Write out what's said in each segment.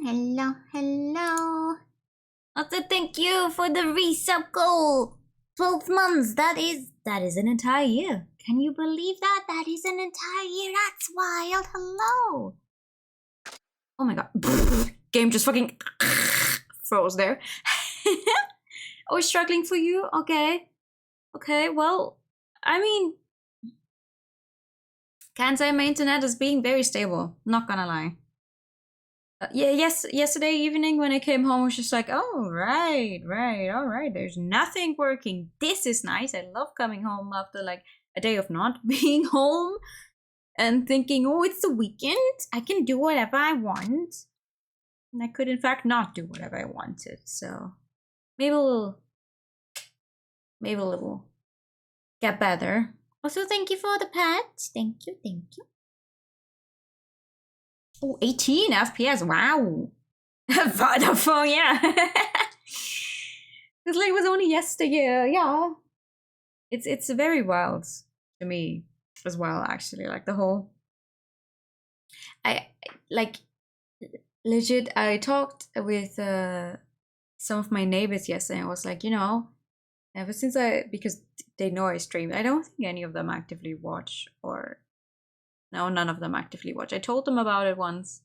Hello, hello. Also, thank you for the resub goal. 12 months, that is an entire year. Can you believe that? That is an entire year. That's wild. Hello. Oh my god. Game just fucking froze there. Oh, struggling for you? Okay. Okay, well, I mean, can't say my internet is being very stable. Not gonna lie. Yeah, yesterday evening when I came home, I was just like, oh, right, all right, there's nothing working. This is nice. I love coming home after like a day of not being home and thinking, oh, it's the weekend. I can do whatever I want. And I could, in fact, not do whatever I wanted. So maybe it will get better. Also, thank you for the pet. Thank you, thank you. Oh, 18 FPS, wow. Vodafone, yeah. It's like it was only yesterday, yeah. It's very wild to me as well, actually. Like the whole... I legit, I talked with some of my neighbors yesterday. I was like, you know, ever since because they know I stream, I don't think any of them actively watch or... No, none of them actively watch. I told them about it once,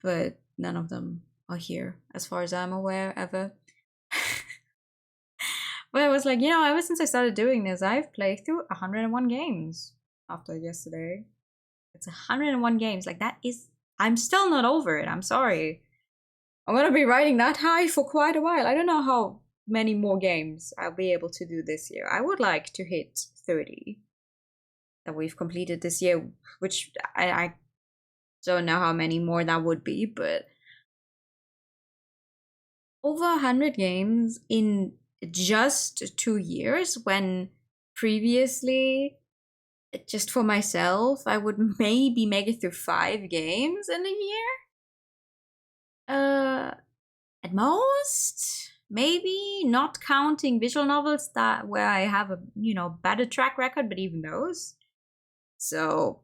but none of them are here, as far as I'm aware, ever. But I was like, you know, ever since I started doing this, I've played through 101 games after yesterday. It's 101 games. Like, that is... I'm still not over it. I'm sorry. I'm gonna be riding that high for quite a while. I don't know how many more games I'll be able to do this year. I would like to hit 30. That we've completed this year, which I don't know how many more that would be, but over 100 games in just 2 years, when previously, just for myself, I would maybe make it through 5 games in a year. At most, maybe, not counting visual novels where I have a, you know, better track record, but even those. So,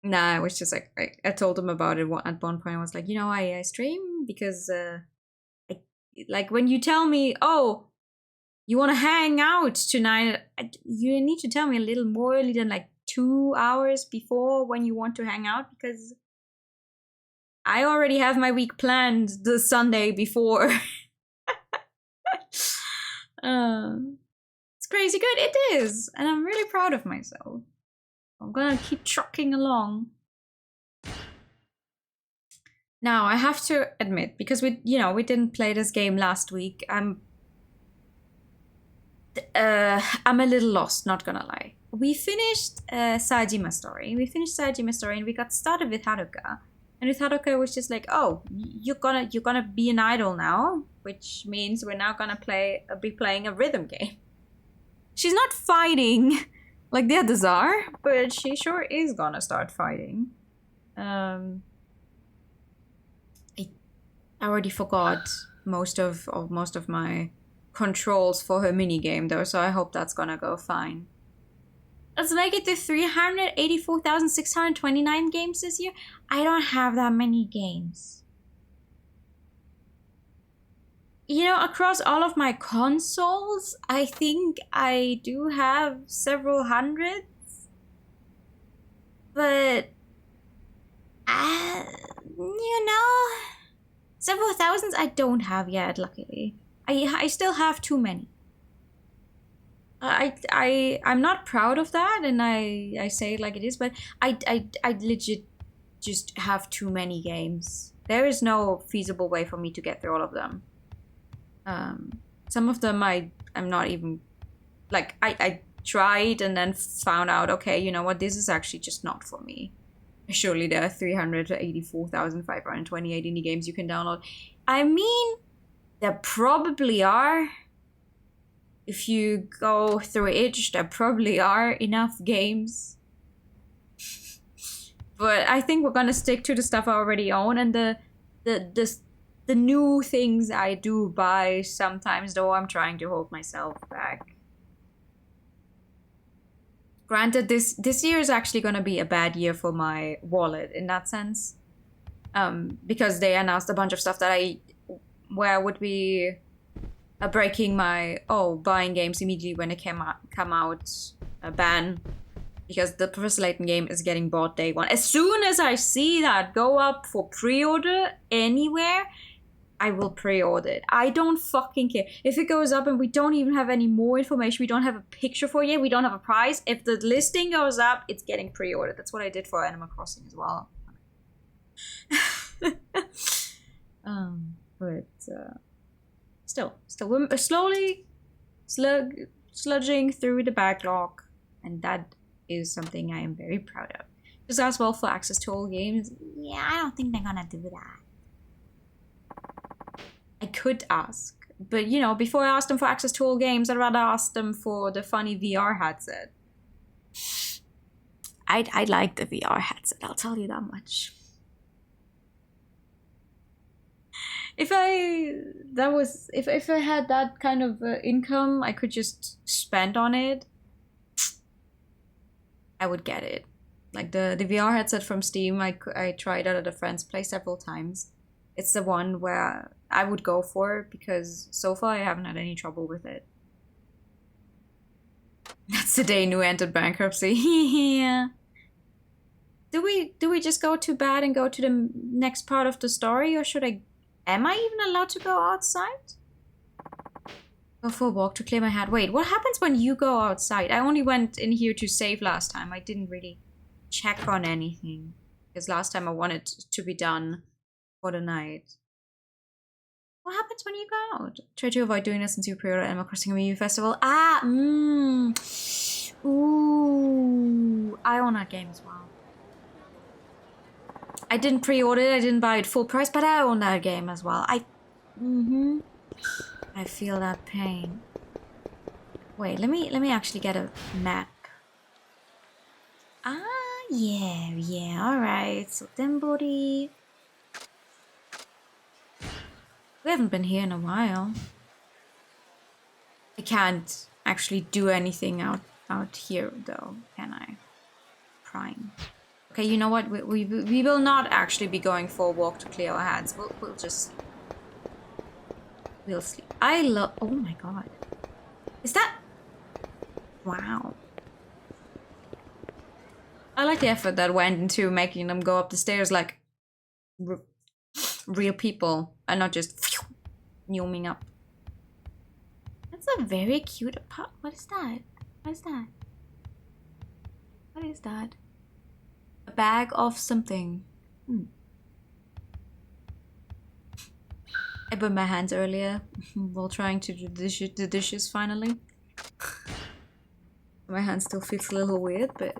Nah, I was just like, I told him about it at one point. I was like, you know, I stream because, like, when you tell me, oh, you want to hang out tonight, you need to tell me a little more early than like 2 hours before when you want to hang out, because I already have my week planned the Sunday before. It's crazy good, it is, and I'm really proud of myself. I'm gonna keep trucking along. Now, I have to admit, because we didn't play this game last week, I'm a little lost, not gonna lie. We finished Sajima's story. And we got started with Haruka. And with Haruka, it was just like, oh, you're gonna be an idol now, which means we're now gonna be playing a rhythm game. She's not fighting like the others are, but she sure is gonna start fighting. I already forgot most of my controls for her minigame though, so I hope that's gonna go fine. Let's make it to 384,629 games this year. I don't have that many games. You know, across all of my consoles, I think I do have several hundreds. But, you know, several thousands I don't have yet, luckily. I still have too many. I'm not proud of that, and I say it like it is, but I legit just have too many games. There is no feasible way for me to get through all of them. Some of them I'm not even, like, I tried and then found out, okay, you know what, this is actually just not for me. Surely there are 384,528 indie games you can download. I mean, there probably are. If you go through itch, there probably are enough games. But I think we're gonna stick to the stuff I already own, and the new things I do buy sometimes, though I'm trying to hold myself back. Granted, this year is actually gonna be a bad year for my wallet in that sense. Because they announced a bunch of stuff that where I would be breaking my buying games immediately when it come out ban, because the Professor Layton game is getting bought day one. As soon as I see that go up for pre-order anywhere, I will pre-order it. I don't fucking care. If it goes up and we don't even have any more information, we don't have a picture for it yet, we don't have a price, if the listing goes up, it's getting pre-ordered. That's what I did for Animal Crossing as well. But still, we're slowly sludging through the backlog, and that is something I am very proud of. Just as well for access to all games. Yeah, I don't think they're gonna do that. I could ask, but you know, before I ask them for access to all games, I'd rather ask them for the funny VR headset. I'd like the VR headset, I'll tell you that much. If I had that kind of income I could just spend on it, I would get it. Like the VR headset from Steam, I tried it at a friend's place several times. It's the one where I would go for, because so far I haven't had any trouble with it. That's the day Nu entered bankruptcy. Yeah. Do we just go to bed and go to the next part of the story, or am I even allowed to go outside? Go for a walk to clear my head. Wait, what happens when you go outside? I only went in here to save last time. I didn't really check on anything, because last time I wanted to be done for the night. What happens when you go out? Try to avoid doing this since you pre-ordered Animal Crossing Review Festival. Ooh, I own that game as well. I didn't pre-order it, I didn't buy it full price, but I own that game as well. I feel that pain. Wait, let me actually get a map. Yeah, alright. So Denbody. We haven't been here in a while. I can't actually do anything out here though, can I? Prime. Okay, you know what? We will not actually be going for a walk to clear our heads. We'll just sleep. We'll sleep. Oh my god. Is that? Wow. I like the effort that went into making them go up the stairs like real people and not just zooming up. That's a very cute part. What is that? What is that? What is that? A bag of something. I burned my hands earlier while trying to do the dishes finally. My hand still feels a little weird, but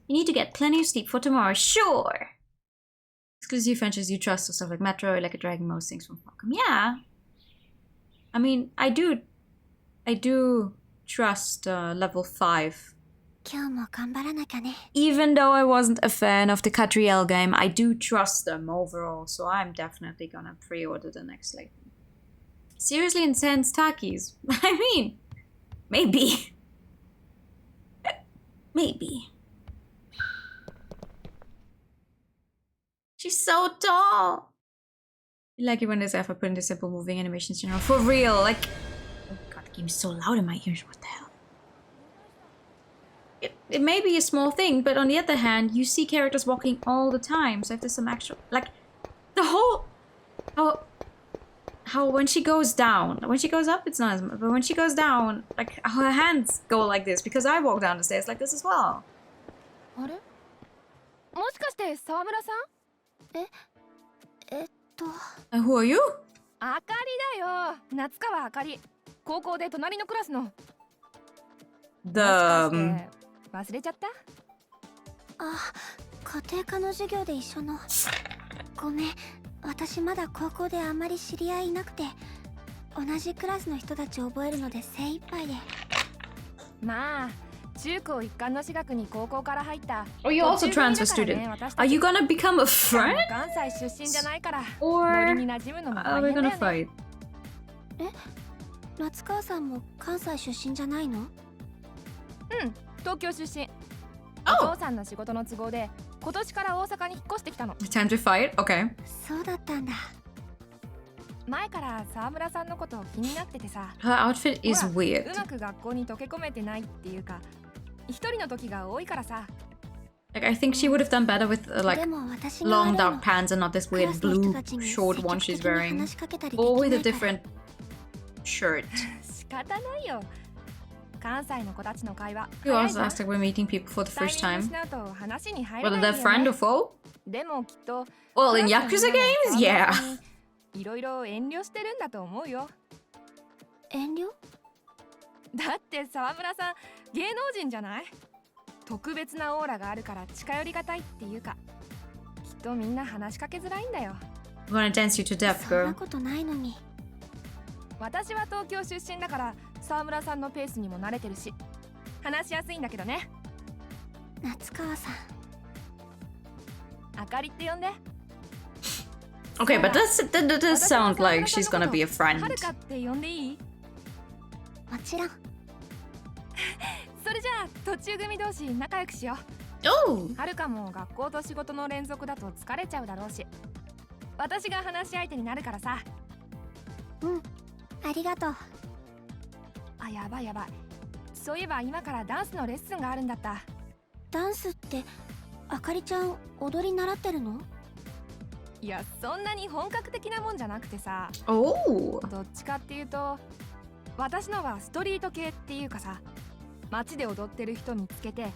you need to get plenty of sleep for tomorrow, sure. Exclusive franchises you trust, or stuff like Metro, Like a Dragon, most things from Falcom. Yeah. I mean, I do trust level 5 Even though I wasn't a fan of the Catriel game, I do trust them overall, so I'm definitely gonna pre-order the next Layton. Seriously intense Takis. I mean, maybe. Maybe. She's so tall. I like it when there's ever put in the simple moving animations, you know, for real. Like, oh god, the game's so loud in my ears. What the hell? It may be a small thing, but on the other hand, you see characters walking all the time. So if there's some actual, like, the whole, how when she goes down, when she goes up, it's not as much, but when she goes down, like, her hands go like this because I walk down the stairs like this as well. Who are you? あかりだよ。夏川あかり。高校で隣のクラスの。忘れちゃった？あ、家庭科の授業で一緒の。ごめん、私まだ高校であまり知り合いいなくて、同じクラスの人たちを覚えるので精一杯で。まあ、中高一貫の私学に高校から入った。Oh, you're also transfer student. Are you gonna become a friend? 関西出身じゃないから。Or ノリに馴染むのも大 are we 変だよ gonna ね。fight? 夏川さんも関西出身じゃないの？東京出身。Oh. お父さんの仕事の都合で今年から大阪に引っ越してきたの。Time to fight? Okay. そうだったんだ。前から沢村さんのこと気になっててさ。Her outfit is ほら weird. うまく学校に溶け込めてないっていうか、一人の時が多いからさ。Like, I think she would have done better with like でも私が long 悪い dark の。 pants and not this クラ weird スの人 blue たちに short 積 one 極 she's 的に wearing. 話しかけたりでき Or な with a いから。 different shirt. 仕方ないよ。関西の子たちの会話。 You also asked like we're meeting people for the タイ first ミング time. 失うと話に入れ Whether ない they're んだよ friend ね or foe? でもきっと Well, in クラス Yakuza のみんなも games, 沢 yeah. 村さんにいろいろ遠慮してるんだと思うよ。遠慮？だって沢村さん芸能人じゃない？特別なオーラがあるから近寄りがたいっていうか、きっとみんな話しかけづらいんだよ。 I'm gonna dance you to death, そんな girl. ことないのに。私は東京出身だから沢村さんのペースにも慣れてるし話しやすいんだけどね。夏川さん。あかりって呼んで。 Okay, but that does sound like she's gonna be a は friend. るかって呼んでいい？もちろん。それじゃあ途中組同士仲良くしよ Oh! う。はるかも学校と仕事の連続だと疲れちゃうだろうし、私が話し相手になるからさ。ありがとう。あ、やばいやばい。そういえば今からダンスのレッスンがあるんだった。ダンスってあかりちゃん踊り習ってるの？いや、そんなに本格的なもんじゃなくてさ、 Oh! どっちかっていうと私のはストリート系っていうかさ、街で踊ってる人見つけて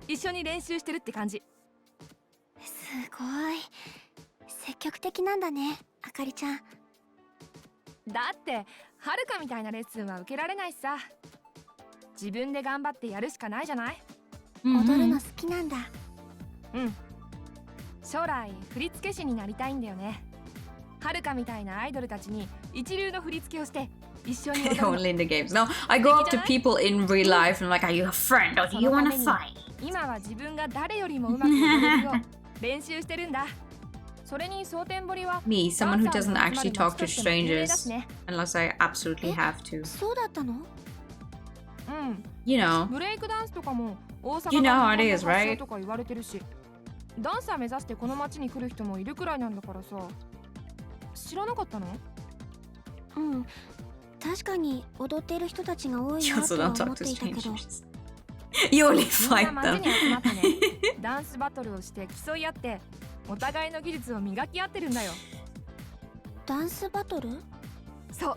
一緒に練習してるって感じ。すごい。積極的なんだね、あかりちゃん。だってはるかみたいなレッスンは受けられないしさ、自分で頑張ってやるしかないじゃない。踊るの好きなんだ。将来振付師になりたいんだよね。はるかみたいなアイドルたちに一流の振り付けをして一緒に踊るの。 Only in the games. No, I go up to people in real life and I'm like, are you a friend or do you wanna fight? 今は自分が誰よりもうまく踊れるよう練習してるんだ。それに蒼天堀は Me, someone who doesn't ダンサー actually の talk 集 to まる街としても有名だ strangers しね。 unless I absolutely have to. そうだったの？You know. ブレイクダンスとかも大 You 阪 know の how it 日 is, 本の発 right? 祥とか言われてるし、ダンサー目指してこの街に来る人もいるくらいなんだからさ。知らなかったの？確かに踊っている人たちが多い You な also とは don't 思 talk っ to ていたけど。 strangers. You only みん fight な街 them. に集まってね、ダンスバトルをして競い合ってお互いの技術を磨き合ってるんだよ。ダンスバトル？そ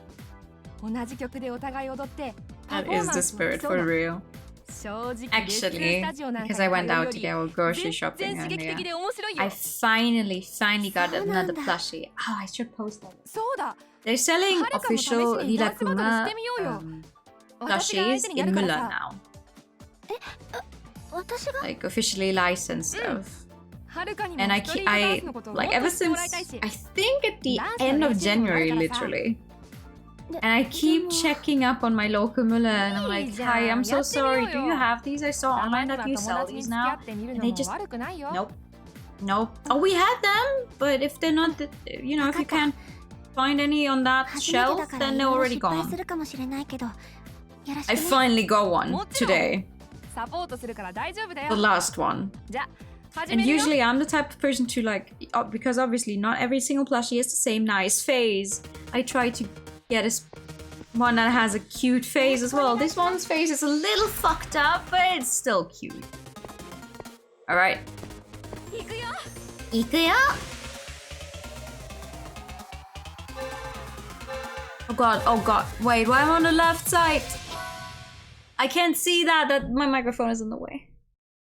う、同じ曲でお互い踊ってパ That フォー is マ the ンスを spirit 競う for の。 real. 正直レッスン Actually, スタジオなんか because I に went 通う out よ to り go grocery 全 shopping 然 and 刺激 yeah, 的で面白い I よ。 finally got そうなんだ。 another plushie. Oh, I should post that. そうだ、 They're selling はるかも試し official にダンスバトルし Hirakuma てみようよ。 私が plushies 相手にや in るから Mulan さ。 now. 私が？ Like officially licensed of. はるかにも And ストリートダン I スのことをもっ like と ever 知っても since らいたいし。 I think at the Dance end of の練習もある January, からさ。 literally, And I keep checking up on my local Muller and I'm like, hi, I'm so sorry, do you have these? I saw online that you sell these now. And they just, nope. Nope. Oh, we had them, but if they're not, you know, if you can't find any on that shelf, then they're already gone. I finally got one today. The last one. And usually I'm the type of person to like, because obviously not every single plushie has the same nice face. I try to get one that has a cute face as well. This one's face is a little fucked up, but it's still cute. Alright. Ikuya? Oh god, wait, why am I on the left side? I can't see that my microphone is in the way.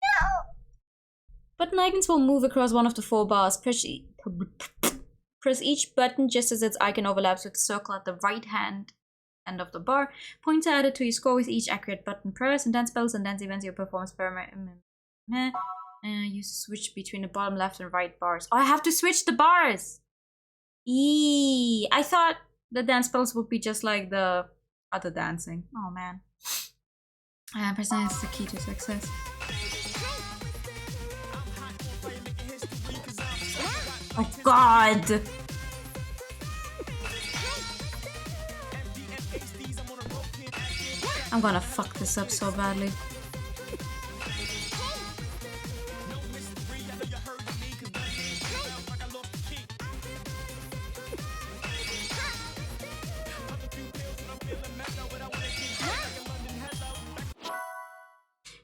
No! Button icons will move across one of the 4 bars. Press each button just as its icon overlaps with the circle at the right hand end of the bar. Points are added to your score with each accurate button press, and then spells and dance events your performance parameter. You switch between the bottom left and right bars. Oh, I have to switch the bars! I thought the dance spells would be just like the other dancing. Oh man. Pressing is the key to success. Oh god! I'm gonna fuck this up so badly.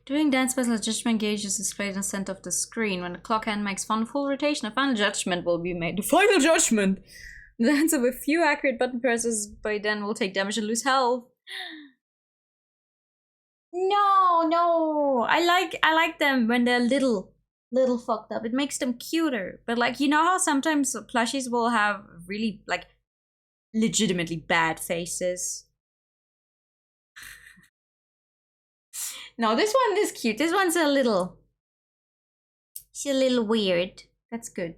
During dance spells, a judgment gauge is displayed in the center of the screen. When the clock hand makes one full rotation, a final judgment will be made. The final judgment! The dancer with few accurate button presses by then will take damage and lose health. No! I like them when they're little fucked up. It makes them cuter. But like, you know how sometimes plushies will have really, like, legitimately bad faces? No, this one is cute. This one's a little... She's a little weird. That's good.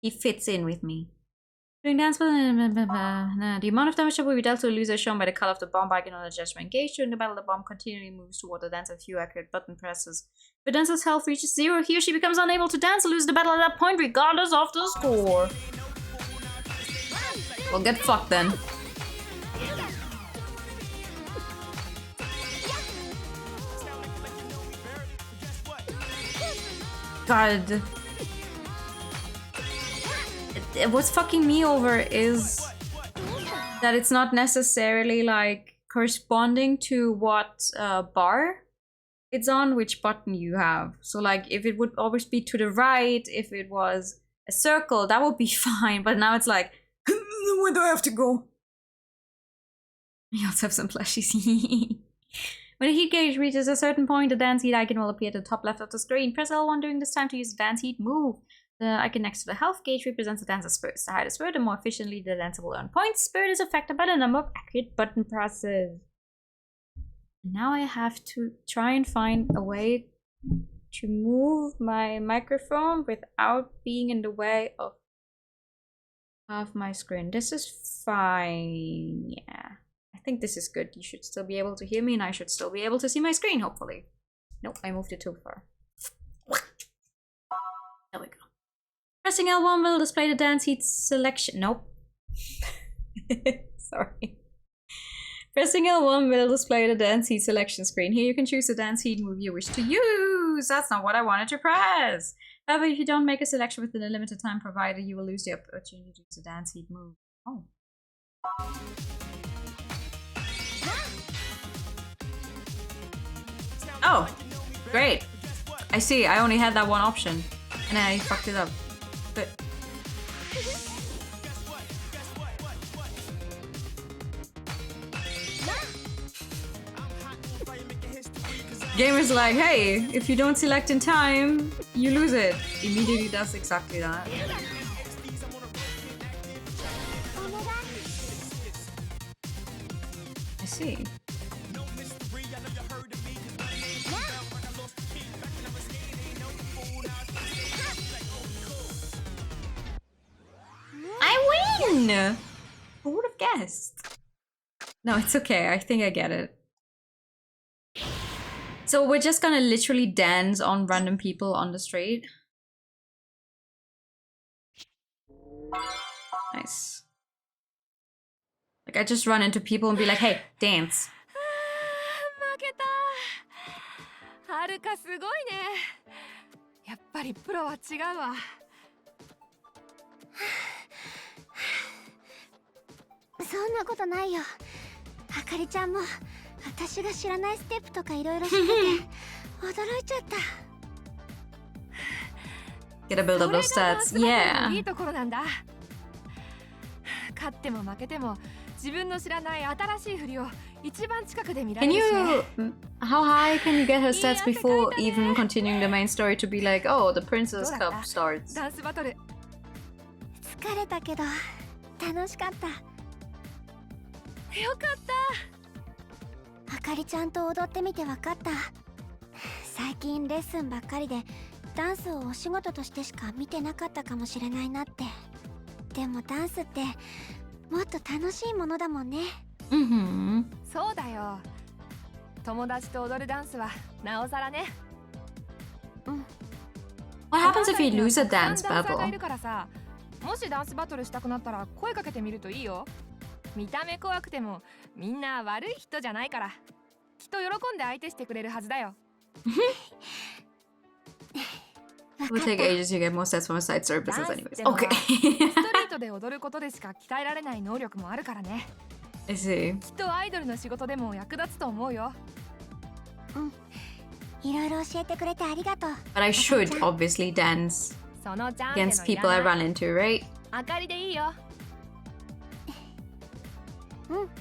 He fits in with me. During dance... The amount of damage that will be dealt to a loser is shown by the color of the bomb icon on the judgment gauge. During the battle, the bomb continually moves toward the dancer with few accurate button presses. If the dancer's health reaches 0, he or she becomes unable to dance and loses the battle at that point, regardless of the score. Well, get fucked then. God. What's fucking me over is that it's not necessarily like corresponding to what bar it's on, which button you have. So like if it would always be to the right, if it was a circle, that would be fine. But now it's like, where do I have to go? You also have some plushies. When the heat gauge reaches a certain point, the dance heat icon will appear at the top left of the screen. Press L1 during this time to use the dance heat move. The icon next to the health gauge represents the dancer's spirit. The higher the spirit, the more efficiently the dancer will earn points. Spirit is affected by the number of accurate button presses. Now I have to try and find a way to move my microphone without being in the way of half my screen. This is fine. Yeah. I think this is good. You should still be able to hear me and I should still be able to see my screen, hopefully. Nope, I moved it too far. There we go. Pressing L1 will display the dance heat selection. Nope. Sorry. Pressing L1 will display the dance heat selection screen. Here you can choose the dance heat move you wish to use. That's not what I wanted to press. However, if you don't make a selection within the limited time provided, you will lose the opportunity to use the dance heat move. Oh. Oh, great. I see, I only had that one option. And I fucked it up. But... Gamer's like, hey, if you don't select in time, you lose it. Immediately does exactly that. I see. I win! Who would have guessed? No, it's okay. I think I get it. So we're just gonna literally dance on random people on the street. Nice. Like I just run into people and be like, hey, dance. 負けた。はるかすごいね。やっぱりプロは違うわ。そんなことないよ。あかりちゃんも私が知らないステップとかいろいろ知ってて驚いちゃった。Get a build up those stats. Yeah. いいところなんだ。勝っても負けても自分の知らない新しい振りを一番近くで見られ Can るしね。 you... How high can you get her stats before even continuing the main story to be like, oh, the Princess Cup starts? ダンスバトル。疲れたけど楽しかった。よかった。あかりちゃんと踊ってみて分かった。最近レッスンばっかりでダンスをお仕事としてしか見てなかったかもしれないなって。でもダンスってもっと楽しいものだもんね。そうだよ。友達と踊るダンスはなおさらね。What happens if you lose a dance ダンサーがい battle? るからさ、もしダンスバトルしたくなったら声かけてみるといいよ。見た目怖くてもみんな悪い人じゃないから、きっと喜んで相手してくれるはずだよ。It will take ages to get more stats from a side services anyways. ダンス Okay. ストリートで踊ることでしか鍛えられない能力もあるからね。I see. きっとアイドルの仕事でも役立つと思うよ。いろいろ教えてくれてありがとう。 But I should obviously dance そのチャンピオン against の people I run into, right? あかりでいいよ。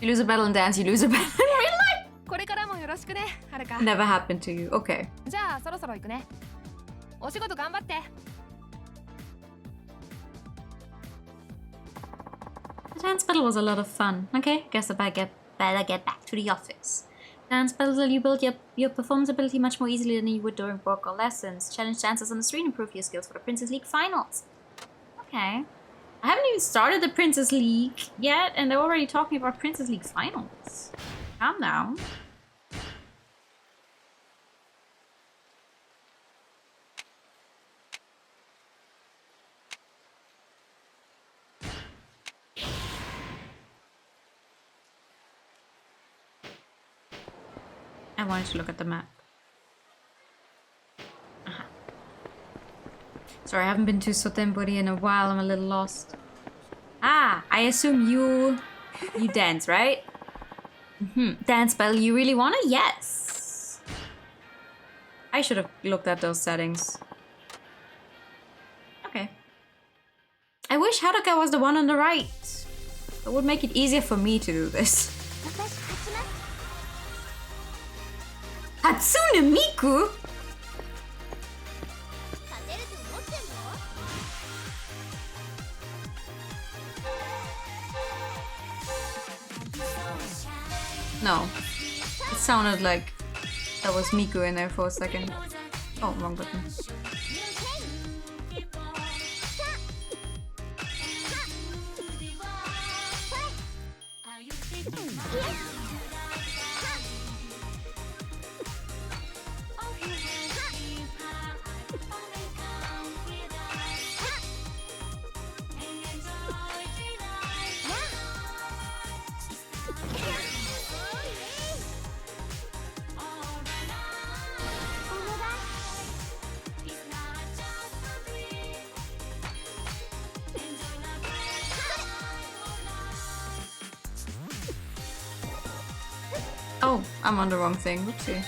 You lose a battle and dance, you lose a battle in real life. これからもよろしくね、はるか。 Never happened to you. Okay. じゃあそろそろ行くね。お仕事頑張って。The dance battle was a lot of fun. Okay, guess I better get back to the office. Dance battles let you build your performance ability much more easily than you would during vocal lessons. Challenge dancers on the street and improve your skills for the Princess League finals. Okay. I haven't even started the Princess League yet, and they're already talking about Princess League finals. Calm down. I wanted to look at the map. Sorry, I haven't been to Sotenbori in a while. I'm a little lost. Ah, I assume you dance, right? Dance battle, you really wanna? Yes. I should have looked at those settings. Okay. I wish Haruka was the one on the right. That would make it easier for me to do this. Hatsune Miku? No. It sounded like there was Miku in there for a second. Oh, wrong button. Oh, I'm on the wrong thing. Whoopsie.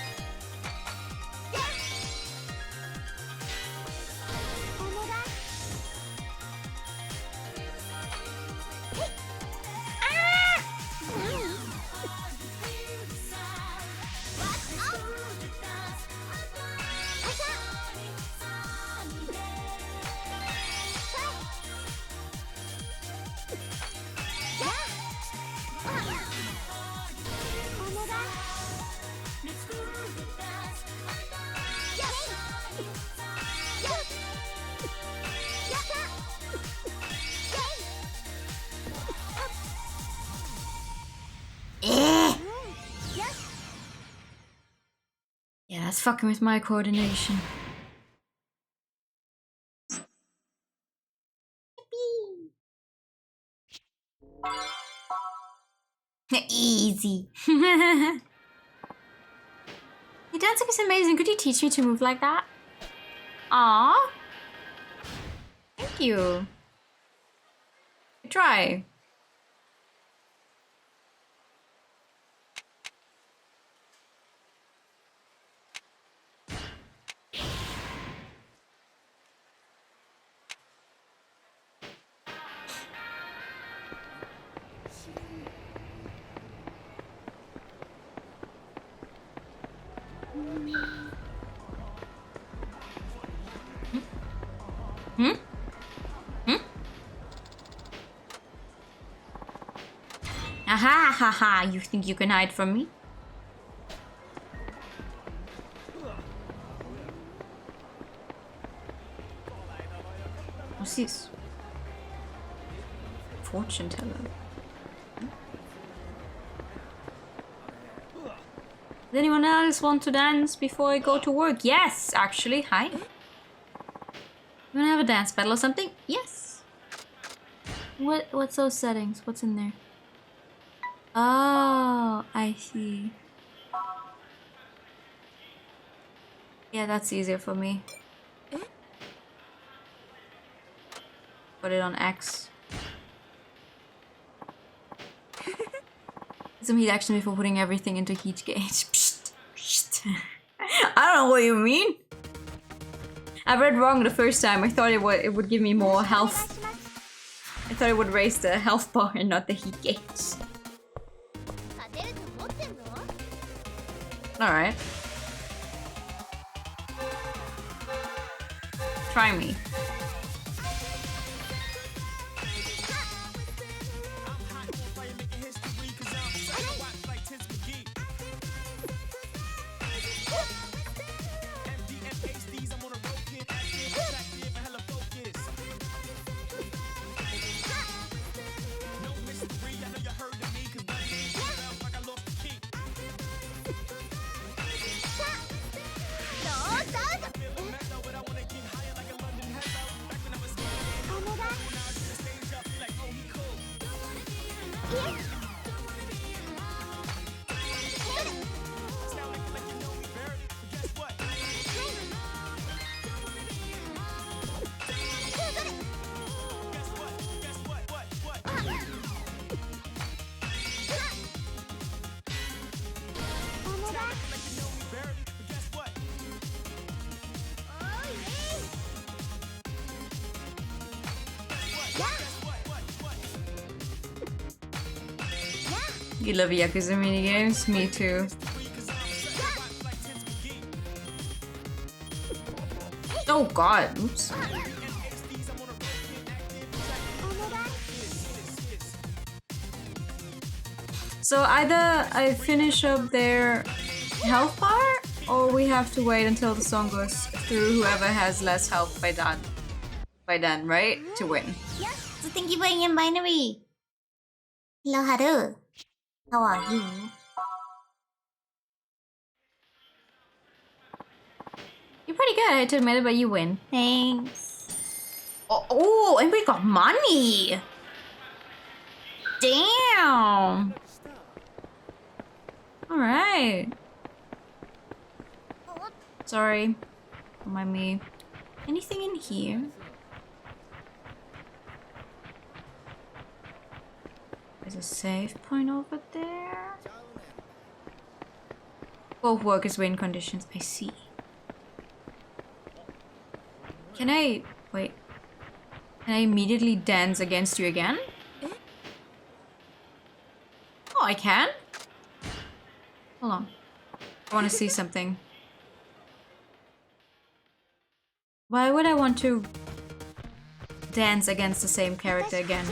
it's fucking with my coordination. Easy. Your dancing is amazing. Could you teach me to move like that? Aww. Thank you. Try. Hmm? Hmm? Aha, ha, ha. You think you can hide from me? What's this? Fortune teller. Does anyone else want to dance before I go to work? Yes, actually. Hi. You wanna have a dance battle or something? Yes. What's those settings? What's in there? Oh, I see. Yeah, that's easier for me. Put it on X. Some heat action before putting everything into heat gauge. Psst, psst. I don't know what you mean. I read wrong the first time. I thought it would give me more health. I thought it would raise the health bar and not the heat gauge. Alright. Try me. You love Yakuza minigames? Me too. Oh god, oops. So either I finish up their health bar, or we have to wait until the song goes through whoever has less health by then, right? To win. So thank you for being in binary. Hello, Haru. How are you? You're pretty good, I had to admit it, but you win. Thanks. Oh, and we got money! Damn! Alright. Sorry. Don't mind me. Anything in here? There's a save point over there. Both workers win conditions. I see. Can I... wait. Can I immediately dance against you again? Oh, I can? Hold on. I want to see something. Why would I want to dance against the same character again?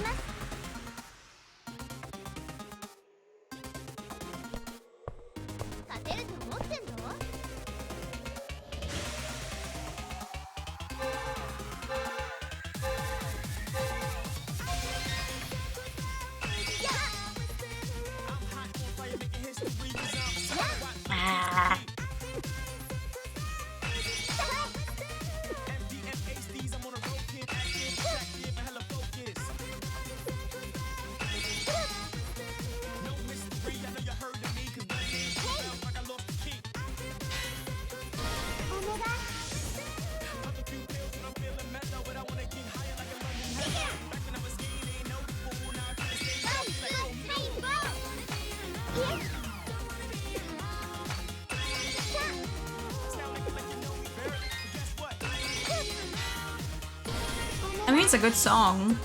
I mean, it's a good song.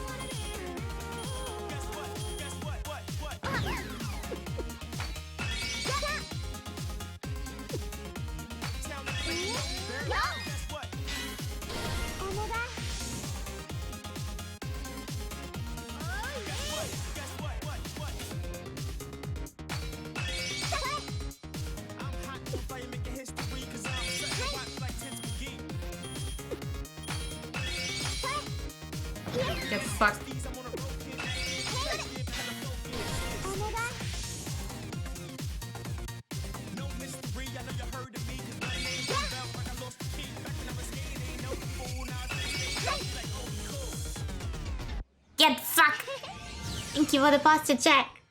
Get fucked. Get fucked. Thank you for the posture check.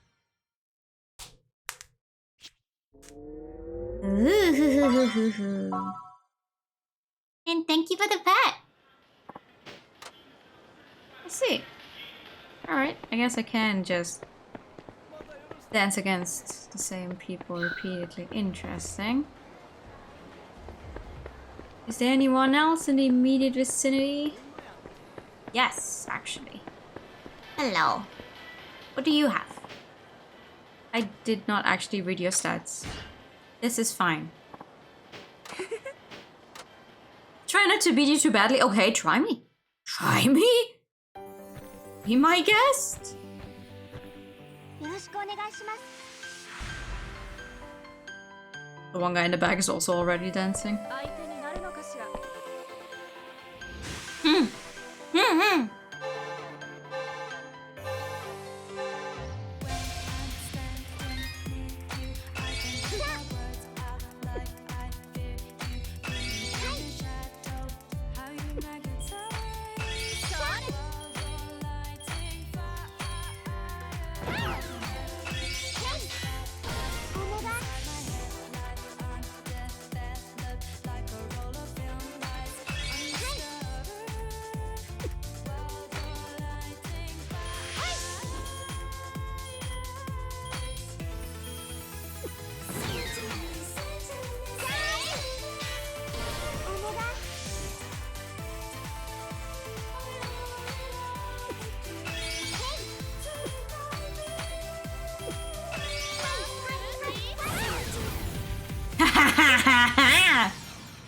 And thank you for the pet. Let's see. Alright, I guess I can just dance against the same people repeatedly. Interesting. Is there anyone else in the immediate vicinity? Yes, actually. Hello. What do you have? I did not actually read your stats. This is fine. Try not to beat you too badly. Okay, try me. Try me? Be my guest? The one guy in the back is also already dancing.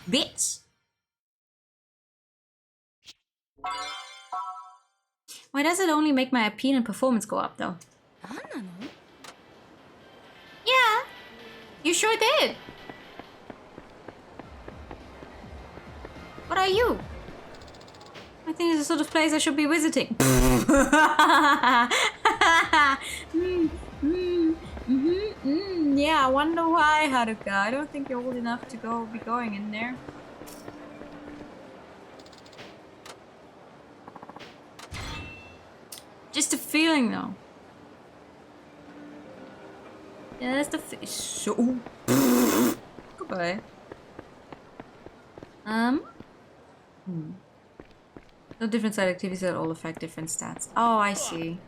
Bitch. Why does it only make my appeal and performance go up though? Yeah, you sure did. What are you? I think it's the sort of place I should be visiting. Yeah, I wonder why, Haruka. I don't think you're old enough to be going in there. Just a feeling, though. Yeah, that's the so. Goodbye. No different side activities that all affect different stats. Oh, I see.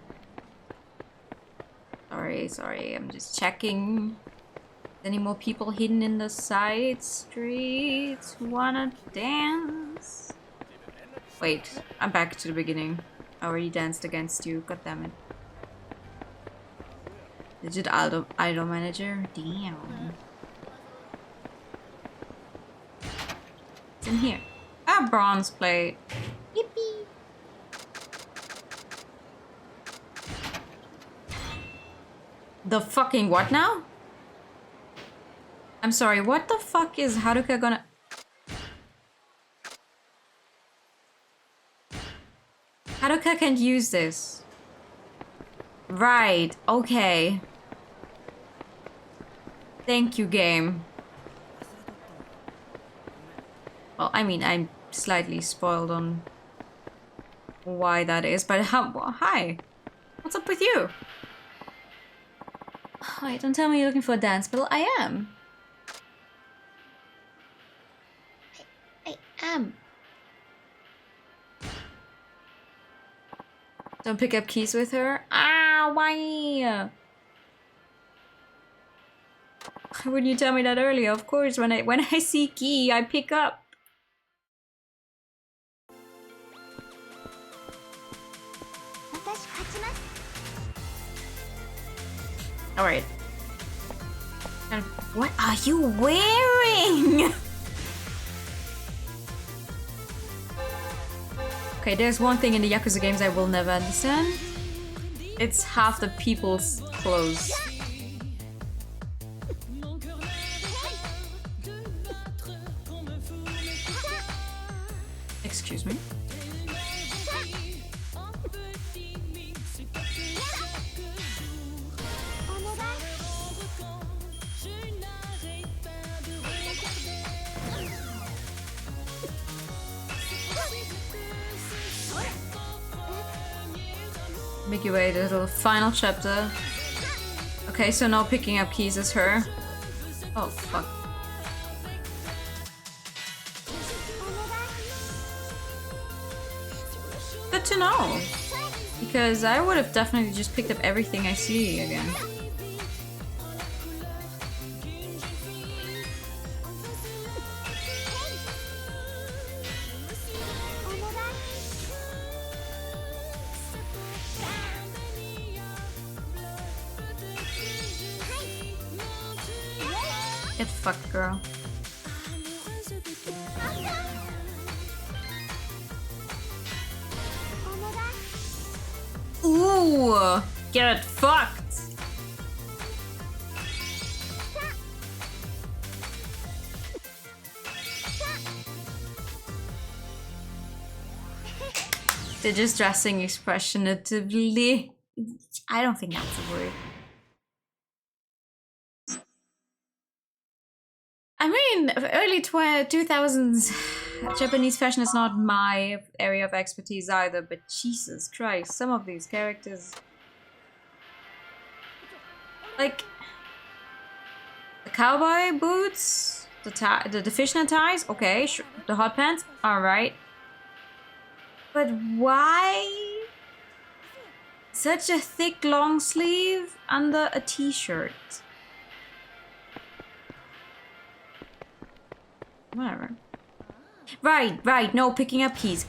Sorry, I'm just checking. Any more people hidden in the side streets who wanna dance? Wait, I'm back to the beginning. I already danced against you, god damn it. Legit idol manager? Damn. It's in here. Ah, bronze plate. Yippee! The fucking what now? I'm sorry, what the fuck is Haruka gonna... Haruka can't use this. Right, okay. Thank you, game. Well, I mean, I'm slightly spoiled on why that is, but hi. What's up with you? Wait, don't tell me you're looking for a dance battle. I am. I am. Don't pick up keys with her. Ah, why? Why wouldn't you tell me that earlier? Of course, when I see key, I pick up. Alright. What are you wearing? Okay, there's one thing in the Yakuza games I will never understand. It's half the people's clothes. Excuse me. Make your way to the final chapter. Okay, so now picking up keys is her. Oh, fuck. Good to know. Because I would have definitely just picked up everything I see again. Get fucked, girl. Ooh, get fucked. They're just dressing expressionatively. I don't think that's a word. I mean, early 2000s Japanese fashion is not my area of expertise either, but Jesus Christ, some of these characters... Like... The cowboy boots, the fishnet ties, okay, the hot pants, alright. But why such a thick long sleeve under a t-shirt? Whatever. Right, no picking up keys.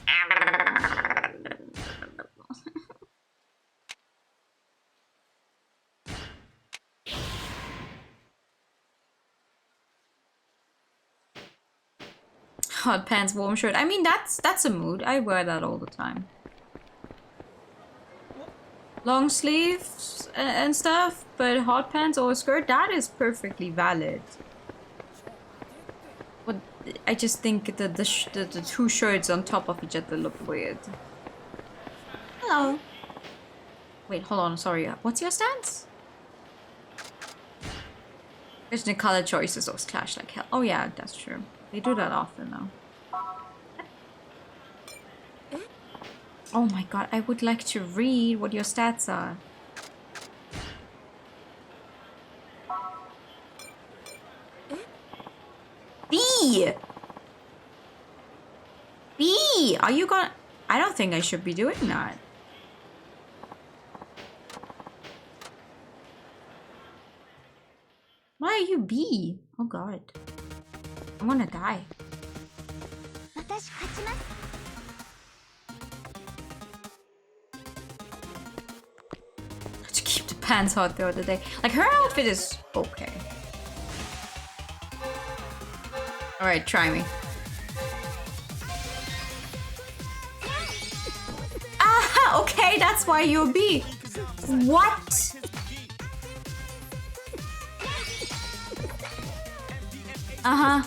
Hot pants, warm shirt. I mean, that's a mood. I wear that all the time. Long sleeves and stuff, but hot pants or a skirt, that is perfectly valid. But I just think the two shirts on top of each other look weird. Hello. Wait, hold on, sorry. What's your stance? There's the color choices, those clash like hell. Oh yeah, that's true. They do that often though. Oh my god, I would like to read what your stats are. B! B! Are you gonna... I don't think I should be doing that. Why are you B? Oh god. I'm gonna die. To keep the pants hot the other day. Like, her outfit is okay. Alright, try me. Ah, okay, that's why you're B. What? Uh-huh.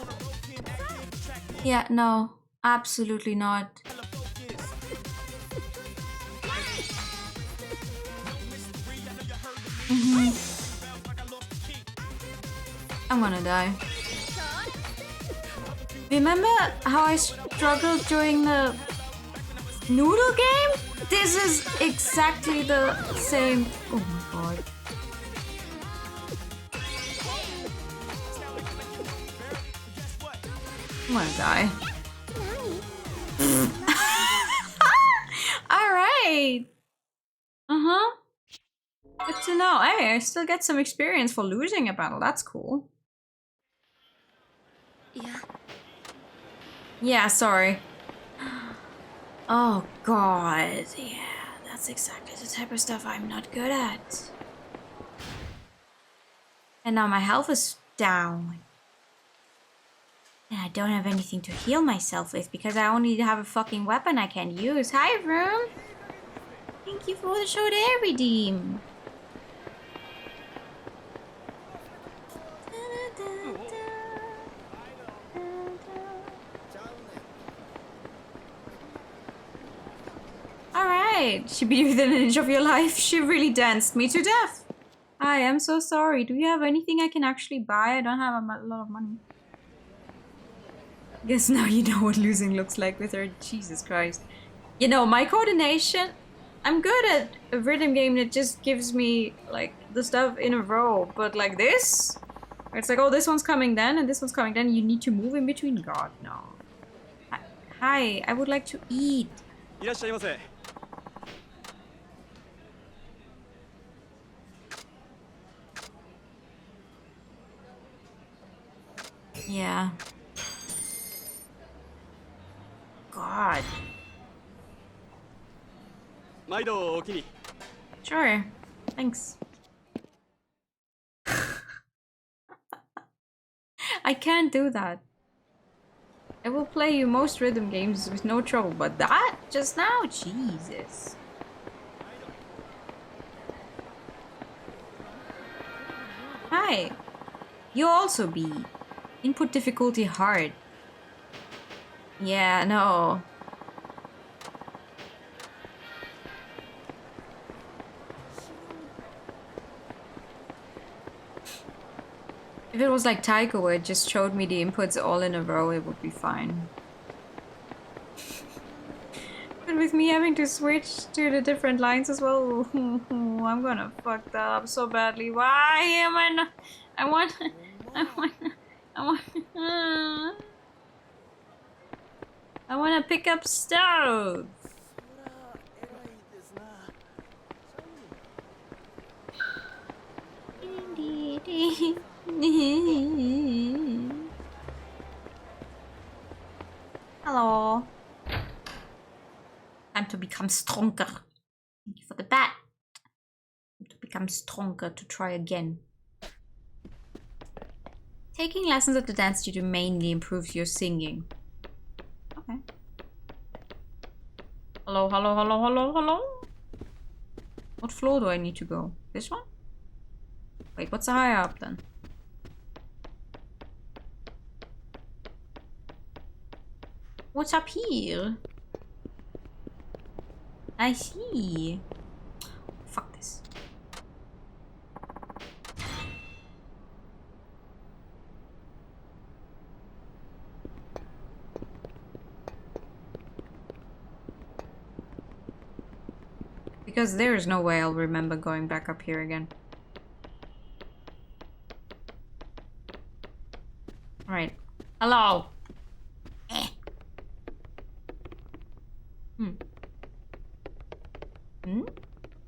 Yeah, no. Absolutely not. I'm gonna die. Remember how I struggled during the noodle game? This is exactly the same. Oh my god. I'm gonna die. Alright. Uh-huh. Good to know. Hey, I still get some experience for losing a battle. That's cool. Yeah, sorry. Oh god. Yeah, that's exactly the type of stuff I'm not good at. And now my health is down. And I don't have anything to heal myself with because I only have a fucking weapon I can use. Hi, Vroom! Thank you for the show there, Redeem. Alright, she beat you within an inch of your life. She really danced me to death. I am so sorry. Do you have anything I can actually buy? I don't have a lot of money. Guess now you know what losing looks like with her. Jesus Christ. You know, my coordination... I'm good at a rhythm game that just gives me, like, the stuff in a row. But like this? It's like, oh, this one's coming then, and this one's coming then. You need to move in between. God, no. Hi, I would like to eat. Yeah. God. Sure. Thanks. I can't do that. I will play you most rhythm games with no trouble, but that just now? Jesus. Hi. You also be. Input difficulty hard. Yeah, no. If it was like Taiko where it just showed me the inputs all in a row, it would be fine. But with me having to switch to the different lines as well, I'm gonna fuck that up so badly. Why am I not? I want to pick up stuff. Hello. Time to become stronger. Thank you for the bat. Time to become stronger to try again. Taking lessons at the dance studio mainly improves your singing. Okay. Hello, hello, hello, hello, hello. What floor do I need to go? This one? Wait, what's the higher up then? What's up here? I see. Fuck this. Because there is no way I'll remember going back up here again. Alright. Hello!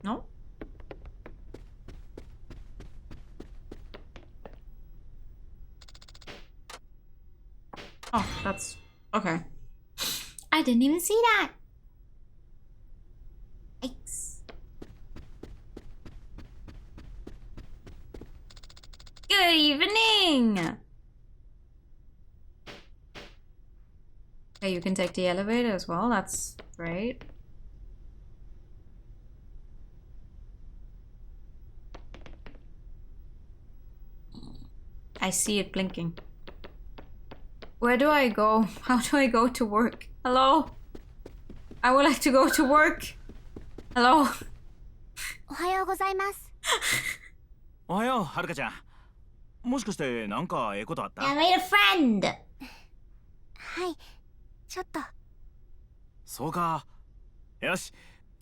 No? Oh, that's... okay. I didn't even see that! Yikes. Good evening! Okay, you can take the elevator as well, that's great. I see it blinking. Where do I go? How do I go to work? Hello? I would like to go to work. Hello? おはようございます。おはよう、はるかちゃん。もしかしてなんかええことあった？ I made a friend! はい、ちょっと。そうか。よし、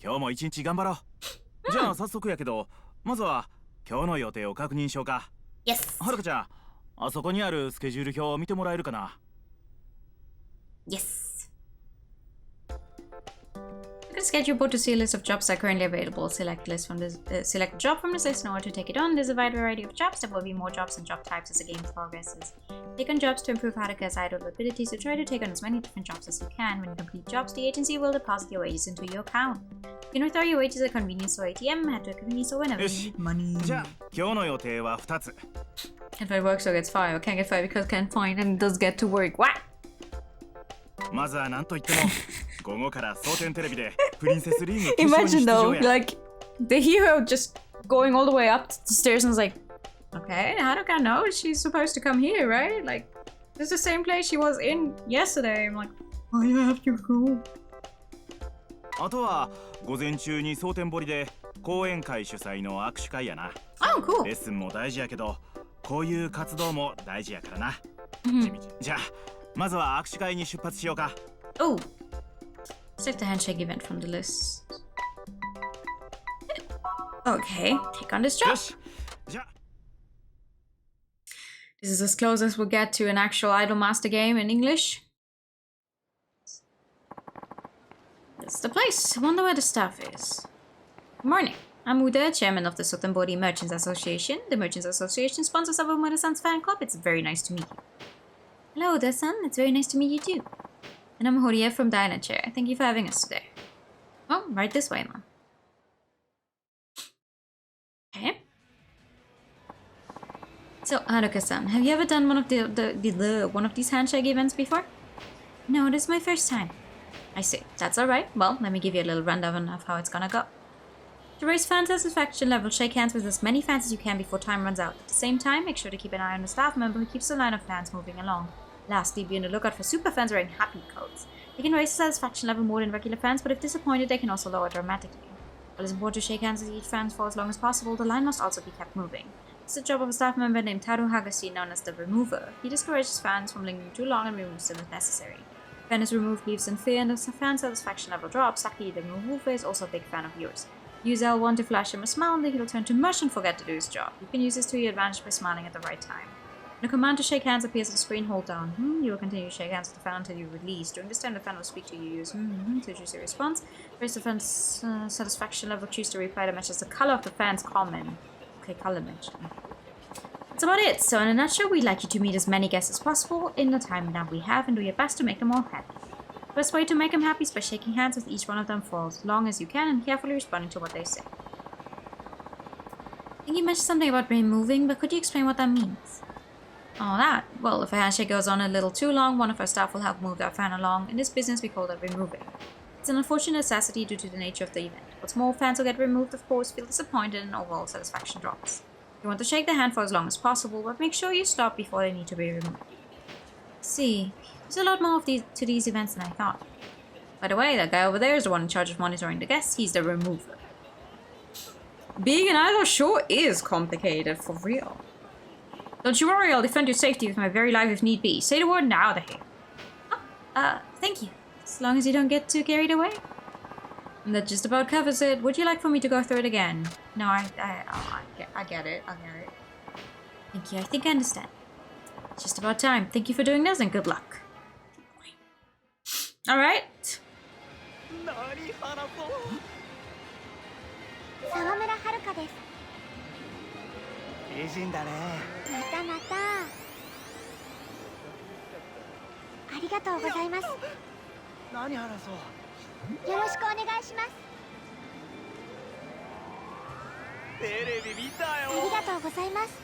今日も一日頑張ろう。じゃあ早速やけど、まずは今日の予定を確認しようか。Yes! はるかちゃん、あそこにあるスケジュール表を見てもらえるかな？ Yes! Look Let's get your board to see a list of jobs that are currently available. Select list from this. Select a job from this list in order to take it on. There's a wide variety of jobs. There will be more jobs and job types as the game progresses. Take on jobs to improve Haruka's idol abilities. So try to take on as many different jobs as you can. When you complete jobs, the agency will deposit your wages into your account. You can withdraw your wages at a convenience store ATM, head to a convenience store whenever you need money. じゃあ今日の予定は2つ If it works, so gets fired. Or can't get fired because can't find and does get to work. What? まずは何と言っても午後から蒼天テレビでプリンセスリーグ決勝に Imagine 出 though, 場や like the hero just going all the way up the stairs and was like, okay, Haruka knows she's supposed to come here, right? Like, this is the same place she was in yesterday. I'm like, oh, you have to go. あとは午前中に蒼天堀で講演会主催の握手会やな Oh, cool. レッスンも大事やけどこういう活動も大事やからな、じゃあまずは握手会に出発しようか Oh, select the handshake event from the list. Okay, take on this よ job. しじゃあ This is as close as we'll get to an actual Idol Master game in English. This is the place. I wonder where the staff is. Good morning. I'm Uda, chairman of the Sotenbori Merchants Association. The Merchants Association sponsors our Uda-san's fan club. It's very nice to meet you. Hello, Uda-san. It's very nice to meet you too. And I'm Horia from Diner Chair. Thank you for having us today. Oh, right this way, man. Okay. So, Haruka-san, have you ever done one of one of these handshake events before? No, this is my first time. I see. That's alright. Well, let me give you a little rundown of how it's gonna go. To raise fan satisfaction level, shake hands with as many fans as you can before time runs out. At the same time, make sure to keep an eye on the staff member who keeps the line of fans moving along. Lastly, be on the lookout for super fans wearing happy coats. They can raise the satisfaction level more than regular fans, but if disappointed, they can also lower dramatically. While it's important to shake hands with each fan for as long as possible, the line must also be kept moving. It's the job of a staff member named Taru Hagashi, known as the Remover. He discourages fans from lingering too long and removes them if necessary. If fan is removed, leaves in fear, and the fan satisfaction level drops. Luckily, the Remover is also a big fan of yours. Use L1 to flash him a smile, and then he'll turn to mush and forget to do his job. You can use this to your advantage by smiling at the right time. When a command to shake hands appears on the screen, hold down you will continue to shake hands with the fan until you release. During this time, the fan will speak to you. Use to choose a response. Raise the fan's satisfaction level. Choose to reply that matches the color of the fan's comment. Okay, color match. That's about it. So in a nutshell, we'd like you to meet as many guests as possible in the time that we have and do your best to make them all happy. The best way to make them happy is by shaking hands with each one of them for as long as you can and carefully responding to what they say. I think you mentioned something about removing, but could you explain what that means? Oh, that. Well, if a handshake goes on a little too long, one of our staff will help move that fan along. In this business, we call that removing. It's an unfortunate necessity due to the nature of the event. What's more, fans who get removed, of course, feel disappointed and overall satisfaction drops. You want to shake the hand for as long as possible, but make sure you stop before they need to be removed. See, there's a lot more of these events than I thought. By the way, that guy over there is the one in charge of monitoring the guests. He's the remover. Being an idol sure is complicated, for real. Don't you worry, I'll defend your safety with my very life if need be. Say the word and out of here. Oh, thank you. As long as you don't get too carried away. And that just about covers it. Would you like for me to go through it again? No, I get it. Thank you, I think I understand. It's just about time. Thank you for doing this and good luck. Alright. 沢村遥です。美人だね。またまた。ありがとうございます。何話そう。よろしくお願いします。テレビ見たよ。ありがとうございます。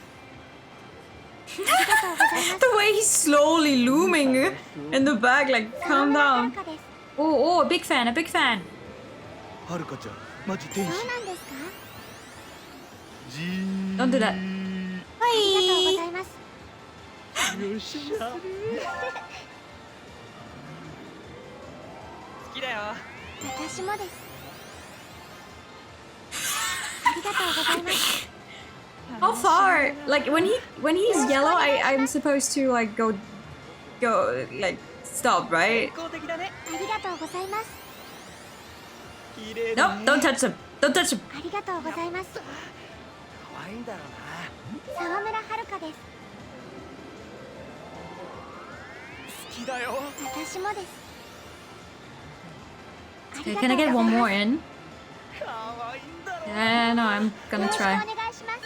The way he's slowly looming in the back, like, calm down. Oh, a big fan. はるかちゃん、マジ天使。そうなんですか。 Don't do that. ありがとうございます。よっしゃ。好きだよ。私もです。ありがとうございます。 How far? Like when he's yellow, I'm supposed to like go like stop, right? ありがとうございます。 Nope, don't touch him. Don't touch him. ありがとうございます。可愛いんだろうな。沢村遥です。好きだよ。私もです。 It's り Okay, がと can う I ござ get い one ま more す in? 可愛いんだろ Yeah, no, I'm よ gonna ろしくお try. 願いします。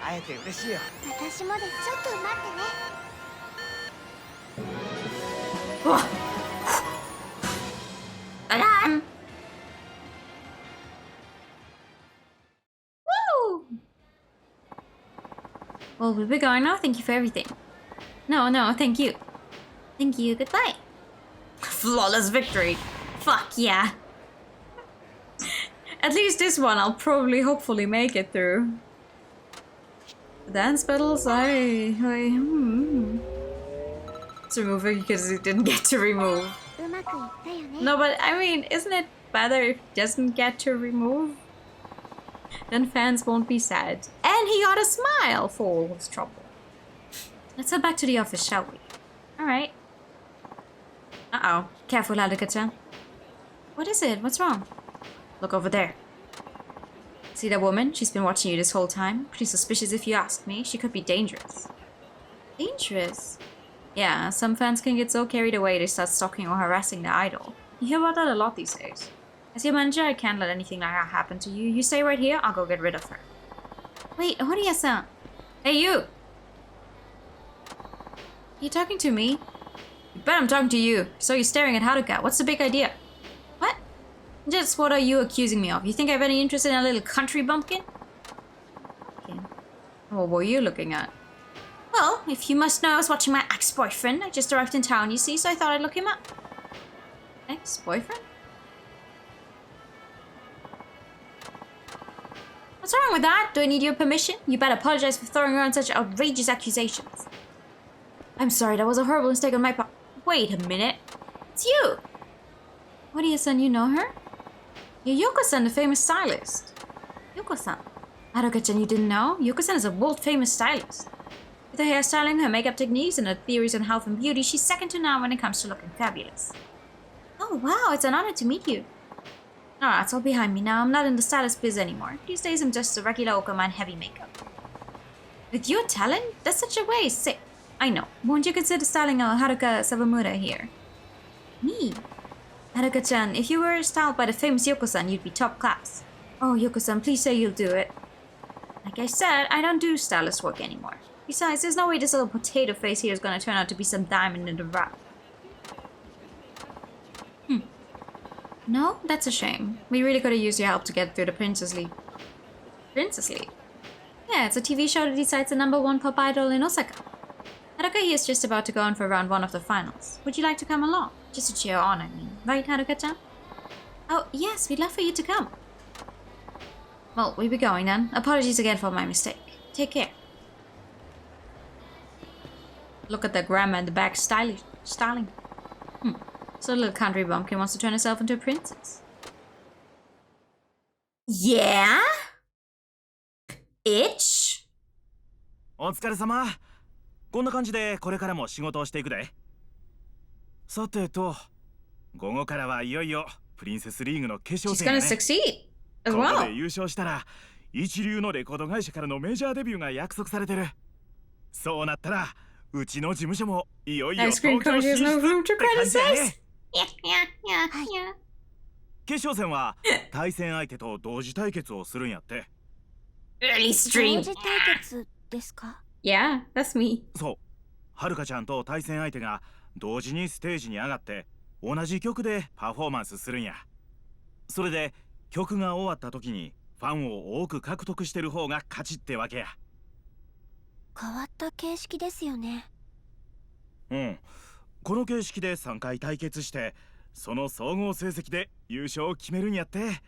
会えて嬉しいよ。私もです。ちょっと待ってね。 Alarm! Woo! Well, we'll be going now. Thank you for everything. No, thank you. Thank you. Goodbye. Flawless victory. Fuck yeah. At least this one I'll probably, hopefully make it through. The dance battles, Let's remove it because it didn't get to remove. うまくいったよね。 No, but I mean, isn't it better if he doesn't get to remove? Then fans won't be sad. And he got a smile for all his trouble. Let's head back to the office, shall we? Alright. Uh-oh. Careful, Haruka-chan. What is it? What's wrong? Look over there. See that woman? She's been watching you this whole time. Pretty suspicious if you ask me. She could be dangerous. Dangerous? Yeah, some fans can get so carried away they start stalking or harassing the idol. You hear about that a lot these days. As your manager, I can't let anything like that happen to you. You stay right here, I'll go get rid of her. Wait, Horiya-san. Hey, you! You talking to me? You bet I'm talking to you. So you're staring at Haruka. What's the big idea? What? Just what are you accusing me of? You think I have any interest in a little country bumpkin? Okay. What were you looking at? Well, if you must know, I was watching my ex-boyfriend. I just arrived in town, you see, so I thought I'd look him up. Ex-boyfriend? What's wrong with that? Do I need your permission? You better apologize for throwing around such outrageous accusations. I'm sorry, that was a horrible mistake on my part. Wait a minute. It's you! What do you, son, you know her? You're Yoko-san, the famous stylist. Yoko-san? Haruka-chan, you didn't know? Yoko-san is a world-famous stylist. With her hairstyling, her makeup techniques, and her theories on health and beauty, she's second to none when it comes to looking fabulous. Oh wow, it's an honor to meet you. Alright, it's all behind me now. I'm not in the stylist biz anymore. These days I'm just a regular Okaman heavy makeup. With your talent? That's such a waste. Say, I know. Won't you consider styling Haruka Sawamura here? Me? Haruka-chan, if you were styled by the famous Yoko-san, you'd be top class. Oh, Yoko-san, please say you'll do it. Like I said, I don't do stylist work anymore. Besides, there's no way this little potato face here is gonna turn out to be some diamond in the rough. No? That's a shame. We really could have used your help to get through the Princess League. Princess League? Yeah, it's a TV show that decides the #1 pop idol in Osaka. Haruka here is just about to go on for round 1 of the finals. Would you like to come along? Just to cheer on, I mean. Right, Haruka-chan? Oh, yes, we'd love for you to come. Well, we'll be going then. Apologies again for my mistake. Take care. Look at the grandma in the back styling. So the little country bumpkin wants to turn herself into a princess. Yeah? Itch? お疲れ様。こんな感じでこれからも仕事をしていくで。さてと、午後からはいよいよプリンセスリーグの決勝 She's 戦や gonna ね。 succeed as ここ well. で優勝したら一流のレコード会社からのメジャーデビューが約束されてる。そうなったらうちの事務所もいよいよ Ice cream 東京 cone 進 has 出 no っ room to て感じだ criticize. ね。 Yeah. 決勝戦は対戦相手と同時対決をするんやって。 Early 同 stream. 時対決ですか？ Yeah, that's me. そう、はるかちゃんと対戦相手が同時にステージに上がって同じ曲でパフォーマンスするんや。それで曲が終わった時にファンを多く獲得してる方が勝ちってわけや。変わった形式ですよね。うん、この形式で3回対決してその総合成績で優勝を決めるんやって。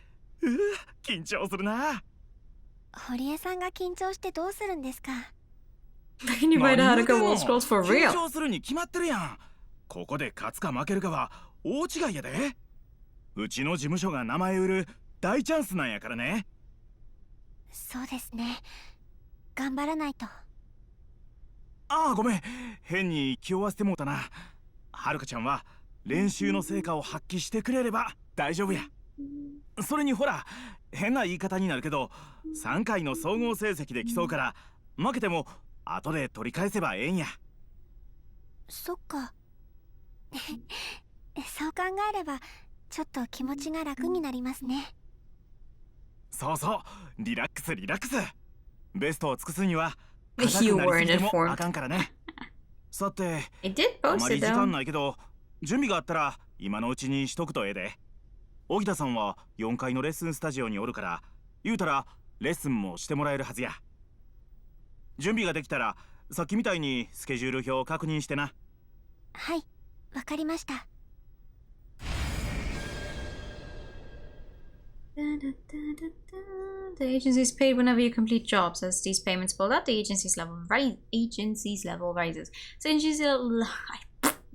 緊張するな。堀江さんが緊張してどうするんですか？ Can you buy the Haruka World Scrolls for 緊 real? 張するに決まってるやん。ここで勝つか負けるかは大違いやで。うちの事務所が名前売る大チャンスなんやからね。そうですね。頑張らないと。ああ、ごめん。変に気負わせてもうたな。はるかちゃんは練習の成果を発揮してくれれば大丈夫や。それにほら、変な言い方になるけど3回の総合成績で競うから負けても後で取り返せばええんや。そっか。そう考えればちょっと気持ちが楽になりますね。そうそう、リラックスリラックス。ベストを尽くすには You 硬くなり weren't すぎても informed. あかんからね。さて、 I did あ post まり it 時間 though. ないけど準備があったら今のうちにしとくとええで。荻田さんは4階のレッスンスタジオにおるから、言うたらレッスンもしてもらえるはずや。準備ができたらさっきみたいにスケジュール表を確認してな。はい、わかりました。The agency is paid whenever you complete jobs. As these payments build up, the agency's level rises. So agency level,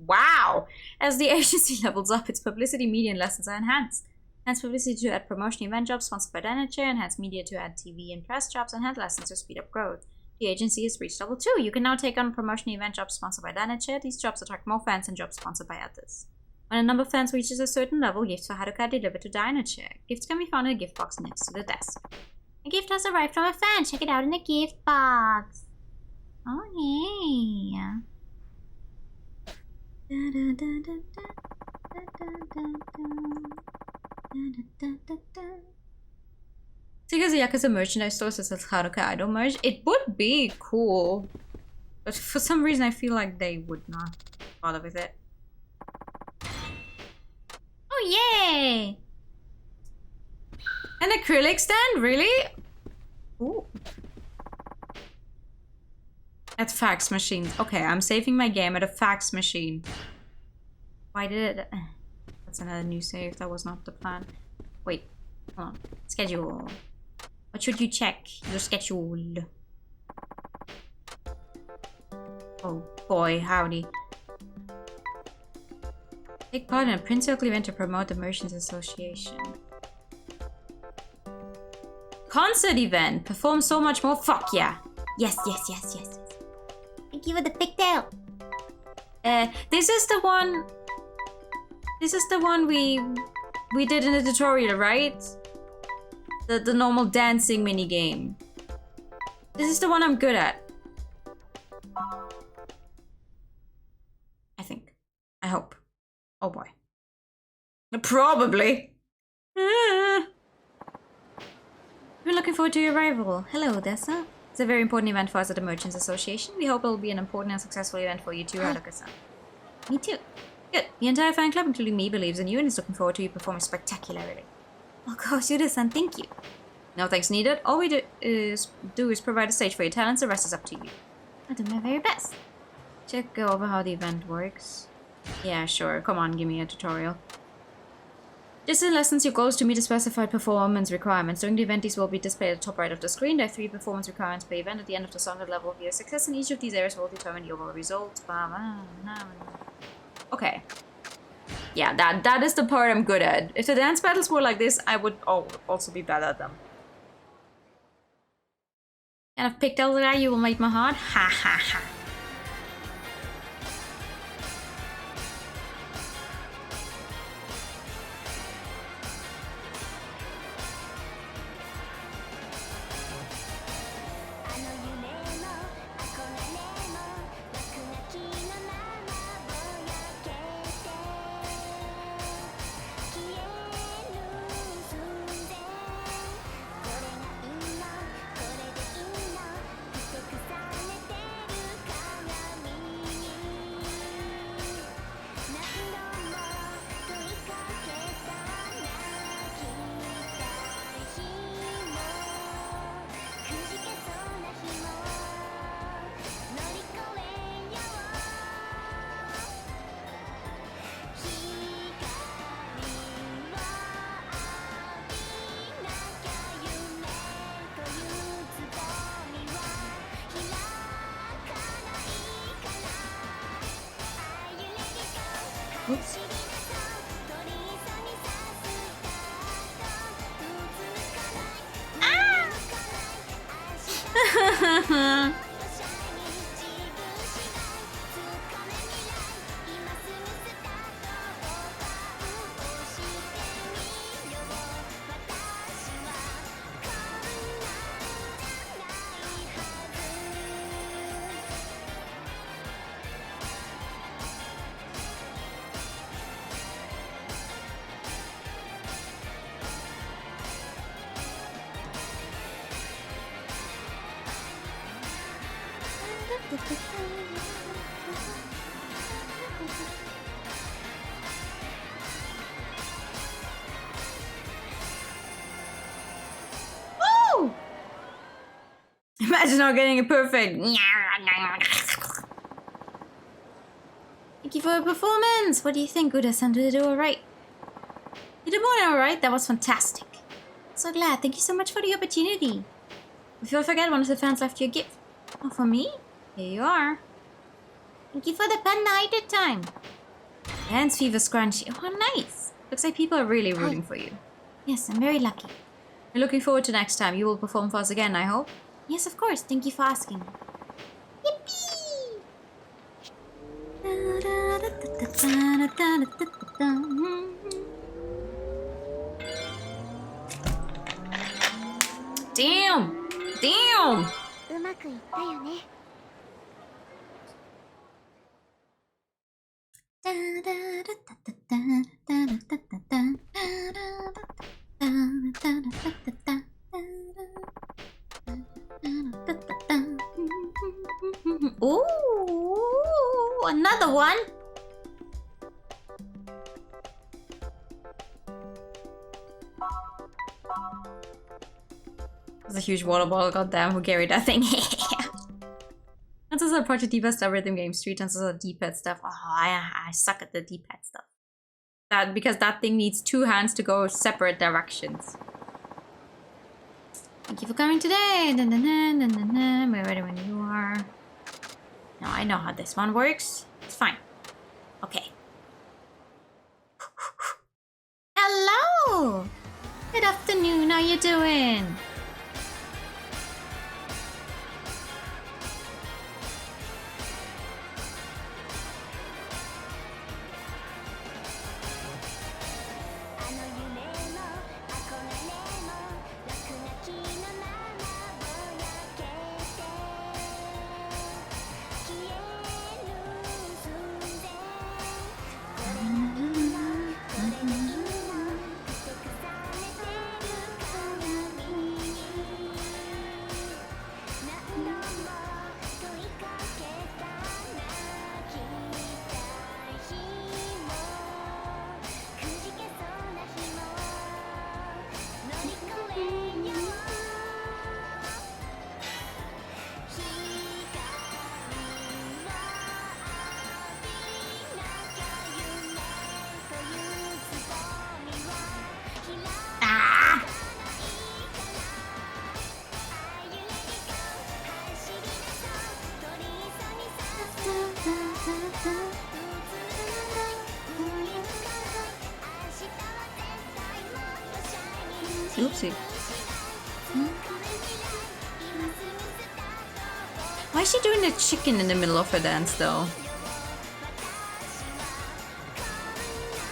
wow! As the agency levels up, its publicity, media, and lessons are enhanced. Enhanced publicity to add promotion event jobs sponsored by Danager. Enhanced media to add TV and press jobs. Enhanced lessons to speed up growth. The agency has reached level 2. You can now take on promotion event jobs sponsored by Danager. These jobs attract more fans than jobs sponsored by others. When a number of fans reaches a certain level, gifts for Haruka are delivered to Dinachair. Gifts can be found in a gift box next to the desk. A gift has arrived from a fan. Check it out in the gift box. Oh, yeah. So because the Yakuza merchandise store says Haruka Idol merch, it would be cool. But for some reason I feel like they would not bother with it. Oh, yay! An acrylic stand? Really? Ooh. At fax machines. Okay, I'm saving my game at a fax machine. Why did it... That's another new save. That was not the plan. Wait. Hold on. Schedule. What should you check? Your schedule. Oh boy, howdy. Take part in a print circle event to promote the Merchants Association. Concert event! Perform so much more. Fuck yeah! Yes, yes, yes, yes. Thank you for the pigtail! This is the one... This is the one we did in the tutorial, right? The normal dancing minigame. This is the one I'm good at. I think. I hope. Oh boy. Probably. We're looking forward to your arrival. Hello, Dessa. It's a very important event for us at the Merchants Association. We hope it will be an important and successful event for you too, Haruka-san. Me too. Good. The entire fan club, including me, believes in you and is looking forward to you performing spectacularly. Oh gosh, Yuda-san, thank you. No thanks needed. All we do is provide a stage for your talents. The rest is up to you. I'll do my very best. Check over how the event works. Yeah, sure. Come on, give me a tutorial. Just in lessons, your goal is to meet a specified performance requirements. During the event, these will be displayed at the top right of the screen. There are 3 performance requirements per event. At the end of the standard level of your success, and each of these areas will determine the overall result. Okay. Yeah, that is the part I'm good at. If the dance battles were like this, I would also be bad at them. Kind of pigtail guy, you will make my heart. Ha ha ha. Oops. Ah! Woo! Imagine not getting it perfect. Thank you for your performance. What do you think, Uda-san? Did you do alright? You did more than alright. That was fantastic. So glad. Thank you so much for the opportunity. If you'll forget, one of the fans left you a gift. Oh, for me? Here you are. Thank you for the panda idle time. Dance fever scrunchie. Oh, nice. Looks like people are really rooting for you. Yes, I'm very lucky. We're looking forward to next time. You will perform for us again, I hope. Yes, of course. Thank you for asking. Yippee! Damn! Damn! うまくいったよね。Ooh, another one. There's a huge water bottle. Goddamn, who carried that thing? That's also Project D-pad stuff, rhythm game, street dances, or D-pad stuff. Oh, I suck at the D-pad stuff. Because that thing needs two hands to go separate directions. Thank you for coming today. We're ready when you are. Now I know how this one works. It's fine. Okay. Hello! Good afternoon, how you doing? Oopsie. Why is she doing the chicken in the middle of her dance though?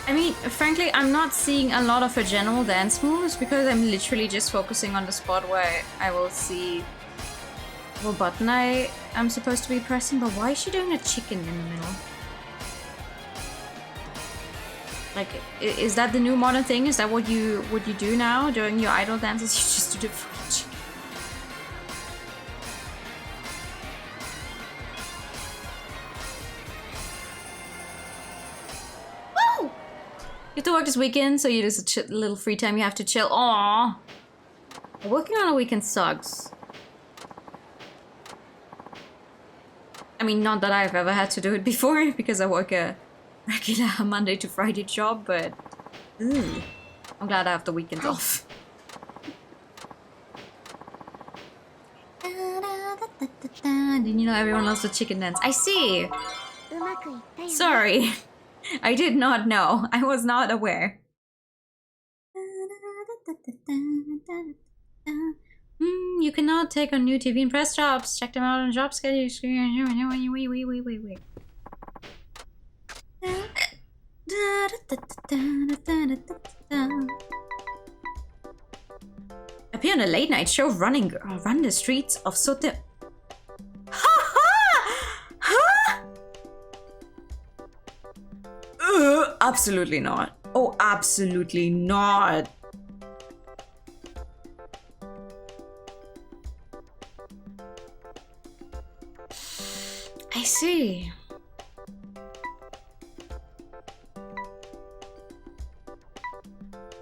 I mean, frankly, I'm not seeing a lot of her general dance moves because I'm literally just focusing on the spot where I will see what button I am supposed to be pressing, but why is she doing a chicken in the middle? Like, is that the new modern thing? Is that what you do now during your idol dances? You just do the fucking chicken. Woo! You have to work this weekend, so you just a little free time. You have to chill. Aww. Working on a weekend sucks. I mean, not that I've ever had to do it before, because I work a regular Monday to Friday job, but I'm glad I have the weekends off. Didn't you know everyone loves the chicken dance? I see! Sorry. I did not know. I was not aware. You can now take on new TV and press jobs. Check them out on job schedule. Wait. Appear on a late night show running girl. Run the streets of Sote. Absolutely not. Oh, absolutely not.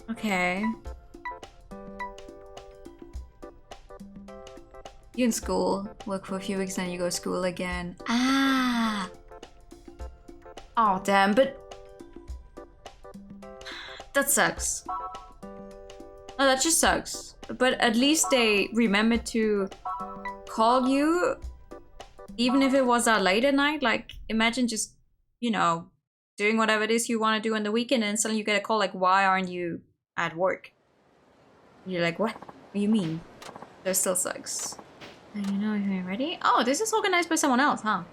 Okay. You in school, work for a few weeks, then you go to school again. Ah! Oh, damn, but... That sucks. No, that just sucks. But at least they remembered to call you, even if it was late at night. Like, imagine just, you know, doing whatever it is you want to do on the weekend, and suddenly you get a call like, why aren't you at work? You're like, what? What do you mean? That still sucks. You know, are you ready? Oh, this is organized by someone else, huh?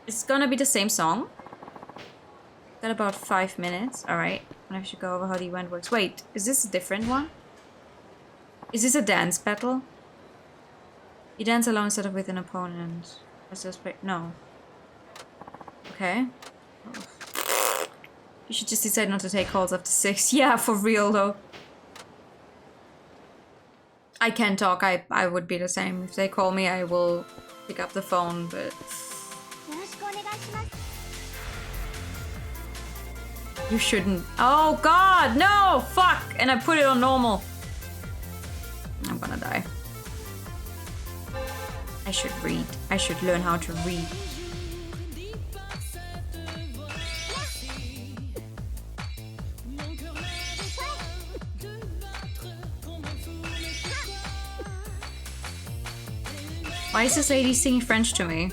It's gonna be the same song. Got about 5 minutes. Alright. I should go over how the event works. Wait, is this a different one? Is this a dance battle? You dance alone instead of with an opponent. No. Okay. You should just decide not to take calls after 6. Yeah, for real though. I can talk. I would be the same. If they call me, I will pick up the phone, but... You shouldn't. Oh god, no! Fuck! And I put it on normal. I'm gonna die. I should read. I should learn how to read. Why is this lady singing French to me?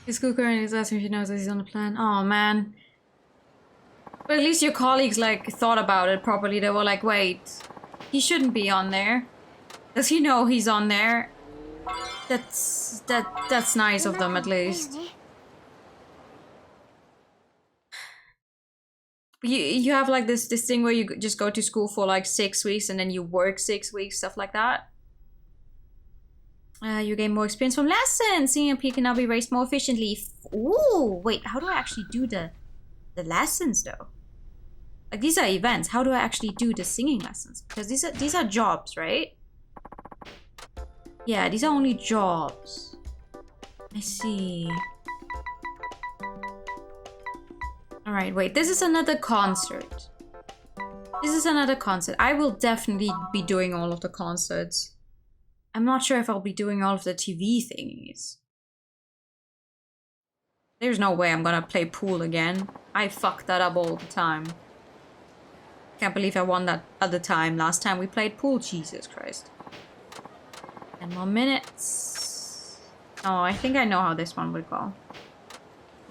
His school currently is asking if he knows that he's on the plan. Oh man. But at least your colleagues like thought about it properly. They were like, wait, he shouldn't be on there. Does he know he's on there? That's nice of them at least. You have like this thing where you just go to school for like 6 weeks and then you work 6 weeks, stuff like that. You gain more experience from lessons. CMP can now be raced more efficiently. Ooh, wait, how do I actually do the lessons though? Like these are events. How do I actually do the singing lessons? Because these are jobs, right? Yeah, these are only jobs. I see. Alright, wait, this is another concert. This is another concert. I will definitely be doing all of the concerts. I'm not sure if I'll be doing all of the TV thingies. There's no way I'm gonna play pool again. I fuck that up all the time. Can't believe I won that other time. Last time we played pool, Jesus Christ. 10 more minutes. Oh, I think I know how this one would go.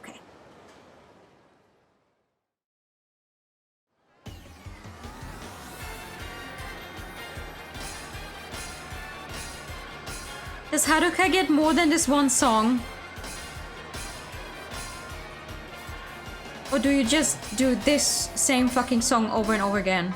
Okay. Does Haruka get more than this one song? Or do you just do this same fucking song over and over again?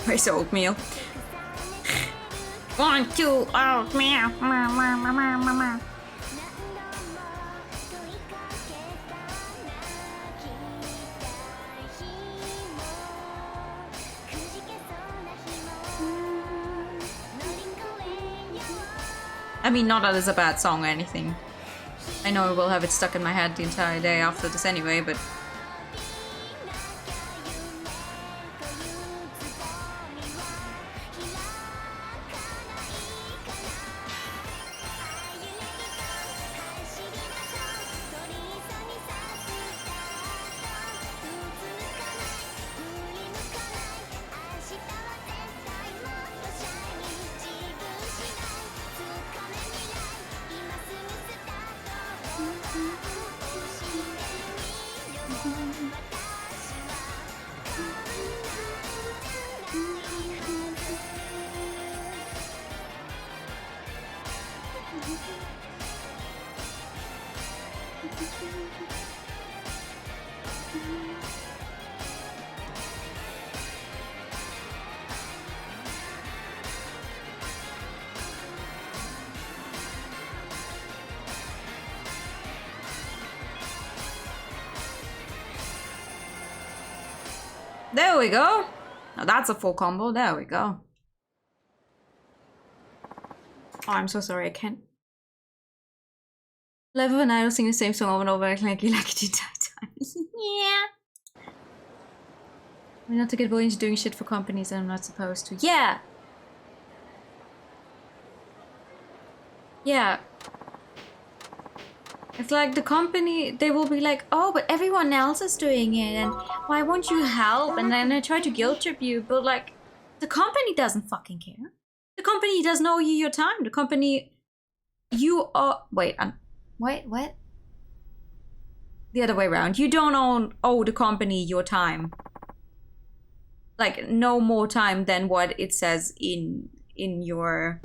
Where's the oatmeal? 1, 2, oatmeal. I mean, not that it's a bad song or anything. I know I will have it stuck in my head the entire day after this anyway, but... There we go. Now that's a full combo. There we go. Oh, I'm so sorry. I can't. Level and Idol sing the same song over and over like you like it the entire time. Yeah. I'm not to get bullied into doing shit for companies and I'm not supposed to. Yeah. Yeah. It's like the company, they will be like, oh, but everyone else is doing it and why won't you help? And then they try to guilt trip you, but like, the company doesn't fucking care. The company doesn't owe you your time. The company, you are, wait, what? The other way around. You don't owe the company your time. Like, no more time than what it says in your,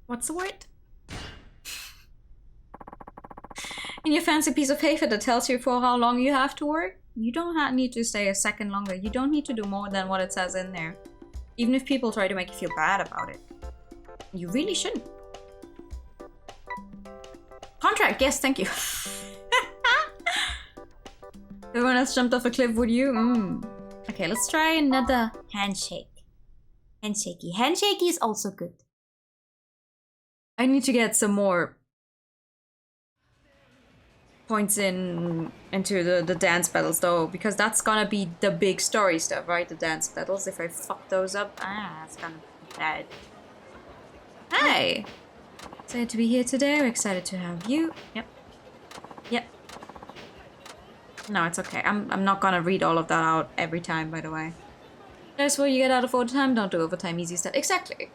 what's the word? In your fancy piece of paper that tells you for how long you have to work, you don't need to stay a second longer. You don't need to do more than what it says in there. Even if people try to make you feel bad about it. You really shouldn't. Contract, yes, thank you. Everyone else jumped off a cliff, would you? Okay, let's try another handshake. Handshakey. Handshakey is also good. I need to get some more points into the dance battles though, because that's gonna be the big story stuff, right? The dance battles. If I fuck those up, it's gonna be bad. Hey! Excited to be here today. We're excited to have you. Yep. No, it's okay. I'm not gonna read all of that out every time, by the way. That's what you get out of overtime. Don't do overtime. Easy stuff. Exactly.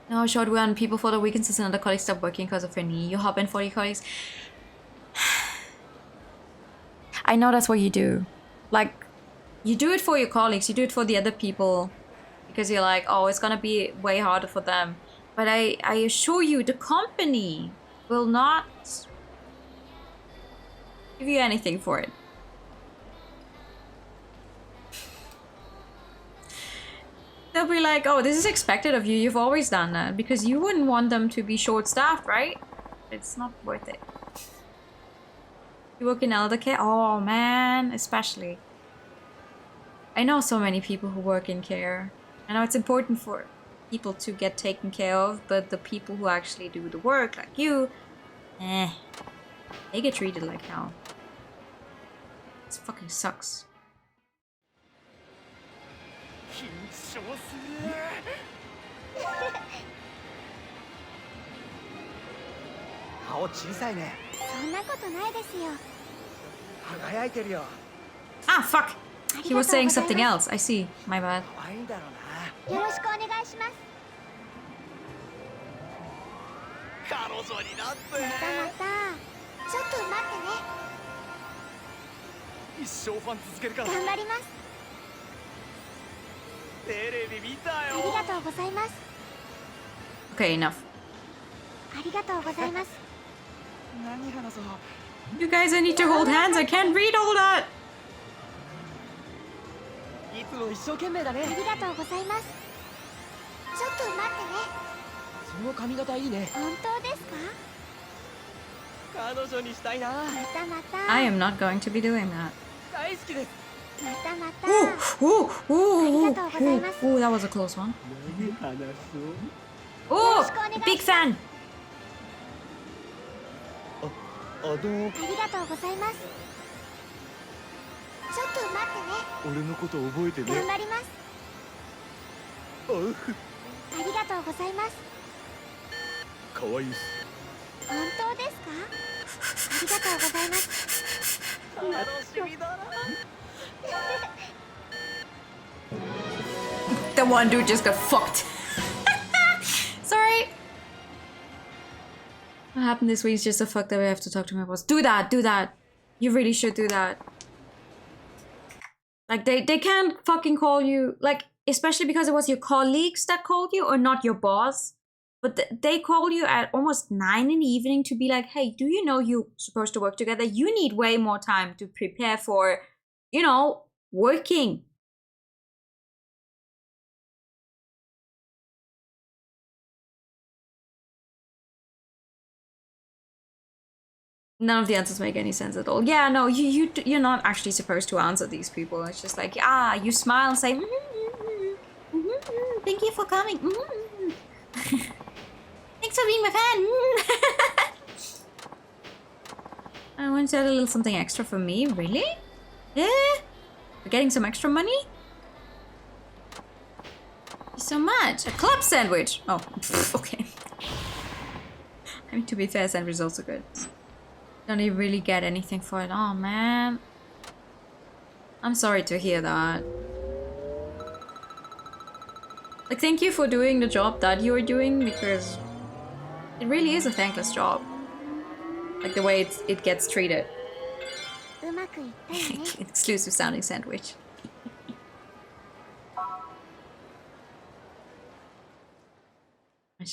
No, short one. People for the weekends and other colleagues stop working because of your knee. You hop in for your colleagues. I know that's what you do. Like, you do it for your colleagues. You do it for the other people. Because you're like, oh, it's gonna be way harder for them. But I assure you, the company will not give you anything for it. They'll be like, oh, this is expected of you. You've always done that. Because you wouldn't want them to be short-staffed, right? It's not worth it. You work in elder care? Oh, man. Especially. I know so many people who work in care. I know it's important for people to get taken care of, but the people who actually do the work, like you, they get treated like hell. This fucking sucks. 顔小さいね。そんなことないですよ。輝いてるよ。 Ah, fuck! He was saying something else. I see. My bad. 可愛いんだろうな。よろしくお願いします。彼女になって。またまた。ちょっと待ってね。一生ファン続けるから。頑張ります。テレビ見たあよ。りがとうございます。Okay, enough. ありがとうございます。何話そう。 You guys, I need to hold hands. I can't read all that. いつも一生懸命だね。ありがとうございます。ちょっと待ってね。その髪型いいね。本当ですか？彼女にしたいな。またまた。I am not going to be doing that. 大好きです。またまた Ooh, that was a close one. 何話そう Oh, big fan. あのありがとうございます。ちょっと待ってね。俺のこと覚えてね頑張ります。あうありがとうございます。かわいいっす本当ですか？ありがとうございます。楽しみだな The one dude just got fucked. Sorry. What happened this week is just the fuck that we have to talk to my boss. Do that, do that. You really should do that. Like they can't fucking call you, like, especially because it was your colleagues that called you or not your boss. But they call you at almost 9 in the evening to be like, hey, do you know you're supposed to work together? You need way more time to prepare for, you know, working. None of the answers make any sense at all. Yeah, no, you're not actually supposed to answer these people. It's just like, you smile and say, thank you for coming. Thanks for being my fan. I want to add a little something extra for me. Really? Yeah? We're getting some extra money? Thank you so much. A club sandwich. Oh, okay. I mean, to be fair, sandwich is also good. Don't even really get anything for it. Oh, man. I'm sorry to hear that. Like, thank you for doing the job that you are doing, because it really is a thankless job. Like, the way it gets treated. うまくいったよね。 Exclusive sounding sandwich.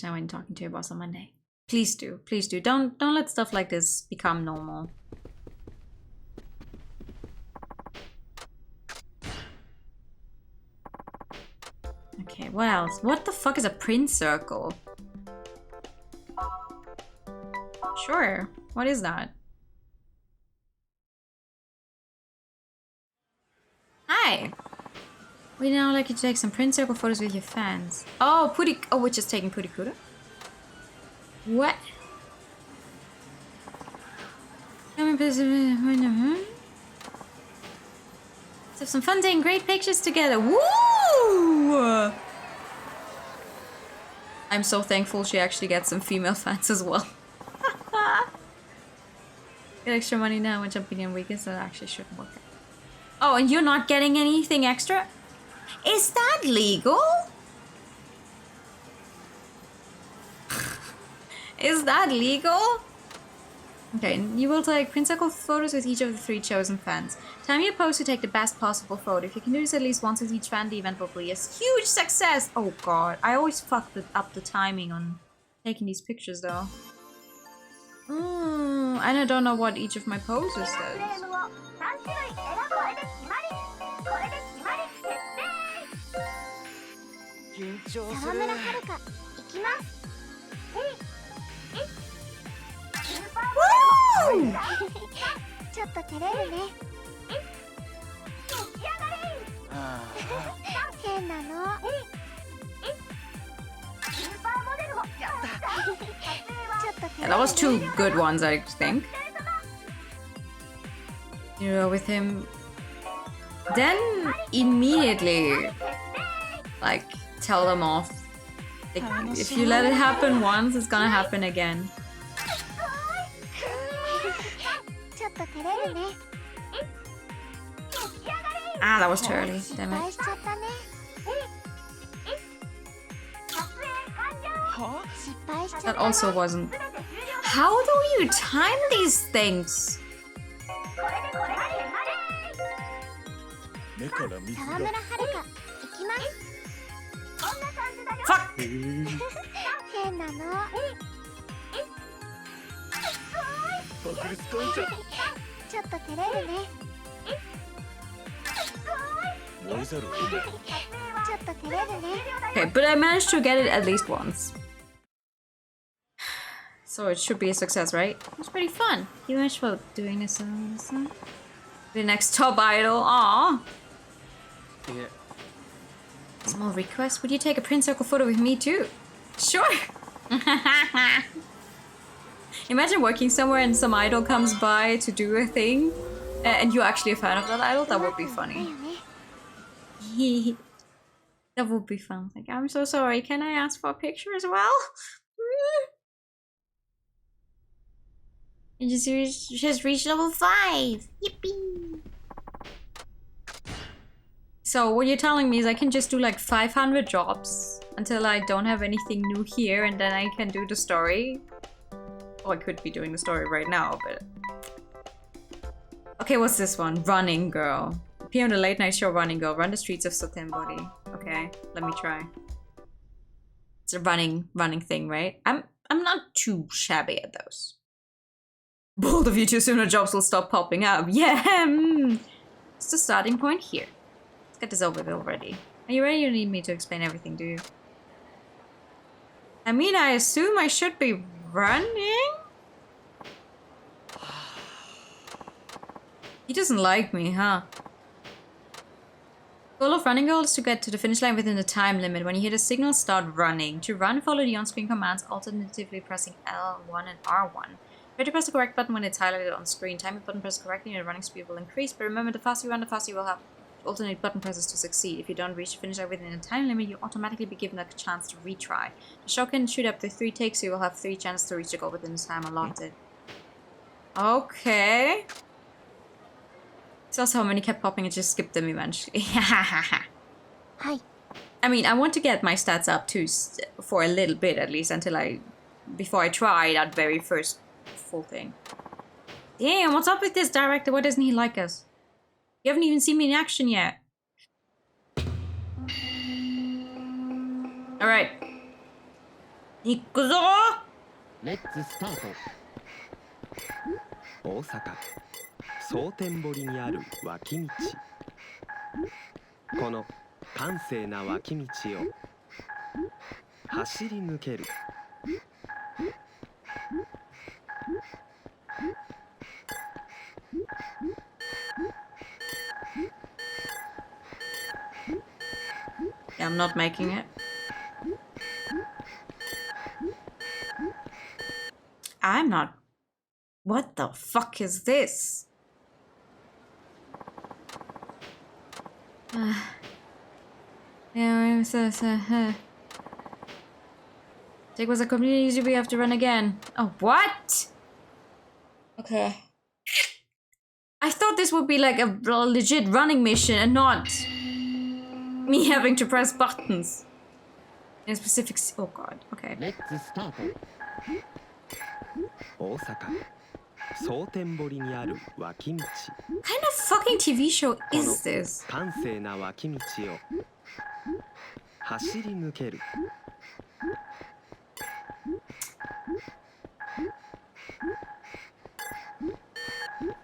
Now when talking to your boss on Monday. Please do, please do. Don't let stuff like this become normal. Okay, what else? What the fuck is a print circle? Sure. What is that? Hi. We now like you to take some print circle photos with your fans. Oh, we're just taking Purikuda? What? Let's have some fun taking great pictures together. Woo! I'm so thankful she actually gets some female fans as well. Get extra money now when jumping in weekends that actually shouldn't work out. Oh, and you're not getting anything extra? Is that legal? Is that legal? Okay, you will take print circle photos with each of the 3 chosen fans. Time your post to take the best possible photo. If you can do this at least once with each fan, the event will be a huge success! Oh god, I always fuck up the timing on taking these pictures though. And I don't know what each of my poses says. 緊張する沢村遥行きます。 Woo! ちょっと照れるね。あ変なの。ちょっと照 Yeah, れ that was 2 るね。 good ones, I think. You know, with him. Then immediately, like, tell them off. Like, if you let it happen once, it's gonna happen again. ちょっと照れるね。 Ah, that was too early. 失 Damn 敗 it. しちゃったね。は失敗しちゃった That also wasn't. How do you time these things? 目から水が沢村遥行きます。 Fuck! 変なの。パクリスコンちゃんちょっと照れるね。燃えざるを得ないちょっと照れるね。 Okay, but I managed to get it at least once. So it should be a success, right? It was pretty fun. You managed for doing this and this. The next top idol. Aww. いえ Small request. Would you take a print circle photo with me too? Sure. Imagine working somewhere and some idol comes by to do a thing, and you're actually a fan of that idol. That would be funny. That would be fun. Like, I'm so sorry. Can I ask for a picture as well? You just reached level 5. Yippee! So what you're telling me is I can just do like 500 jobs until I don't have anything new here, and then I can do the story. Well, I could be doing the story right now, but... Okay, what's this one? Running Girl. Appear on the late night show Running Girl. Run the streets of Sotenbori. Okay, let me try. It's a running thing, right? I'm not too shabby at those. Both of you too sooner jobs will stop popping up. Yeah! It's the starting point here. Let's get this over with already. Are you ready? You need me to explain everything, do you? I mean, I assume I should be running? He doesn't like me, huh? Goal of Running Girl is to get to the finish line within the time limit. When you hear the signal, start running. To run, follow the on-screen commands, alternatively pressing L1 and R1. Try to press the correct button when it's highlighted on screen. Time the button pressed correctly and your running speed will increase. But remember, the faster you run, the faster you will have alternate button presses to succeed. If you don't reach the finish line within the time limit, you automatically be given a chance to retry. The shot can shoot up to 3 takes, so you will have 3 chances to reach the goal within the time allotted. Okay. It's also how many kept popping and just skipped them eventually. Hi. I mean, I want to get my stats up too for a little bit at least before I try that very first full thing. Damn, what's up with this director? Why doesn't he like us? You haven't even seen me in action yet. Alright. Yakuza! Let's start. 大阪蒼天堀にある脇道。この閑静な脇道を走り抜ける。Yeah, I'm not making it. I'm not. What the fuck is this? Yeah, Take was a completely easy. We have to run again. Oh, what? Okay. I thought this would be like a legit running mission and not me having to press buttons in a specific. Oh god. Okay. Let's start. 大阪蒼天堀にある脇道。 What kind of fucking TV show is this? 閑静な脇道を走り抜ける。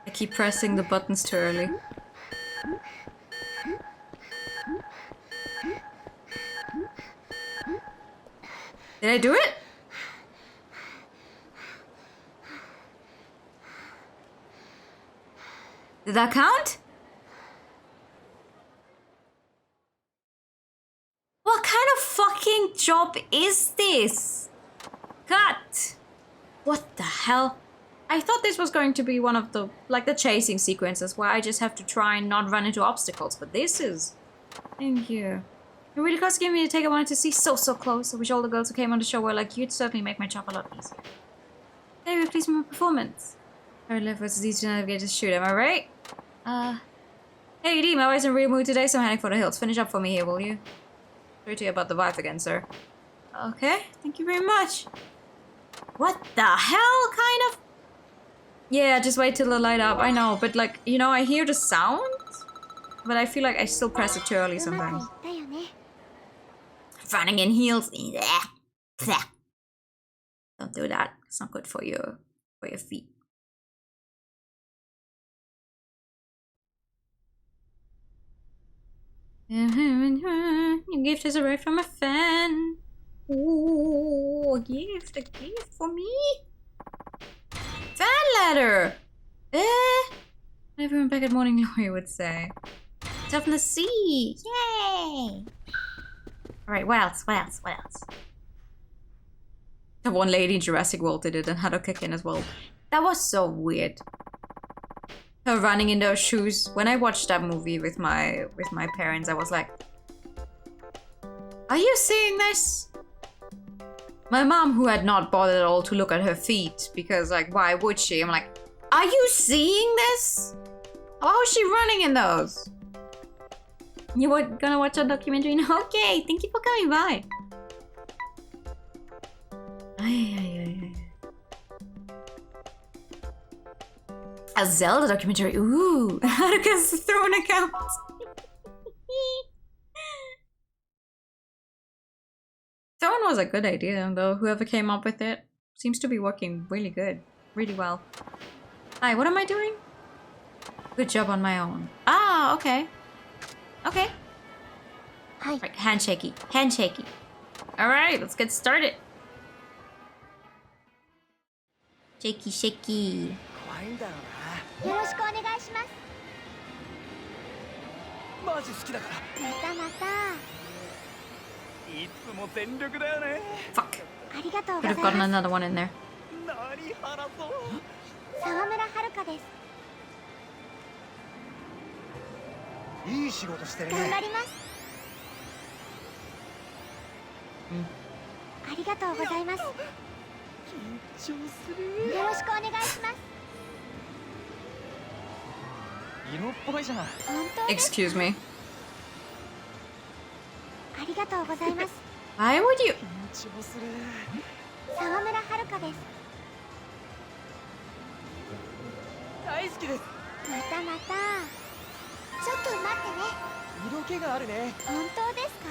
I keep pressing the buttons too early. Did I do it? Did that count? What kind of fucking job is this? Cut! What the hell? I thought this was going to be one of the, like the chasing sequences where I just have to try and not run into obstacles, but this is... Thank you. You're really close to giving me the take I wanted to see so close. I wish all the girls who came on the show were like you. It'd certainly make my job a lot easier. Hey, we're pleased with my performance. I left was easy to navigate this shoot, am I right? Hey D, my wife's in a real mood today, so I'm heading for the hills. Finish up for me here, will you? Sorry to hear about the wife again, sir. Okay, thank you very much. What the hell, kind of? Yeah, just wait till the light up. I know, but like, you know, I hear the sound, but I feel like I still press it too early sometimes. Running in heels. Don't do that. It's not good for your feet. Your gift is arrived from a fan. Ooh, a gift for me. Fan letter. I Everyone back at Morning Glory would say. It's up in the sea! Yay! Alright, what else? What else? What else? The one lady in Jurassic World did it and had her kick in as well. That was so weird. Her running in those shoes. When I watched that movie with my parents, I was like, are you seeing this? My mom, who had not bothered at all to look at her feet, because like, why would she? I'm like, are you seeing this? How is she running in those? You were gonna watch a documentary? No? Okay, thank you for coming by. A Zelda documentary. Ooh, Haruka's throne account. Throne was a good idea, though. Whoever came up with it seems to be working really good, really well. Hi, what am I doing? Good job on my own. Ah, okay. Okay. Hi. Right, handshakey. Handshakey. Alright, let's get started. Shaky, shaky. 怖いんだろうよろしくお願いします。なマジ好きだからまたまた。いつも全力だよね Fuck. ありがとうご Could ざい have ま gotten す。 another one in there. 何話そう沢村遥です。いい仕事してる頑張ねります。ありがとうございます。よ緊張するろしくお願いします。色っぽいじゃん本当です。 Excuse me. ありがとうございます。 Why would you? 緊張する沢村遥です。大好きですまたまた。ちょっと待ってね。色気があるね本当ですか？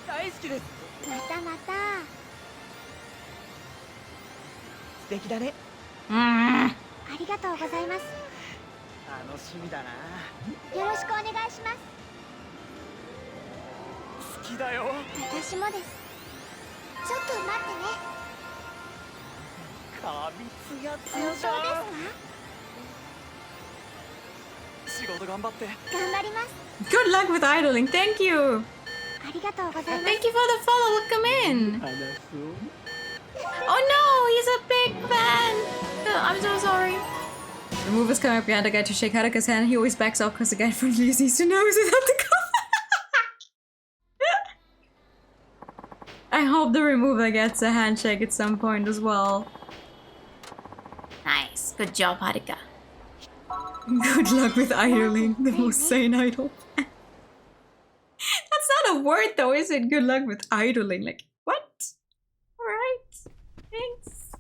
大好きですまたまた。素敵だね Mm. ありがとうございます。楽しみだなよろしくお願いします。好きだよ私もです。ちょっと待ってね。髪ツヤツ本当ですか？ヤじゃん仕事頑張って 頑張ります。 Good luck with idling. Thank you. ありがとうございます。 Thank you for the follow. Welcome in. 話そう Oh no, he's a big fan. I'm so sorry. The movers come up behind the guy to shake Haruka's hand. He always backs off because the guy in front of you needs to know he's without the cover. I hope the remover gets a handshake at some point as well. Nice. Good job, Haruka. Good luck with idling. The most sane idol. That's not a word though, is it? Good luck with idling. Like, what? Alright. Thanks.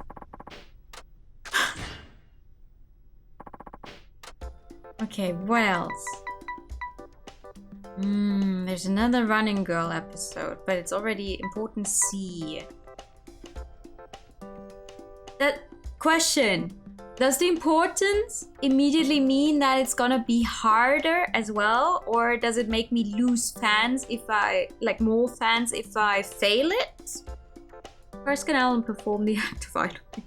Okay, what else? There's another Running Girl episode, but it's already important C. That question. Does the importance immediately mean that it's gonna be harder as well? Or does it make me lose fans if I, like more fans if I fail it? First can Alan perform the act of idling?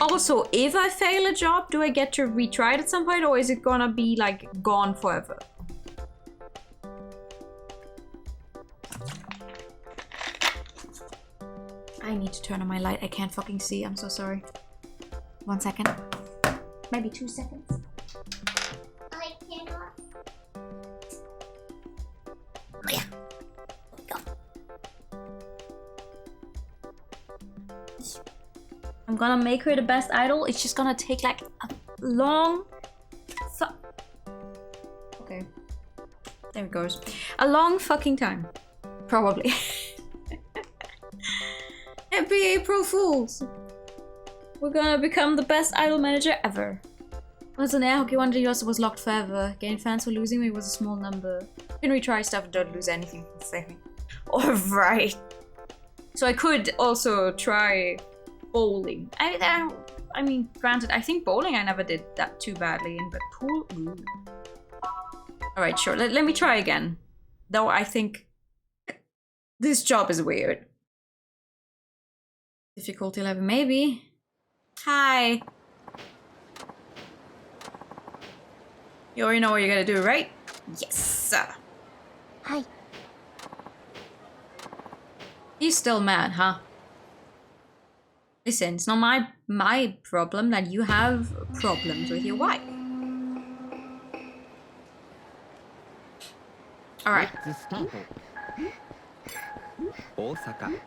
Also, if I fail a job, do I get to retry it at some point, or is it gonna be like gone forever? I need to turn on my light. I can't fucking see. I'm so sorry. 1 second. Maybe 2 seconds. I cannot. Oh, yeah. There we go. I'm gonna make her the best idol. It's just gonna take like a long... Okay. There it goes. A long fucking time. Probably. Happy April Fools! We're gonna become the best idol manager ever. Once an air hockey one US was locked forever. Gain fans for losing me was a small number. Can retry stuff and don't lose anything from saving. Alright. So I could also try bowling. I mean, granted, I think bowling I never did that too badly in, but pool, ooh. Alright, sure. Let me try again. Though I think this job is weird. Difficulty level, maybe. Hi. You already know what you're gonna do, right? Yes. Hi. He's still mad, huh? Listen, it's not my problem that you have problems with your wife. Alright. 大阪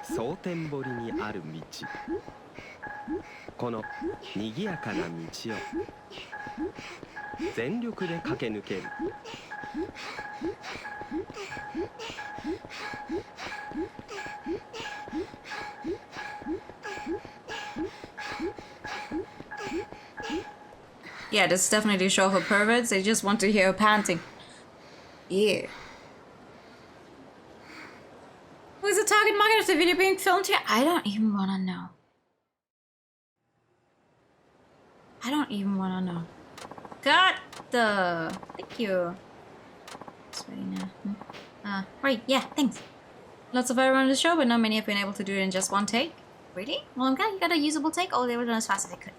蒼天堀にある道この賑やかな道を全力で駆け抜ける Yeah, this is definitely a show for perverts. They just want to hear her panting. Yeah. Who is the target market of the video being filmed here? I don't even wanna know. I don't even wanna know. Got the... Thank you. It's ready now. Right, yeah, thanks. Lots of everyone on the show, but not many have been able to do it in just one take. Really? Well, I'm glad you got a usable take. All they were done as fast as they could.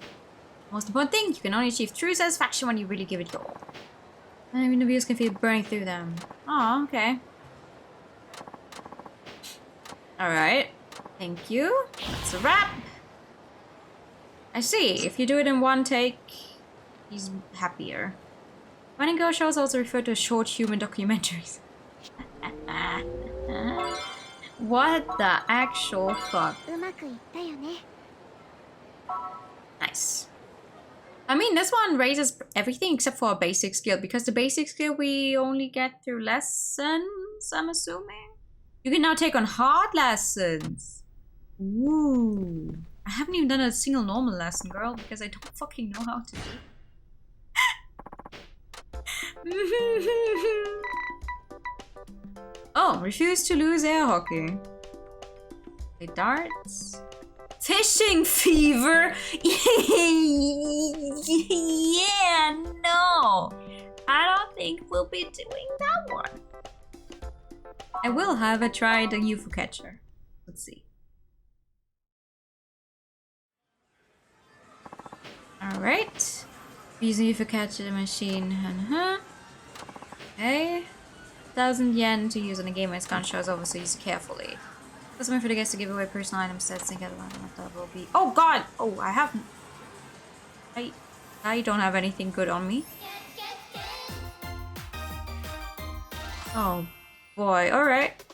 Most important thing, you can only achieve true satisfaction when you really give it your all. And even the views can feel burning through them. Oh, okay. Alright. Thank you. That's a wrap. I see. If you do it in one take, he's happier. Running girl shows also refer to as short human documentaries. What the actual fuck? うまくいったよね Nice. I mean, this one raises everything except for a basic skill, because the basic skill we only get through lessons, I'm assuming. You can now take on hard lessons. Ooh. I haven't even done a single normal lesson, girl, because I don't fucking know how to do. Oh, refuse to lose air hockey. Play darts. Fishing fever? Yeah, no. I don't think we'll be doing that one. I will, however, try the UFO catcher. Let's see. Alright. Using UFO catcher machine. Okay. 1,000 yen to use on a game when it's gone shows over, so use it carefully. Something for the guests to give away personal items sets and get a lot of that will be. Oh god! Oh, I haven't. I don't have anything good on me. Oh boy, alright.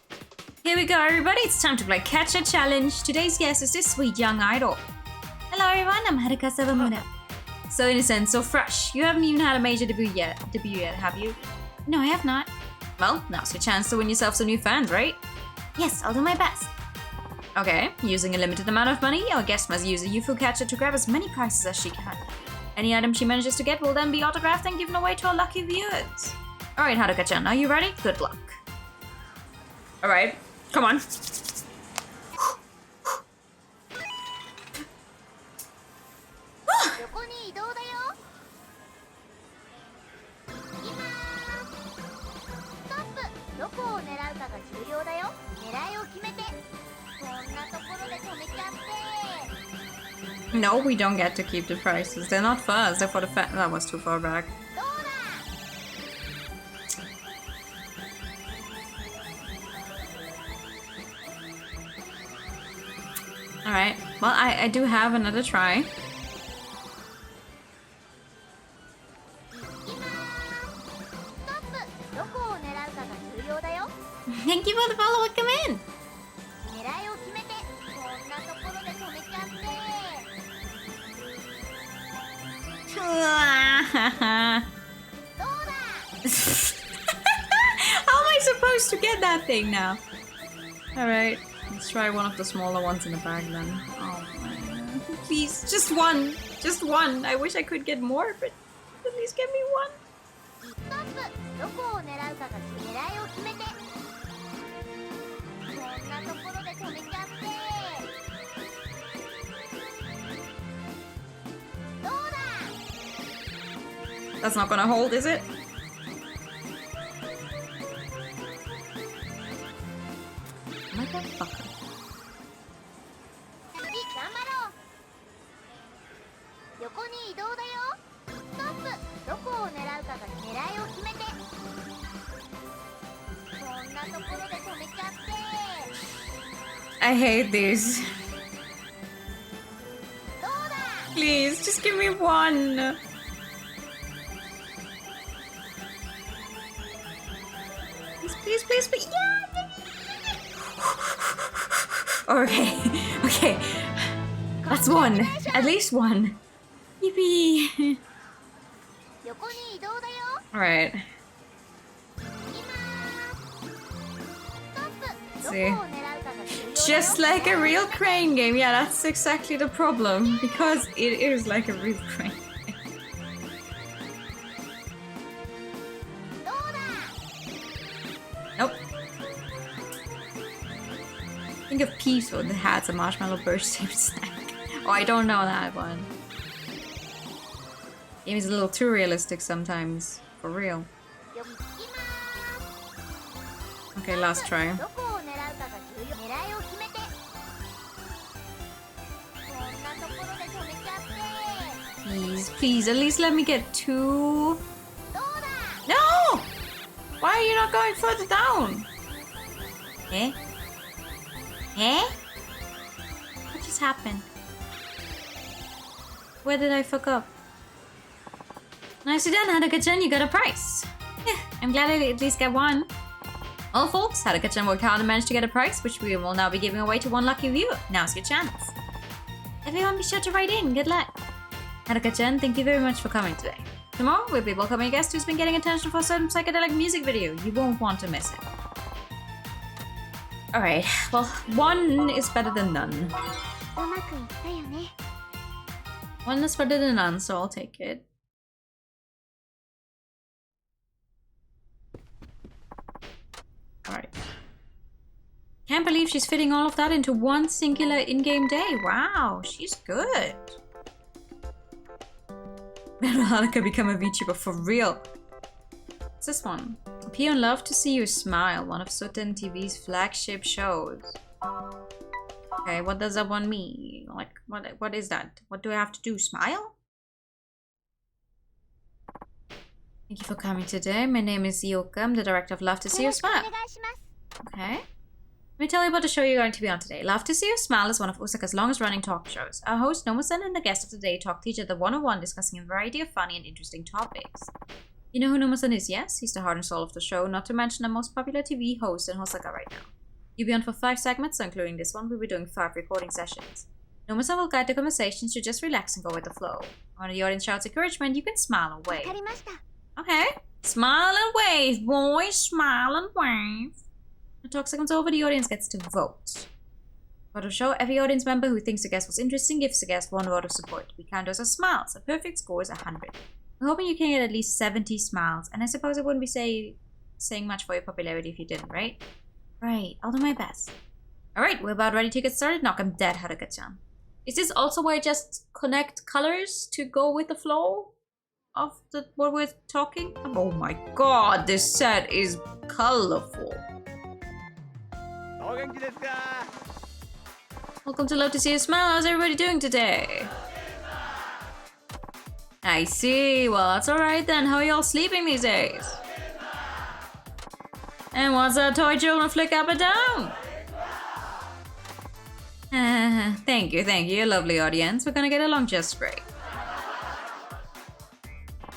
Here we go, everybody. It's time to play Catch a Challenge. Today's guest is this sweet young idol. Hello everyone, I'm Haruka Sawamura. So innocent, so fresh. You haven't even had a major debut yet, have you? No, I have not. Well, now's your chance to win yourself some new fans, right? Yes, I'll do my best. Okay, using a limited amount of money, our guest must use a UFO catcher to grab as many prizes as she can. Any item she manages to get will then be autographed and given away to our lucky viewers. Alright, Haruka-chan, are you ready? Good luck. Alright, come on. 横に移動だよ今ストップどこを狙うかが重要だよ狙いを決めてこんなところで止めちゃって No, we don't get to keep the prices. They're not for us, they're for the that was too far back. どうだ Alright, well, I do have another try. 今ストップどこを狙うかが重要だよ Thank you for the follow, come in! 狙いを決めてこんなところで止めちゃって How どうだ am I supposed to get that thing now? Alright, let's try one of the smaller ones in the bag then. Oh man. Please, just one! Just one! I wish I could get more, but at least get me one. ストップどこを狙うかが狙いを決めてこんなところで止めちゃってどうだ That's not gonna hold, is it? Motherfucker. 横に移動だよ。ストップ。どこを狙うかが狙いを決めて。こんなところで止めちゃって。 I hate these. どうだ。 Please, just give me one. Please, please, please. Yeah! Okay, okay. That's one. At least one. Yippee. 横に移動だよ。 Alright. 行きまーす。ストップ。どこを See. 狙うかが重要だよ。 Just like a real crane game. Yeah, that's exactly the problem. Because it is like a real crane game. どうだ。 Nope. Think of Peaceful that has a marshmallow burst shaped snack. Oh, I don't know that one. Game is a little too realistic sometimes. For real. 行きまーす。 Okay, last try. どこを狙うかが重要。狙いを決めて。こんなところで止めちゃって。 Please, please, at least let me get two. どうだ。 No! Why are you not going further down? Eh? Eh? What just happened? Where did I fuck up? Nicely done, Haruka-chan, you got a prize. Yeah, I'm glad I at least got one. Well, folks, Haruka-chan worked hard and managed to get a prize, which we will now be giving away to one lucky viewer. Now's your chance. Everyone be sure to write in. Good luck. Haruka-chan, thank you very much for coming today. Tomorrow, we'll be welcoming a guest who's been getting attention for a certain psychedelic music video. You won't want to miss it. Alright, well, one is better than none. うまくいったよね。 One is better than none, so I'll take it. Alright. Can't believe she's fitting all of that into one singular in-game day. Wow, she's good. When will Haruka become a VTuber for real? What's this one? Appear and love to see you smile, one of Suten TV's flagship shows. Okay, what does that one mean? Like, what is that? What do I have to do? Smile? Thank you for coming today. My name is Yoka. I'm the director of Love to See You よろしくお願 Smile. いします。 Okay. Let me tell you about the show you're going to be on today. Love to See You Smile is one of Osaka's longest running talk shows. Our host, Nomu-san, and the guest of the day talk to each other one-on-one, discussing a variety of funny and interesting topics. You know who Nomu-san is, yes? He's the heart and soul of the show, not to mention the most popular TV host in Osaka right now. You'll be on for 5 segments, so including this one, we'll be doing 5 recording sessions. Nomu-san will guide the conversation, so just relax and go with the flow. When the audience shouts encouragement, you can smile and わ wave. かりました。 Okay. Smile and wave, boys. Smile and wave. The talk segment's over, the audience gets to vote. For the show, every audience member who thinks the guest was interesting gives the guest 1 vote of support. We count those as smiles. A perfect score is 100. We're hoping you can get at least 70 smiles, and I suppose it wouldn't be saying much for your popularity if you didn't, right? Right, I'll do my best. Alright, we're about ready to get started. Knock 'em dead, Haruka-chan. Is this also where I just connect colors to go with the flow of what we're talking? Oh my god, this set is colorful. お元気ですか？ Welcome to Love to See You Smile. How's everybody doing today? I see. Well, that's alright then. How are y'all sleeping these days? And what's that toy children flick up and down? Thank you, lovely audience. We're gonna get along just great.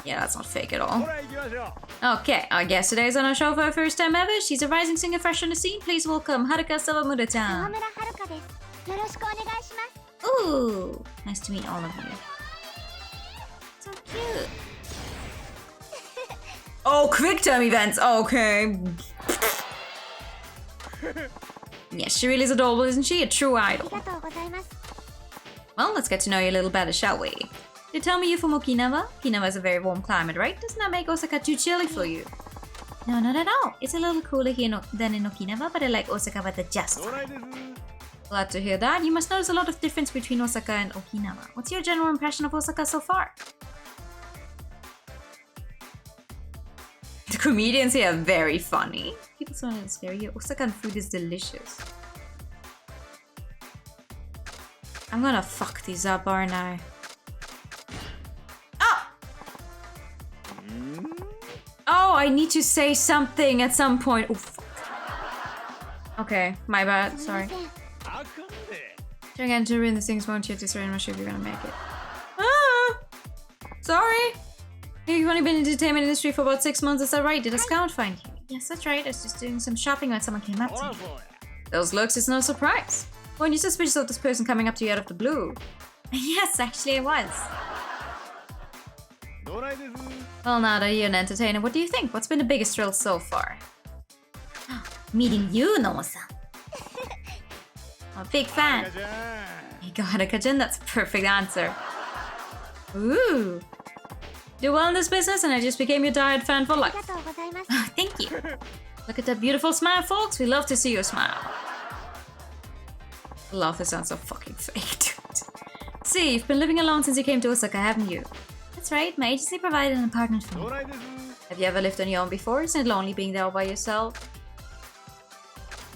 Yeah, that's not fake at ほ all. ら行きましょう。 Okay, our guest today is on our show for her first time ever. She's a rising singer fresh on the scene. Please welcome Haruka 沢 Sawamura-chan. 村遥です。よろしくお願いします。 Ooh, nice to meet all of you. So cute. Oh, quick time events. Okay. Yes, she really is adorable, isn't she? A true あり idol. がとうございます。 Well, let's get to know you a little better, shall we? You tell me you're from Okinawa? Okinawa is a very warm climate, right? Doesn't that make Osaka too chilly for you? No, not at all. It's a little cooler here than in Okinawa, but I like Osaka weather just 到 fine. 来です。 Glad to hear that. You must notice a lot of difference between Osaka and Okinawa. What's your general impression of Osaka so far? The comedians here are very funny. People say it's scary. Osakan food is delicious. I'm gonna fuck these up, aren't I? Oh, I need to say something at some point. Oh, fuck. Okay, my bad. Sorry. Try again to ruin the things, won't you? This I'm not sure if you're gonna make it. Ah! Sorry. You've only been in the entertainment industry for about 6 months, is that right? Did a scout find you? Yes, that's right. I was just doing some shopping when someone came up to me. Those looks is no surprise. Weren't you suspicious of this person coming up to you out of the blue? Yes, actually it was. Well, now that you're an entertainer, what do you think? What's been the biggest thrill so far? Meeting you, Nomo-san. I'm a big fan. You got it, Kajin. That's a perfect answer. Ooh. Do well in this business and I just became your diehard fan for life. Oh, thank you. Look at that beautiful smile, folks. We love to see your smile. Love this sounds so fucking fake, dude. See, you've been living alone since you came to Osaka, haven't you? That's right, my agency provided an apartment for me. Have you ever lived on your own before? Isn't it lonely being there all by yourself?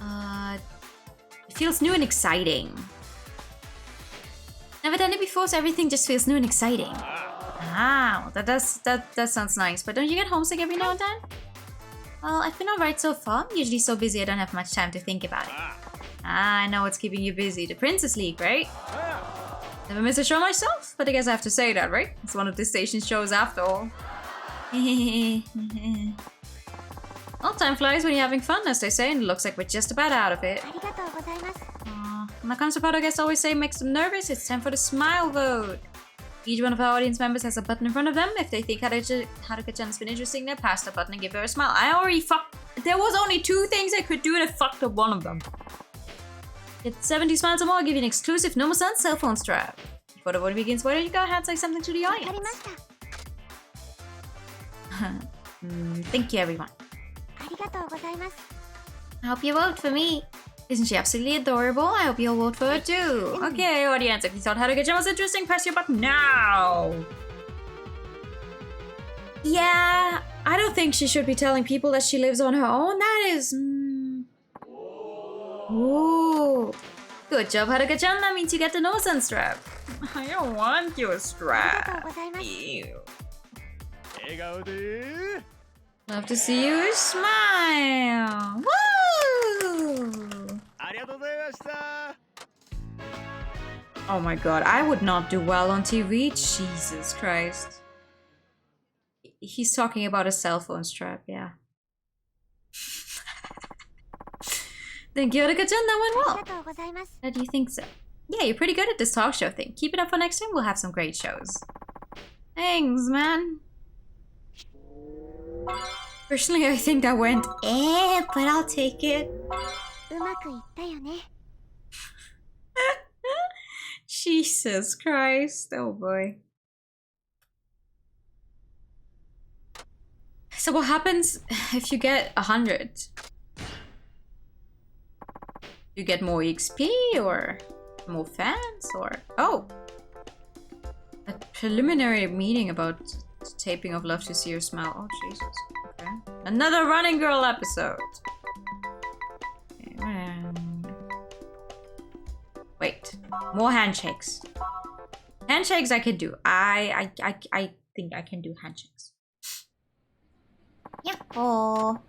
It feels new and exciting. Never done it before, so everything just feels new and exciting. Ah, that sounds nice. But don't you get homesick every now and then? Well, I've been alright so far. I'm usually so busy I don't have much time to think about it. Ah, I know what's keeping you busy. The Princess League, right? Never miss a show myself, but I guess I have to say that, right? It's one of this station's shows after all. Well, time flies when you're having fun, as they say, and it looks like we're just about out of it. When it comes to part, I guess I always say makes them nervous. It's time for the smile vote. Each one of our audience members has a button in front of them. If they think Haruka-chan's been interesting, they pass the button and give her a smile. I already fucked. There was only 2 things I could do and I fucked up one of them. Get 70 smiles or more, I'll give you an exclusive Nomo-san cell phone strap. Before the voting begins, why don't you go ahead and say something to the audience? Thank you, everyone. I hope you vote for me. Isn't she absolutely adorable? I hope you'll vote for her too. Okay, audience, if you thought Haruka-chan was interesting, press your button now. Yeah, I don't think she should be telling people that she lives on her own. That is... Ooh. Good job, Haruka-chan. That means you get the Nomo-san strap. I don't want your strap. Ew. Love to see you smile. Woo! Oh my god, I would not do well on TV. Jesus Christ. He's talking about a cell phone strap, yeah. Thank you, Haruka-chan. That went well. How do you think so? Yeah, you're pretty good at this talk show thing. Keep it up for next time. We'll have some great shows. Thanks, man. Personally, I think that went but I'll take it. Jesus Christ. Oh boy. So what happens if you get 100? You get more XP or more fans or... Oh! A preliminary meeting about taping of Love to See Your Smile. Oh, Jesus. Okay. Another Running Girl episode. Okay, wait. More handshakes. Handshakes I can do. I think I can do handshakes. Yeah. Oh.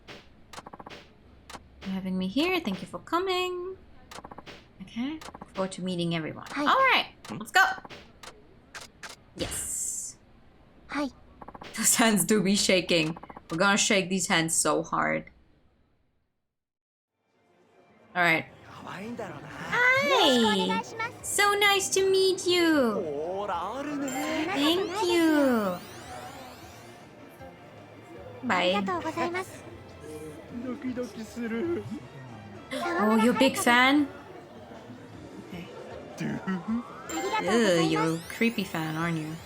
For having me here. Thank you for coming. Okay. Look forward to meeting everyone. Hi. All right. Let's go. Yes. Hi. Those hands do be shaking. We're gonna shake these hands so hard. All right. Hi. So nice to meet you. Thank you. Bye. Oh, you're a big fan? Okay. Ugh, you're a creepy fan, aren't you?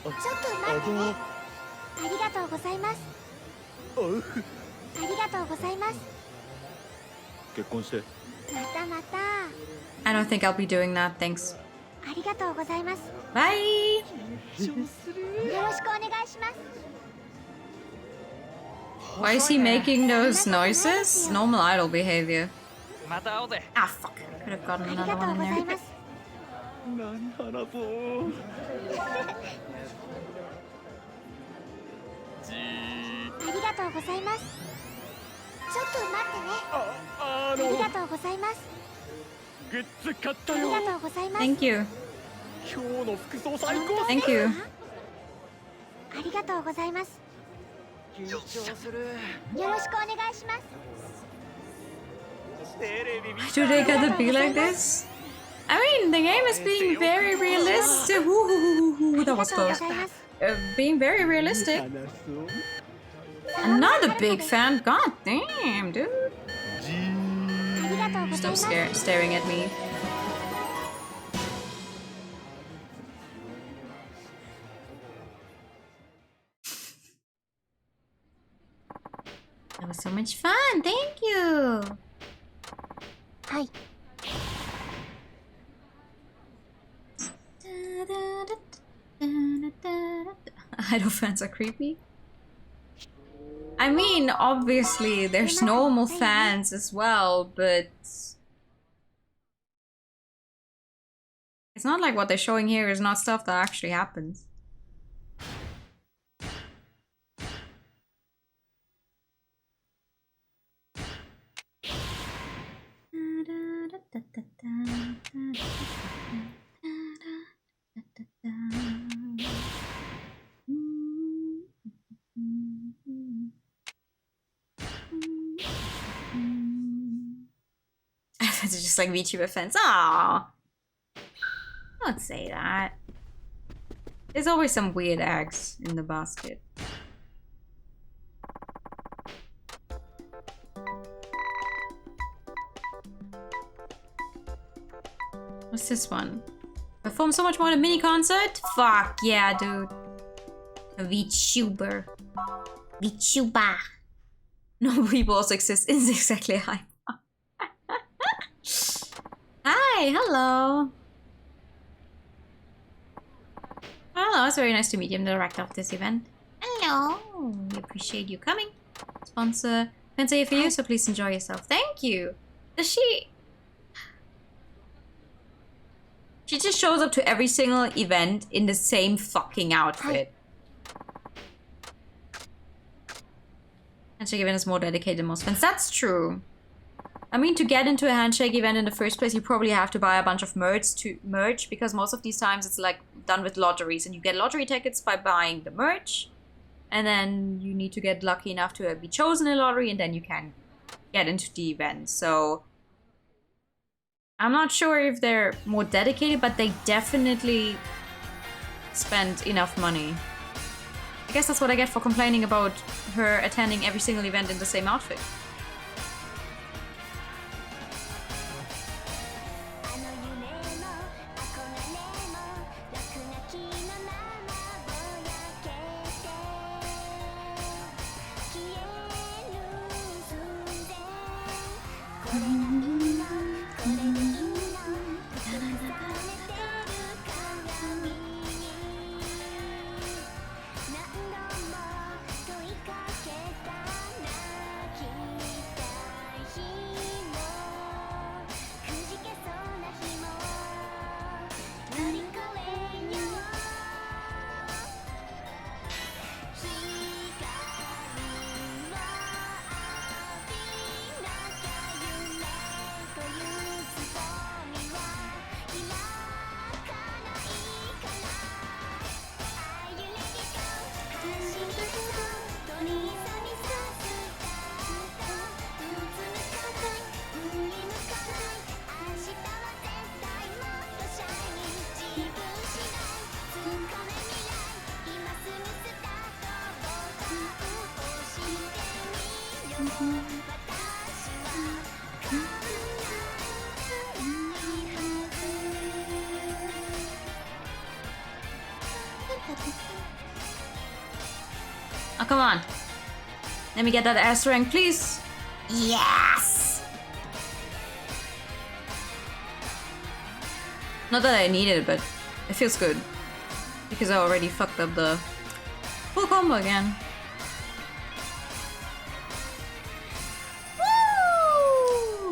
I don't think I'll be doing that, thanks. Bye! Why is he making those noises? Normal idol behavior. Ah, fuck. Could have gotten another one in there. ありがとうございます。ちょっと待ってね。ありがとうございます。グッズ買ったありよ。がとうございます。 Thank you. 今日の服装最高。 Thank you. ありがとうございます。緊張する。よろしくお願いします。テレビ見 Do they gotta be like this? I mean, the game is being very realistic. Ooh, that was ありが close. とうございます。 Being very realistic. 話そう。 Another big fan. God damn, dude. ありがとうござい Stop ます。 staring at me. That was so much fun. Thank you. はい。 Idol fans are creepy. I mean, obviously, there's normal fans as well, but it's not like what they're showing here is not stuff that actually happens. It's just like VTuber fans. Aww. Don't say that. There's always some weird eggs in the basket. What's this one? Perform so much more than mini concert? Fuck yeah, dude. A VTuber. VTuber. No, people also exist. It's exactly hype. Hi, hello. Hello, it's very nice to meet you. I'm the director of this event. Hello. We appreciate you coming. Sponsor. Fans are here for you, so please enjoy yourself. Thank you. Does she... She just shows up to every single event in the same fucking outfit. Handshake event is more dedicated than most fans. That's true. I mean, to get into a handshake event in the first place, you probably have to buy a bunch of merch because most of these times it's like done with lotteries, and you get lottery tickets by buying the merch, and then you need to get lucky enough to be chosen in a lottery, and then you can get into the event. So I'm not sure if they're more dedicated, but they definitely spend enough money. I guess that's what I get for complaining about her attending every single event in the same outfit. Oh, come on. Let me get that S rank, please. Yes! Not that I need it, but it feels good. Because I already fucked up the full combo again.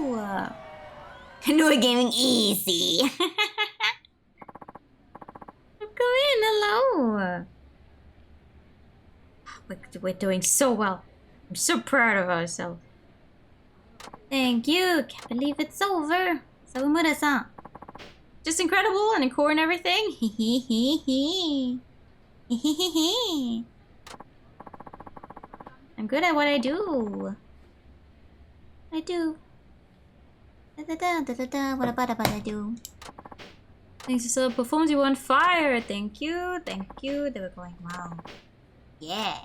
Woo! New gaming easy. Come in, hello. We're doing so well. I'm so proud of ourselves. Thank you. Can't believe it's over. Sawamura-san. Just incredible and in core and everything. I'm good at what I do. I do. What about I do? Thanks for the performance. You on fire. Thank you. Thank you. They were going, wow. Yes.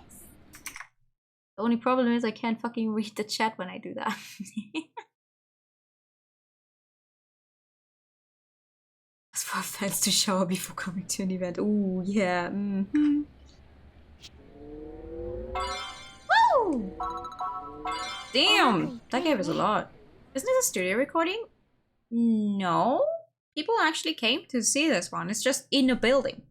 The only problem is I can't fucking read the chat when I do that. As for fans to shower before coming to an event. Ooh, yeah. Mm-hmm. Woo! Damn! That gave us a lot. Isn't it a studio recording? No. People actually came to see this one. It's just in a building.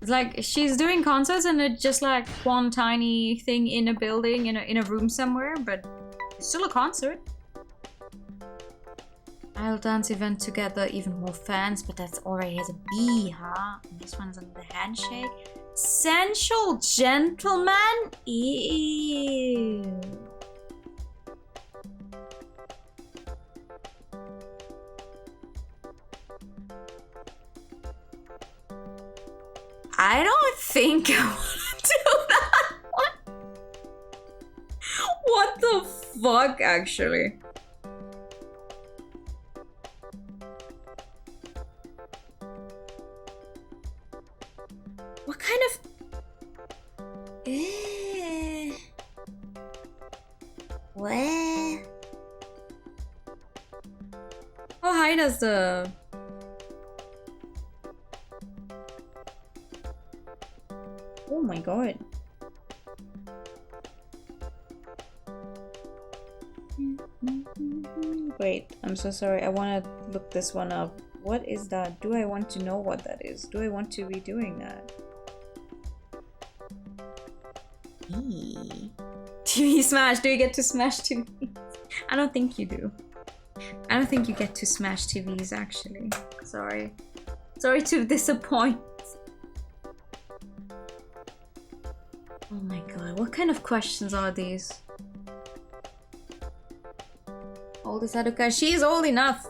It's like she's doing concerts and it's just like one tiny thing in a building, in a room somewhere, but it's still a concert. I'll dance event together, even more fans, but that's already has a B, huh? And this one's on the handshake. Sensual gentleman? Ew. I don't think I want to do that one. What the fuck, actually? What kind of... What? How high does the... Oh my god. Wait, I'm so sorry. I want to look this one up. What is that? Do I want to know what that is? Do I want to be doing that? TV smash. Do you get to smash TVs? I don't think you do. I don't think you get to smash TVs, actually. Sorry. Sorry to disappoint. Oh my god, what kind of questions are these? Old is Haruka? She's old enough!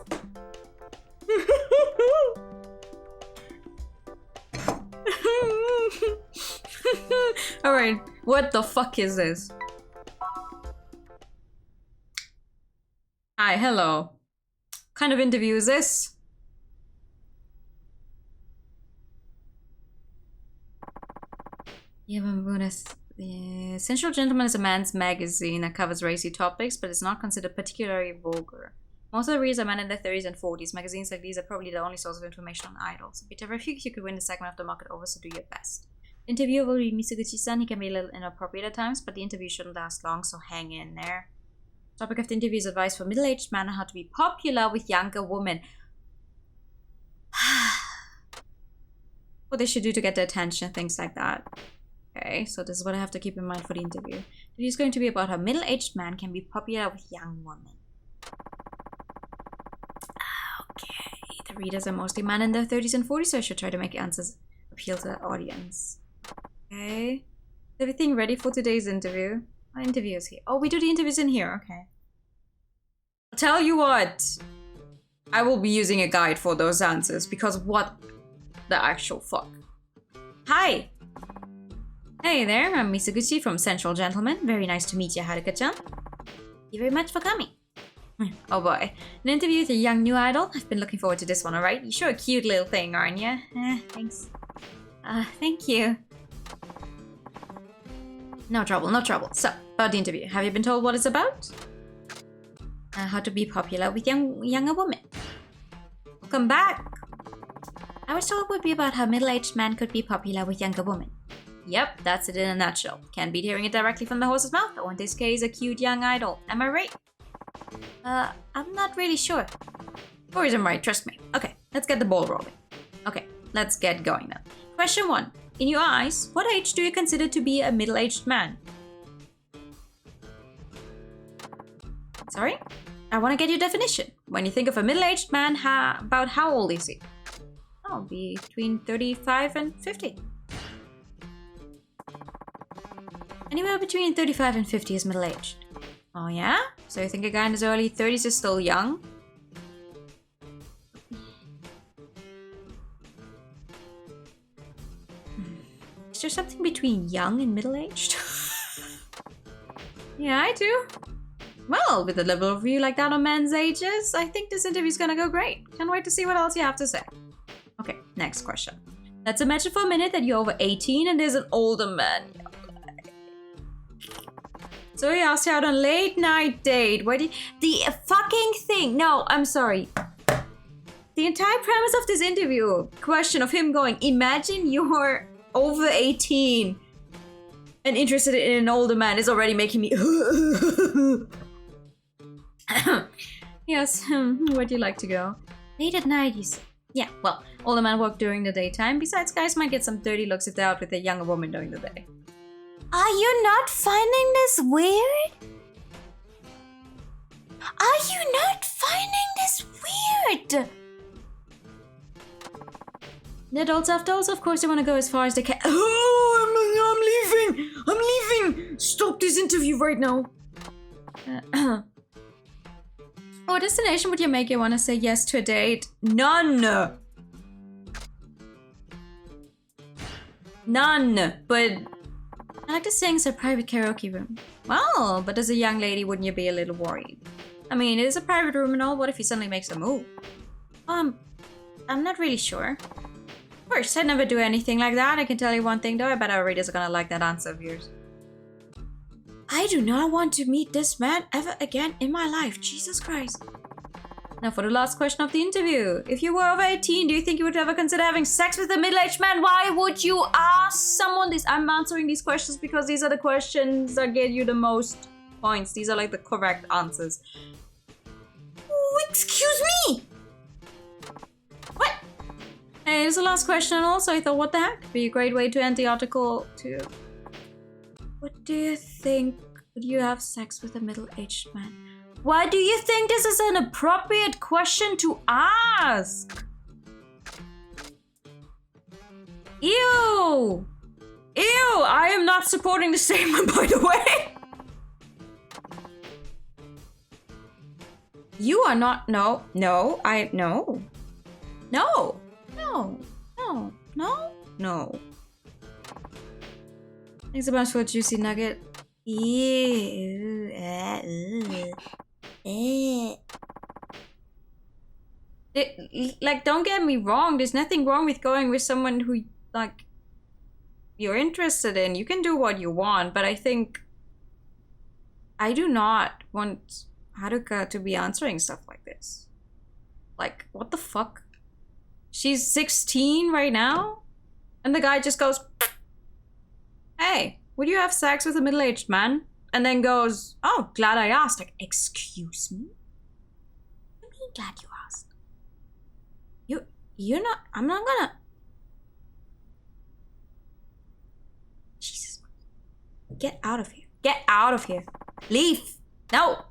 Alright, what the fuck is this? Hi, hello. What kind of interview is this? Yeah, the Sensual Gentleman is a man's magazine that covers racy topics, but it's not considered particularly vulgar. Most of the readers are men in their 30s and 40s. Magazines like these are probably the only source of information on idols. A bit of a few you could win the segment of the market over, so do your best. The interviewer will be Mizuguchi-san. He can be a little inappropriate at times, but the interview shouldn't last long, so hang in there. Topic of the interview is advice for middle-aged men on how to be popular with younger women. What they should do to get their attention, things like that. Okay, so this is what I have to keep in mind for the interview. The interview is going to be about how middle-aged man can be popular with young women. Okay, the readers are mostly men in their 30s and 40s, so I should try to make answers appeal to the audience. Okay, is everything ready for today's interview? What interview is here? Oh, we do the interviews in here, okay. I'll tell you what, I will be using a guide for those answers, because what the actual fuck? Hi! Hey there, I'm Mizuguchi from Sensual Gentleman. Very nice to meet you, Haruka-chan. Thank you very much for coming. Oh boy, an interview with a young new idol? I've been looking forward to this one, alright? You're sure a cute little thing, aren't you? Thanks. Thank you. No trouble, no trouble. So, about the interview. Have you been told what it's about? How to be popular with younger women. Welcome back. I was told it would be about how middle-aged men could be popular with younger women. Yep, that's it in a nutshell. Can't beat hearing it directly from the horse's mouth, or in this case, a cute young idol. Am I right? I'm not really sure. Or is I'm right, trust me. Okay, let's get the ball rolling. Okay, let's get going now. Question 1. In your eyes, what age do you consider to be a middle-aged man? Sorry? I want to get your definition. When you think of a middle-aged man, about how old is he? Oh, between 35 and 50. Anywhere between 35 and 50 is middle-aged. Oh yeah? So you think a guy in his early 30s is still young? Is there something between young and middle-aged? Yeah, I do. Well, with a level review like that on men's ages, I think this interview's gonna go great. Can't wait to see what else you have to say. Okay, next question. Let's imagine for a minute that you're over 18 and there's an older man. So he asked you out on a late night date. What the fucking thing? No, I'm sorry. The entire premise of this interview, question of him going, imagine you're over 18 and interested in an older man, is already making me. Yes, where'd you like to go? Late at night, you say. Yeah, well, older men work during the daytime. Besides, guys might get some dirty looks if they're out with a younger woman during the day. Are you not finding this weird? Are you not finding this weird? The adults after all, of course, they want to go as far as they can. Oh, I'm leaving! I'm leaving! Stop this interview right now! What destination would you make you want to say yes to a date? None! None! But I like to sing a private karaoke room. Well, but as a young lady, wouldn't you be a little worried? I mean, it is a private room and all. What if he suddenly makes a move? I'm not really sure. Of course, I'd never do anything like that. I can tell you one thing though, I bet our readers are gonna like that answer of yours. I do not want to meet this man ever again in my life. Jesus Christ. Now for the last question of the interview. If you were over 18, do you think you would ever consider having sex with a middle-aged man? Why would you ask someone this? I'm answering these questions because these are the questions that get you the most points. These are like the correct answers. Oh, excuse me! What? Hey, it's the last question and also I thought, what the heck? Be a great way to end the article too. What do you think? Would you have sex with a middle-aged man? Why do you think this is an appropriate question to ask? Ew! Ew! I am not supporting the statement, by the way! You are not. No. No. No. No. No. No. No. No. Thanks a bunch for a juicy nugget. Ew. Like, don't get me wrong. There's nothing wrong with going with someone who, like, you're interested in. You can do what you want, but I think I do not want Haruka to be answering stuff like this. Like, what the fuck? She's 16 right now? And the guy just goes, hey, would you have sex with a middle-aged man? And then goes, oh, glad I asked. Like, excuse me? What do you mean glad you asked? You're not, I'm not gonna. Jesus. Get out of here. Get out of here. Leave. No.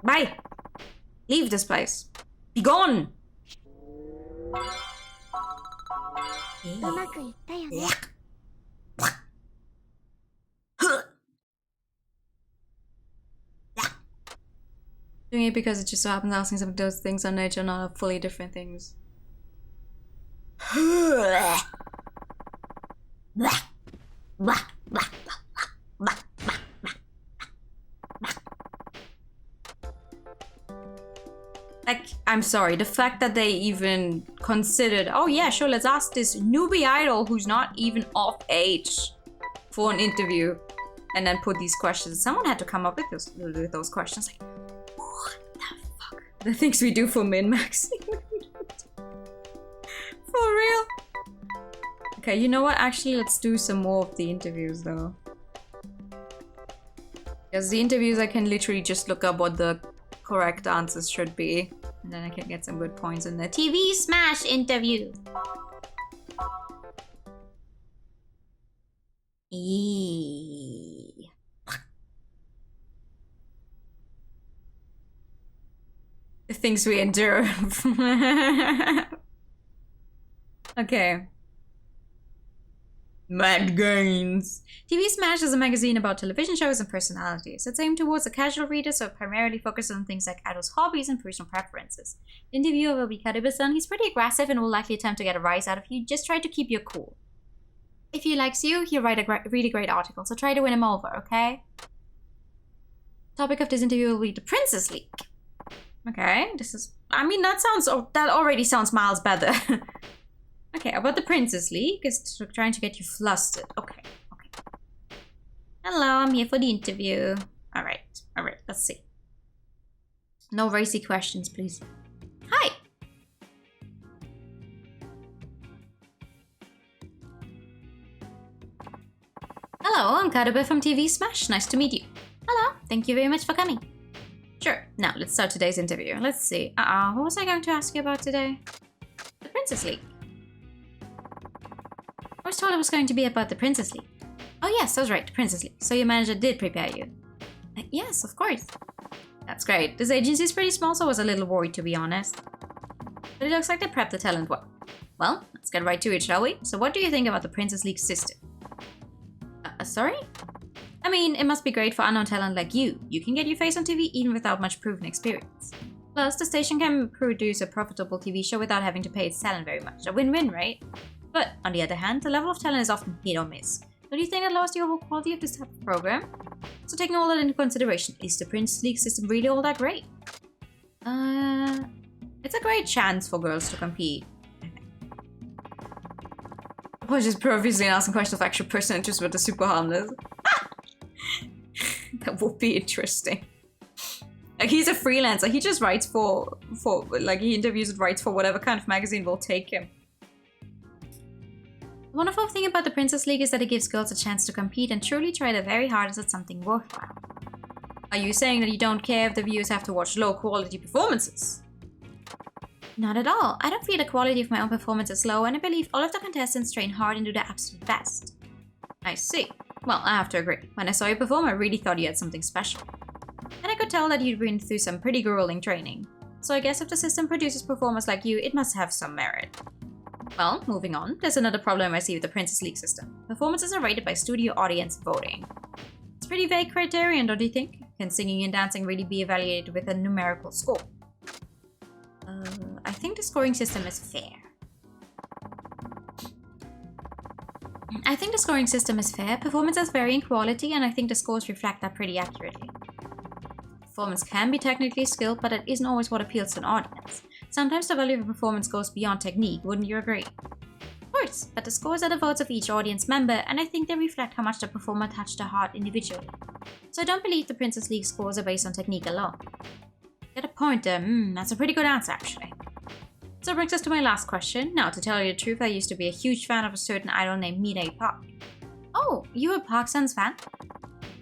Bye. Leave this place. Be gone. Doing it because it just so happens asking some of those things on nature not fully different things. Like, I'm sorry, the fact that they even considered, oh yeah, sure, let's ask this newbie idol who's not even of age for an interview, and then put these questions. Someone had to come up with those questions. Like, what the fuck? The things we do for min-maxing. For real? Okay, you know what? Actually, let's do some more of the interviews though. Because the interviews, I can literally just look up what the correct answers should be. And then I can get some good points in the TV Smash interview. Eee. The things we endure. Okay. Mad Gains. TV Smash is a magazine about television shows and personalities. It's aimed towards a casual reader, so it primarily focuses on things like idols' hobbies and personal preferences. The interviewer will be Kariba-san. He's pretty aggressive and will likely attempt to get a rise out of you. Just try to keep your cool. If he likes you, he'll write a really great article, so try to win him over, okay? Topic of this interview will be the Princess League. Okay, this is... I mean, that already sounds miles better. Okay, about the Princess League is trying to get you flustered. Okay. Hello, I'm here for the interview. Alright, let's see. No racy questions, please. Hi! Hello, I'm Karibe from TV Smash. Nice to meet you. Hello, thank you very much for coming. Sure, now let's start today's interview. Let's see. What was I going to ask you about today? The Princess League. I was told it was going to be about the Princess League. Oh yes, I was right, the Princess League. So your manager did prepare you? Yes, of course. That's great. This agency is pretty small, so I was a little worried, to be honest. But it looks like they prepped the talent well. Well, let's get right to it, shall we? So what do you think about the Princess League system? Sorry? I mean, it must be great for unknown talent like you. You can get your face on TV even without much proven experience. Plus, the station can produce a profitable TV show without having to pay its talent very much. A win-win, right? But, on the other hand, the level of talent is often hit or miss. So do you think that lowers the overall quality of this type of program? So taking all that into consideration, is the Princess League system really all that great? It's a great chance for girls to compete. I was just profusely asking questions of actual person interest with the super harmless. That would be interesting. Like, he's a freelancer. He just writes for like, he interviews and writes for whatever kind of magazine will take him. The wonderful thing about the Princess League is that it gives girls a chance to compete and truly try their very hardest at something worthwhile. Are you saying that you don't care if the viewers have to watch low-quality performances? Not at all. I don't feel the quality of my own performance is low, and I believe all of the contestants train hard and do their absolute best. I see. Well, I have to agree. When I saw you perform, I really thought you had something special. And I could tell that you'd been through some pretty grueling training. So I guess if the system produces performers like you, it must have some merit. Well, moving on, there's another problem I see with the Princess League system. Performances are rated by studio audience voting. It's a pretty vague criterion, don't you think? Can singing and dancing really be evaluated with a numerical score? I think the scoring system is fair. Performances vary in quality, and I think the scores reflect that pretty accurately. Performance can be technically skilled, but it isn't always what appeals to an audience. Sometimes the value of a performance goes beyond technique, wouldn't you agree? Of course, but the scores are the votes of each audience member, and I think they reflect how much the performer touched the heart individually. So I don't believe the Princess League scores are based on technique alone. Get a point there. That's a pretty good answer, actually. So that brings us to my last question. Now, to tell you the truth, I used to be a huge fan of a certain idol named Mirai Park. Oh, you were Park-san's fan?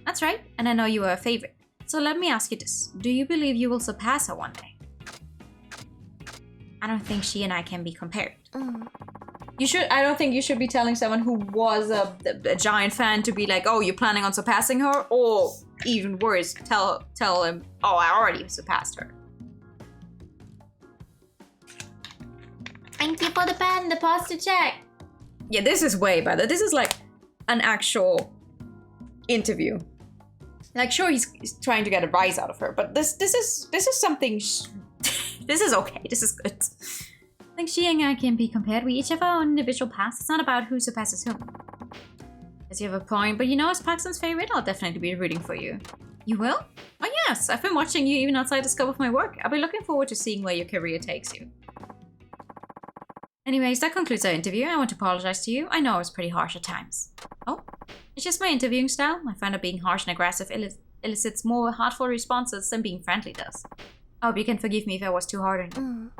That's right, and I know you were a favorite. So let me ask you this. Do you believe you will surpass her one day? I don't think she and I can be compared. I don't think you should be telling someone who was a giant fan to be like, oh, you're planning on surpassing her? Or even worse, tell him, oh, I already surpassed her. Thank you for the pen, the posture check. Yeah, this is way better. This is like an actual interview. Like, sure, he's trying to get a rise out of her, but this is something. This is okay. This is good. I think she and I can be compared. We each have our own individual paths. It's not about who surpasses whom. Guess you have a point, but you know, as Park-san's favorite, I'll definitely be rooting for you. You will? Oh yes, I've been watching you even outside the scope of my work. I'll be looking forward to seeing where your career takes you. Anyways, that concludes our interview. I want to apologize to you. I know I was pretty harsh at times. Oh, it's just my interviewing style. I find that being harsh and aggressive elicits more heartful responses than being friendly does. I hope you can forgive me if I was too hard on you.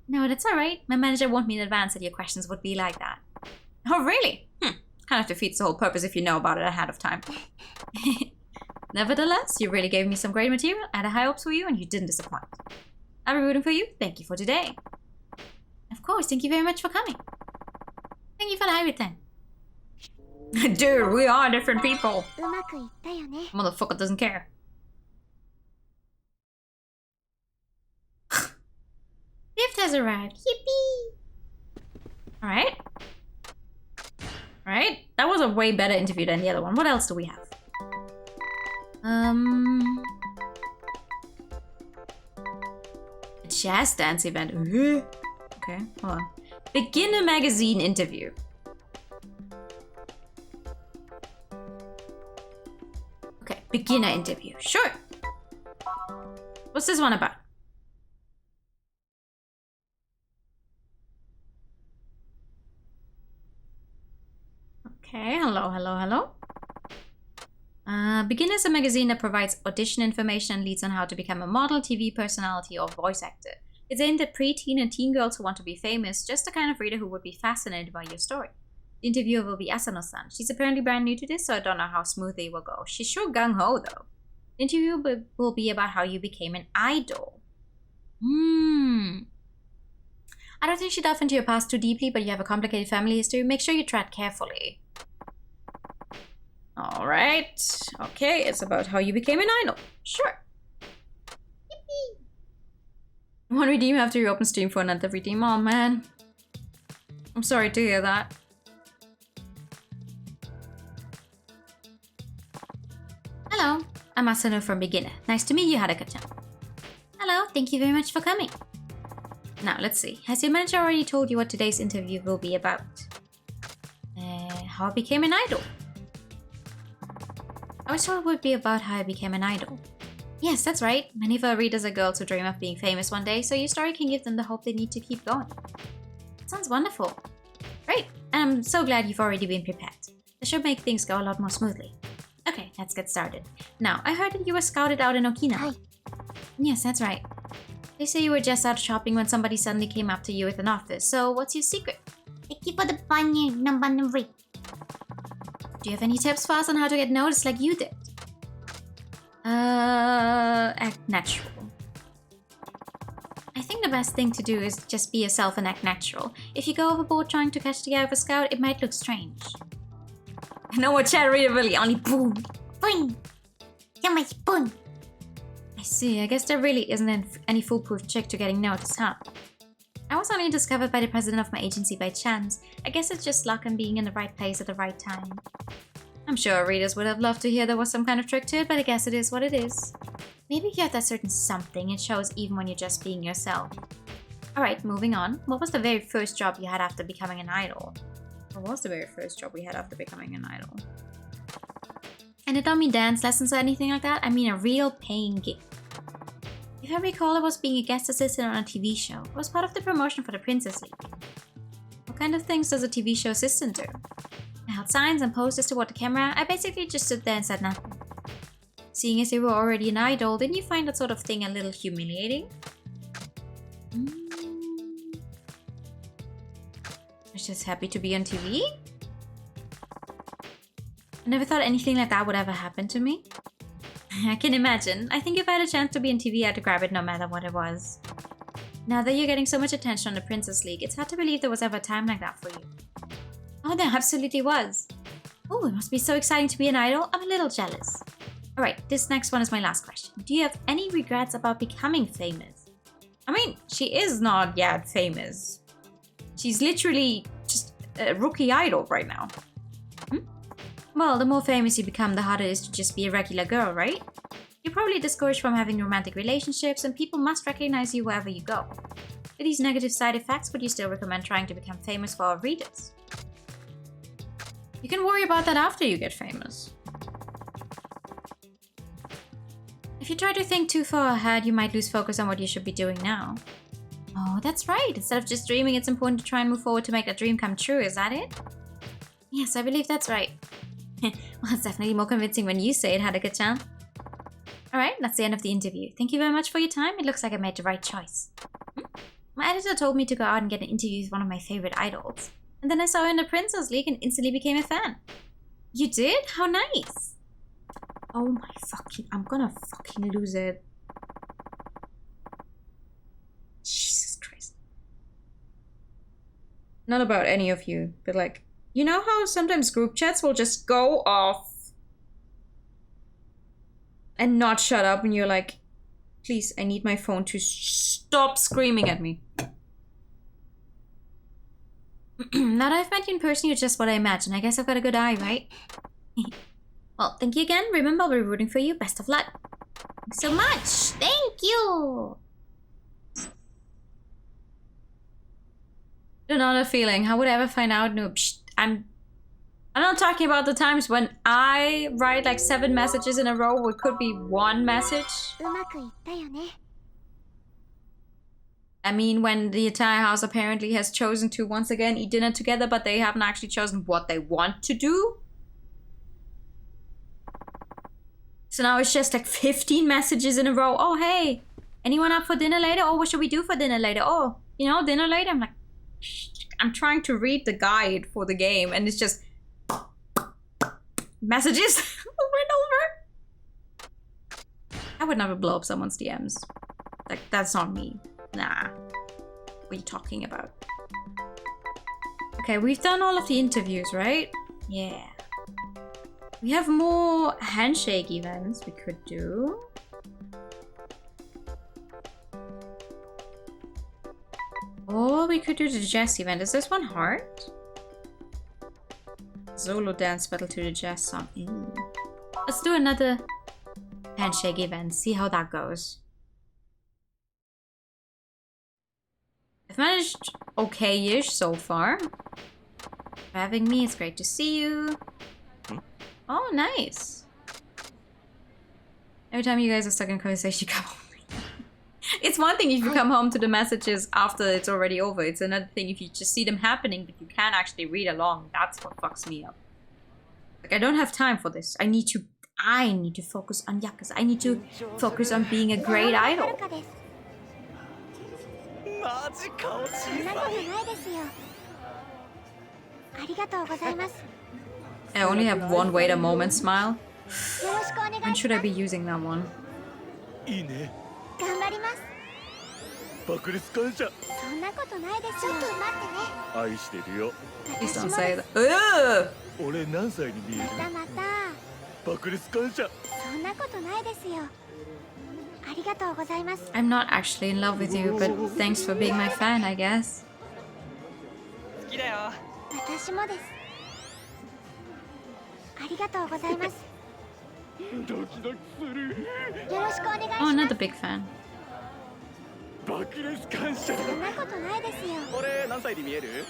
No, that's alright. My manager warned me in advance that your questions would be like that. Oh, really? Kind of defeats the whole purpose if you know about it ahead of time. Nevertheless, you really gave me some great material. I had high hopes for you and you didn't disappoint. I'll be rooting for you. Thank you for today. Of course, thank you very much for coming. Thank you for everything. Dude, we are different people. Motherfucker doesn't care. Gift has arrived. Yippee! Alright. was a way better interview than the other one. What else do we have? A jazz dance event. Okay, hold on. Beginner magazine interview. Okay, beginner interview. Sure. What's this one about? Okay, hello. Beginner is a magazine that provides audition information and leads on how to become a model, TV personality, or voice actor. It's aimed at pre-teen and teen girls who want to be famous, just the kind of reader who would be fascinated by your story. The interviewer will be Asano-san. She's apparently brand new to this, so I don't know how smoothly it will go. She's sure gung-ho, though. The interview will be about how you became an idol. I don't think she delved into your past too deeply, but you have a complicated family history. Make sure you tread carefully. Alright. Okay, it's about how you became an idol. Sure. Yippee. One redeem after you open Steam for another redeem. Oh man. I'm sorry to hear that. Hello, I'm Asano from Beginner. Nice to meet you, Haruka-chan. Hello, thank you very much for coming. Now, let's see. Has your manager already told you what today's interview will be about? How I became an idol. I was told it would be about how I became an idol. Yes, that's right. Many of our readers are girls who dream of being famous one day, so your story can give them the hope they need to keep going. Sounds wonderful. Great, and I'm so glad you've already been prepared. This should make things go a lot more smoothly. Okay, let's get started. Now, I heard that you were scouted out in Okinawa. Hi. Yes, that's right. They say you were just out shopping when somebody suddenly came up to you with an offer, so what's your secret? Thank you for the bunny number. Do you have any tips for us on how to get noticed like you did? Act natural. I think the best thing to do is just be yourself and act natural. If you go overboard trying to catch the eye of a scout, it might look strange. No more chat readability, only boom. Boing. You're my spoon. I see, I guess there really isn't any foolproof trick to getting noticed, huh? I was only discovered by the president of my agency by chance. I guess it's just luck and being in the right place at the right time. I'm sure our readers would have loved to hear there was some kind of trick to it, but I guess it is what it is. Maybe you have that certain something, it shows even when you're just being yourself. Alright, moving on. What was the very first job you had after becoming an idol? What was the very first job we had after becoming an idol? And it don't mean dance lessons or anything like that, I mean a real paying gig. If I recall, I was being a guest assistant on a TV show. It was part of the promotion for the Princess League. What kind of things does a TV show assistant do? I held signs and posters toward the camera. I basically just stood there and said nothing. Seeing as you were already an idol, didn't you find that sort of thing a little humiliating? I was just happy to be on TV? I never thought anything like that would ever happen to me. I can imagine. I think if I had a chance to be on TV, I'd grab it no matter what it was. Now that you're getting so much attention on the Princess League, it's hard to believe there was ever a time like that for you. Oh, there absolutely was. Oh, it must be so exciting to be an idol. I'm a little jealous. Alright, this next one is my last question. Do you have any regrets about becoming famous? I mean, she is not yet famous. She's literally just a rookie idol right now. Well, the more famous you become, the harder it is to just be a regular girl, right? You're probably discouraged from having romantic relationships, and people must recognize you wherever you go. With these negative side effects, would you still recommend trying to become famous for our readers? You can worry about that after you get famous. If you try to think too far ahead, you might lose focus on what you should be doing now. Oh, that's right. Instead of just dreaming, it's important to try and move forward to make that dream come true, is that it? Yes, I believe that's right. Well, it's definitely more convincing when you say it, Haruka-chan. Alright, that's the end of the interview. Thank you very much for your time. It looks like I made the right choice. My editor told me to go out and get an interview with one of my favorite idols. And then I saw her in the Princess League and instantly became a fan. You did? How nice! Oh my fucking... I'm gonna fucking lose it. Jesus Christ. Not about any of you, but like... You know how sometimes group chats will just go off and not shut up and you're like, please, I need my phone to stop screaming at me. Now that I've met you in person, you're just what I imagine. I guess I've got a good eye, right? Well, thank you again. Remember, I'll be rooting for you. Best of luck. Thanks so much. Thank you. Another feeling. How would I ever find out? No, I'm not talking about the times when I write like 7 messages in a row. It could be 1 message. うまくいったよね。 I mean, when the entire house apparently has chosen to once again eat dinner together, but they haven't actually chosen what they want to do. So now it's just like 15 messages in a row. Oh, hey, anyone up for dinner later? Oh, what should we do for dinner later? Oh, you know, dinner later? I'm like, I'm trying to read the guide for the game and it's just messages over and over. I would never blow up someone's DMs. Like, that's not me. Nah. What are you talking about? Okay, we've done all of the interviews, right? Yeah. We have more handshake events we could do. Or we could do the jazz event. Is this one hard? Solo dance battle to the jazz song. Let's do another handshake event. See how that goes. I've managed okay-ish so far. For having me, it's great to see you. Oh, nice. Every time you guys are stuck in conversation, you come home. It's one thing if you come home to the messages after it's already over. It's another thing if you just see them happening, but you can't actually read along. That's what fucks me up. Like, I don't have time for this. I need to focus on Yakuza. I need to focus on being a great idol. マジ顔小そんなことないですよ。ありがとうございます。 I only have one wait a moment smile. よろしくお願いし When ます。 should I be using that one? いいね。頑張ります。爆裂感謝。そんなことないですよ。ちょっと待ってね。愛してるよ。 Please 私 don't も say で that. す。 Ugh! 俺何歳に見える？またまた。爆裂感謝。そんなことないですよ。ありがとうございます。 I'm not actually in love with you, but thanks for being my fan, I guess. 好きだよ。私もです。ありがとうございます。ドキドキする。よろしくお願いし Oh, ます。 another big fan. 爆裂感謝。そんなことないですよ。俺何歳に見える？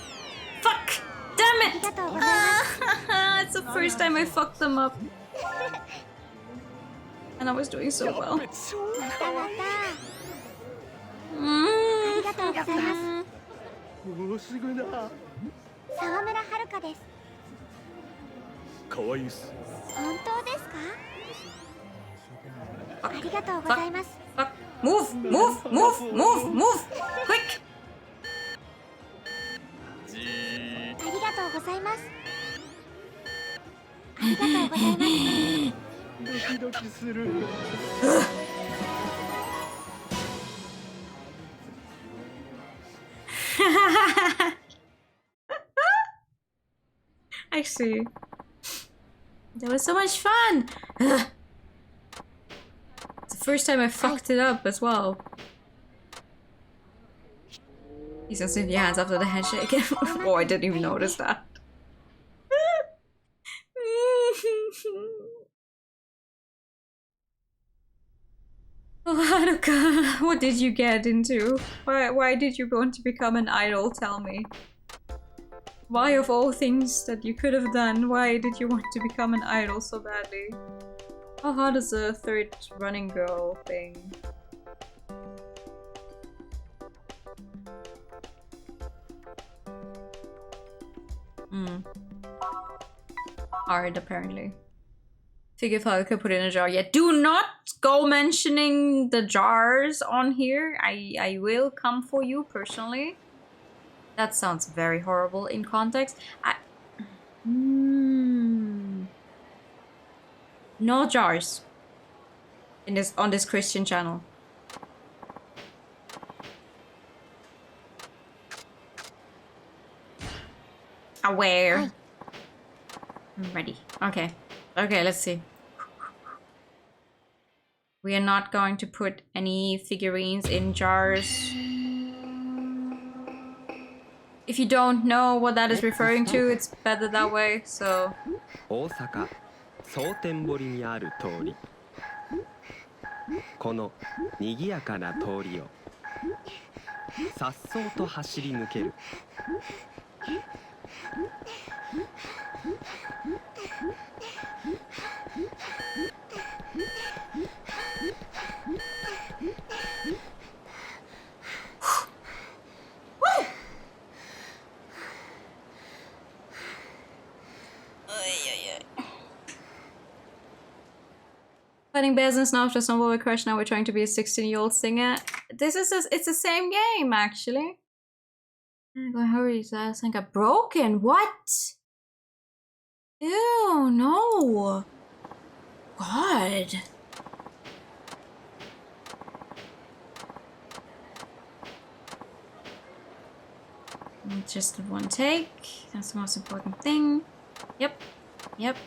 Fuck! あ Damn り it! がとうございます。 It's the first time I fucked them up. And I was doing so やっ well. べ超またまた。あ Mm. りがとうございます。もうすぐだ。沢村遥です。可愛いっす。本当ですか？ありがとうございます。 Fuck. Move! Move! Move! Move! Move! Quick! じー。ありがとうございます。ありがとうございます。ドキドキする。 I see. That was so much fun! Ugh. It's the first time I fucked it up as well. He says with your hands after the handshake. Oh, I didn't even notice that. Oh, Haruka, what did you get into? Why did you want to become an idol? Tell me. Why of all things that you could have done, why did you want to become an idol so badly? How hard is the third running girl thing? Hard, apparently. Figure if I could put it in a jar. Yeah, do not go mentioning the jars on here. I will come for you personally. That sounds very horrible in context. No jars in this on this Christian channel. Aware. I'm ready. Okay. Okay, let's see. We are not going to put any figurines in jars. if you don't know what that is referring to, it's better that way. So 大阪蒼天堀にある通り、この賑やかな通りを颯爽と走り抜ける。fighting bears and snow after snowball with crush. Now we're trying to be a 16-year-old singer. It's the same game actually. I'm going hurry, so I think I broken. What? Ew, no. God. Just one take. That's the most important thing. Yep. Yep.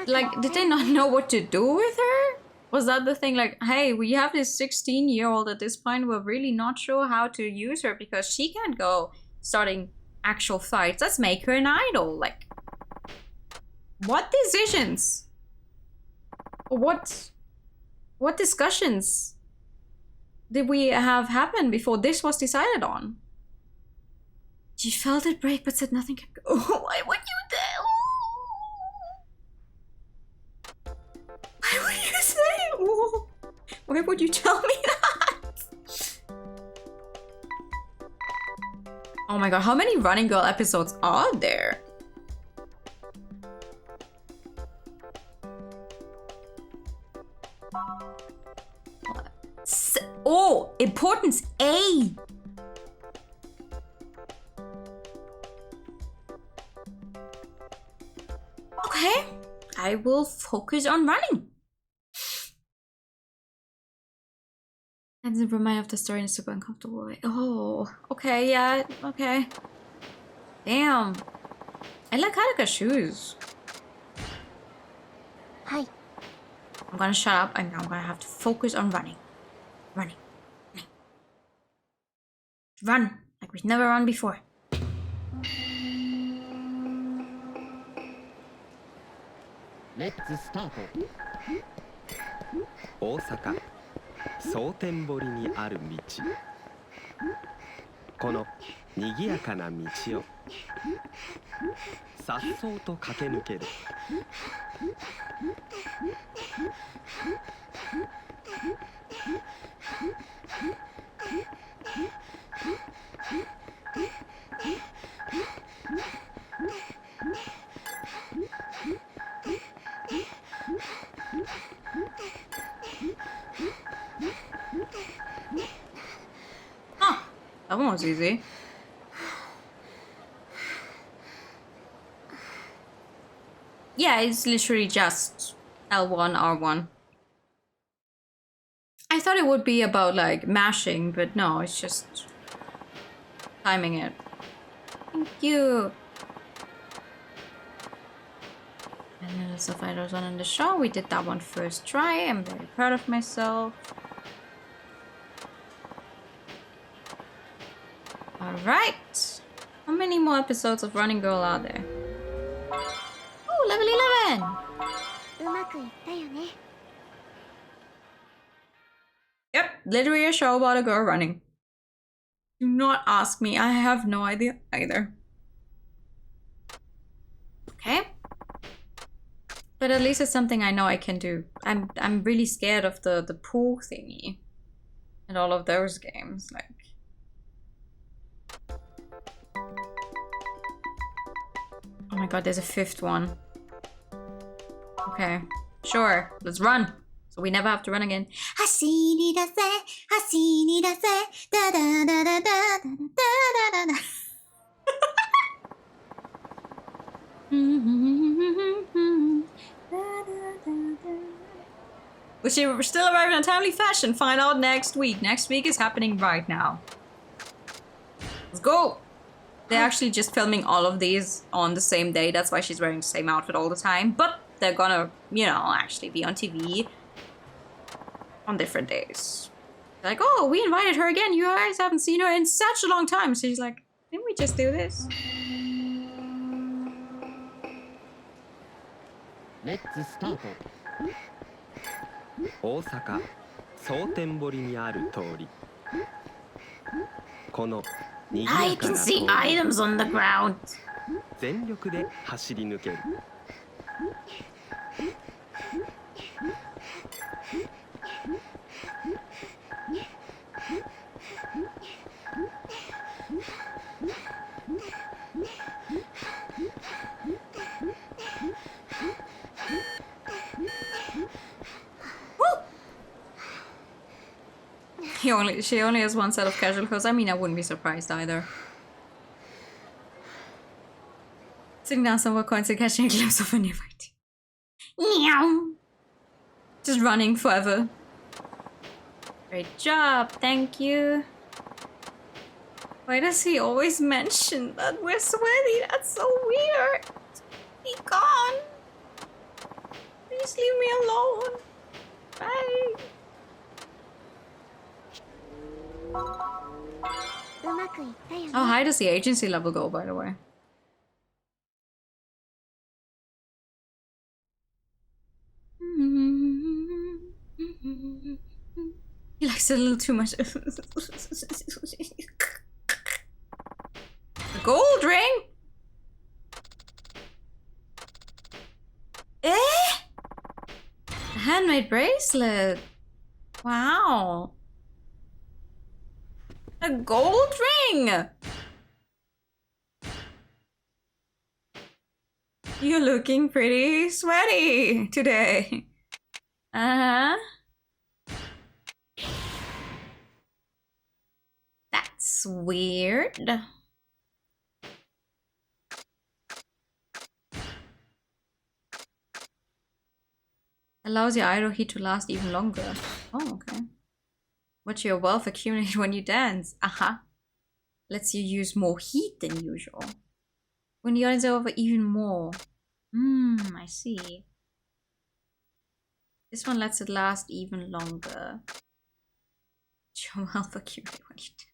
Like, did they not know what to do with her? Was that the thing? Like, hey, we have this 16-year-old at this point. We're really not sure how to use her because she can't go starting actual fights. Let's make her an idol. Like, what decisions? What discussions did we have happen before this was decided on? She felt it break but said nothing kept going. Why would you do? Why would you say? Oh, why would you tell me that? Oh my god, how many Running Girl episodes are there? Oh, importance A. Okay, I will focus on running. And the remind of the story in a super uncomfortable way. Oh, okay, yeah, okay. Damn. I like Haruka's shoes. Hi. I'm gonna shut up and I'm gonna have to focus on running. Running. Run like we've never run before. Let's start. 大阪蒼天堀にある道、この賑やかな道を颯爽と駆け抜ける。Huh, that one was easy. Yeah, it's literally just L1, R1. I thought it would be about like mashing, but no, it's just timing it. Thank you. And then the stuff I was on in the show, we did that one first try. I'm very proud of myself. Alright. How many more episodes of Running Girl are there? Oh, level 11! うまくいったよね。 Yep, literally a show about a girl running. Do not ask me, I have no idea either. Okay. But at least it's something I know I can do. I'm really scared of the pool thingy. And all of those games, like. Oh my god, there's a fifth one. Okay, sure, let's run. So we never have to run again. 走り出せ、走り出せ、ダダダダダダダダダダ。We're still arriving in a timely fashion. Find out next week. Next week is happening right now. Let's go. They're actually just filming all of these on the same day. That's why she's wearing the same outfit all the time. But they're gonna, you know, actually be on TV on different days. Like, oh, we invited her again. You guys haven't seen her in such a long time. So she's like, didn't we just do this? Let's start. 大阪蒼天堀にある通り。この賑や I か can な see 通り items on the ground. 全力で走り抜ける。She only has one set of casual clothes. I mean, I wouldn't be surprised either. Sitting down somewhere coins and catching a glimpse of a new fight. Meow. Just running forever. Great job, thank you. Why does he always mention that we're sweaty? That's so weird. Be gone. Please leave me alone. Bye. うまくいったよね。 How high does the agency level go, by the way? He likes it a little too much. A gold ring? Eh? A handmade bracelet. Wow. A gold ring! You're looking pretty sweaty today. Uh-huh. That's weird. Allows your idol heat to last even longer. Oh, okay. Watch your wealth accumulate when you dance. Aha. Lets you use more heat than usual. When the audience is over even more. I see. This one lets it last even longer. Your wealth accumulate when you dance.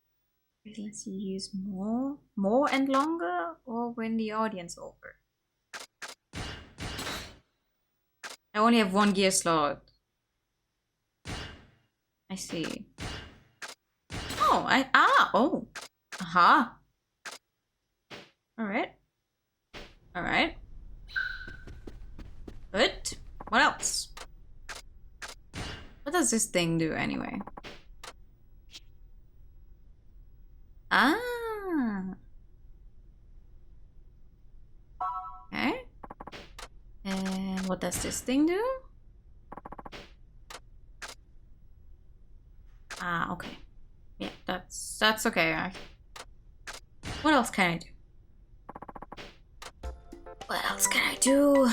It lets you use more and longer, or when the audience is over. I only have one gear slot. I see. Oh, oh. Aha. Alright. Alright. Good. What else? What does this thing do anyway? Ah. Okay. And what does this thing do? Ah, okay. Yeah, that's okay. What else can I do? What else can I do?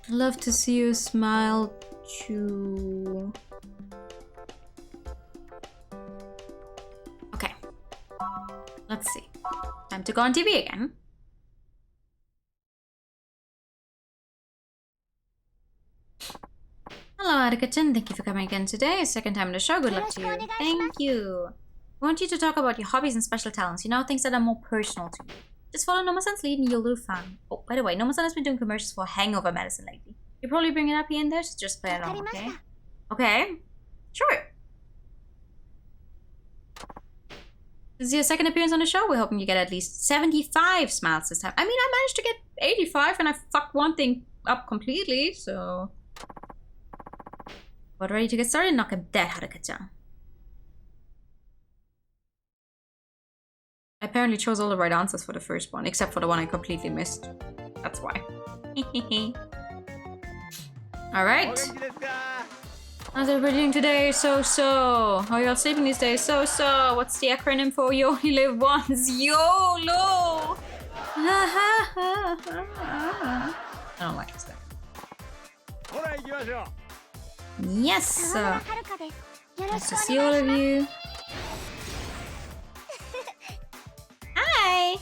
Love to see you smile too. Okay. Let's see. Time to go on TV again. Hello, Arika-chan. Thank you for coming again today. Second time in the show. Good luck to you. Thank you. I want you to talk about your hobbies and special talents. You know, things that are more personal to you. Just follow Noma-san's lead and you'll do fun. Oh, by the way, Noma-san has been doing commercials for hangover medicine lately. You'll probably bring it up here and there, so just play along, okay? Okay. Sure. This is your second appearance on the show. We're hoping you get at least 75 smiles this time. I mean, I managed to get 85 and I fucked one thing up completely, so... But ready to get started? Knock him dead, Haruka-chan. I apparently chose all the right answers for the first one, except for the one I completely missed. That's why. Alright. How's everybody doing today? So. How are you all sleeping these days? So. What's the acronym for You Only Live Once? YOLO! I don't like this guy. Yes! Nice to see all of you. Hi!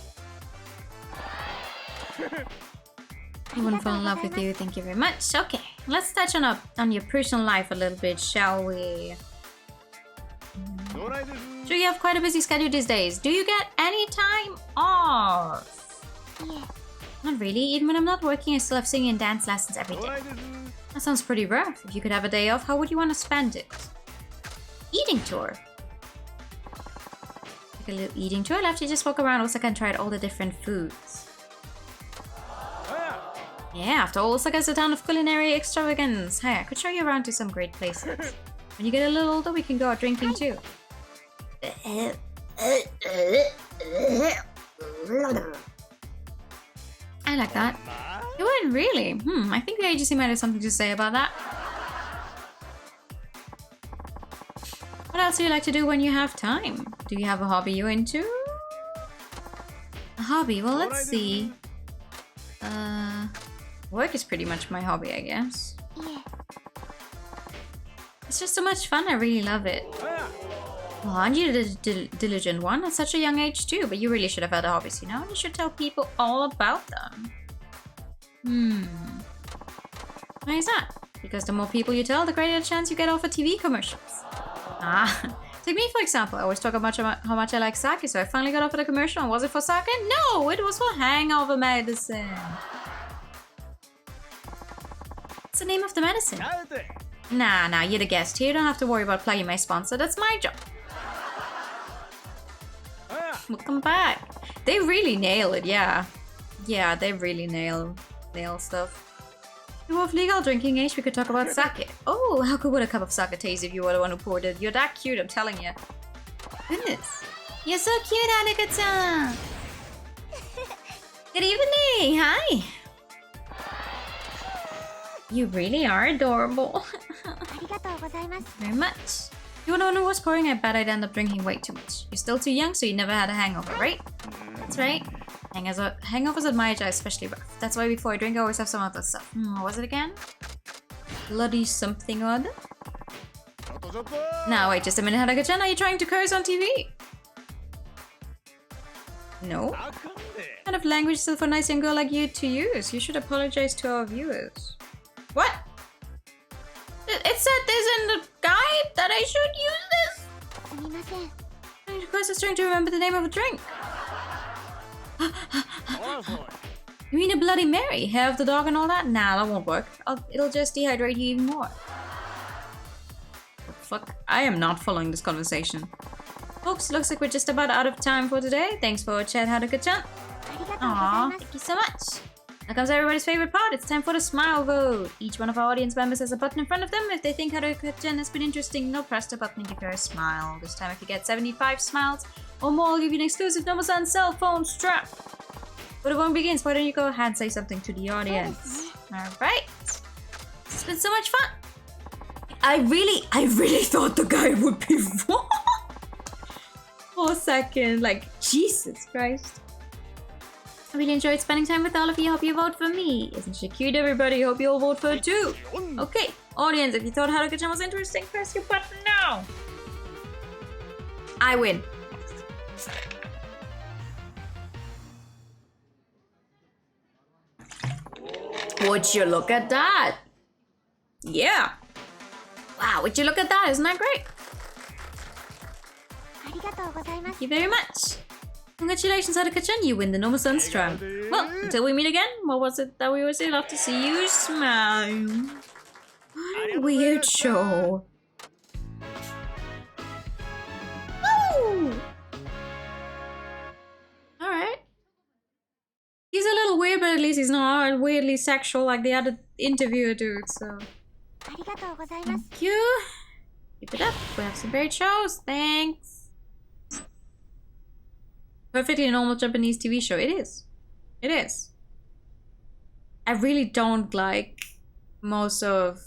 I wouldn't fall in love with you, thank you very much. Okay, let's touch on your personal life a little bit, shall we? Sure, you have quite a busy schedule these days. Do you get any time off? Yeah. Not really. Even when I'm not working, I still have singing and dance lessons every day. That sounds pretty rough. If you could have a day off, how would you want to spend it? Eating tour. Like a little eating tour. I'll have to just walk around Osaka and try out all the different foods. Yeah, after all, Osaka is a town of culinary extravagance. Hey, I could show you around to some great places. When you get a little older, we can go out drinking too. I like that. You would really? I think the agency might have something to say about that. What else do you like to do when you have time? Do you have a hobby you're into? A hobby? Well, let's see. Work is pretty much my hobby, I guess. Yeah. It's just so much fun, I really love it. Well, aren't you the diligent one? At such a young age too, but you really should have other hobbies, you know? You should tell people all about them. Why is that? Because the more people you tell, the greater the chance you get off of TV commercials. Take me for example, I always talk about how much I like sake, so I finally got off of the commercial, and was it for sake? No, it was for hangover medicine. What's the name of the medicine? Nah, you're the guest here. You don't have to worry about plugging my sponsor. That's my job. Welcome back. They really nail it, yeah. Yeah, they really nail stuff. If you were of legal drinking age, we could talk about sake. Oh, how good would a cup of sake taste if you were the one who poured it? You're that cute, I'm telling you. Goodness. You're so cute, Haruka-chan. Good evening. Hi. You really are adorable. Very much. You wanna know what's pouring? I bet I'd end up drinking way too much. You're still too young, so you never had a hangover, right? That's right. Hangovers at my age are especially rough. That's why before I drink, I always have some other stuff. What was it again? Bloody something or other? Now, wait just a minute, Haruka-chan. Are you trying to curse on TV? No. What kind of language is it for a nice young girl like you to use? You should apologize to our viewers. What? It said this in the guide that I should use this? Of course, I was trying to remember the name of a drink. You mean a Bloody Mary? Hair of the dog and all that? Nah, that won't work. It'll just dehydrate you even more. Fuck, I am not following this conversation. Folks, looks like we're just about out of time for today. Thanks for chat, Haruka-chan. Aww, thank you so much. Now comes everybody's favorite part. It's time for the smile vote. Each one of our audience members has a button in front of them. If they think Haruka-chan has been interesting, they'll press the button and give her a smile. This time if you get 75 smiles or more, I'll give you an exclusive Nomo-san cell phone strap. But the one begins. Why don't you go ahead and say something to the audience? Alright. It's been so much fun. I really thought the guy would be wrong. For a second. Like, Jesus Christ. I really enjoyed spending time with all of you. Hope you vote for me. Isn't she cute, everybody? Hope you all vote for her too. Okay, audience, if you thought Haruka-chan was interesting, press your button now. I win. Would you look at that? Yeah. Wow, would you look at that? Isn't that great? Thank you very much. Congratulations, Haruka-chan, you win the Nomo-san strap. Well, until we meet again, what was it that we always say? Love to see you smile. What a weird show. Woo! Alright. He's a little weird, but at least he's not weirdly sexual like the other interviewer dude, so... Thank you. Keep it up. We have some great shows. Thanks. Perfectly normal Japanese TV show. It is. It is. I really don't like most of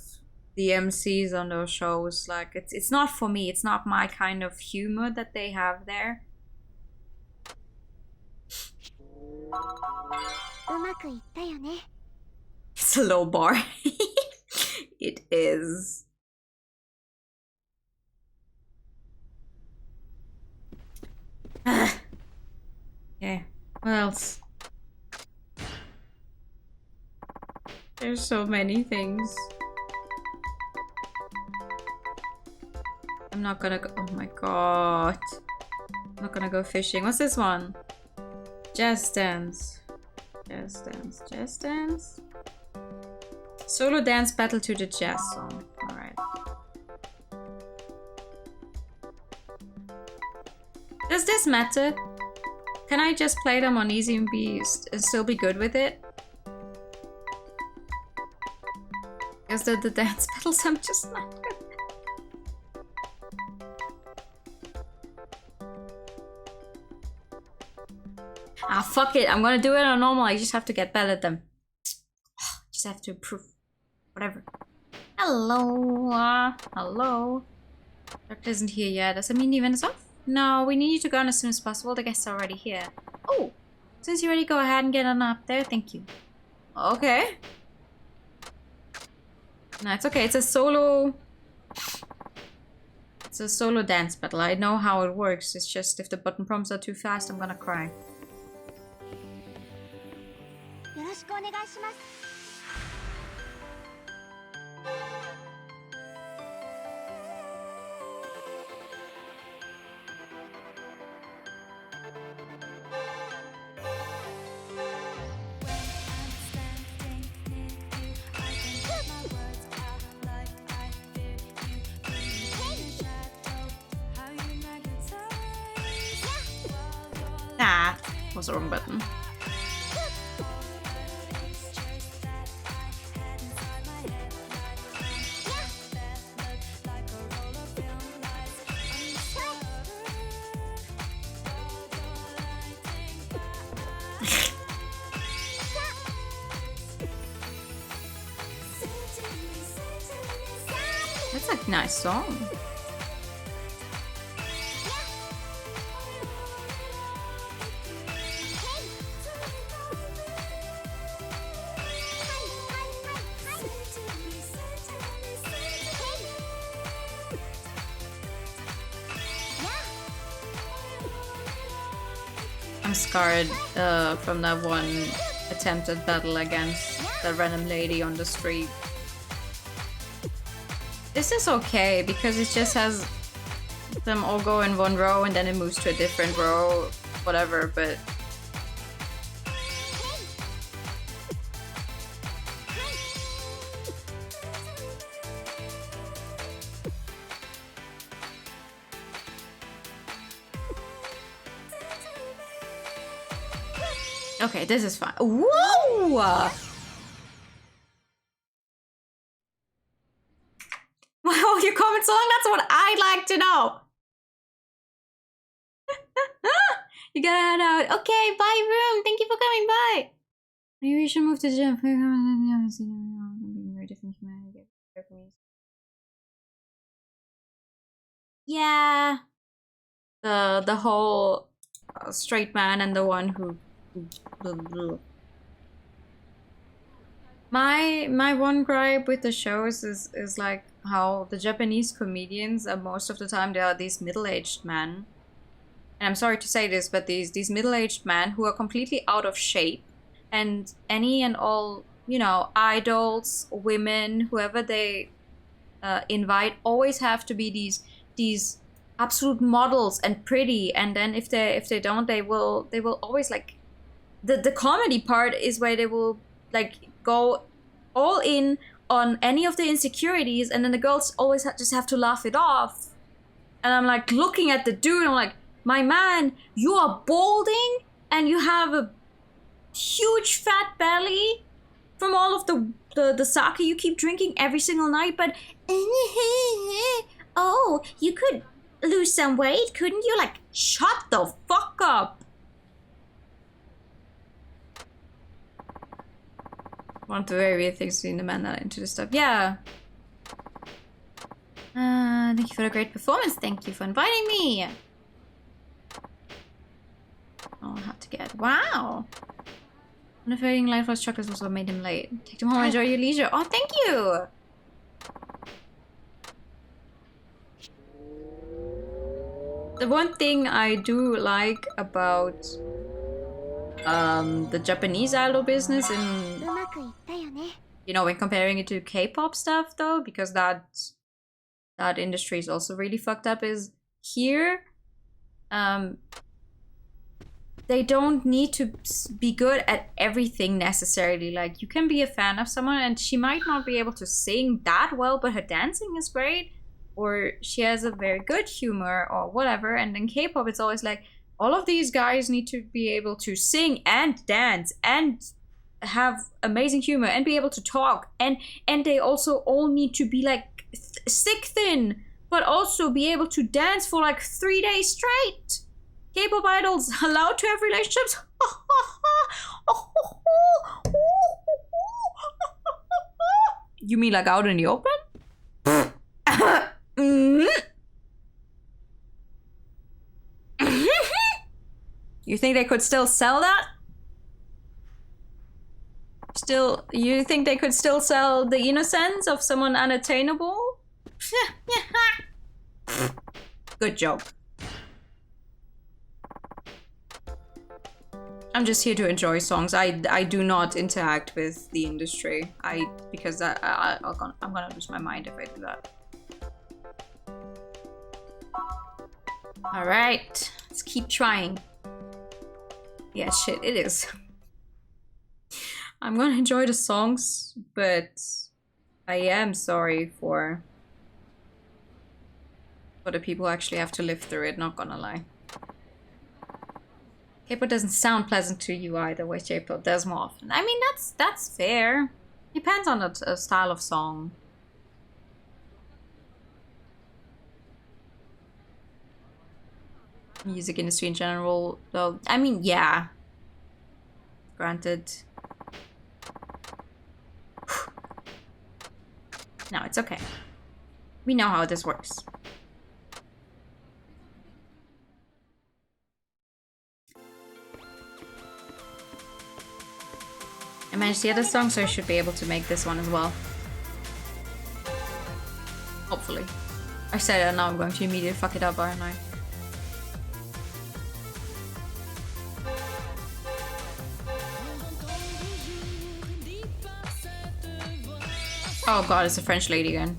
the MCs on those shows. Like, it's not for me. It's not my kind of humor that they have there. It's a low bar. It is. Okay, what else? There's so many things. I'm not gonna go. Oh my god. I'm not gonna go fishing. What's this one? Jazz dance. Jazz dance. Jazz dance? Solo dance battle to the jazz song. Alright. Does this matter? Can I just play them on easy and still be good with it? Because the dance battles I'm just not good. Ah, fuck it. I'm gonna do it on normal. I just have to get better at them. Just have to improve. Whatever. Hello. Hello. Doctor isn't here yet. Does that mean the event is off? No, we need you to go on as soon as possible. The guests are already here. Oh, since you're ready, go ahead and get on up there. Thank you. Okay. No, it's okay. It's a solo... It's a solo dance battle. I know how it works. It's just if the button prompts are too fast, I'm gonna cry. Ah, was the wrong button. That's a nice song. I'm scarred from that one attempted battle against the random lady on the street. This is okay because it just has them all go in one row and then it moves to a different row, whatever, but... Okay, this is fine. Whoa! Wow, your comment song? That's what I'd like to know. You gotta head out. Okay, bye, room. Thank you for coming by. Maybe we should move to the gym. Very different humanity. Yeah. The whole straight man and the one who. My one gripe with the shows is like how the Japanese comedians are most of the time they are these middle-aged men. And I'm sorry to say this, but these middle-aged men who are completely out of shape, and any and all, you know, idols, women, whoever they invite always have to be these absolute models and pretty, and then if they don't, they will always like the comedy part is where they will like go all in on any of the insecurities, and then the girls always just have to laugh it off. And I'm like looking at the dude, I'm like, my man, you are balding and you have a huge fat belly from all of the sake you keep drinking every single night, but oh, you could lose some weight, couldn't you? Like, shut the fuck up. One of the very weird things in the man that into this stuff. Yeah. Thank you for the great performance. Thank you for inviting me. I'll have to get. Wow. Unfading life lost chocolates was what made him late. Take them home and enjoy your leisure. Oh, thank you. The one thing I do like about the Japanese idol business in, うまくいったよね。 you know, when comparing it to K-pop stuff though, because that industry is also really fucked up, is here, they don't need to be good at everything necessarily. Like, you can be a fan of someone and she might not be able to sing that well, but her dancing is great, or she has a very good humor or whatever. And in K-pop, it's always like, all of these guys need to be able to sing and dance and have amazing humor and be able to talk, and they also all need to be like stick thin, but also be able to dance for like 3 days straight. K-pop idols allowed to have relationships. You mean like out in the open? You think they could still sell that? Still, you think they could still sell the innocence of someone unattainable? Good joke. I'm just here to enjoy songs. I do not interact with the industry. Because I'm gonna lose my mind if I do that. All right, let's keep trying. Yeah, shit, it is. I'm gonna enjoy the songs, but I am sorry for the people who actually have to live through it, not gonna lie. K-pop doesn't sound pleasant to you either, which J-pop does more often. I mean, that's fair. Depends on the style of song. Music industry in general, though. I mean, yeah. Granted. No, it's okay. We know how this works. I managed the other song, so I should be able to make this one as well. Hopefully. I said it, and now I'm going to immediately fuck it up, aren't I? Oh god, it's a French lady again.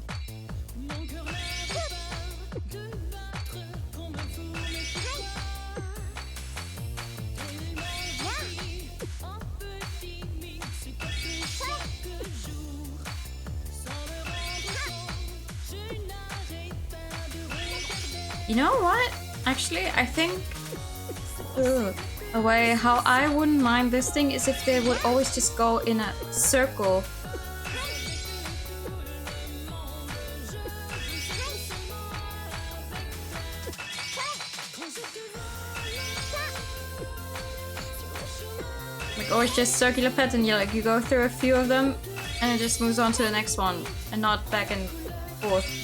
You know what? Actually, I think a way how I wouldn't mind this thing is if they would always just go in a circle. Like always just circular pattern, you like you go through a few of them and it just moves on to the next one and not back and forth.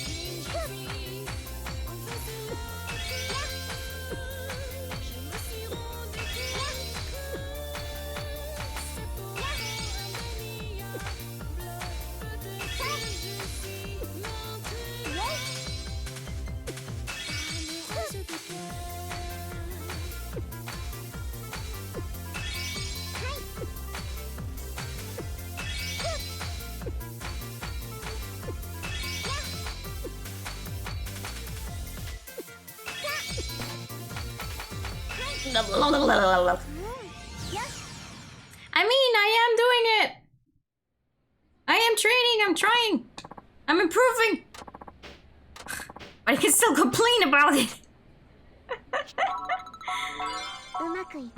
I mean, I am doing it. I am training, I'm trying. I'm improving. But I can still complain about it. Okay.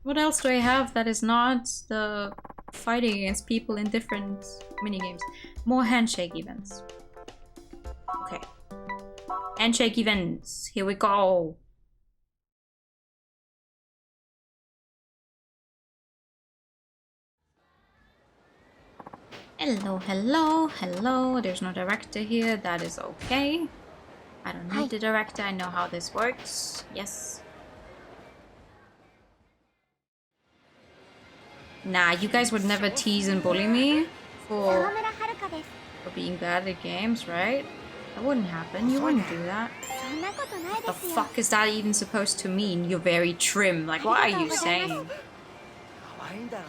What else do I have that is not the fighting against people in different minigames? More handshake events. Okay. Handshake events. Here we go. Hello, hello, hello. There's no director here. That is okay. I don't need the director. I know how this works. Yes. Nah, you guys would never tease and bully me for For being bad at games, right? That wouldn't happen. You wouldn't do that. そんなことない The ですよ fuck is that even supposed to mean? You're very trim. Like, what are you saying? 可愛いんだろ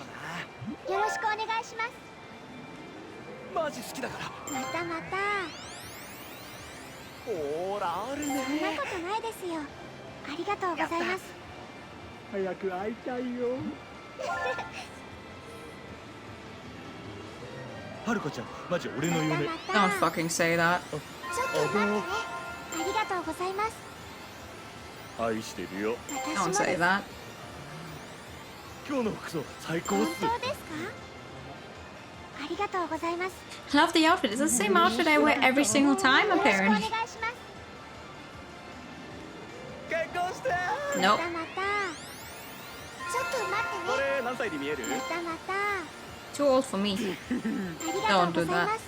うよろしくお願いしますなマジ好きだからまたまたほらあるそんなねことないですよありがとうございます早く会いたいよはるかちゃんマジ俺の嫁 Don't fucking say that. ちょっと待ってねありがとうございます愛してるよ Don't 私も say です that. 今日の服装最高っす本当ですかありがとうございます Love the outfit. It's the same outfit I wear every single time, よろしくお願い apparently. します結婚してま Nope. たまたちょっと待ってね俺何歳に見えるまたまた Too old for me. ありがとうございます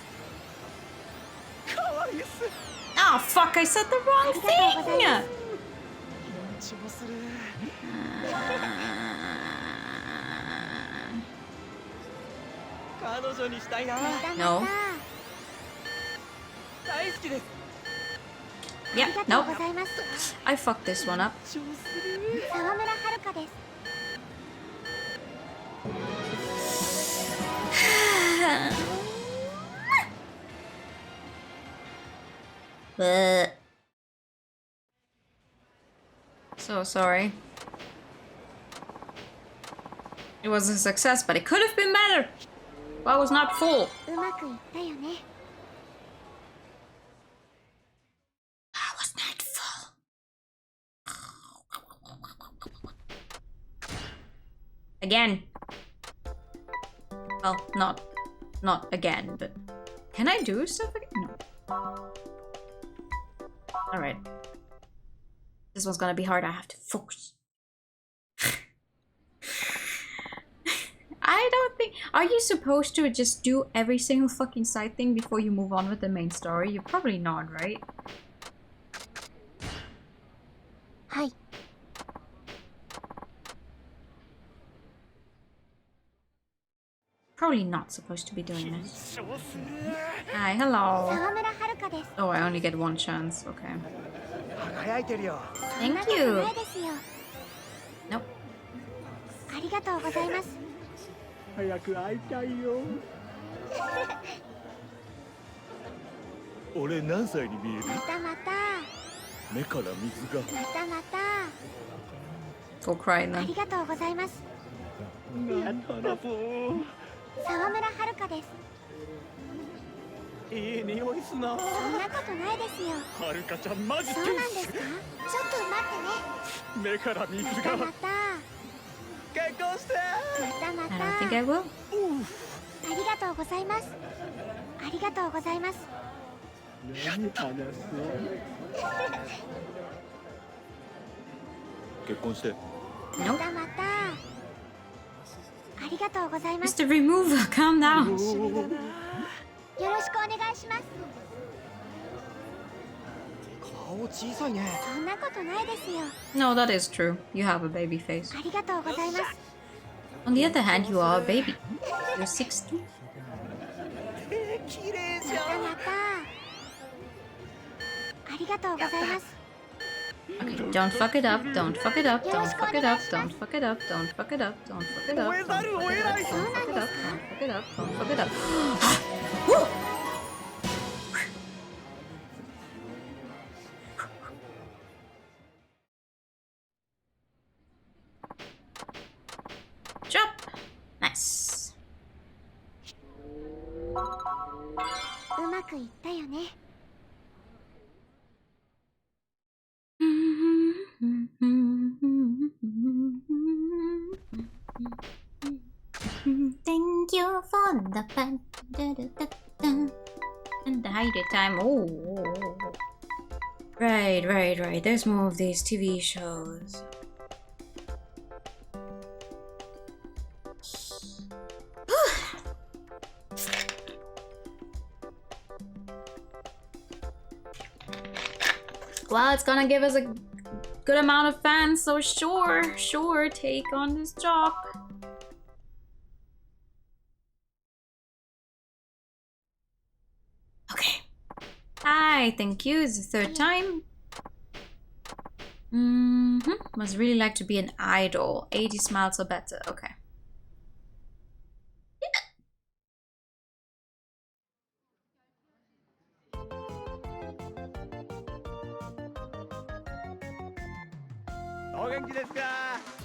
可愛いっす Oh, fuck. I said the wrong ありがとうございま thing. 気持ちもする彼女にしたいなまたまた No. 大好きです あり Yeah, がとう nope. ございます I fucked this one up. 超する沢村遥です So sorry. It was a success, but it could have been better. But I was not full. うまくいったよね I was not full. Again. Well, not again, but can I do stuff again? No. Alright. This one's gonna be hard. I have to focus. I don't think... Are you supposed to just do every single fucking side thing before you move on with the main story? You're probably not, right? はい Probably not supposed to be doing this. 超する Hi, hello. 沢村遥です Oh, I only get one chance. Okay. 輝いてるよそんな Thank こと you. ないですよ Nope. ありがとうございます早く会いたいよ俺何歳に見えるまたまた目から水がまたまた Go cry あ then. りがとうございますやったらぞ沢村遥ですいい匂いすなそんなことないですよはるかちゃんマジそうなんですかちょっと待ってね目から水またまがた結婚してまたま I た don't think I will. ありがとうございますありがとうございます何話す結婚して ま Nope. たまたありがとうございます Mr. Remover, calm down. よろしくお願いします顔小さいねそんなことないですよ No, that is true. You have a baby face. ありがとうございます On the other hand, you are a baby. You're 60. 綺麗じまたまたありがとうございます Okay, don't fuck it up. Don't fuck it up. Don't fuck it up. Don't fuck it up. Don't fuck it up. Don't fuck it up. Don't fuck it up. Don't fuck it up. Don't fuck it up. Don't fuck it up. Woo! Drop. Nice. うまくいったよね Thank you for the fun. And the hide time. Oh. Right. There's more of these TV shows. Well, it's gonna give us a good amount of fans, so sure, take on this job. Hi, thank you. It's the third time. Must really like to be an idol. 80 smiles or better. Okay.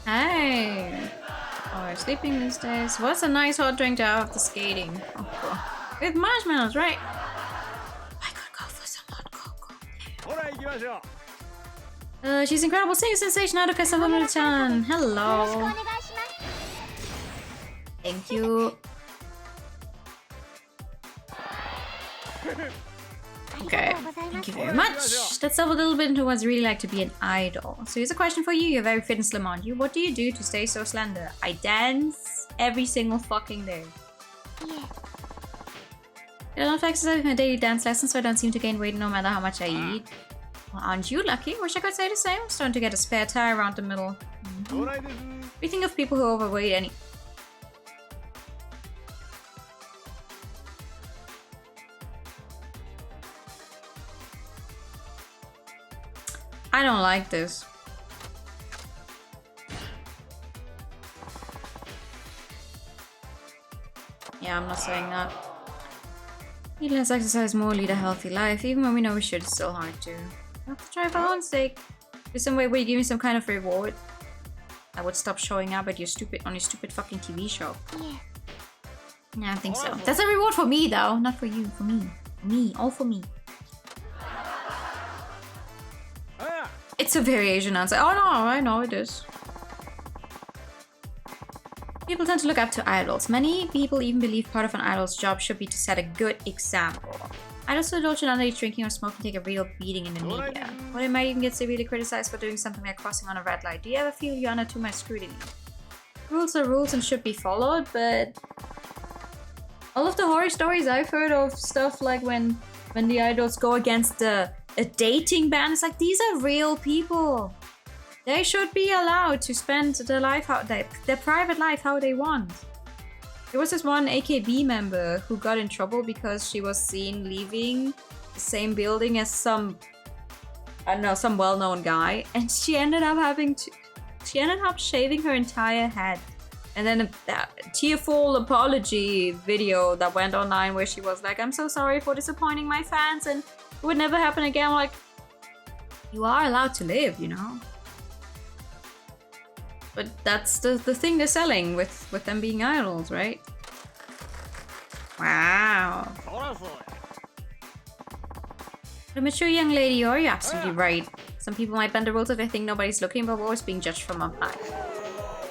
Hey. Oh, you're sleeping these days. What's a nice hot drink to have after skating? Oh, cool. With marshmallows, right? I could go for some hot cocoa. She's incredible. Singing sensation, Haruka-chan. Hello. Thank you. Okay, thank you very much. Let's delve a little bit into what's really like to be an idol. So here's a question for you. You're very fit and slim, aren't you? What do you do to stay so slender? I dance every single fucking day. I don't exercise my daily dance lessons, so I don't seem to gain weight no matter how much I eat. Well, aren't you lucky? Wish I could say the same. I'm starting to get a spare tire around the middle. We think of people who are overweight any... I don't like this. Yeah, I'm not saying that. Eat less, exercise more, lead a healthy life. Even when we know we should, it's still hard to. I have to try for our own sake. There's some way where you give me some kind of reward. I would stop showing up at your stupid fucking TV show. Yeah, I think so. That's a reward for me though, not for you, for me. For me, all for me. It's a very Asian answer. Oh no, I know it is. People tend to look up to idols. Many people even believe part of an idol's job should be to set a good example. Idols who indulge in underage drinking or smoking take a real beating in the media. Or they might even get severely criticized for doing something like crossing on a red light. Do you ever feel you're under too much scrutiny? Rules are rules and should be followed, but... all of the horror stories I've heard of stuff like when the idols go against a dating ban, it's like, these are real people. They should be allowed to spend their life their private life how they want. There was this one AKB member who got in trouble because she was seen leaving the same building as some well-known guy, and she ended up shaving her entire head. And then a tearful apology video that went online where she was like, I'm so sorry for disappointing my fans and it would never happen again. I'm like, you are allowed to live, you know? But that's the thing they're selling with them being idols, right? Wow. The mature young lady, you're absolutely right. Some people might bend the rules if they think nobody's looking, but we're always being judged from up high.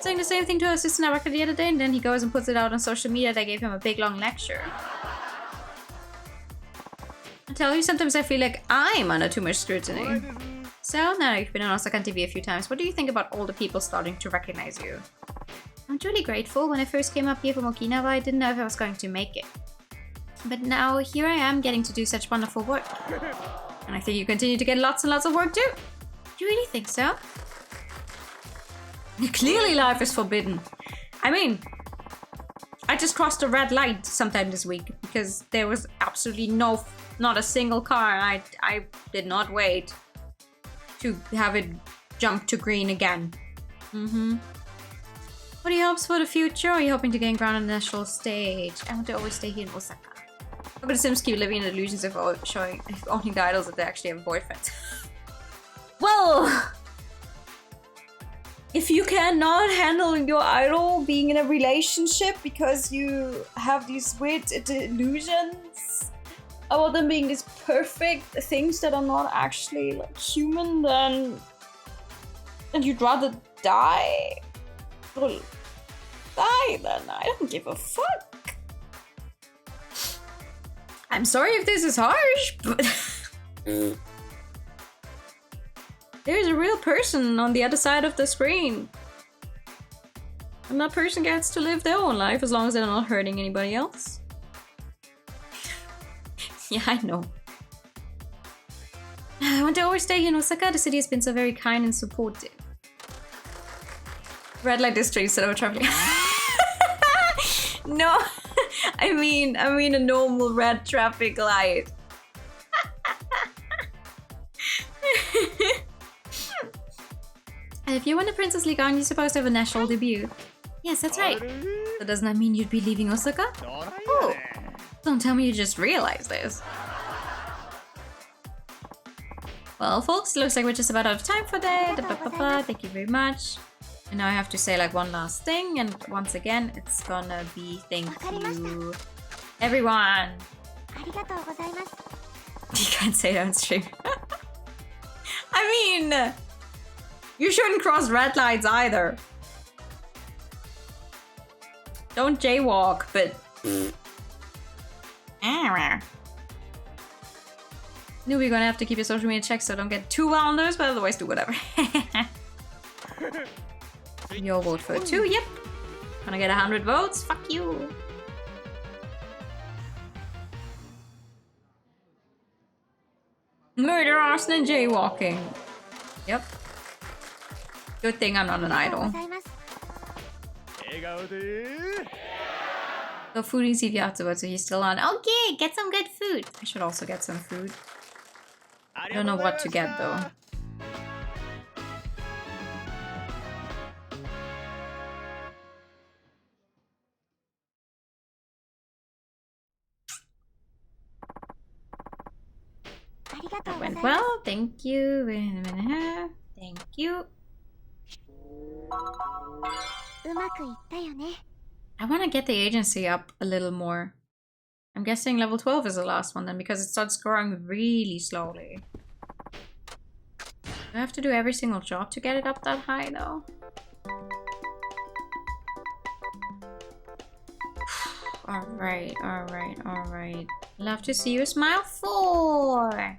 Saying the same thing to our assistant at work the other day, and then he goes and puts it out on social media. They gave him a big long lecture. I tell you, sometimes I feel like I'm under too much scrutiny. So, now that you've been on Osaka TV a few times, what do you think about all the people starting to recognize you? I'm truly grateful. When I first came up here from Okinawa, I didn't know if I was going to make it. But now, here I am getting to do such wonderful work. And I think you continue to get lots and lots of work too. Do you really think so? Clearly life is forbidden. I mean, I just crossed a red light sometime this week because there was absolutely not a single car. I did not wait to have it jump to green again. What are your hopes for the future? Are you hoping to gain ground on the national stage? I want to always stay here in Osaka. How about the Sims keep living in illusions of owning the idols if they actually have a boyfriend? Well, if you cannot handle your idol being in a relationship because you have these weird delusions about them being these perfect things that are not actually like human, then you'd rather die. Well, die then. I don't give a fuck. I'm sorry if this is harsh, but there's a real person on the other side of the screen. And that person gets to live their own life as long as they're not hurting anybody else. Yeah, I know. I want to always stay here in Osaka. The city has been so very kind and supportive. Red light district instead of a traffic. No, I mean a normal red traffic light. if you win the Princess League, aren't you supposed to have a national debut? Yes, that's right. So doesn't that mean you'd be leaving Osaka? Oh, don't tell me you just realized this. Well, folks, looks like we're just about out of time for today. Thank you very much. And now I have to say like one last thing, and once again, it's gonna be thank you, everyone. You can't say that on stream. I mean, you shouldn't cross red lights either. Don't jaywalk, but... Knew we're gonna have to keep your social media checked so don't get too well on those, but otherwise do whatever. Your vote for 2, yep. Gonna get 100 votes, fuck you. Murder, arson, and jaywalking. Yep. Good thing I'm not an idol. Go foodie see if you afterwards, so he's still on. Okay, get some good food. I should also get some food. I don't know what to get though. That went well, thank you. Thank you. I want to get the agency up a little more. I'm guessing level 12 is the last one then, because it starts growing really slowly. Do I have to do every single job to get it up that high though? Alright, alright, alright. Love to see you smile 4!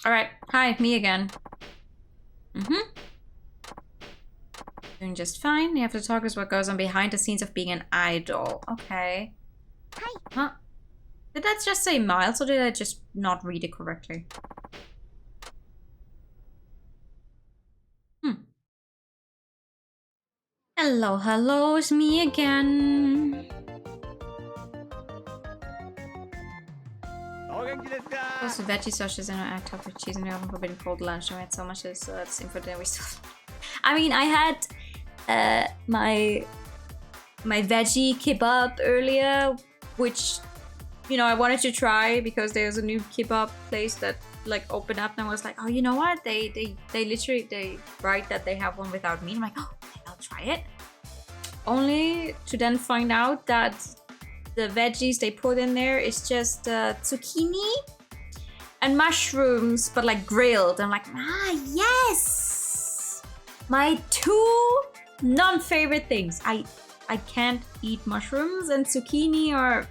Alright, hi, me again. Doing just fine. You have to talk us what goes on behind the scenes of being an idol. Okay. Huh? Did that just say Miles, or did I just not read it correctly? Hello, hello, it's me again. Those veggie sausages and act up with cheese in the oven for been cold lunch. I had so much as same for dinner. We still. I mean, I had my veggie kebab earlier, which you know I wanted to try because there's a new kebab place that like opened up, and I was like, oh, you know what? They literally write that they have one without meat. I'm like, oh, I'll try it. Only to then find out that the veggies they put in there is just zucchini and mushrooms, but like grilled. I'm like, ah, yes! My 2 non-favorite things. I can't eat mushrooms, and zucchini are...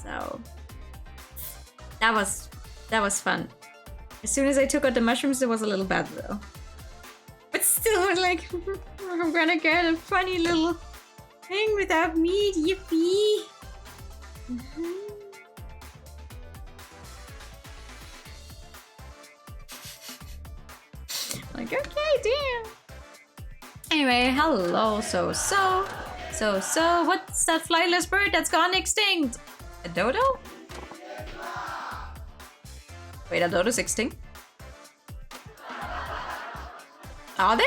So that was fun. As soon as I took out the mushrooms, it was a little bad though. But still, like, I'm gonna get a funny little thing without meat, yippee! Like, okay, damn. Anyway, hello, so, what's that flightless bird that's gone extinct? A dodo? Wait, a dodo's extinct? Are they?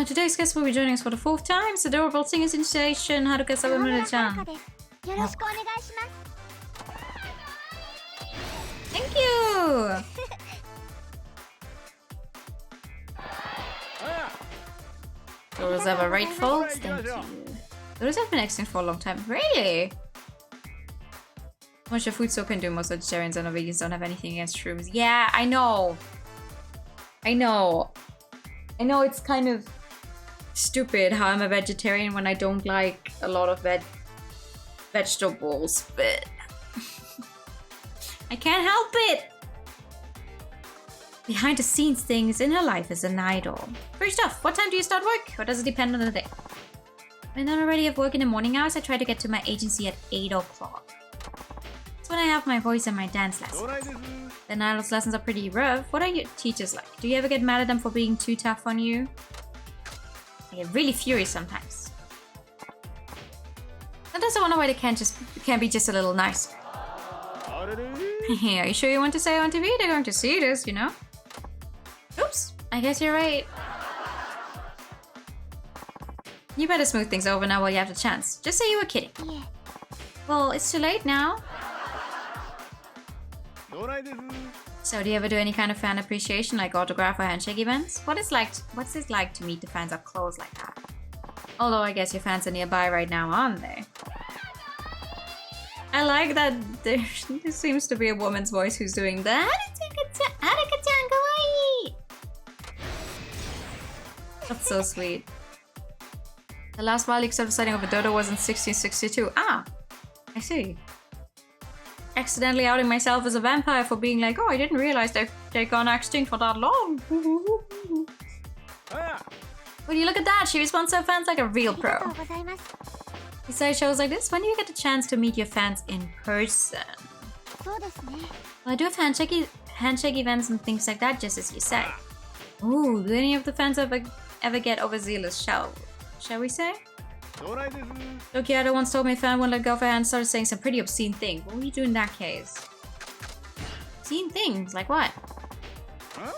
Today's guest will be joining us for the 4th time. It's adorable singing sensation Haruka Sawamura-chan. Thank you! Doors have a right, folks? Thank you. Doors have been extinct for a long time. Really? Much of food so can do. Most vegetarians and vegans don't have anything against shrooms. Yeah, I know. I know it's kind of stupid how I'm a vegetarian when I don't like a lot of vegetables, but I can't help it. Behind the scenes things in her life as an idol. First off, what time do you start work? Or does it depend on the day? When I'm already at work in the morning hours, I try to get to my agency at 8 o'clock. That's when I have my voice and my dance lessons. The idol's lessons are pretty rough. What are your teachers like? Do you ever get mad at them for being too tough on you? I get really furious sometimes. Sometimes I wonder why they can't be just a little nicer. Are you sure you want to say on TV? They're going to see this, you know? Oops, I guess you're right. You better smooth things over now while you have the chance. Just say you were kidding. Yeah. Well, it's too late now. So do you ever do any kind of fan appreciation like autograph or handshake events? What's it like to meet the fans up close like that? Although I guess your fans are nearby right now, aren't they? I like that there seems to be a woman's voice who's doing the Araka-chan kawaii! That's so sweet. The last wild except setting of a dodo was in 1662. Ah, I see. Accidentally outing myself as a vampire for being like, oh, I didn't realize they've gone extinct for that long. Would you look at that? She responds to her fans like a real pro. Besides shows like this, when do you get the chance to meet your fans in person? Well, I do have handshake events and things like that, just as you said. Ooh, do any of the fans ever get overzealous, shall we say? Tokiata once told me a fan wouldn't let go of her hand and started saying some pretty obscene things. What would you do in that case? Obscene things? Like what? Huh?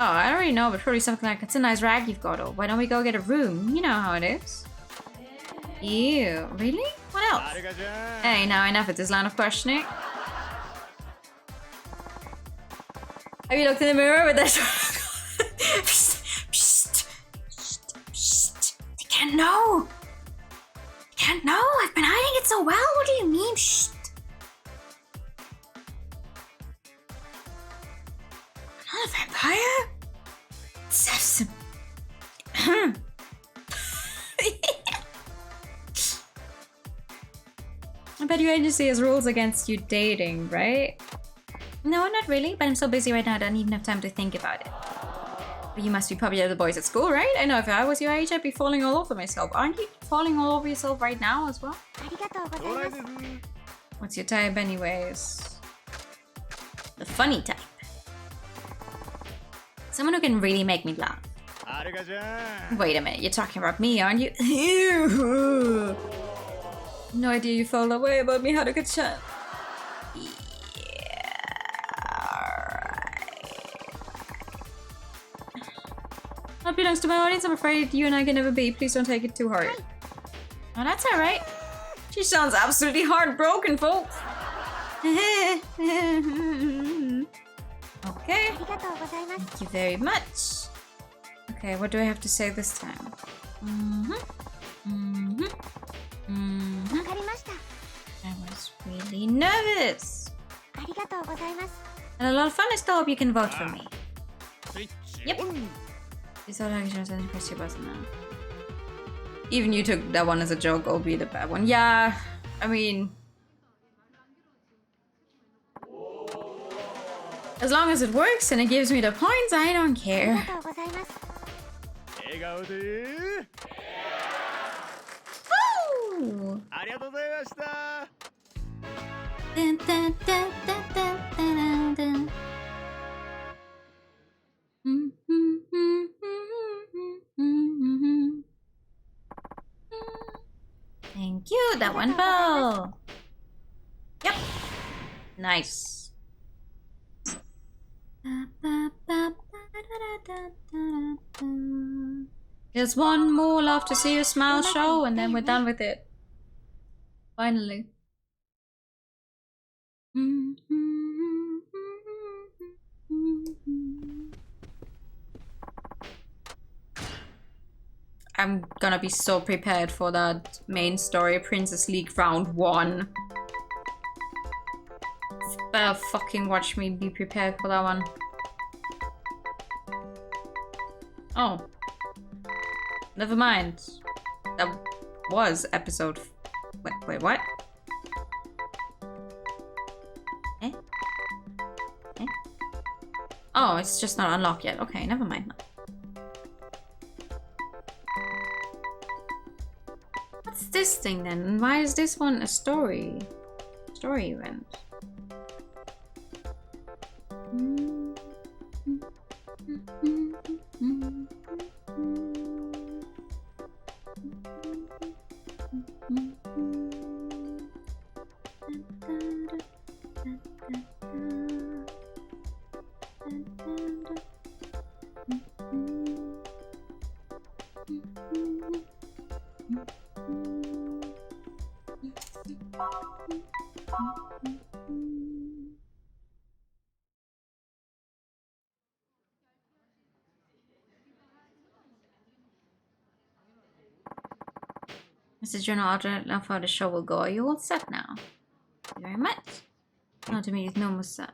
Oh, I already know, but probably something like, it's a nice rag you've got, or why don't we go get a room? You know how it is. Ew, really? What else? Hey, now enough of this line of questioning. Have you looked in the mirror with that? Psst, psst, psst, psst. They can't know. They can't know. I've been hiding it so well. What do you mean? Shh. I'm not a vampire. Sepsim. I bet your agency has rules against you dating, right? No, not really, but I'm so busy right now I don't even have time to think about it. But you must be popular with the boys at school, right? I know if I was your age, I'd be falling all over myself. Aren't you falling all over yourself right now as well? What's your type anyways? The funny type. Someone who can really make me laugh. Wait a minute, you're talking about me, aren't you? Ew. No idea you felt that way about me, Haruka-chan. Yeah, alright. That belongs to my audience. I'm afraid you and I can never be. Please don't take it too hard. Oh, that's alright. She sounds absolutely heartbroken, folks. Okay. Thank you very much. Okay, what do I have to say this time? I was really nervous. And a lot of fun. I still hope you can vote for me. Yep. You thought I was impressed, wasn't it? Even you took that one as a joke, albeit a bad one. Yeah, I mean... as long as it works and it gives me the points, I don't care. Woo! Thank you, that went well. Yep. Nice. Just one more love to see your smile show and then we're done with it. Finally. I'm gonna be so prepared for that main story, Princess League Round 1. Better fucking watch me be prepared for that one. Oh. Never mind. That was episode... Wait, what? Eh? Eh? Oh, it's just not unlocked yet. Okay, never mind. What's this thing then? Why is this one a story? Story event. That's the general outline of how the show will go. Are you all set now? Thank you very much. Not to me, it's almost set.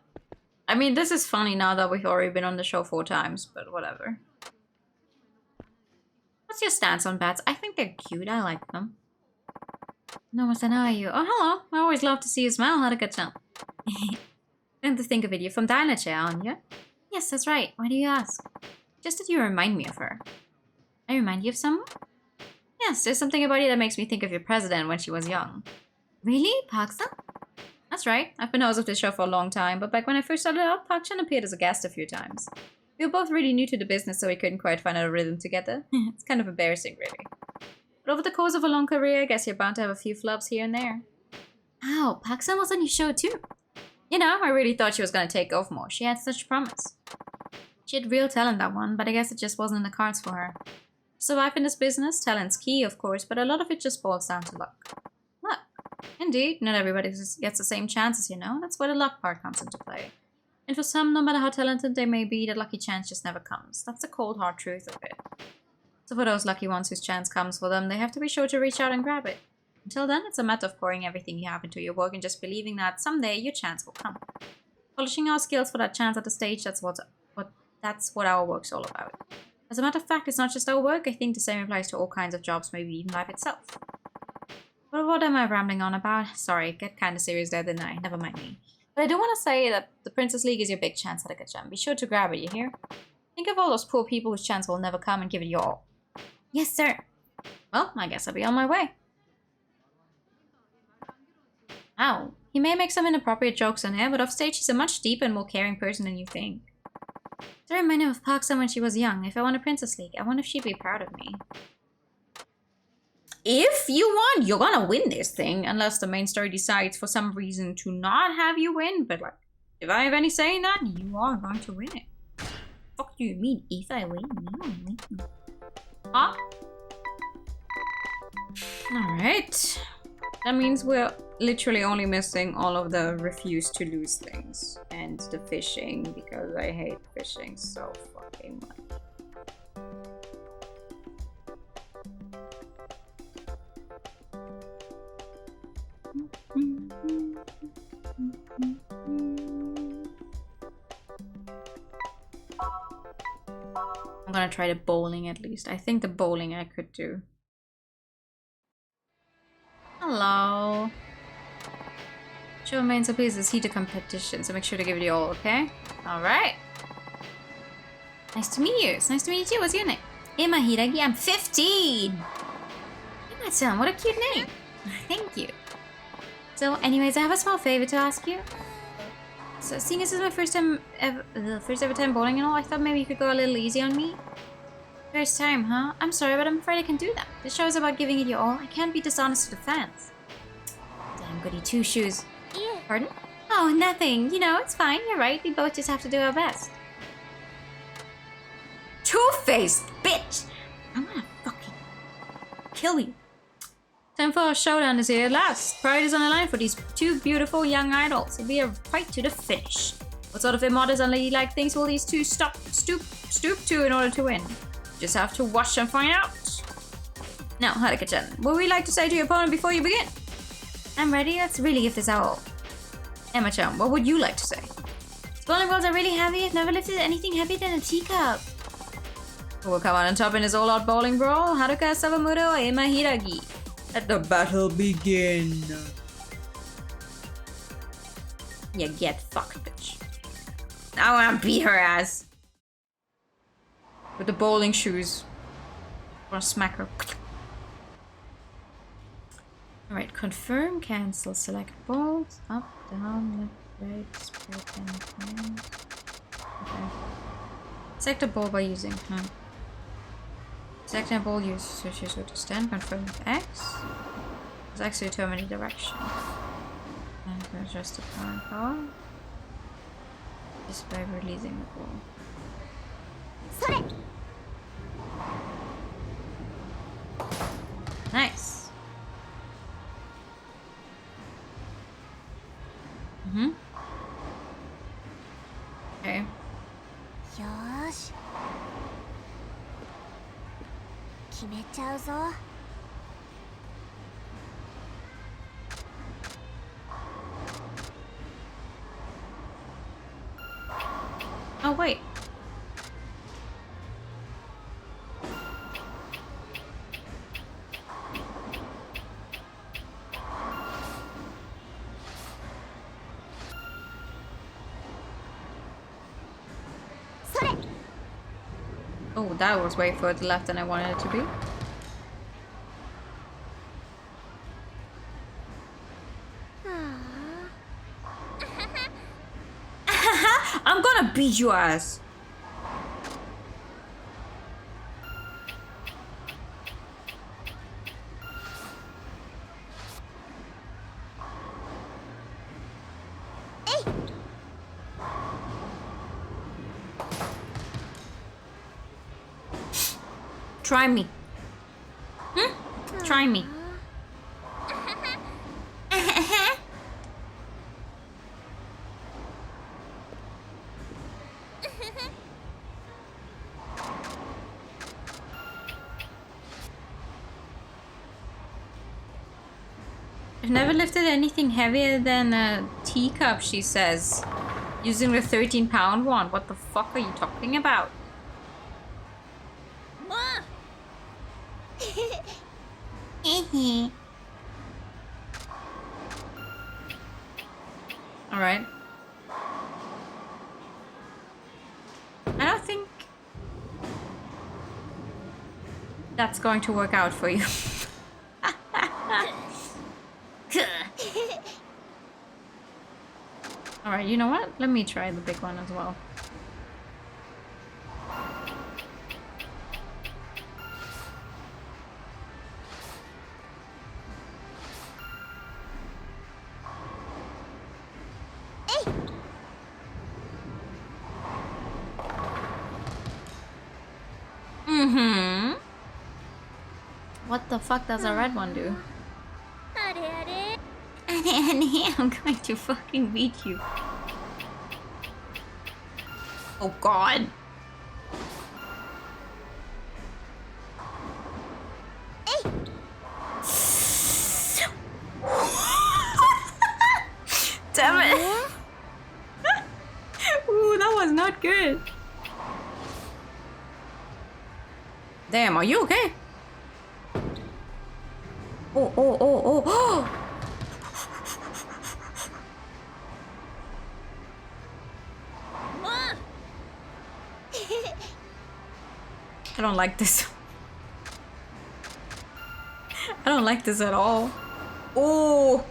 I mean, this is funny now that we've already been on the show 4 times, but whatever. What's your stance on bats? I think they're cute. I like them. No, how are you? Oh, hello. I always love to see you smile. How'd it get you? And to think of it, you're from Dinochair, aren't you? Yes, that's right. Why do you ask? Just that you remind me of her. I remind you of someone? Yes, there's something about you that makes me think of your president when she was young. Really? Park-san? That's right. I've been host of this show for a long time, but back when I first started out, Park-chan appeared as a guest a few times. We were both really new to the business, so we couldn't quite find out a rhythm together. It's kind of embarrassing, really. But over the course of a long career, I guess you're bound to have a few flubs here and there. Ow, Park-san was on your show too. You know, I really thought she was going to take off more. She had such promise. She had real talent, that one, but I guess it just wasn't in the cards for her. To survive in this business, talent's key, of course, but a lot of it just boils down to luck. Luck. Indeed, not everybody gets the same chances, you know. That's where the luck part comes into play. And for some, no matter how talented they may be, the lucky chance just never comes. That's the cold, hard truth of it. So for those lucky ones whose chance comes for them, they have to be sure to reach out and grab it. Until then, it's a matter of pouring everything you have into your work and just believing that someday your chance will come. Polishing our skills for that chance at the stage, that's what our work's all about. As a matter of fact, it's not just our work. I think the same applies to all kinds of jobs, maybe even life itself. But what am I rambling on about? Sorry, get kind of serious there, didn't I? Never mind me. But I do want to say that the Princess League is your big chance at a good gem. Be sure to grab it, you hear? Think of all those poor people whose chance will never come and give it your all. Yes, sir. Well, I guess I'll be on my way. Ow. He may make some inappropriate jokes on air, but offstage he's a much deeper and more caring person than you think. It's a reminder of Park-san when she was young. If I won a Princess League, I wonder if she'd be proud of me. If you won, you're gonna win this thing, unless the main story decides for some reason to not have you win. But like, if I have any say in that, you are going to win it. Fuck do you mean? If I win, you don't win. Huh? Alright. That means we're literally only missing all of the refuse to lose things. And the fishing, because I hate fishing so fucking much. I'm gonna try the bowling at least. I think the bowling I could do. Hello. Show main so please is heat a competition, so make sure to give it your all, okay? Alright. Nice to meet you. It's nice to meet you too. What's your name? Emma Hiragi. I'm 15! Emma-chan, what a cute name. Thank you. So, anyways, I have a small favor to ask you. So, seeing as this is my first ever time bowling and all, I thought maybe you could go a little easy on me. First time, huh? I'm sorry, but I'm afraid I can do that. This show is about giving it your all. I can't be dishonest to the fans. Damn goody two-shoes. Yeah. Pardon? Oh, nothing. You know, it's fine. You're right. We both just have to do our best. Two-faced bitch! I'm gonna fucking kill you. Time for our showdown is here at last. Pride is on the line for these two beautiful young idols. It'll be a fight to the finish. What sort of immodest and ladylike things will these two stoop to in order to win? Just have to watch and find out. Now, Haruka-chan, what would we like to say to your opponent before you begin? I'm ready. Let's really give this our all. Emma-chan, what would you like to say? These bowling balls are really heavy. I've never lifted anything heavier than a teacup. Who will come out on top in his all-out bowling brawl? Haruka Sawamura or Emma Hiragi? Let the battle begin. Yeah, get fucked, bitch. I wanna beat her ass. With the bowling shoes. I wanna smack her. Alright, confirm, cancel, select balls. Up, down, left, right, spread, and okay. Select a ball by using, Select a ball use, so she's going to stand, confirm with X. It's X to determine the direction. And I'm going to adjust the power. Just by releasing the ball. Nice. Okay. Yosh. 決めちゃうぞ。Oh, wait. Oh, that was way further left than I wanted it to be. I'm gonna beat your ass. Try me. Try me. I've never lifted anything heavier than a teacup, she says. Using the 13-pound one. What the fuck are you talking about? Alright. I don't think that's going to work out for you. Alright, you know what? Let me try the big one as well. What the fuck does a red one do? I'm going to fucking beat you. Oh god. Damn it. Ooh, that was not good. Damn, are you okay? Oh. I don't like this. I don't like this at all. Oh.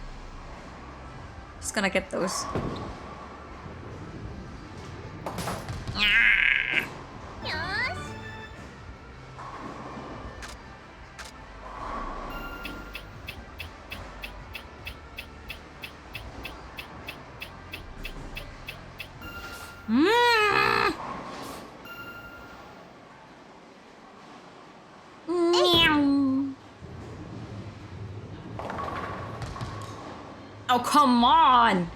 Just gonna get those. Oh, come on!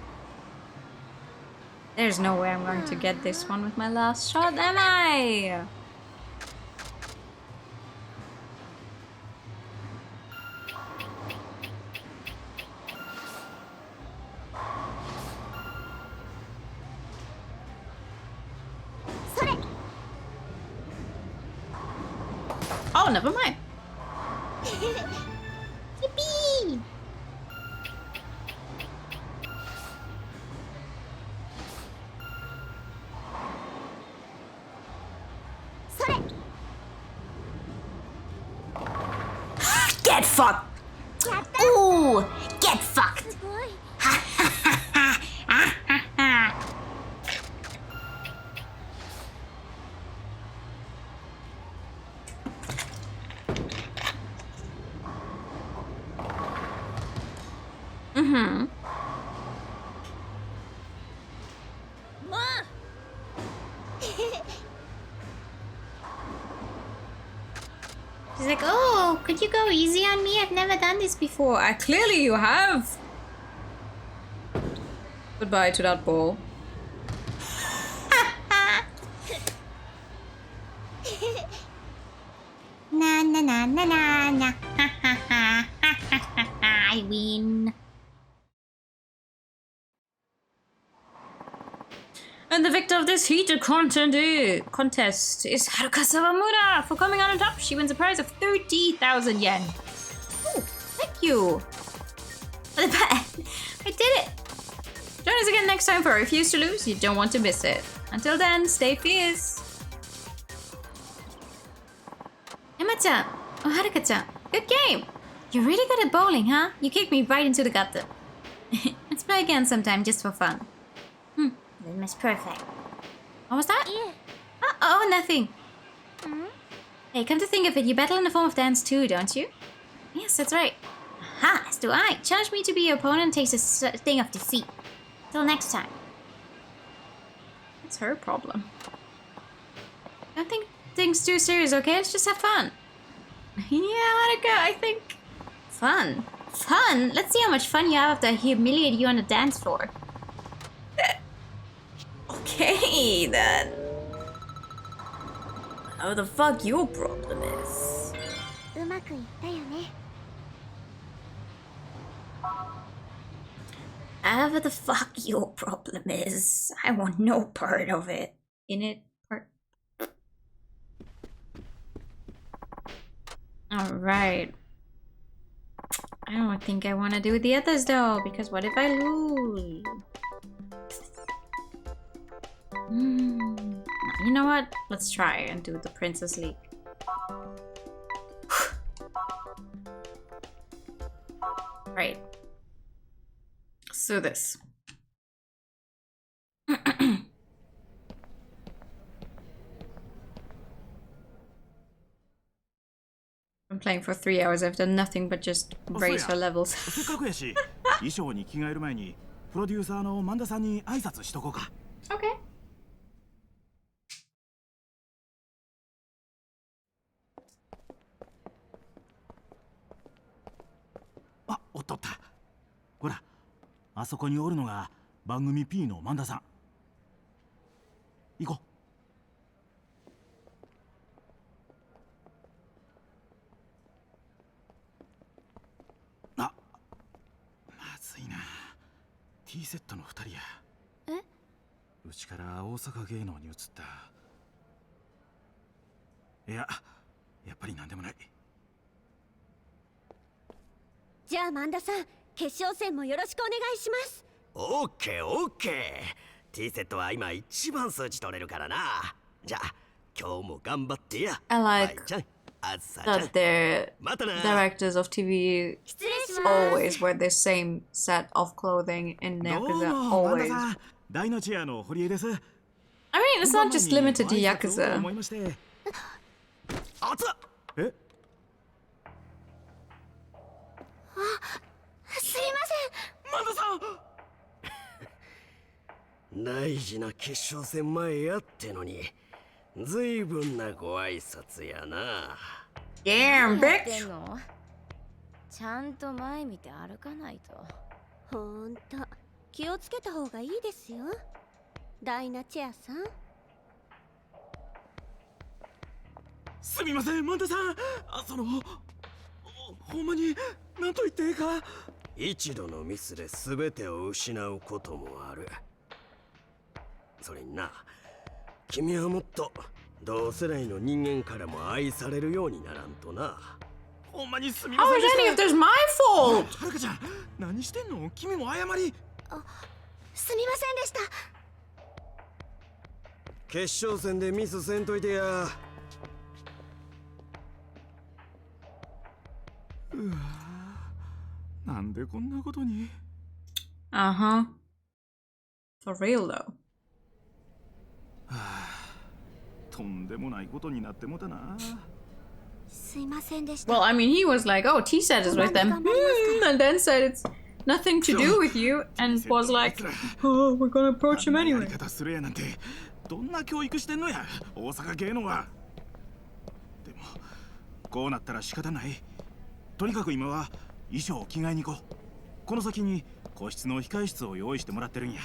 There's no way I'm going to get this one with my last shot, am I? Oh, never mind. Yippee! Get fucked! Ooh! Get fucked! She's like, oh, could you go easy on me? I've never done this before. Clearly you have. Goodbye to that ball. Na na na na na na. I win. And the victor of this heated contest is Haruka Sawamura. For coming out on top, she wins a prize of 30,000 yen. Ooh, thank you. I did it. Join us again next time for Refuse to Lose. You don't want to miss it. Until then, stay fierce. Emma-chan, oh Haruka-chan, good game. You're really good at bowling, huh? You kicked me right into the gutter. Let's play again sometime just for fun. That was perfect. What was that? Yeah. Oh, nothing. Hey, come to think of it, you battle in the form of dance too, don't you? Yes, that's right. Aha, as do I. Challenge me to be your opponent and taste a sting of defeat. Till next time. It's her problem. Don't think things too serious, okay? Let's just have fun. Yeah, Haruka, I think... Fun? Fun? Let's see how much fun you have after I humiliate you on the dance floor. Okay, then. How the fuck your problem is? うまくいったよね。 Whatever the fuck your problem is, I want no part of it. In it, part. Alright. I don't think I want to do the others though, because what if I lose? You know what? Let's try and do the Princess League. Right. Let's do this. I'm playing for 3 hours. I've done nothing but just raise her levels. せっかくやし、衣装に着替える前にプロデューサーの萬田さんに挨拶しとこうか。Okay. あ、おっとった。ほら、あそこにおるのが番組 P の萬田さん。行こう。あ、まずいな。T セットの2人や。え？うちから大阪芸能に移った。いや、やっぱりなんでもない。じゃあ萬田さん、決勝戦もよろしくお願いします。オッケーオッケー。 T セットは今一番数値取れるからな。じゃあ今日も頑張ってや。 I like 舞ちゃん、あずさちゃん。 that the またな。 directors of TV 失礼します。 always wear the same set of clothing in どう Yakuza. も、萬田 Always. さん。大のチアの堀江です。 I mean, it's not just limited to 挨拶を Yakuza. 思いまして。熱っ。え？すいま萬田さん。大事な決勝戦前やってのに、ずいぶんなご挨拶やな。 Damn, やって bitch. んの？ちゃんと前見て歩かないと。せん。ほんと、気をつけた方がいいですよ。ダイナチェアさん。すみません、萬田さん。ほんまに何と言っていいか。一度のミスで全てを失うこともある。それにな、君はもっと同世代の人間からも愛されるようにならんとな。ほんまにすみま How せん is で any of し this my た。 fault? はるかちゃん、何してんの？君も謝り。すみませんでした。決勝戦でミスせんといてや。なんでこんなことに。 Uh-huh. For real though. とんでもないことになってもたな。すいませんでした。 Well, I mean, he was like, oh, T-Set is with them. And then said it's nothing to do with you. And was like, oh, we're gonna approach him やり anyway. 方するやなんてどんな教育してんのや、大阪芸能は。でもこうなったら仕方ない。とにかく今は衣装を着替えに行こう。この先に個室の控え室を用意してもらってるんや。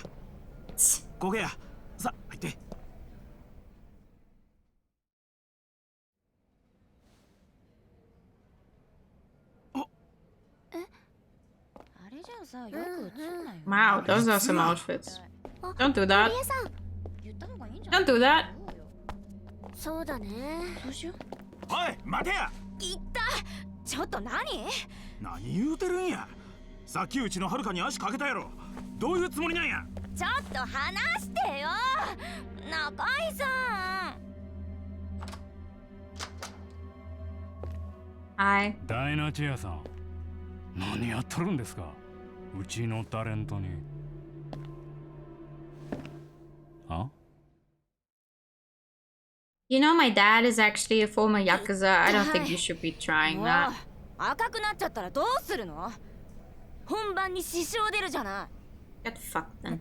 ここや。さあ入って。あれじゃあさ、よく映んないよ。 Wow, those are some outfits. Don't do that. 堀江さん、言っ Don't do that. そうだね。どうしよう。おい待てや。いったちょっと何何言うてるんや。さっきうちのはるかに足かけたやろ。どういうつもりなんや。ちょっと話してよ中井さん。Hi. ダイナチアさん、何やっとるんですか、うちのタレントに。あ You know, my dad is actually a former Yakuza. I don't think you should be trying もう that. 赤くなっちゃったらどうするの。本番に支障出るじゃない。 Get fucked then.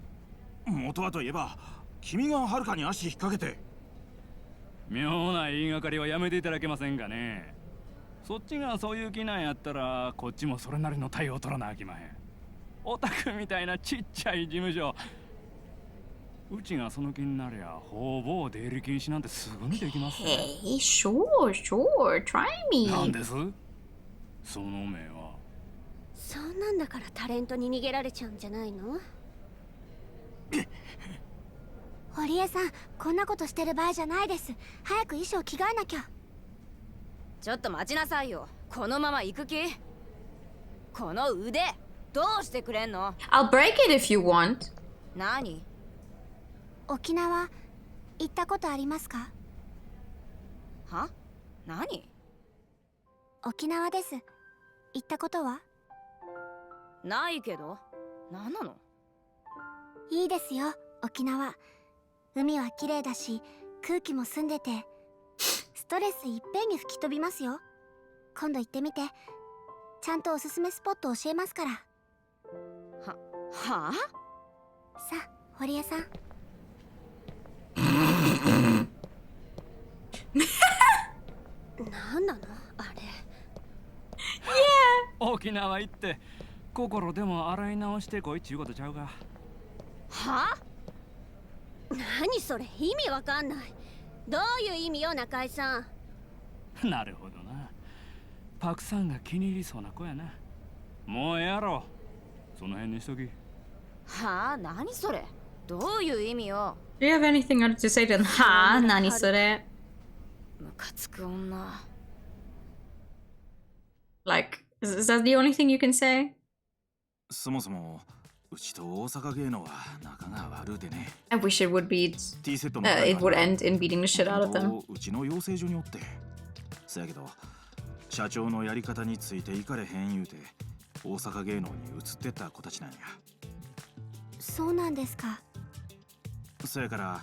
元はといえば君がはるかに足引っ掛けて。妙な言いがかりはやめていただけませんかね。そっちがそういう気なんやったらこっちもそれなりの対応を取らなあきまへん。オタクみたいなちっちゃい事務所、うちがその気になりゃほぼ出入り禁止なんてすぐにできます、ね。Hey, sure, try me. なんですその目は。そんなんだからタレントに逃げられちゃうんじゃないの？堀江さん、こんなことしてる場合じゃないです。早く衣装着替えなきゃ。ちょっと待ちなさいよ。このまま行く気？この腕どうしてくれんの？ I'll break it if you want. 何？沖縄行ったことありますか？は？何？沖縄です。行ったことは？ないけど。何なの？いいですよ、沖縄。海は綺麗だし、空気も澄んでて、ストレスいっぺんに吹き飛びますよ。今度行ってみて。ちゃんとおすすめスポット教えますから。はあ？さあ、堀江さん。なんなのあれ。沖縄行って心でも洗い直してこいっちゅうことちゃうか。は？何それ、意味わかんない。どういう意味よ、中井さん。なるほどな。パクさんが気に入りそうな子やな。もうええやろ。その辺にしとき。はあ？何それ？どういう意味よ？ Do you have anything else to say to them? Ha, nani sore? ムカつく女。Like, is that the only thing you can say? そもそもうちと大阪芸能は仲が悪うてね。 I wish it would be. T セットの It would end in beating the shit out of them. うちの養成所におって。そやけど社長のやり方についていかれへん言うて大阪芸能に移ってった子たちなんや。そうなんですか。そやから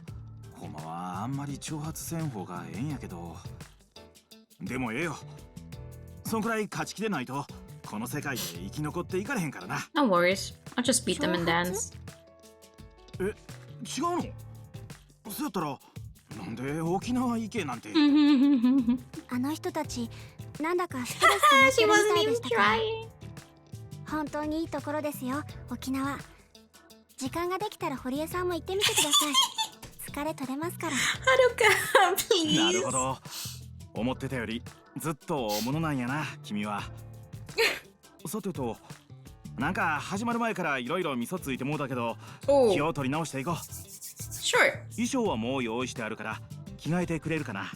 ほんまはあんまり挑発せん方がええんやけど、でもええよ。そんくらい勝ち気でないとこの世界で生き残っていかれへんからな。 No worries. I'll just beat them and dance. え、違うの？そうやったらなんで沖縄行けなんて。あの人たち、なんだかストレス溜まってるみたいでしたから。本当にいいところですよ、沖縄。時間ができたら堀江さんも行ってみてください。疲れ取れますから。Haruka, please. なるほど。思ってたよりずっと大物なんやな、君は。さてと、なんか始まる前からいろいろ味噌ついてもうだけど、Oh. 気を取り直していこう。 Sure. 衣装はもう用意してあるから着替えてくれるかな。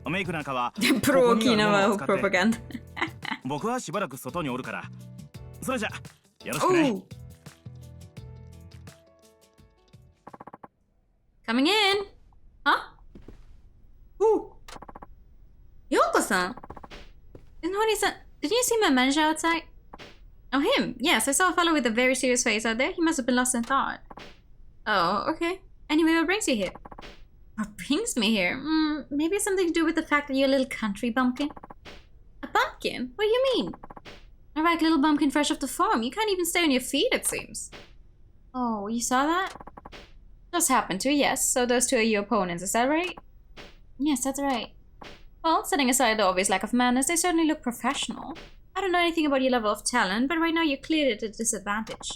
メイクなんかは Pro Okinawa propaganda. 僕はしばらく外におるから。それじゃよろしくね。Oh. Coming in. Huh? Ooh. Yoko-san. Isn't Hori-san... Did you see my manager outside? Oh, him. Yes, I saw a fellow with a very serious face out there. He must have been lost in thought. Oh, okay. Anyway, what brings you here? What brings me here? Maybe it's something to do with the fact that you're a little country bumpkin. A bumpkin? What do you mean? Alright, little bumpkin fresh off the farm. You can't even stay on your feet, it seems. Oh, you saw that? Just happened to, yes. So those two are your opponents, is that right? Yes, that's right. Well, setting aside the obvious lack of manners, they certainly look professional. I don't know anything about your level of talent, but right now you're clearly at a disadvantage.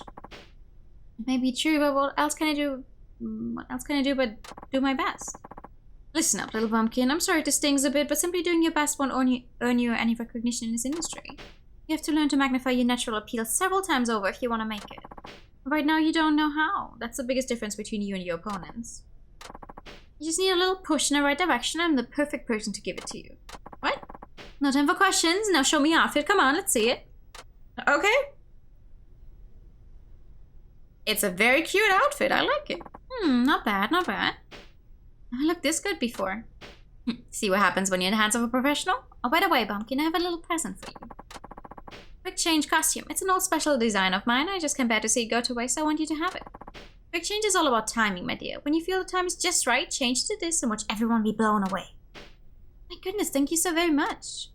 It may be true, but what else can I do? What else can I do but do my best? Listen up, little bumpkin. I'm sorry it stings a bit, but simply doing your best won't earn you any recognition in this industry. You have to learn to magnify your natural appeal several times over if you want to make it. Right now, you don't know how. That's the biggest difference between you and your opponents. You just need a little push in the right direction. I'm the perfect person to give it to you. What? No time for questions. Now show me your outfit. Come on, let's see it. Okay. It's a very cute outfit. I like it. Not bad, not bad. I looked this good before. See what happens when you're in the hands of a professional? Oh, by the way, Bumpkin, I have a little present for you. Quick change costume. It's an old special design of mine. I just can't bear to see it go to waste, so I want you to have it. Quick change is all about timing, my dear. When you feel the time is just right, change to this and watch everyone be blown away. My goodness, thank you so very much.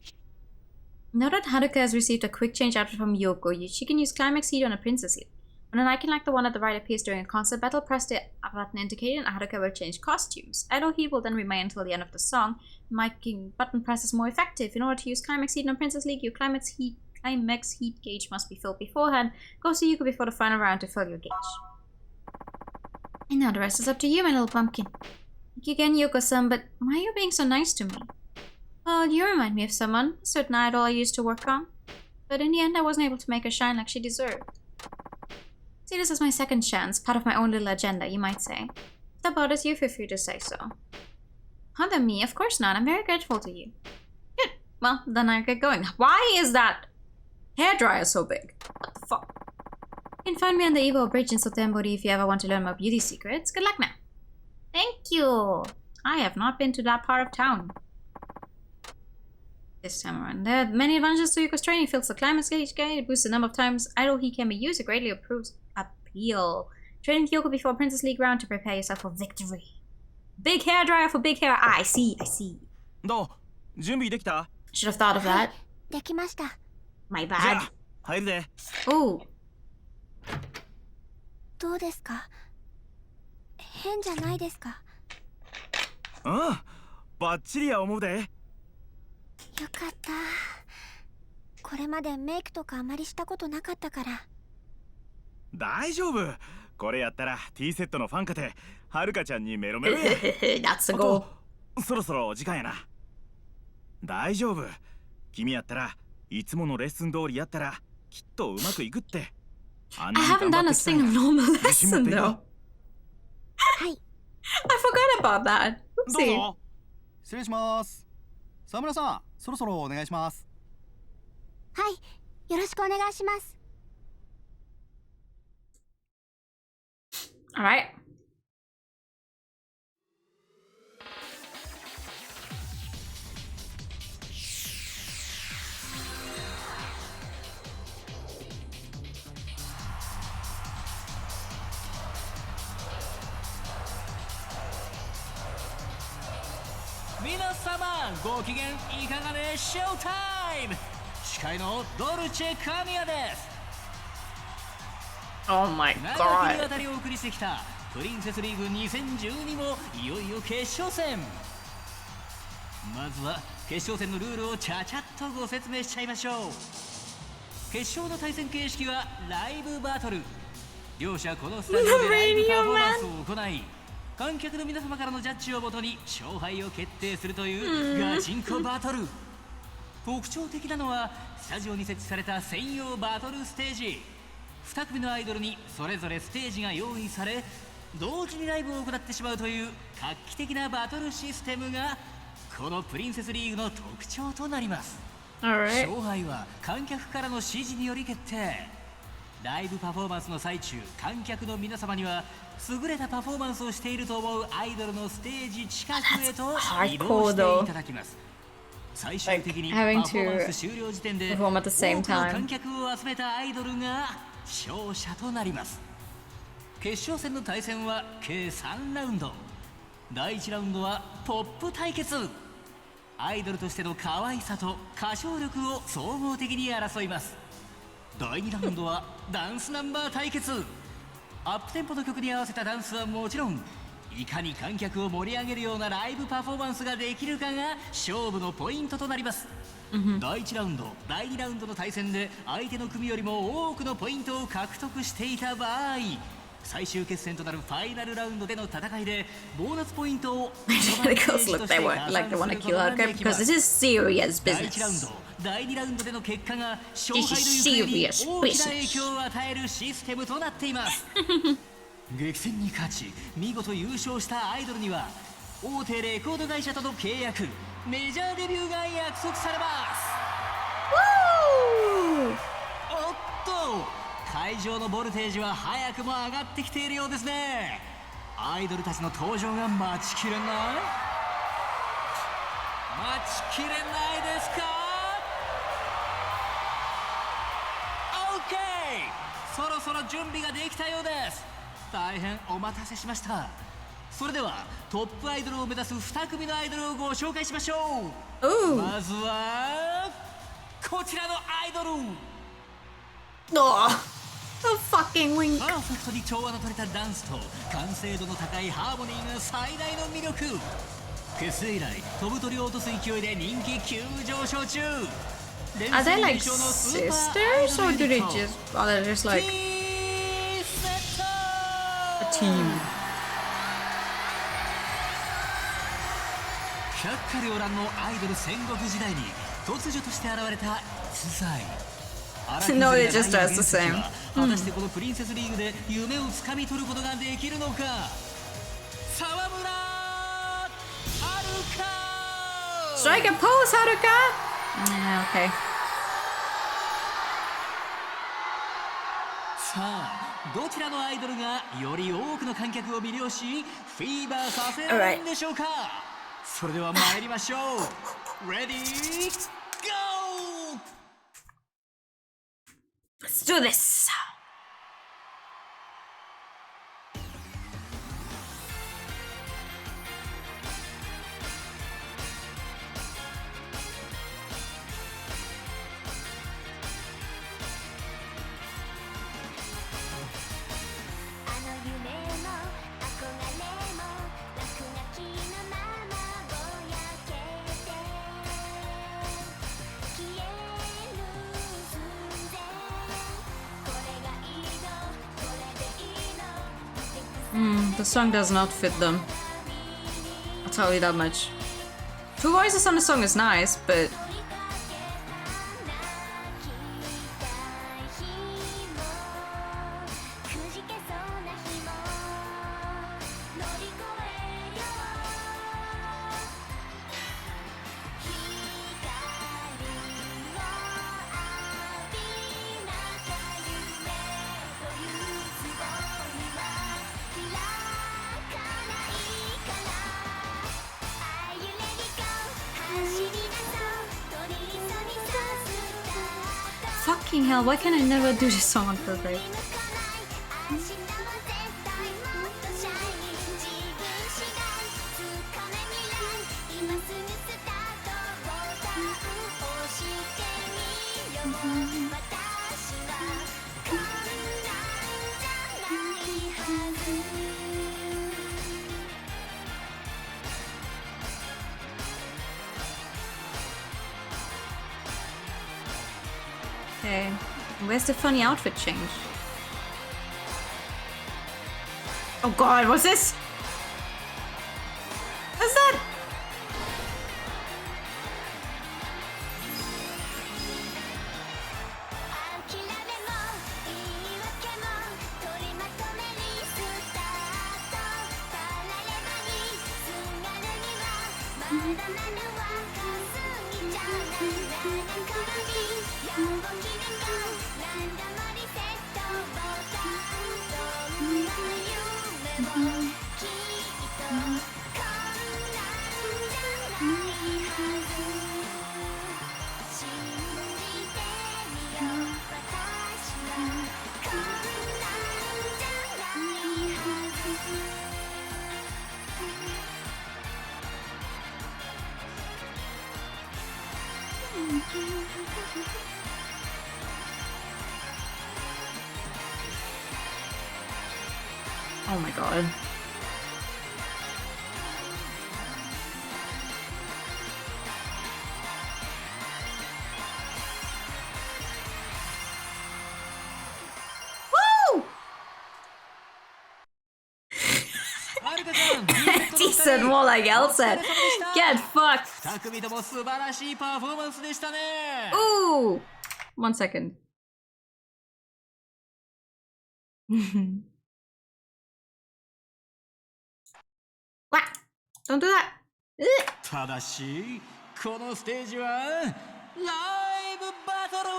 Now that Haruka has received a quick change outfit from Yoko, she can use Climax Heat on a princess heat. When an icon like the one at the right appears during a concert battle, press the button indicating and Haruka will change costumes. Idol Heat will then remain until the end of the song, making button presses more effective. In order to use Climax Heat on Princess League, your Climax Heat gauge must be filled beforehand. Go to Yuko before the final round to fill your gauge. And now the rest is up to you, my little pumpkin. Thank you again, Yoko-san, but why are you being so nice to me? Well, you remind me of someone, a certain idol I used to work on. But in the end, I wasn't able to make her shine like she deserved. See this as my second chance, part of my own little agenda, you might say. If that bothers you, feel free to say so. Other me? Of course not. I'm very grateful to you. Good. Well, then I'll get going. Why is that hairdryer so big? What the fuck? You can find me on the Evo Bridge in Sotembori if you ever want to learn more beauty secrets. Good luck now. Thank you. I have not been to that part of town this time around. There are many advantages to Yuko's training. Fills the climate gauge, boosts the number of times idle he can be used. It greatly improves appeal. Training with Yoko before Princess League round to prepare yourself for victory. Big hairdryer for big hair. I see. Do, 準備できた? Should have thought of that. できました。 My bad. 入るぜ。 Oh. どうですか？変じゃないですか？バッチリや思うで。よかった。これまでメイクとかあまりしたことなかったから。大丈夫。これやったら T セットのファンかてはるかちゃんにメロメロや。That's a goal. そろそろ時間やな。大丈夫。君やったらいつものレッスン通りやったらきっとうまくいくって。I haven't done a single normal lesson though. はい。I forgot about that. どうぞ。失礼します。沢村さん、そろそろお願いします。はい、よろしくお願いします。All right. Minasaman, ご機嫌いかがでショータイム。司会のドルチェ神谷です。Oh my 長きに god. わたりお送りしてきたプリンセスリーグ2012もいよいよ決勝戦。まずは決勝戦のルールをちゃちゃっとご説明しちゃいましょう。決勝の対戦形式はライブバトル。両者このスタジオでライブパフォーマンスを行い、観客の皆様からのジャッジをもとに勝敗を決定するというガチンコバトル。特徴的なのはスタジオに設置された専用バトルステージ。2組のアイドルにそれぞれステージが用意され、同時にライブを行ってしまうという画期的なバトルシステムがこのプリンセスリーグの特徴となります。Alright. 勝敗は観客からの指示により決定。ライブパフォーマンスの最中、観客の皆様には優れたパフォーマンスをしていると思うアイドルのステージ近くへと移動していただきます。最終的にパフォーマンス終了時点で多くの観客を集めたアイドルが勝者となります。決勝戦の対戦は計3ラウンド。第1ラウンドはポップ対決。アイドルとしての可愛さと歌唱力を総合的に争います。第2ラウンドはダンスナンバー対決。アップテンポの曲に合わせたダンスはもちろん、いかに観客を盛り上げるようなライブパフォーマンスができるかが勝負のポイントとなります。第1ラウンド、第2ラウンドの対戦で相手の組よりも多くのポイントを獲得していた場合、最終決戦となるファイナルラウンドでの戦いでボーナスポイントを The girls look they want like they want to kill her because this is serious 第1ラウン business. ド、第2ラウンドでの結果が勝敗の行方に大きな影響を与えるシステムとなっています。激戦に勝ち見事優勝したアイドルには大手レコード会社との契約、メジャーデビューが約束されます。おっと、会場のボルテージは早くも上がってきているようですね。アイドルたちの登場が待ちきれない、待ちきれないですか。 OK、 そろそろ準備ができたようです。大変お待たせしました。それではトップアイドルを目指す2組のアイドルをご紹介しましょう。まずはこちらのアイドル。The fucking wing。 パーフェクトに調和の取れたダンスと完成度の高いハーモニーが最大の魅力。結成以来飛ぶ鳥を落とす勢いで人気急上昇中。 Are they like sisters or do they just are they just like a team? 百花繚乱のアイドル戦国時代に突如として現れた逸材。 No, it just does the same. 果たしてこのプリンセスリーグで夢をつかみ取ることができるのか。沢村はるか。 Strike a pose, Haruka. Okay. さあ、どちらのアイドルがより多くの観客を魅了しフィーバーさせるんでしょうか。それでは参りましょう。レディーゴー。 Let's do this. The song does not fit them. I'll tell you that much. Two voices on the song is nice, but fucking hell, why can I never do this song on perfect? Okay, where's the funny outfit change? Oh god, what's this? What's that? Oh my god. Woo! Decent, more like Elsa. Get fucked. 2組とも素晴らしいパフォーマンスでしたね。 Ooh! 1 second. What? Don't do that. ただしこのステージはライブバトル。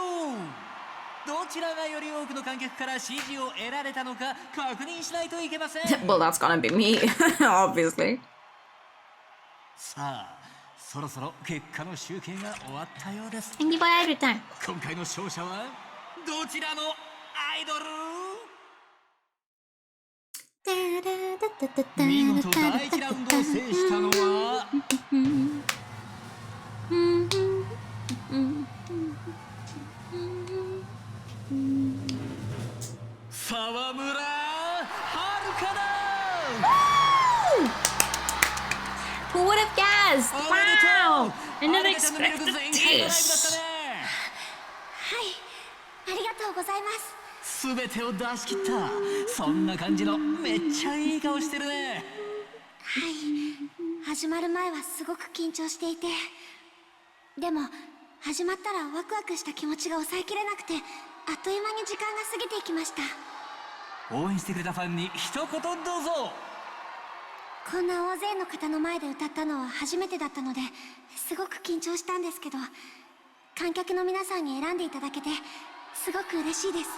どちらがより多くの観客から支持を得られたのか確認しないといけません。Well, that's gonna be me, obviously. さあ、そろそろ結果の集計が終わったようです。 Thank you for every time. 今回の勝者はどちらのアイドル？見事第1ラウンドを制したのは沢村遥だ。 Who would have guessed? Wow! I never expected this. はいありがとうございます。すべてを出し切った。そんな感じのめっちゃいい顔してるね。はい始まる前はすごく緊張していて、でも始まったらワクワクした気持ちが抑えきれなくて、あっという間に時間が過ぎていきました。応援してくれたファンに一言どうぞ。こんな大勢の方の前で歌ったのは初めてだったので、すごく緊張したんですけど、観客の皆さんに選んでいただけてすごく嬉しいです。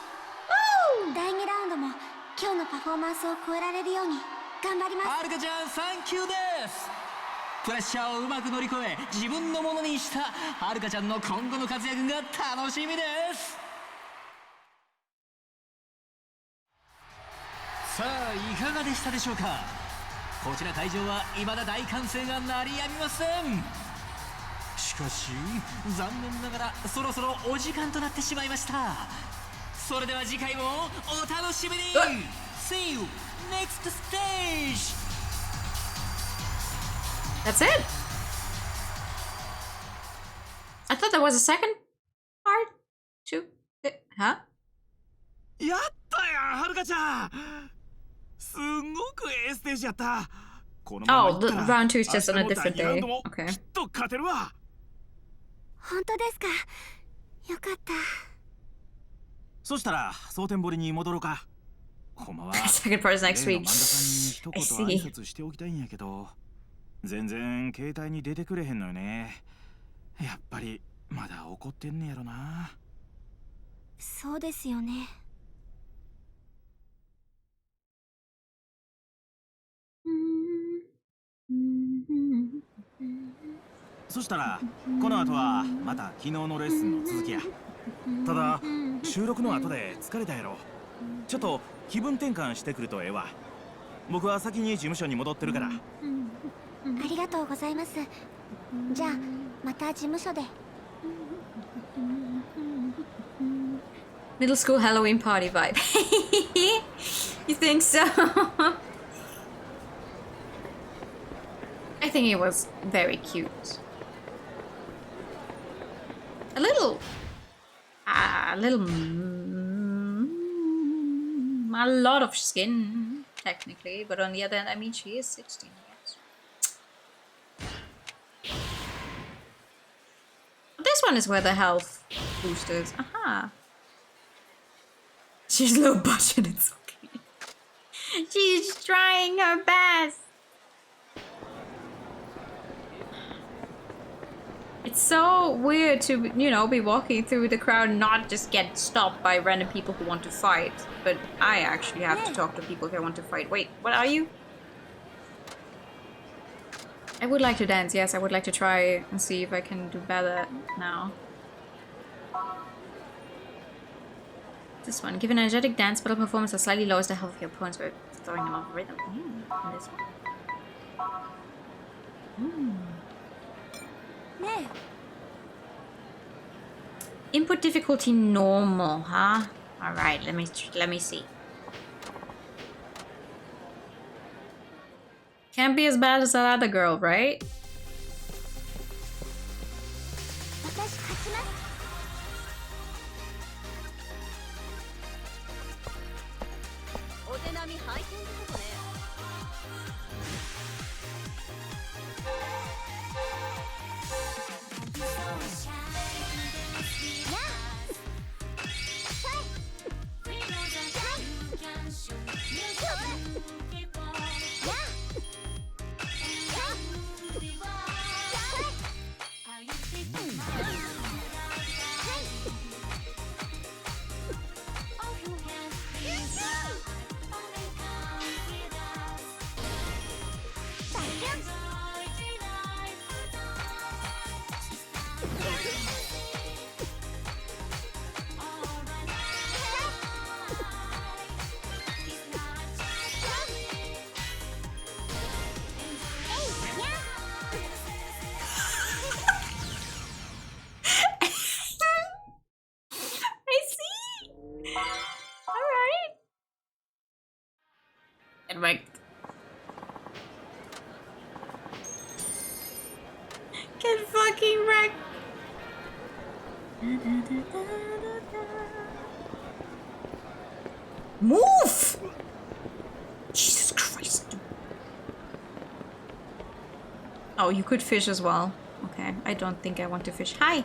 第2ラウンドも今日のパフォーマンスを超えられるように頑張ります。はるかちゃん、サンキューです。プレッシャーをうまく乗り越え自分のものにしたはるかちゃんの今後の活躍が楽しみです。さあいかがでしたでしょうか。こちら会場は未だ大歓声が鳴りやみません。しかし残念ながらそろそろお時間となってしまいました。それでは次回もお楽しみに。 See you next stage. That's it? I thought there was a second part? Two? Huh? やったやんはるかちゃん。すんごくええステージやった。このまま Oh, the いったら round two is just on a 明日の different 第二ラウン day. ドも Okay. きっと勝てるわ。本当ですか。よかった。そしたら蒼天堀に戻ろうか。ほんまは Second part is next 例の week. 萬田さんに I 一言 see. 挨拶しておきたいんやけど、全然携帯に出てくれへんのよね。やっぱりまだ怒ってんねやろな。そうですよね。そしたらこの後はまた昨日のレッスンの続きや。ただ収録の後で疲れたやろ。ちょっと気分転換してくるとええわ。僕は先に事務所に戻ってるから。ありがとうございます。じゃあまた事務所で。 Middle school Halloween party vibe. You think so? I think it was very cute. A little, a lot of skin, technically, but on the other hand, I mean, she is 16, yes. This one is where the health boosters. Aha. She's low budget, it's okay. She's trying her best. It's so weird to, you know, be walking through the crowd and not just get stopped by random people who want to fight. But I actually have to talk to people if I want to fight. Wait, what are you? I would like to dance, yes. I would like to try and see if I can do better now. This one. Give an energetic dance battle performance that slightly lowers the health of your opponents by throwing them off rhythm. And this one. Input difficulty normal, huh? Alright, let me see. Can't be as bad as that other girl, right? I see. All right. Get wrecked. Get fucking wrecked. Move! Jesus Christ. Oh, you could fish as well. Okay, I don't think I want to fish. Hi.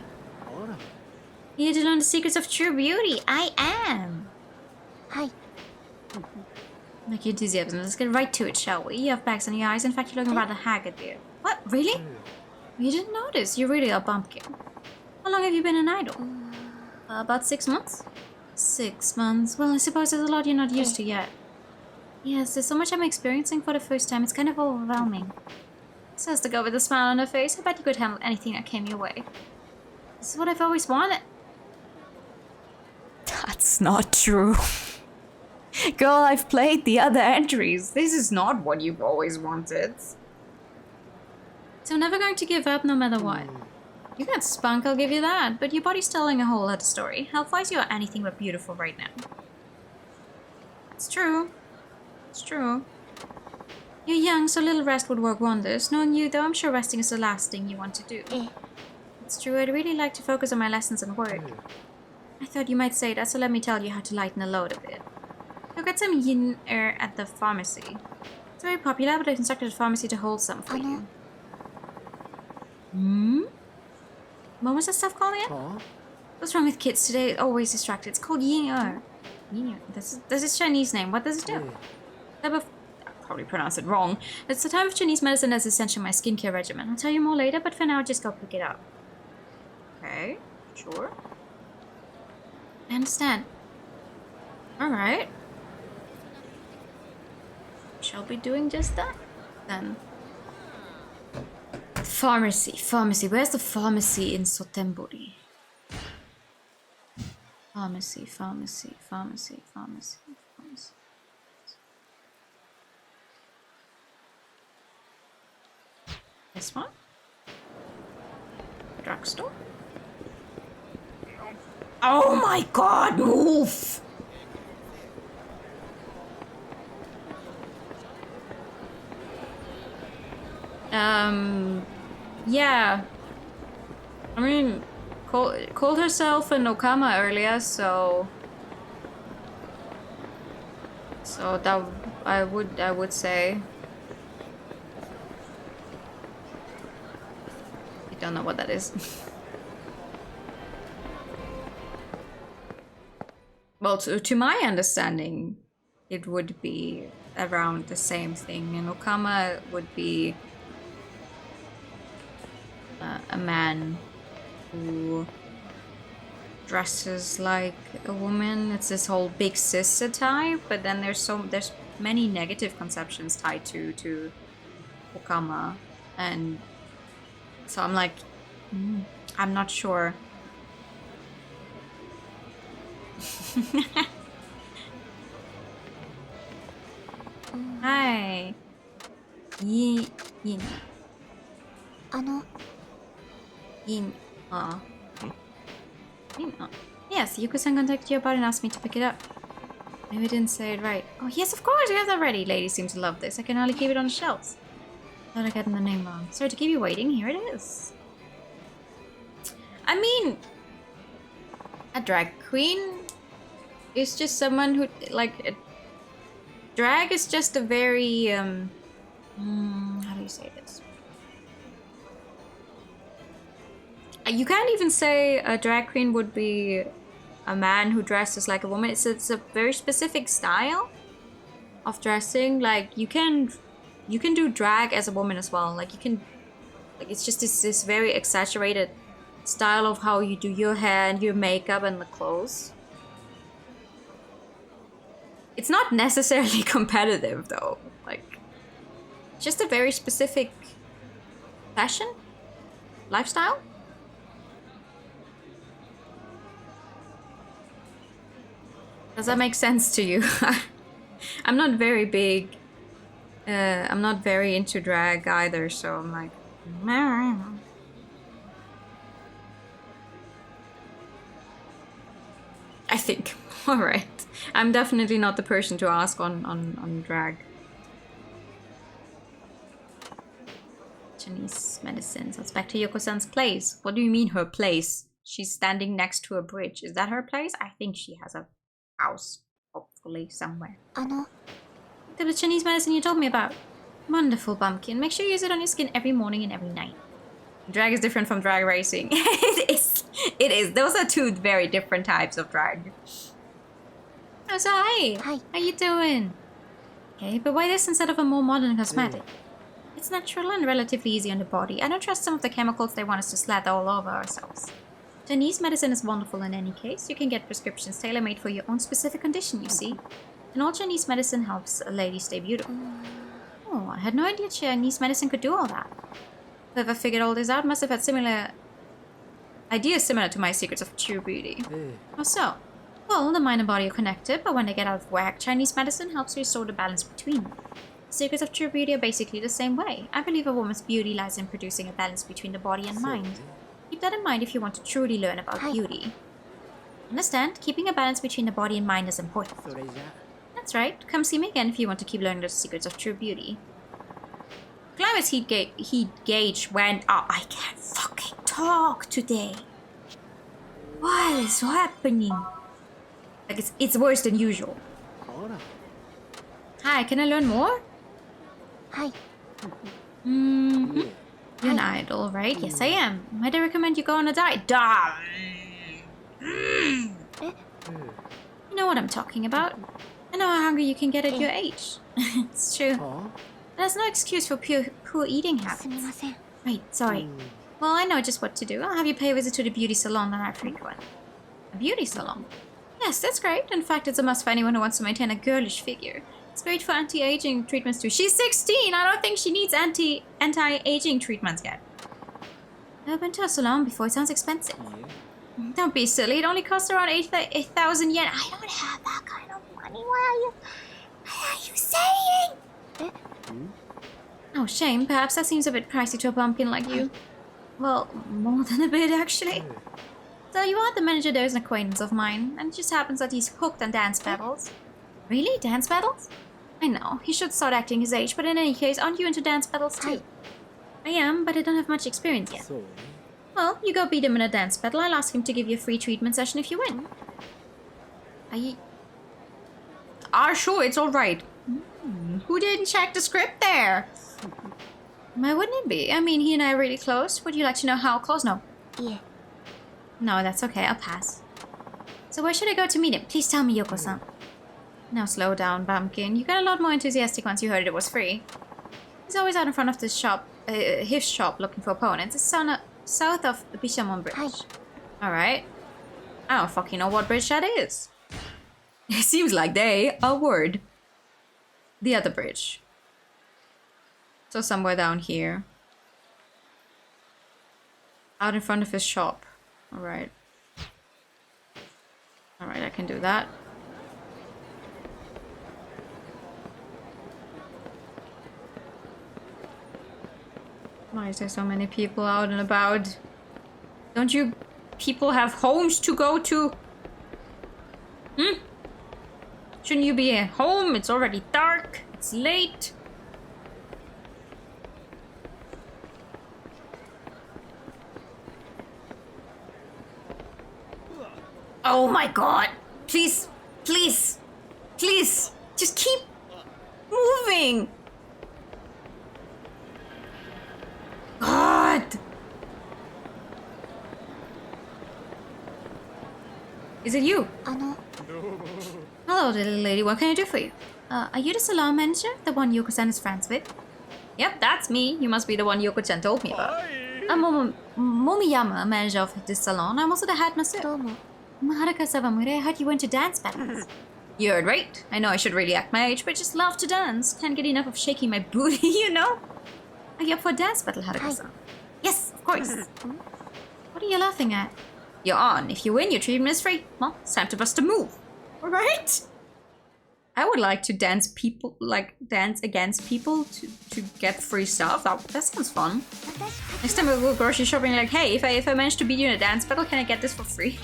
Here to learn the secrets of true beauty. I am. Hi. Like your enthusiasm. Let's get right to it, shall we? You have bags on your eyes. In fact, you're looking rather haggard there. What? Really? You didn't notice. You're really a bumpkin. How long have you been an idol? About 6 months? 6 months. Well, I suppose there's a lot you're not used to yet. Yes, there's so much I'm experiencing for the first time. It's kind of overwhelming. So as to go with a smile on her face, I bet you could handle anything that came your way. This is what I've always wanted. That's not true. Girl, I've played the other entries. This is not what you've always wanted. So I'm never going to give up no matter what. You got spunk, I'll give you that, but your body's telling a whole other story. Health-wise, you're anything but beautiful right now. It's true. It's true. You're young, so little rest would work wonders. Knowing you, though, I'm sure resting is the last thing you want to do. It's true, I'd really like to focus on my lessons and work. I thought you might say that, so let me tell you how to lighten the load a bit. You'll get some yin air at the pharmacy. It's very popular, but I've instructed the pharmacy to hold some for you. What was that stuff called again? What's wrong with kids today? Always distracted. It's called yin air. Yin air. That's its Chinese name. What does it do? I'll probably pronounce it wrong. It's the type of Chinese medicine that's essential in my skincare regimen. I'll tell you more later, but for now, just go pick it up. Okay, sure. I understand. Alright. Shall be doing just that, then. Pharmacy. Where's the pharmacy in Sotenbori? Pharmacy. This one? Drugstore? Oh my god, move! Yeah. I mean, called herself an Okama earlier, so that I would say. I don't know what that is. Well, to my understanding, it would be around the same thing. And Okama would be a man who dresses like a woman. It's this whole big sister type, but then there's many negative conceptions tied to Okama, and so I'm like, I'm not sure. Hi. Yin. Yin. Yes, Yakuza contacted you about it and asked me to pick it up. Maybe I didn't say it right. Oh yes, of course, we have that ready. Ladies seem to love this. I can only keep it on the shelves. Thought I got the name wrong. Sorry to keep you waiting. Here it is. I mean, a drag queen is just someone who, like, drag is just a very, how do you say this? You can't even say a drag queen would be a man who dresses like a woman. It's a very specific style of dressing. Like, you can do drag as a woman as well. Like, you can, like, it's just this very exaggerated style of how you do your hair and your makeup and the clothes. It's not necessarily competitive though. Like, just a very specific fashion, lifestyle. Does that make sense to you? I'm not very big. I'm not very into drag either, so I'm like... I think. Alright. I'm definitely not the person to ask on drag. Chinese medicine. So it's back to Yoko-san's place. What do you mean her place? She's standing next to a bridge. Is that her place? I think she has a house. Hopefully somewhere. The Chinese medicine you told me about. Wonderful, Bumpkin. Make sure you use it on your skin every morning and every night. Drag is different from drag racing. It is. It is. Those are two very different types of drag. Oh, so hi. Hi. How you doing? Okay, but why this instead of a more modern cosmetic? It's natural and relatively easy on the body. I don't trust some of the chemicals they want us to slather all over ourselves. Chinese medicine is wonderful in any case. You can get prescriptions tailor-made for your own specific condition, you see. And all Chinese medicine helps a lady stay beautiful. Oh, I had no idea Chinese medicine could do all that. Whoever figured all this out must have had similar ideas similar to my secrets of true beauty. How so? Well, the mind and body are connected, but when they get out of whack, Chinese medicine helps restore the balance between them. The secrets of true beauty are basically the same way. I believe a woman's beauty lies in producing a balance between the body and mind. Keep that in mind if you want to truly learn about beauty. Understand? Keeping a balance between the body and mind is important. That's right. Come see me again if you want to keep learning the secrets of true beauty. Climate's heat gauge went up. I can't fucking talk today. What is happening? Like it's worse than usual. Hi, can I learn more? Hi. You're an idol, right? Yes, I am. Might I recommend you go on a diet? You know what I'm talking about. I know how hungry you can get at your age. It's true. There's no excuse for poor eating habits. Right, sorry. Well, I know just what to do. I'll have you pay a visit to the beauty salon that I frequent. A beauty salon? Yes, that's great. In fact, it's a must for anyone who wants to maintain a girlish figure. It's great for anti-aging treatments too. She's 16! I don't think she needs anti-aging treatments yet. I've been to a salon before. It sounds expensive. Don't be silly. It only costs around 8,000 yen. I don't have that kind of money. What are you saying? Oh, shame. Perhaps that seems a bit pricey to a bumpkin like you. Well, more than a bit, actually. So you are the manager there is an acquaintance of mine, and it just happens that he's hooked on dance battles. Really? Dance battles? I know. He should start acting his age, but in any case, aren't you into dance battles too? I am, but I don't have much experience yet. Well, you go beat him in a dance battle. I'll ask him to give you a free treatment session if you win. Sure, it's alright. Who didn't check the script there? Why wouldn't it be? I mean, he and I are really close. Would you like to know how close? No. Yeah. No, that's okay. I'll pass. So where should I go to meet him? Please tell me, Yoko-san. Now slow down, Bumpkin. You got a lot more enthusiastic once you heard it was free. He's always out in front of this shop, his shop, looking for opponents. It's south of the Bishamon Bridge. Alright. I don't fucking know what bridge that is. It seems like they are word. The other bridge. So somewhere down here. Out in front of his shop. Alright. Alright, I can do that. Why is there so many people out and about? Don't you people have homes to go to? Shouldn't you be at home? It's already dark. It's late. Oh my god. Please, please, please. Just keep moving. God. Is it you? Hello, little lady. What can I do for you? Are you the salon manager? The one Yoko-san is friends with? Yep, that's me. You must be the one Yoko-chan told me about. I'm Momiyama, manager of this salon. I'm also the head masseur. Haruka Sawamura, I heard you went to dance battles. You heard right. I know I should really act my age, but I just love to dance. Can't get enough of shaking my booty, you know? Are you up for a dance battle, Haruka-san? Yes, of course. What are you laughing at? You're on. If you win, your treatment is free. Well, it's time to bust a move. Right? I would like to dance against people to get free stuff. That sounds fun. Next time I go grocery shopping, like, hey, if I manage to beat you in a dance battle, can I get this for free?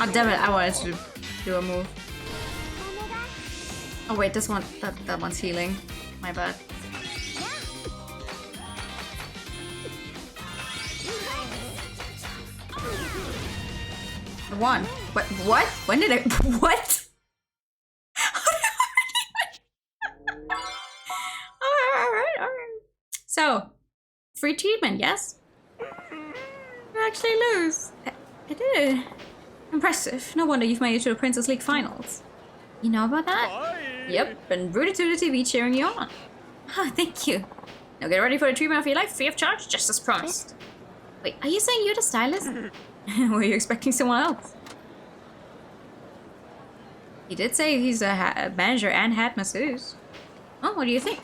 Oh damn it, I wanted to do a move. Oh wait, this one, that one's healing. My bad. I won. What? When did I? What? Alright. So, free treatment, yes? You actually lose. I did. Impressive. No wonder you've made it to the Princess League finals. You know about that? Yep, been rooted to the TV cheering you on. Oh, thank you. Now get ready for the treatment of your life, free of charge, just as promised. Wait, are you saying you're the stylist? Were you expecting someone else? He did say he's a manager and head masseuse. Oh, what do you think?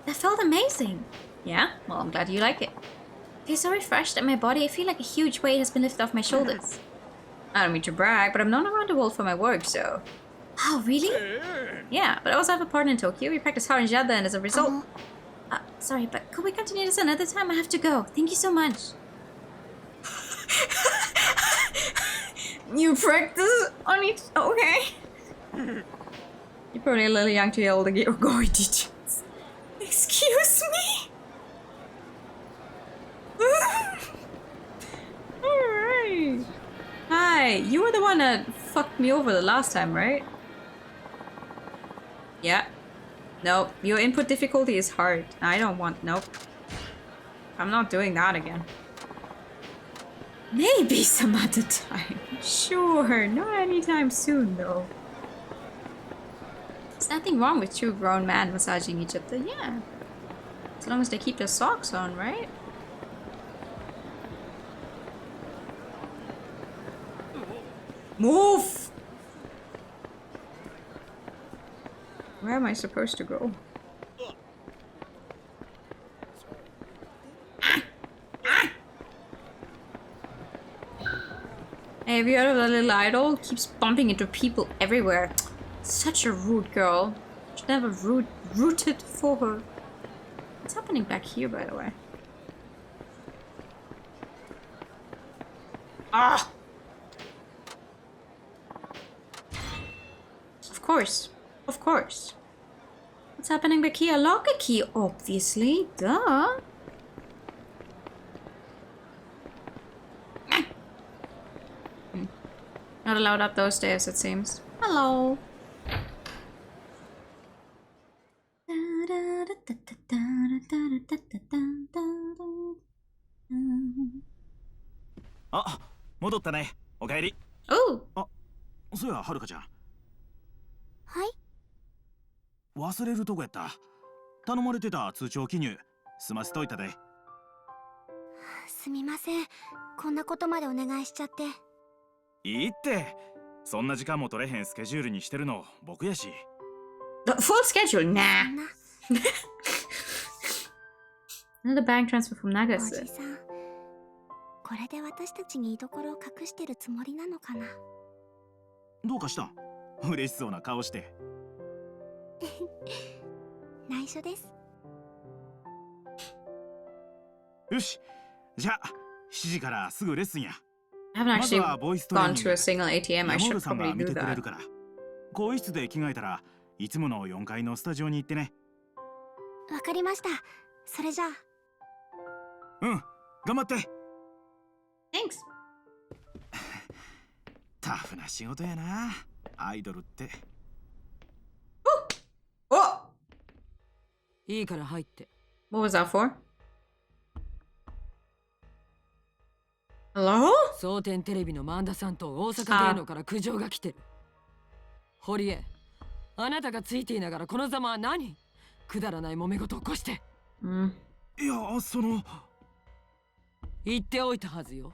That felt amazing. Yeah? Well, I'm glad you like it. I feel so refreshed in my body, I feel like a huge weight has been lifted off my shoulders. I don't mean to brag, but I'm known around the world for my work, so... Oh, really? Yeah, but I also have a partner in Tokyo. We practice hard in Jada, and as a result... sorry, but could we continue this another time? I have to go. Thank you so much. You practice on each... Okay. You're probably a little young to be able to get gory digits. Excuse me? Alright. Hi, you were the one that fucked me over the last time, right? Yeah. Nope, your input difficulty is hard. I don't want... Nope. I'm not doing that again. Maybe some other time. Sure, not anytime soon though. There's nothing wrong with two grown men massaging each other, yeah. As long as they keep their socks on, right? Move! Where am I supposed to go? Hey, have you heard of that little idol? Keeps bumping into people everywhere. Such a rude girl. Should never rooted for her. What's happening back here, by the way? Ah! Of course. Of course. What's happening back here? Lock a key, obviously. Duh. Not allowed up those stairs, it seems. Hello. Ah, 戻ったね。おかえり。Oh. あ、そうや、はるかちゃん。はい。忘れるとこやった。頼まれてた通帳記入済ませといたで。すみません。こんなことまでお願いしちゃって。いいって。そんな時間も取れへんスケジュールにしてるの僕やし。The full schedule? Nah. Another bank transfer from お Nagase. じさん、これで私たちに居所を隠してるつもりなのかな。どうかした？嬉しそうな顔して。内緒です。よし、じゃあ7時からすぐレッスンや。I haven't actually gone to a single ATM. I should 山さんが probably 見 do てくれ that. るから。更衣室で着替えたらいつもの4階のスタジオに行ってね。わかりました。それじゃあ。うん、頑張って。Thanks. タフな仕事やな、アイドルって。Oh! いいから入って。What was that for? Hello? 蒼天テレビの萬田さんと大阪芸能から苦情が来てる。堀江、あなたがついていながらこのざまは何？くだらない揉め事を起こして。いや、その。言っておいたはずよ。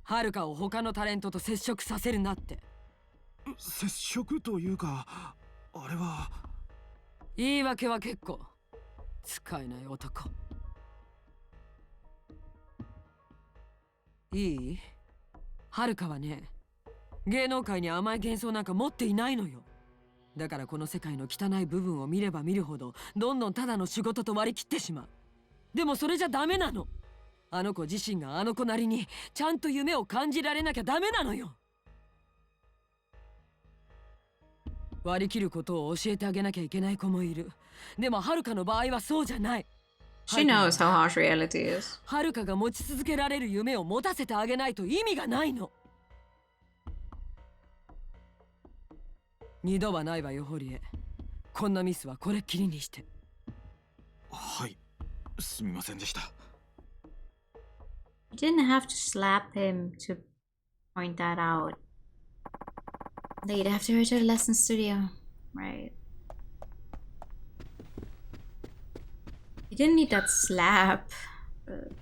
はるかを他のタレントと接触させるなって。接触というか、あれは。言い訳は結構。使えない男。いい？はるかはね、芸能界に甘い幻想なんか持っていないのよ。だからこの世界の汚い部分を見れば見るほどどんどんただの仕事と割り切ってしまう。でもそれじゃダメなの。あの子自身があの子なりにちゃんと夢を感じられなきゃダメなのよ。割り切ることを教えてあげなきゃいけない子もいる。でもはるかの場合はそうじゃない。 She knows how harsh reality is. はるかが持ち続けられる夢を持たせてあげないと意味がないの。二度はないわよ、ホリエ。こんなミスはこれっきりにして。はい、すみませんでした。You didn't have to slap him to point that out. They'd have to return to the lesson studio, right? You didn't need that slap, but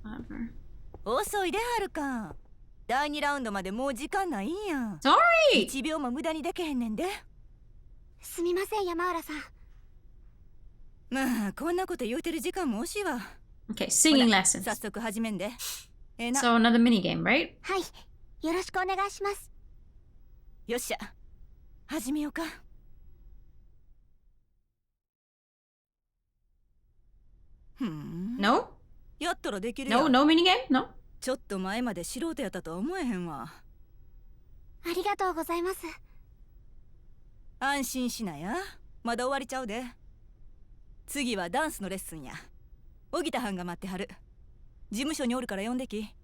whatever. 遅いで、はるか。第2ラウンドまでもう時間ないんや。Sorry! 1秒も無駄にできへんねんで。すみません、山浦さん。まあ、こんなこと言うてる時間も惜しいわ。Okay, singing lessons. 早速始めんで。So another minigame, right? はい、よろしくお願いします。よっしゃ、始めようか。No? やったらできるやん。 No minigame? No? ちょっと前まで素人やったとは思えへんわ。ありがとうございます。安心しなや。まだ終わりちゃうで。次はダンスのレッスンや。荻田はんが待ってはる。事務所におるから呼んでき。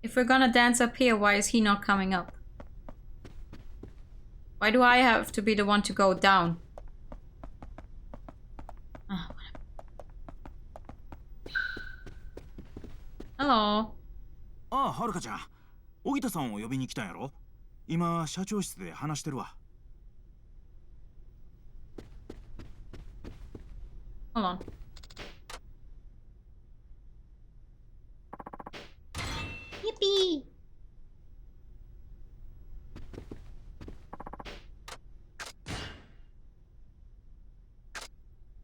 If we're gonna dance up here, why is he not coming up? Why do I have to be the one to go down? Ah, whatever. Hello. ああ、はるかちゃん。荻田さんを呼びに来たんやろ？今、社長室で話してるわ。Hold on. Yippee!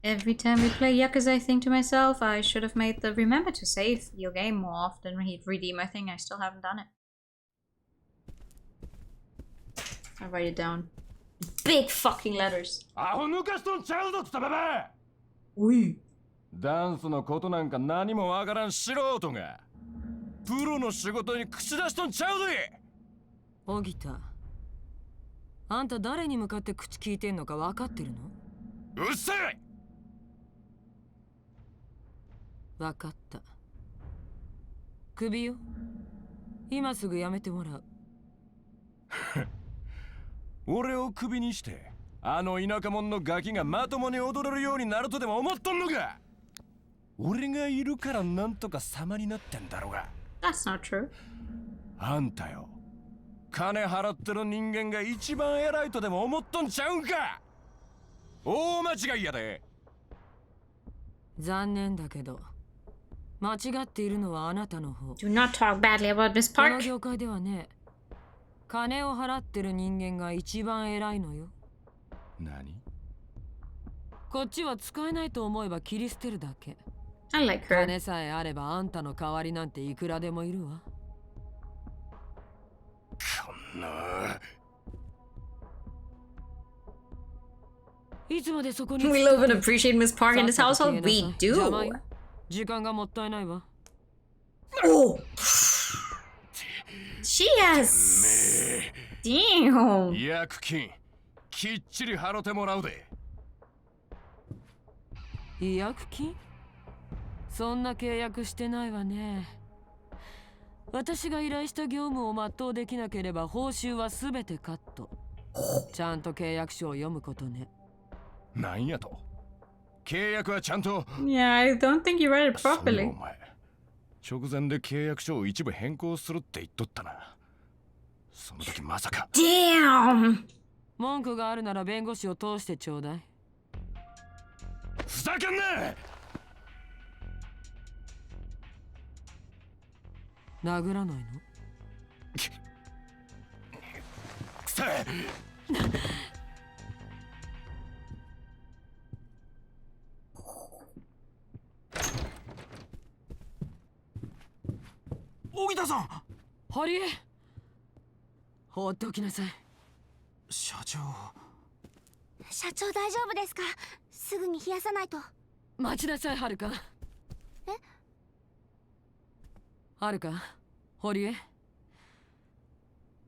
Every time we play Yakuza, I think to myself, I should have made the remember to save your game more often when he'd redeem my thing. I still haven't done it. I'll write it down. Big fucking letters. アホ抜かしとんちゃうぞ、くたばば。おい。ダンスのことなんか何もわからん素人がプロの仕事に口出しとんちゃうぜ。荻田、あんた誰に向かって口聞いてんのか分かってるの？うっせえ。分かった。クビよ。今すぐやめてもらう。俺をクビにしてあの田舎者のガキがまともに踊れるようになるとでも思っとんのか？俺がいるからなんとか様になってんだろうが。That's not true. あんたよ、金払ってる人間が一番偉いとでも思っとんちゃうんか？大間違いやで。残念だけど間違っているのはあなたの方。 Do not talk badly about Miss この Park. 業界ではね、金を払ってる人間が一番偉いのよ。何？こっちは使えないと思えば切り捨てるだけ。I like her. 金さえあればあんたの代わりなんていくらでもいるわ。こんな。いつまでそこに We love and appreciate Miss Park in this household. We 邪魔 do. よ。時間がもったいないわ。Oh. She has. Damn. 役金きっちり払ってもらうで。違約金？そんな契約してないわね。私が依頼した業務を全うできなければ報酬はすべてカット。ちゃんと契約書を読むことね。なんやと？契約はちゃんと。Yeah, I don't think you read it properly. お前、直前で契約書を一部変更するって言っとったな。その時まさか。Damn! 文句があるなら弁護士を通してちょうだい。ふざけんな！殴らないの？くせえ！荻田さん！堀江！放っておきなさい。社長。社長大丈夫ですか？すぐに冷やさないと。待ちなさい、はるか。え？はるか、堀江。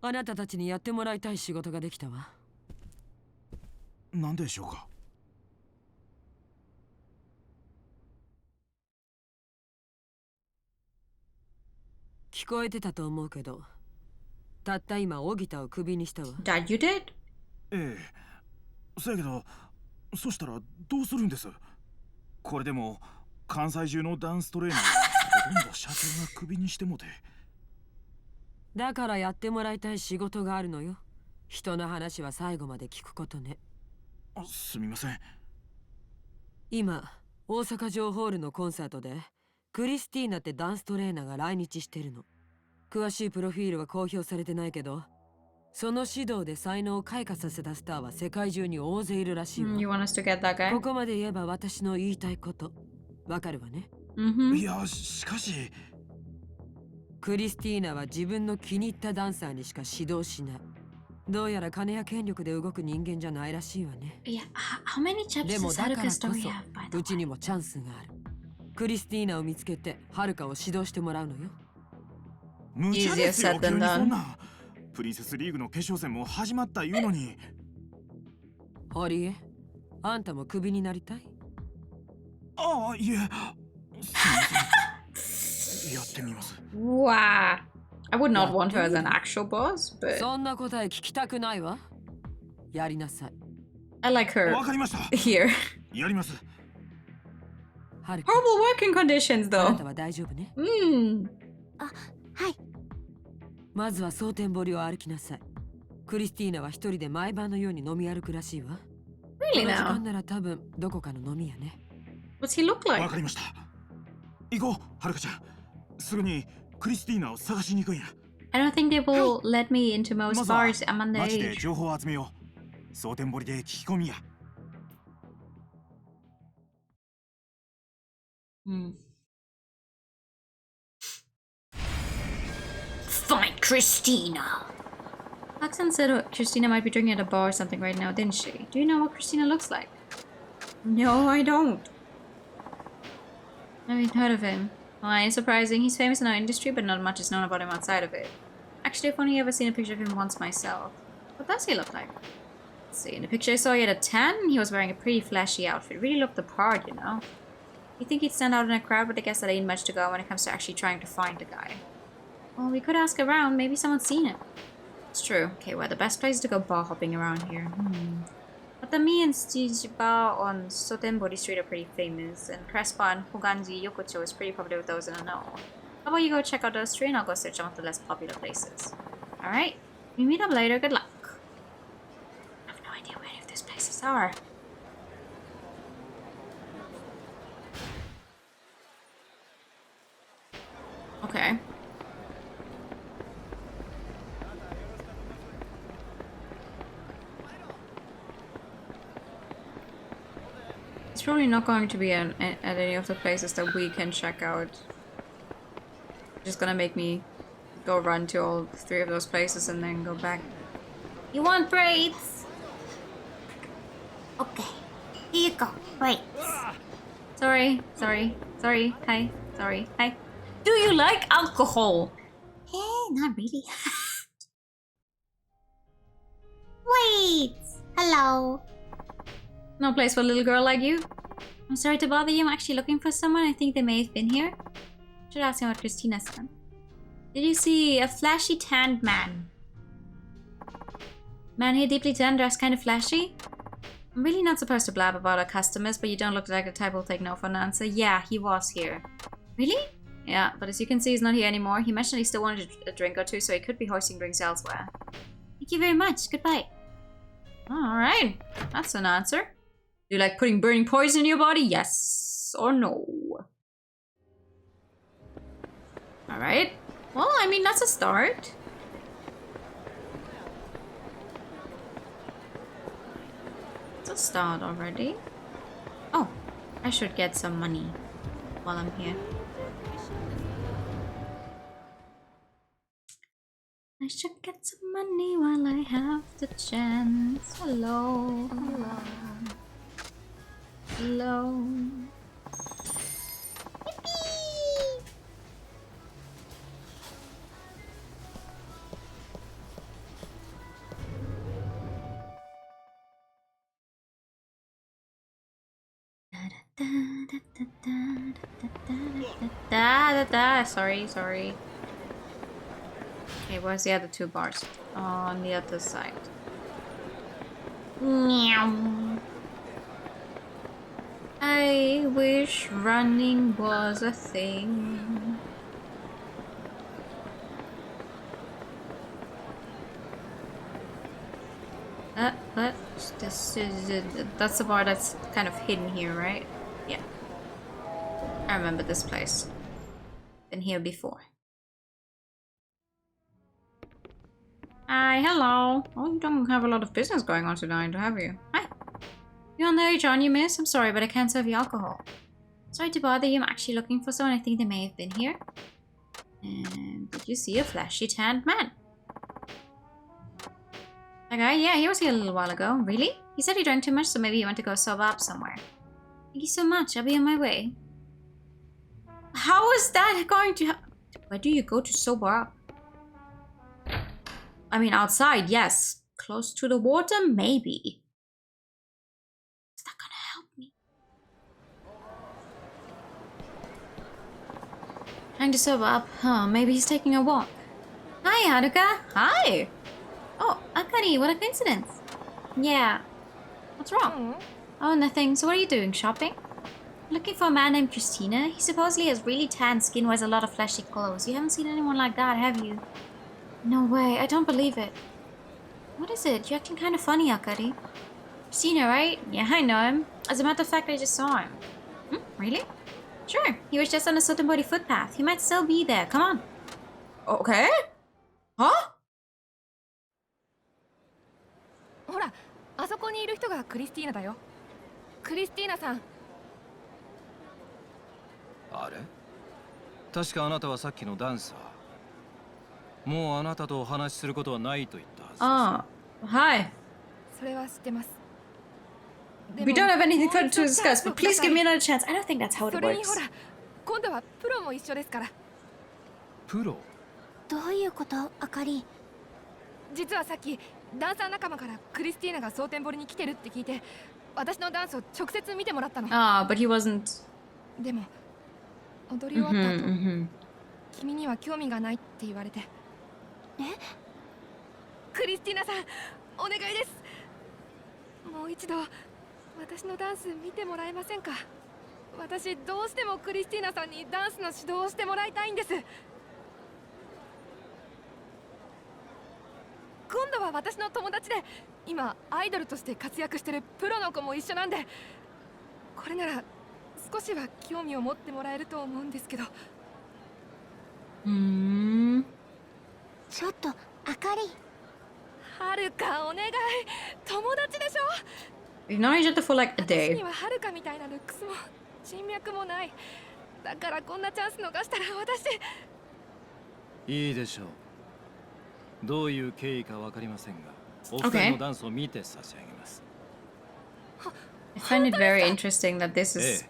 あなたたちにやってもらいたい仕事ができたわ。何でしょうか？聞こえてたと思うけど、たった今荻田をクビにしたわ。Dad, you did? ええ。そやけど、そしたらどうするんです？これでも関西中のダンストレーナーほとんど社長がクビにしてもて。だからやってもらいたい仕事があるのよ。人の話は最後まで聞くことね。すみません。今大阪城ホールのコンサートでクリスティーナってダンストレーナーが来日してるの。詳しいプロフィールは公表されてないけど、その指導で才能を開花させたスターは世界中に大勢いるらしいわ。You want us to get that guy? ここまで言えば私の言いたいことわかるわね。いや、しかしクリスティーナは自分の気に入ったダンサーにしか指導しない。どうやら金や権力で動く人間じゃないらしいわね。Yeah, how many chapters でも does だからこ Haruka そ story have, by the うちにもチャンスがある。クリスティーナを見つけてはるかを指導してもらうのよ。無茶ですよ、急にそんな。プリンセスリーグの決勝戦も始まった言うのに。堀江、あんたもクビになりたい？ああ、いえ、すみません。やってみます。Wow. I would not want her as an actual boss, but そんな答え聞きたくないわ。やりなさい。I like her わかりました。here. やります。はるか、 Horrible working conditions あなた though. は大丈夫ね。あ、はい。まずは蒼天堀を歩きなさい。クリスティーナは一人で毎晩のように飲み歩くらしいわ。Really この時 now? 間なら多分どこかの飲み屋ね。What's he look わ like? かりました。行こう、はるかちゃん。すぐにクリスティーナを探しに行くんや。I don't think they will let me into ま most ずは bars. I'm 街で underage. 情報を集めよう。蒼天堀で聞き込みや。Find Christina. Roxanne said Christina might be drinking at a bar or something right now, didn't she? Do you know what Christina looks like? No, I don't. I haven't heard of him. Well, it's surprising. He's famous in our industry, but not much is known about him outside of it. Actually, I've only ever seen a picture of him once myself. What does he look like? Let's see. In the picture I saw, he had a tan. He was wearing a pretty flashy outfit. Really looked the part, you know. You think he'd stand out in a crowd, but I guess that ain't much to go when it comes to actually trying to find a guy. Well, we could ask around. Maybe someone's seen him. It's true. Okay, well, the best place to go bar hopping around here. But the me and Steve bar on Sotenbori Street are pretty famous, and Crespa and Hoganji Yokocho is pretty popular with those in the know. How about you go check out those three and I'll go search some of the less popular places. Alright, we meet up later. Good luck. I have no idea where any of those places are. Okay. It's probably not going to be at any of the places that we can check out. Just gonna make me go run to all three of those places and then go back. You want braids? Okay. Here you go. Braids. Sorry. Hi. Sorry. Hi. Do you like alcohol? Hey, not really. Wait. Hello. No place for a little girl like you. I'm sorry to bother you. I'm actually looking for someone. I think they may have been here. Should ask him what Christina said. Did you see a flashy tanned man? Man here deeply tanned, dressed kind of flashy? I'm really not supposed to blab about our customers, but you don't look like the type who'll take no for an answer. Yeah, he was here. Really? Yeah, but as you can see, he's not here anymore. He mentioned he still wanted a drink or two, so he could be hoisting drinks elsewhere. Thank you very much. Goodbye. Alright, that's an answer. Do you like putting burning poison in your body? Yes or no? Alright. Well, I mean, that's a start. It's a start already. Oh, I should get some money while I'm here. I should get some money while I have the chance. Hello, hello, hello. Yippee! Sorry. Okay, where's the other two bars? On the other side. Meow. I wish running was a thing. But this is that's the bar that's kind of hidden here, right? Yeah. I remember this place. Been here before. Hi, hello. Oh, you don't have a lot of business going on tonight, have you? Hi. You on there, John, you miss? I'm sorry, but I can't serve you alcohol. Sorry to bother you. I'm actually looking for someone. I think they may have been here. And did you see a flashy tanned man? Okay, yeah, he was here a little while ago. Really? He said he drank too much, so maybe he went to go sober up somewhere. Thank you so much. I'll be on my way. How is that going to happen? Where do you go to sober up? I mean, outside, yes. Close to the water, maybe. Is that gonna help me? Trying to sober up. Huh, maybe he's taking a walk. Hi, Haruka. Hi. Oh, Akari, what a coincidence. Yeah. What's wrong? Oh, nothing. So what are you doing? Shopping? Looking for a man named Christina. He supposedly has really tan skin, wears a lot of flashy clothes. You haven't seen anyone like that, have you? No way. I don't believe it. What is it? You're acting kind of funny, Akari. Christina, right? Yeah, I know him. As a matter of fact, I just saw him. Really? Sure. He was just on a certain body footpath. He might still be there. Come on. Okay? Huh? ほら、あそこにいる人がクリスティーナだよ。クリスティーナさん。あれ？確かあなたはさっきのダンサー。もうあなたとお話しすることはないと言ったはずです。Hi. それは知ってます。 We don't have anything further to discuss, but please give me another chance. I don't think that's how it それに works. ほら、今度はプロも一緒ですから。プロ？どういうこと、あかり？実はさっきダンサー仲間からクリスティーナが蒼天堀に来てるって聞いて、私のダンスを直接見てもらったの。But he wasn't. でも踊り終わった後、君には興味がないって言われて。クリスティーナさん、お願いです。もう一度私のダンス見てもらえませんか？私どうしてもクリスティーナさんにダンスの指導をしてもらいたいんです。今度は私の友達で今アイドルとして活躍してるプロの子も一緒なんで、これなら少しは興味を持ってもらえると思うんですけど。ちょっとあかり。はるか、お願い。友達でしょ。We've known each other for like a day. 私にははるかみたいなルックスも人脈もない。だからこんなチャンス逃したら私。いいでしょう。どういう経緯かわかりませんが、お二人のダンスを見て差し上げます。I find it very interesting that this is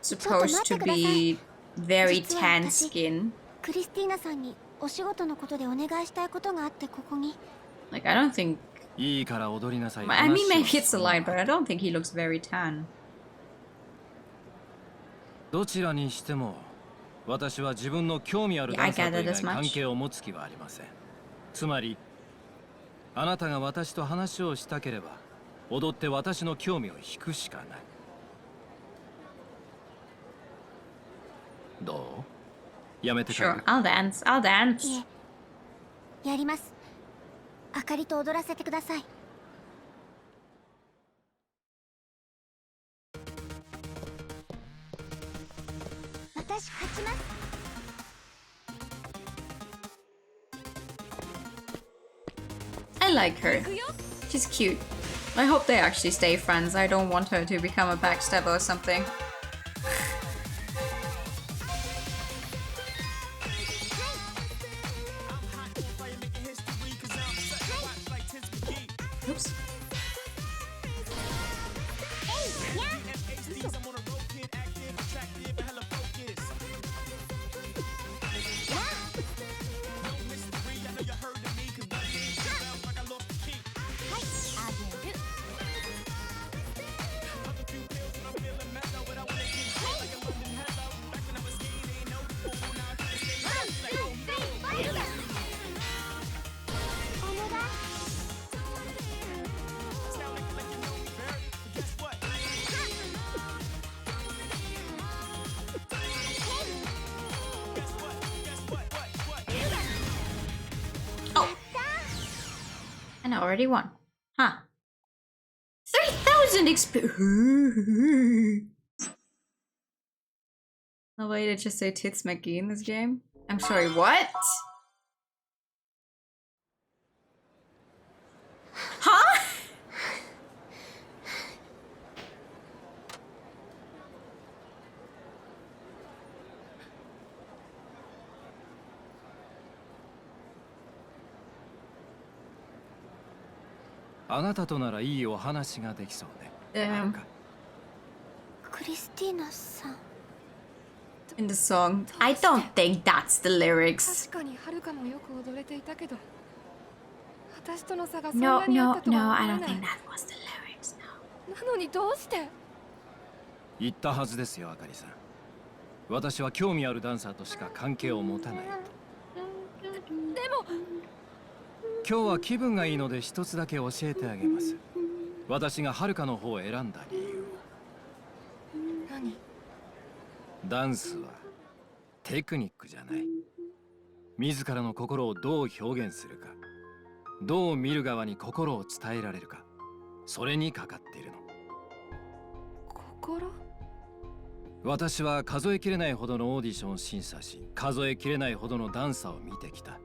supposed to be very tan skin. クリスティーナさんにお仕事のことでお願いしたいことがあってここに。Like, I don't think. いいから踊りなさい。I mean, maybe it's a lie, but I don't think he looks very tan. どちらにしても、私は自分の興味あるダンサーと以外関係を持つ気はありません。つまり、あなたが私と話をしたければ、踊って私の興味を引くしかない。どう？やめてくれ。Sure, I'll dance. I'll dance. いえ、やります。あかりと踊らせてください。I like her. She's cute. I hope they actually stay friends. I don't want her to become a backstabber or something. Oops. And I already won. Huh. 3,000 experience. No way to just say Tits McGee in this game? I'm sorry, what? Huh?あなたとならいいお話ができそうね。クリスティーナさん。In the song, I don't think that's the lyrics. 確かにはるかもよく踊れていたけど、私との差がそん No, なにあっ no, たとは no, 思 I え don't ない。 think that was the lyrics, no. なのにどうして？言ったはずですよ、あかりさん。私は興味あるダンサーとしか関係を持たないと。でも今日は気分がいいので一つだけ教えてあげます。私がはるかの方を選んだ理由を。何？ダンスはテクニックじゃない。自らの心をどう表現するか、どう見る側に心を伝えられるか、それにかかっているの。心？私は数えきれないほどのオーディションを審査し、数えきれないほどのダンサーを見てきた。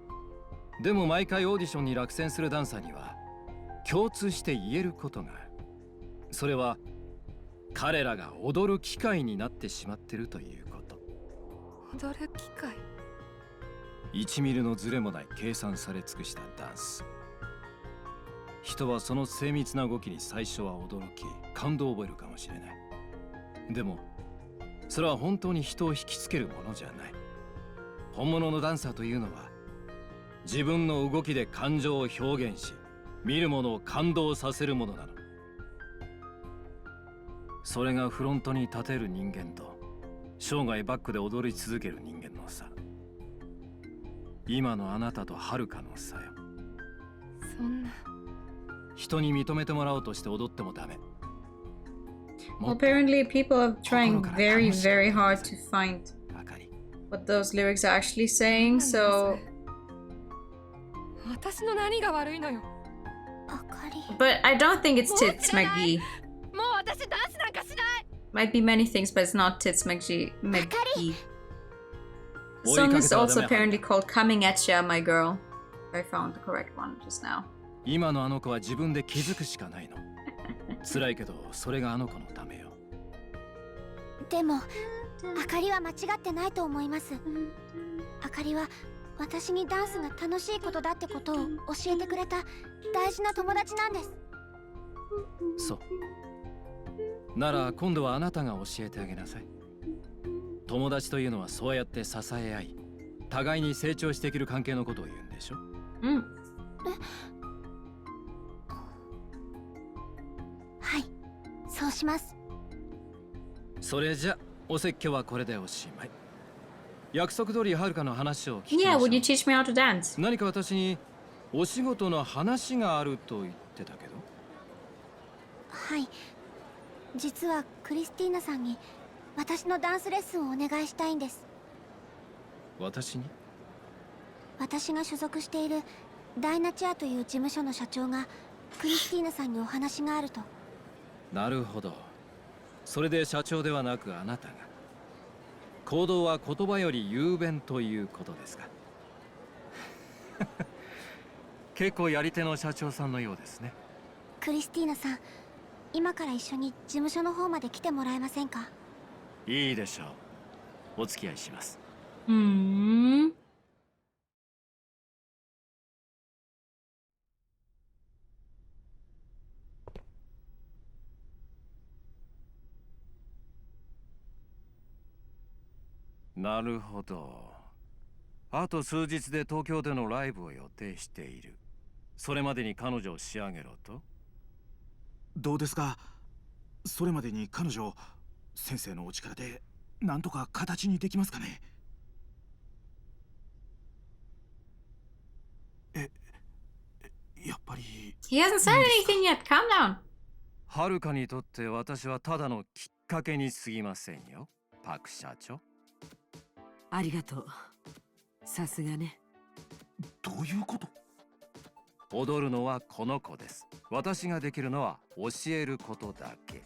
でも毎回オーディションに落選するダンサーには共通して言えることがある。それは彼らが踊る機会になってしまっているということ。踊る機会1ミリのズレもない計算され尽くしたダンス。人はその精密な動きに最初は驚き感動を覚えるかもしれない。でもそれは本当に人を引きつけるものじゃない。本物のダンサーというのは自分の動きで感情を表現し、見る者を感動させるものなの。それがフロントに立てる人間と生涯バックで踊り続ける人間の差。今のあなたとはるかの差よ。そんな。Well, apparently people are trying very, very hard to find what those lyrics are actually saying, so... 私の何が悪いのよ。 But I don't think it's Tits McGee. もう私ダンスなんかしない。 Might be many things, but it's not Tits McGee. The song is also apparently called Coming At Ya, My Girl. I found the correct one just now. 今のあの子は自分で気づくしかないの。辛いけどそれがあの子のためよ。でもあかりは間違ってないと思います。あかりは私にダンスが楽しいことだってことを教えてくれた大事な友達なんです。そうなら今度はあなたが教えてあげなさい。友達というのはそうやって支え合い、互いに成長していける関係のことを言うんでしょ。はい、そうします。それじゃお説教はこれでおしまい。約束通りはるかの話を聞きましょう。Yeah, would you teach me how to dance? 何か私にお仕事の話があると言ってたけど。はい、実はクリスティーナさんに私のダンスレッスンをお願いしたいんです。私に？私が所属しているダイナチアという事務所の社長がクリスティーナさんにお話があると。なるほど。それで社長ではなくあなたが。行動は言葉より雄弁ということですか。結構やり手の社長さんのようですね。クリスティーナさん、今から一緒に事務所の方まで来てもらえませんか？いいでしょう。お付き合いします。なるほど。あと数日で東京でのライブを予定している。それまでに彼女を仕上げろと。どうですか？それまでに彼女、先生のお力でなんとか形にできますかね？やっぱり。He hasn't said anything yet. Calm down. はるかにとって私はただのきっかけに過ぎませんよ、パク社長。ありがとう。さすがね。どういうこと？踊るのはこの子です。私ができるのは教えることだけ。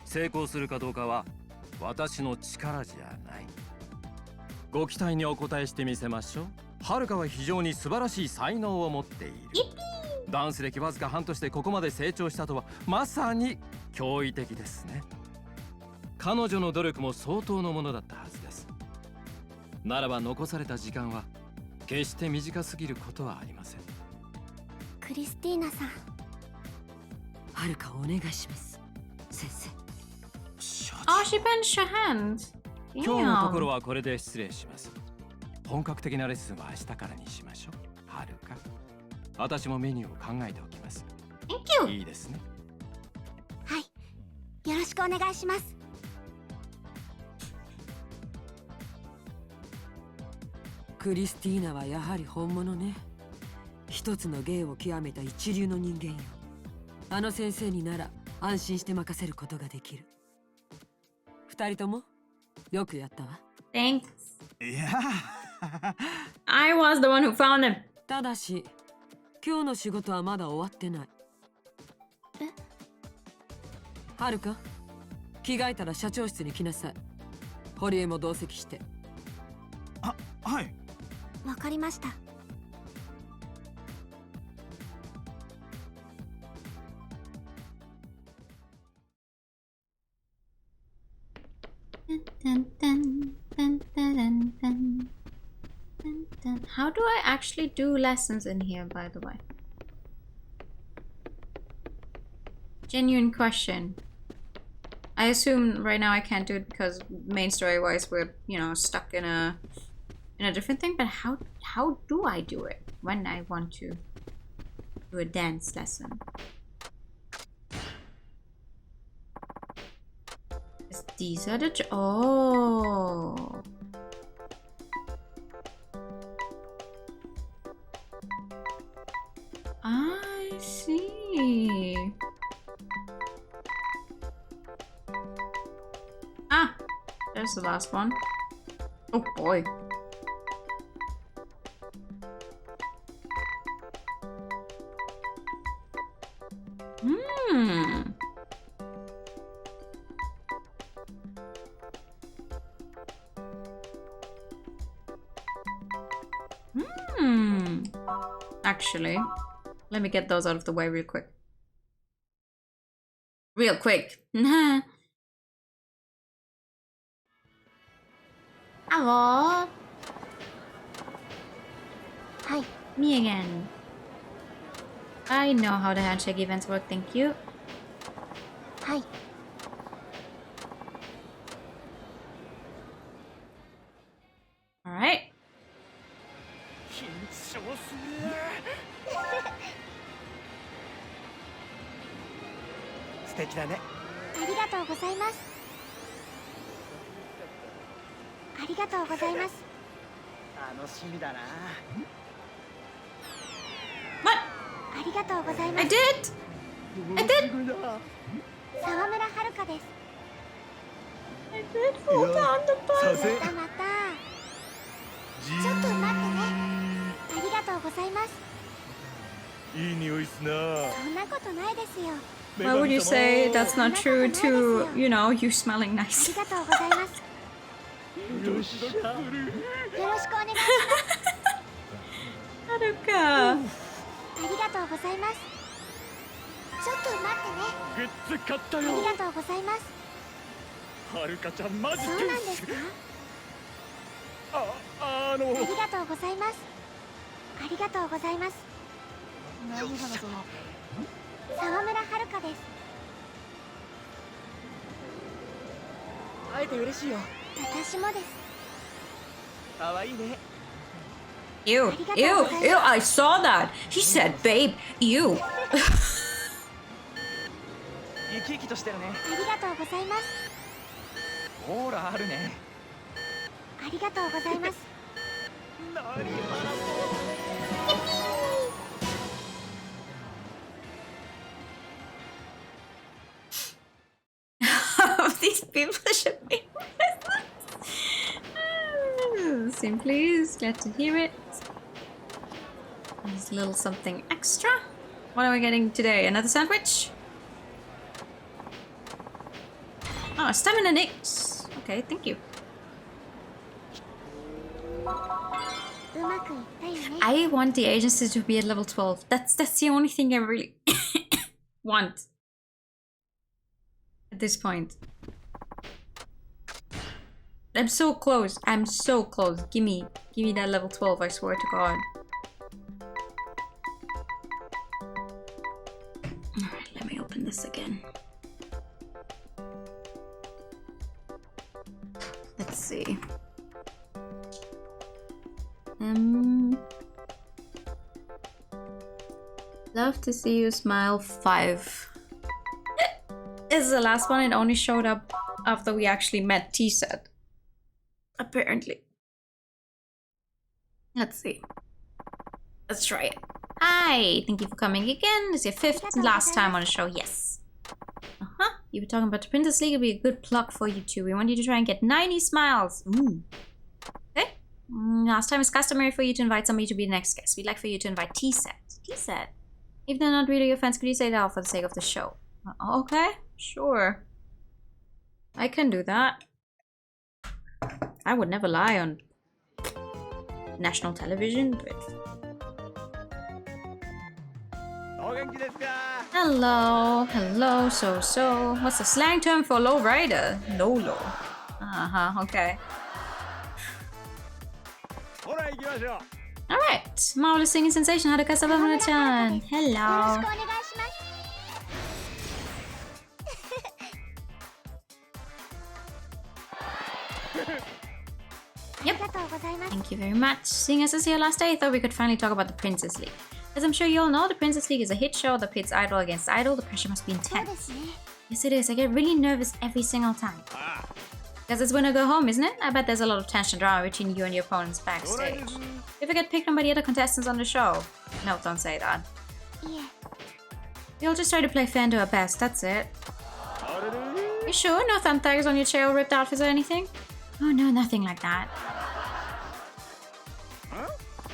成功するかどうかは私の力じゃない。ご期待にお答えしてみせましょう。はるかは非常に素晴らしい才能を持っている。ダンス歴わずか半年でここまで成長したとはまさに驚異的ですね。彼女の努力も相当のものだったはずです。ならば残された時間は決して短すぎることはありません。クリスティーナさん、はるかお願いします、先生。Oh, she pinched her hand. 今日のところはこれで失礼します。本格的なレッスンは明日からにしましょう。はるか、私もメニューを考えておきます。 Thank you. いいですね。はい、よろしくお願いします。クリスティーナはやはり本物ね。一つの芸を極めた一流の人間よ。あの先生になら安心して任せることができる。二人ともよくやったわ。 Thanks. いやI was the one who found him. ただし今日の仕事はまだ終わってない。はるか、着替えたら社長室に来なさい。堀江も同席して。はい。わかりました。How do I actually do lessons in here, by the way? Genuine question. I assume right now I can't do it because main story-wise we're, you know, stuck in a different thing. But how do I do it when I want to do a dance lesson? These are the oh. I see. Ah, there's the last one. Oh boy. Actually, let me get those out of the way real quick. Real quick. Hello. Hi. Me again. I know how the handshake events work, thank you. Hi. Alright. 素敵だね。ありがとうございます。ありがとうございます。楽しみだな。ありがとうございます。I did! I did! 沢村遥です。I did fall down the bus! またまた。ちょっと待ってね。ありがとうございます。いい匂いっすな。そんなことないですよ。Why would you say that's not true to, you know, you smelling あ nice? りがとうございます。よろしくお願いします。Haruka! あありがとうございます。ちょっと待ってね。グッズ買ったよ。ありがとうございます。はるかちゃんマジそうなんですか？ありがとうございます。ありがとうございます。何話そう。沢村遥です。会えて嬉しいよ。私もです。可愛いね。Ew, ew, ew, I saw that. He said, babe, ew. 生き生きとしてるね。ありがとうございます。オーラあるね。ありがとうございます。These people should be Sim, please. Glad to hear it. There's a little something extra. What are we getting today? Another sandwich? Oh, stamina nicks. Okay, thank you. I want the agency to be at level 12. That's the only thing I really want at this point. I'm so close. I'm so close. Give me that level 12, I swear to God. Alright, let me open this again. Let's see. Love to see you smile 5. This is the last one. It only showed up after we actually met T-Set. Apparently. Let's see. Let's try it. Hi! Thank you for coming again. This is your 5th and last time on the show. Yes. You were talking about the Princess League. It'd be a good plug for you too. We want you to try and get 90 smiles. Okay. Last time it's customary for you to invite somebody to be the next guest. We'd like for you to invite T-Set. T-Set? If they're not really your fans, could you say that for the sake of the show? Okay. Sure. I can do that. I would never lie on national television, but... Hello, hello, so. What's the slang term for low rider? Lolo. Okay. Alright, marvelous singing sensation, Haruka Sawamura-chan. Hello. Yep. Thank you very much. Seeing as this is your last day, I thought we could finally talk about the Princess League. As I'm sure you all know, the Princess League is a hit show that pits idol against idol. The pressure must be intense. Yes, it is. I get really nervous every single time. Because it's when I go home, isn't it? I bet there's a lot of tension drama between you and your opponents backstage. You ever get picked on by the other contestants on the show? No, don't say that. Yeah. We all just try to play fair and do our best, that's it. You sure? No thumb tags on your chair or ripped outfits or anything? Oh no, nothing like that.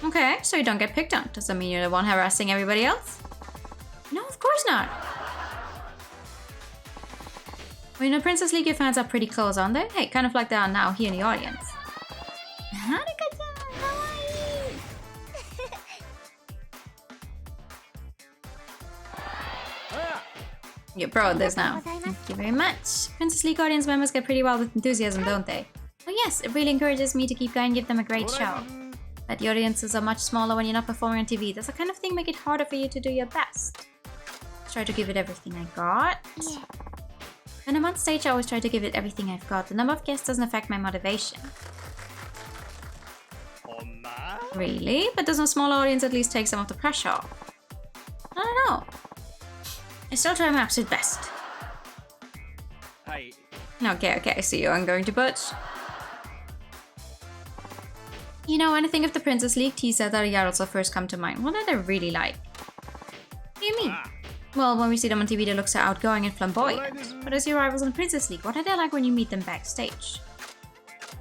Okay, so you don't get picked on. Does that mean you're the one harassing everybody else? No, of course not. Well, you know, Princess League, your fans are pretty close, aren't they? Hey, kind of like they are now here in the audience. You're pro at this now. Thank you very much. Princess League audience members get pretty wild with enthusiasm, don't they? Oh yes, it really encourages me to keep going and give them a great show. But the audiences are much smaller when you're not performing on TV. Does that kind of thing make it harder for you to do your best? Try to give it everything I got. Yeah. When I'm on stage, I always try to give it everything I've got. The number of guests doesn't affect my motivation. Really? But doesn't a smaller audience at least take some of the pressure off? I don't know. I still try my absolute best. Hi. Okay, I see you. I'm going to butch. You know, when I think of the Princess League, T-Set and Yakuza first come to mind. What are they really like? What do you mean? Well, when we see them on TV, they look so outgoing and flamboyant. But as your rivals in the Princess League, what are they like when you meet them backstage?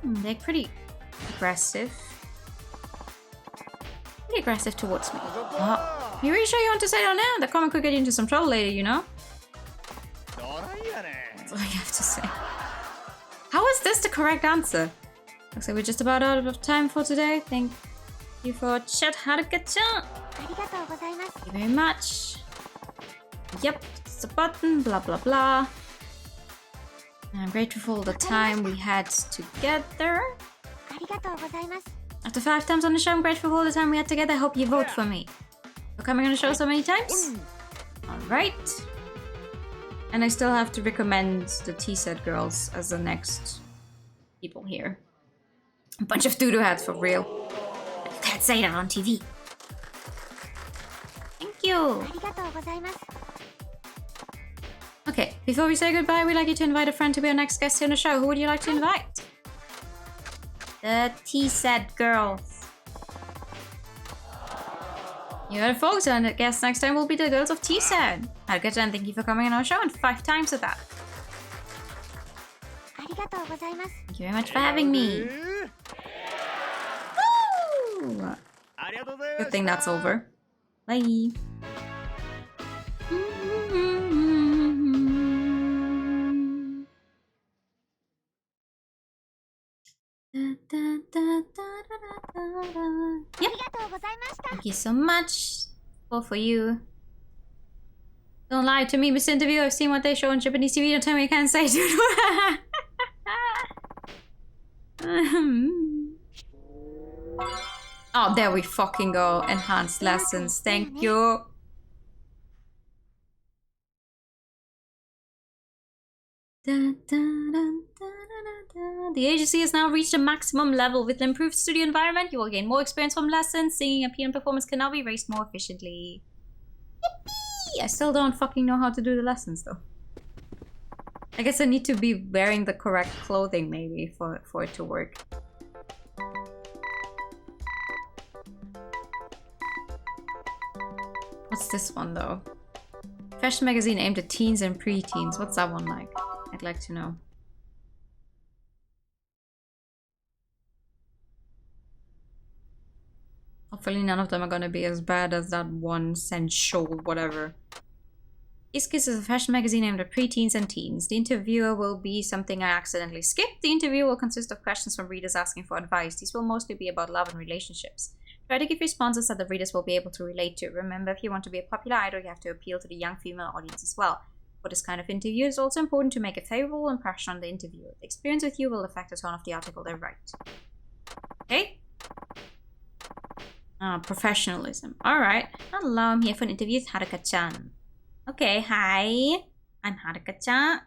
They're pretty aggressive. Pretty aggressive towards me. Oh, you really sure you want to say that now? The comment could get you into some trouble later, you know? That's all I have to say. How is this the correct answer? Looks like we're just about out of time for today. Thank you for chat, Haruka-chan. Thank you very much. Yep, it's a button, blah blah blah. I'm grateful for the time we had together. After 5 times on the show, I'm grateful for all the time we had together. I hope you vote for me. For coming on the show so many times. Alright. And I still have to recommend the T-set girls as the next people here. A bunch of doo-doo hats for real. You can't say that on TV. Thank you. Okay, before we say goodbye, we'd like you to invite a friend to be our next guest here on the show. Who would you like to invite? The T-set girls. You heard it, folks, and I guess next time will be the girls of T-set. Haruka-chan, thank you for coming on our show, and 5 times of that. Thank you very much for having me. Woo! Good thing that's over. Bye. Yep. Thank you so much. All for you. Don't lie to me, Mr. Interview. I've seen what they show on Japanese TV. Don't tell me I can't say it. Oh, there we fucking go. Enhanced lessons. Thank you. The agency has now reached a maximum level. With the improved studio environment, you will gain more experience from lessons. Singing and piano performance can now be raised more efficiently. Yippee! I still don't fucking know how to do the lessons though. I guess I need to be wearing the correct clothing maybe for it to work. What's this one though? Fashion magazine aimed at teens and pre-teens. What's that one like? I'd like to know. Hopefully none of them are gonna be as bad as that one sensual whatever. Kiss is a fashion magazine aimed at preteens and teens. The interviewer will be something I accidentally skipped. The interview will consist of questions from readers asking for advice. These will mostly be about love and relationships. Try to give responses that the readers will be able to relate to. Remember, if you want to be a popular idol, you have to appeal to the young female audience as well. For this kind of interview, it's also important to make a favorable impression on the interviewer. The experience with you will affect the tone of the article they write. Okay? Professionalism. Alright. Hello, I'm here for an interview with Haruka-chan. Okay, hi. I'm Haruka-chan.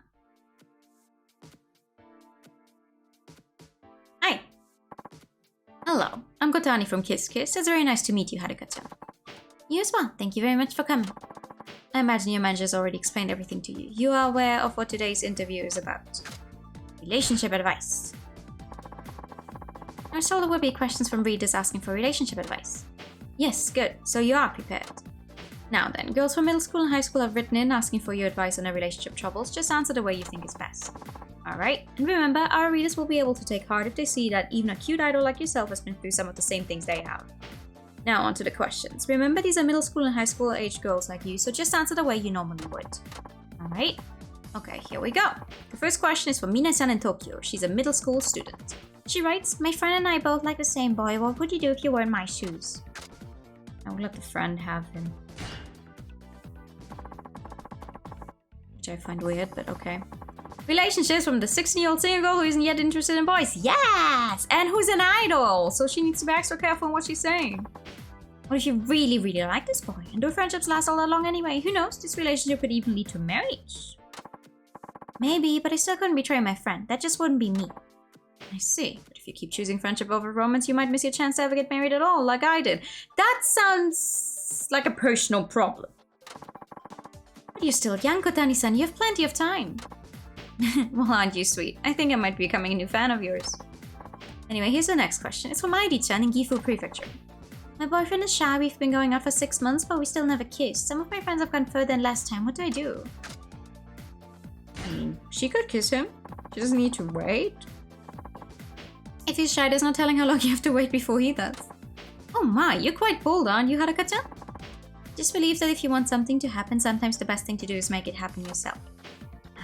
Hi. Hello, I'm Kotani from Kiss Kiss. It's very nice to meet you, Haruka-chan. You as well. Thank you very much for coming. I imagine your manager has already explained everything to you. You are aware of what today's interview is about. Relationship advice. I was told there would be questions from readers asking for relationship advice. Yes, good. So you are prepared. Now then, girls from middle school and high school have written in asking for your advice on their relationship troubles. Just answer the way you think is best. Alright, and remember, our readers will be able to take heart if they see that even a cute idol like yourself has been through some of the same things they have. Now on to the questions. Remember, these are middle school and high school age girls like you, so just answer the way you normally would. Alright? Okay, here we go. The first question is from Mina-san in Tokyo. She's a middle school student. She writes, my friend and I both like the same boy. What would you do if you were in my shoes? I would let the friend have him. Which I find weird, but okay. Relationships from the 16-year-old single girl who isn't yet interested in boys. Yes! And who's an idol, so she needs to be extra careful on what she's saying. What if you really, really like this boy? And do friendships last all that long anyway? Who knows? This relationship could even lead to marriage. Maybe, but I still couldn't betray my friend. That just wouldn't be me. I see. But if you keep choosing friendship over romance, you might miss your chance to ever get married at all, like I did. That sounds like a personal problem. But you're still young, Kotani-san. You have plenty of time. Well, aren't you sweet? I think I might be becoming a new fan of yours. Anyway, here's the next question. It's from Aidi-chan in Gifu Prefecture. My boyfriend is shy. We've been going out for 6 months, but we still never kissed. Some of my friends have gone further than last time. What do I do? I mean, she could kiss him. She doesn't need to wait. If he's shy, there's no telling how long you have to wait before he does. Oh my, you're quite bold, aren't you, Haruka-chan? Just believe that if you want something to happen, sometimes the best thing to do is make it happen yourself.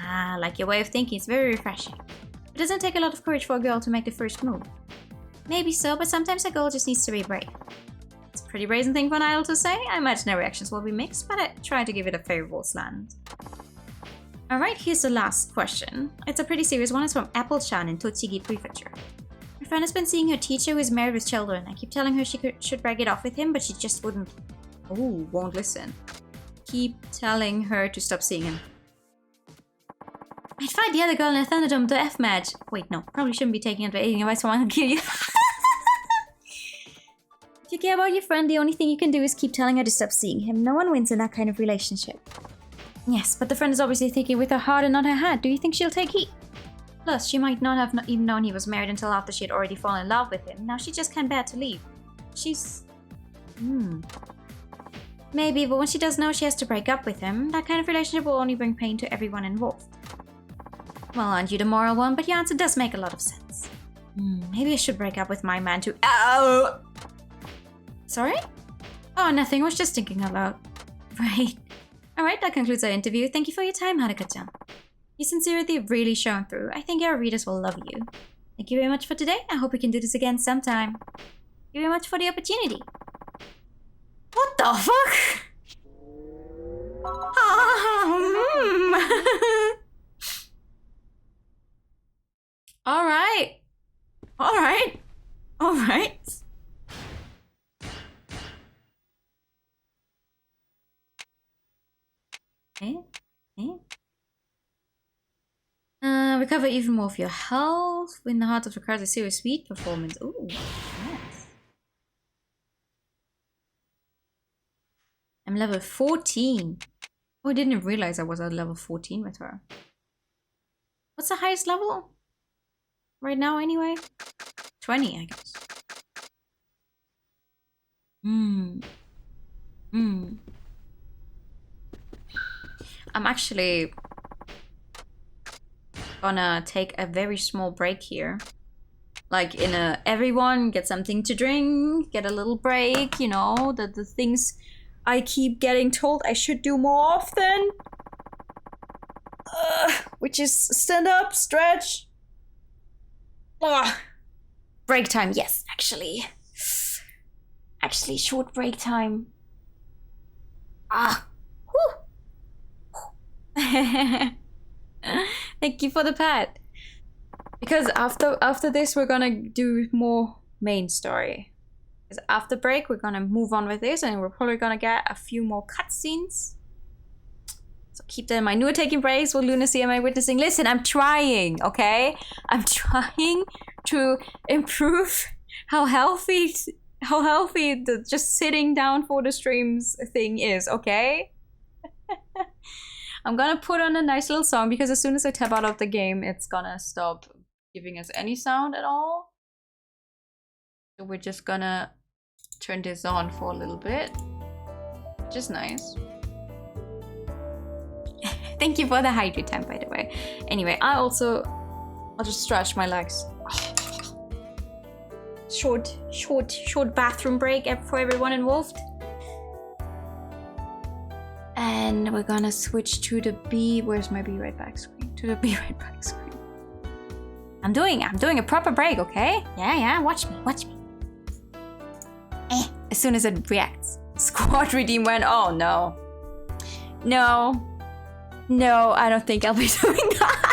Ah, like your way of thinking is very refreshing. It doesn't take a lot of courage for a girl to make the first move. Maybe so, but sometimes a girl just needs to be brave. It's a pretty brazen thing for an idol to say. I imagine their reactions will be mixed, but I try to give it a favorable slant. Alright, here's the last question. It's a pretty serious one. It's from Apple-chan in Tochigi Prefecture. My friend has been seeing her teacher who is married with children. I keep telling her she should break it off with him, but she just won't listen. Keep telling her to stop seeing him. I'd fight the other girl in a Thunderdome to F match. Wait, no. Probably shouldn't be taking advice from one who kill you. If you care about your friend, the only thing you can do is keep telling her to stop seeing him. No one wins in that kind of relationship. Yes, but the friend is obviously thinking with her heart and not her head. Do you think she'll take heed? Plus, she might not have even known he was married until after she had already fallen in love with him. Now she just can't bear to leave. She's... Maybe, but when she does know she has to break up with him, that kind of relationship will only bring pain to everyone involved. Well, aren't you the moral one? But your answer does make a lot of sense. Maybe I should break up with my man too. Ow! Sorry? Oh, nothing. I was just thinking out loud. Right. Alright, that concludes our interview. Thank you for your time, Haruka-chan. Your sincerity really shone through. I think our readers will love you. Thank you very much for today. I hope we can do this again sometime. Thank you very much for the opportunity. What the fuck? Alright. Alright. Alright. Recover even more of your health. Win the heart of the crowd. A serious speed performance. Ooh, nice. I'm level 14. Oh, I didn't realize I was at level 14 with her. What's the highest level? Right now, anyway? 20, I guess. I'm actually gonna take a very small break here. Like everyone get something to drink, get a little break, you know, the things I keep getting told I should do more often. Which is stand up, stretch. Break time, yes, actually. Actually, short break time. Thank you for the pat. Because after this, we're gonna do more main story. Because after break, we're gonna move on with this, and we're probably gonna get a few more cutscenes. So keep that in mind. New taking breaks. What lunacy am I witnessing? Listen, I'm trying, okay? I'm trying to improve how healthy the just sitting down for the streams thing is, okay? I'm gonna put on a nice little song because as soon as I tap out of the game, it's gonna stop giving us any sound at all. So we're just gonna turn this on for a little bit, which is nice. Thank you for the hydrate time, by the way. Anyway, I'll just stretch my legs. Short bathroom break for everyone involved. And we're gonna switch to the B. Where's my Be Right Back screen? To the Be Right Back screen. I'm doing a proper break, okay? Yeah, watch me. As soon as it reacts. Squad redeem when, oh no. No, I don't think I'll be doing that.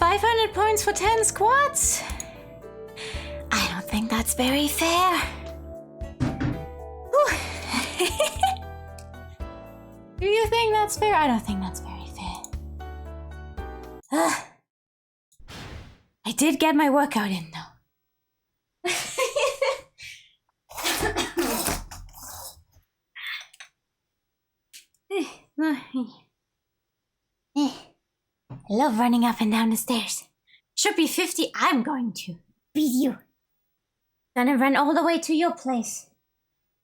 500 points for 10 squats? I don't think that's very fair. Do you think that's fair? I don't think that's very fair. I did get my workout in though. I love running up and down the stairs. Should be 50. I'm going to beat you. Gonna run all the way to your place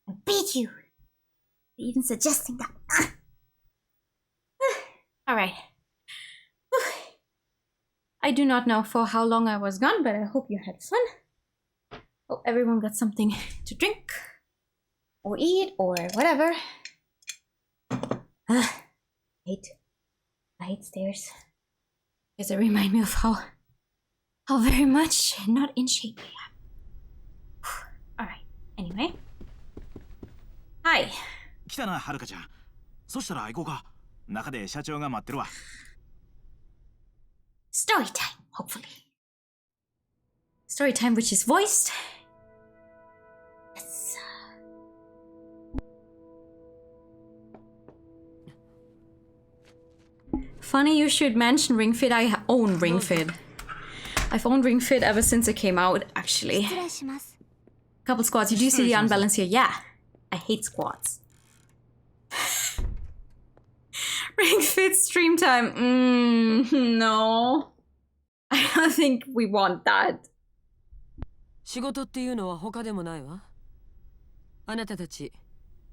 and beat you. Even suggesting that. Alright. I do not know for how long I was gone, but I hope you had fun. Hope everyone got something to drink or eat or whatever. I hate stairs. Because they remind me of how very much not in shape I am. Alright, anyway. Hi. 来たな、はるかちゃん。そしたら行こうか。中で社長が待ってるわ。Story time, hopefully. Story time which is voiced. Yes. Funny you should mention Ring Fit. I own Ring Fit. I've owned Ring Fit ever since it came out, actually. Couple squats. You do see the unbalance here. Yeah. I hate squats. Ring Fit stream time. No. I don't think we want that. 仕事っていうのは他でもないわ。あなたたち、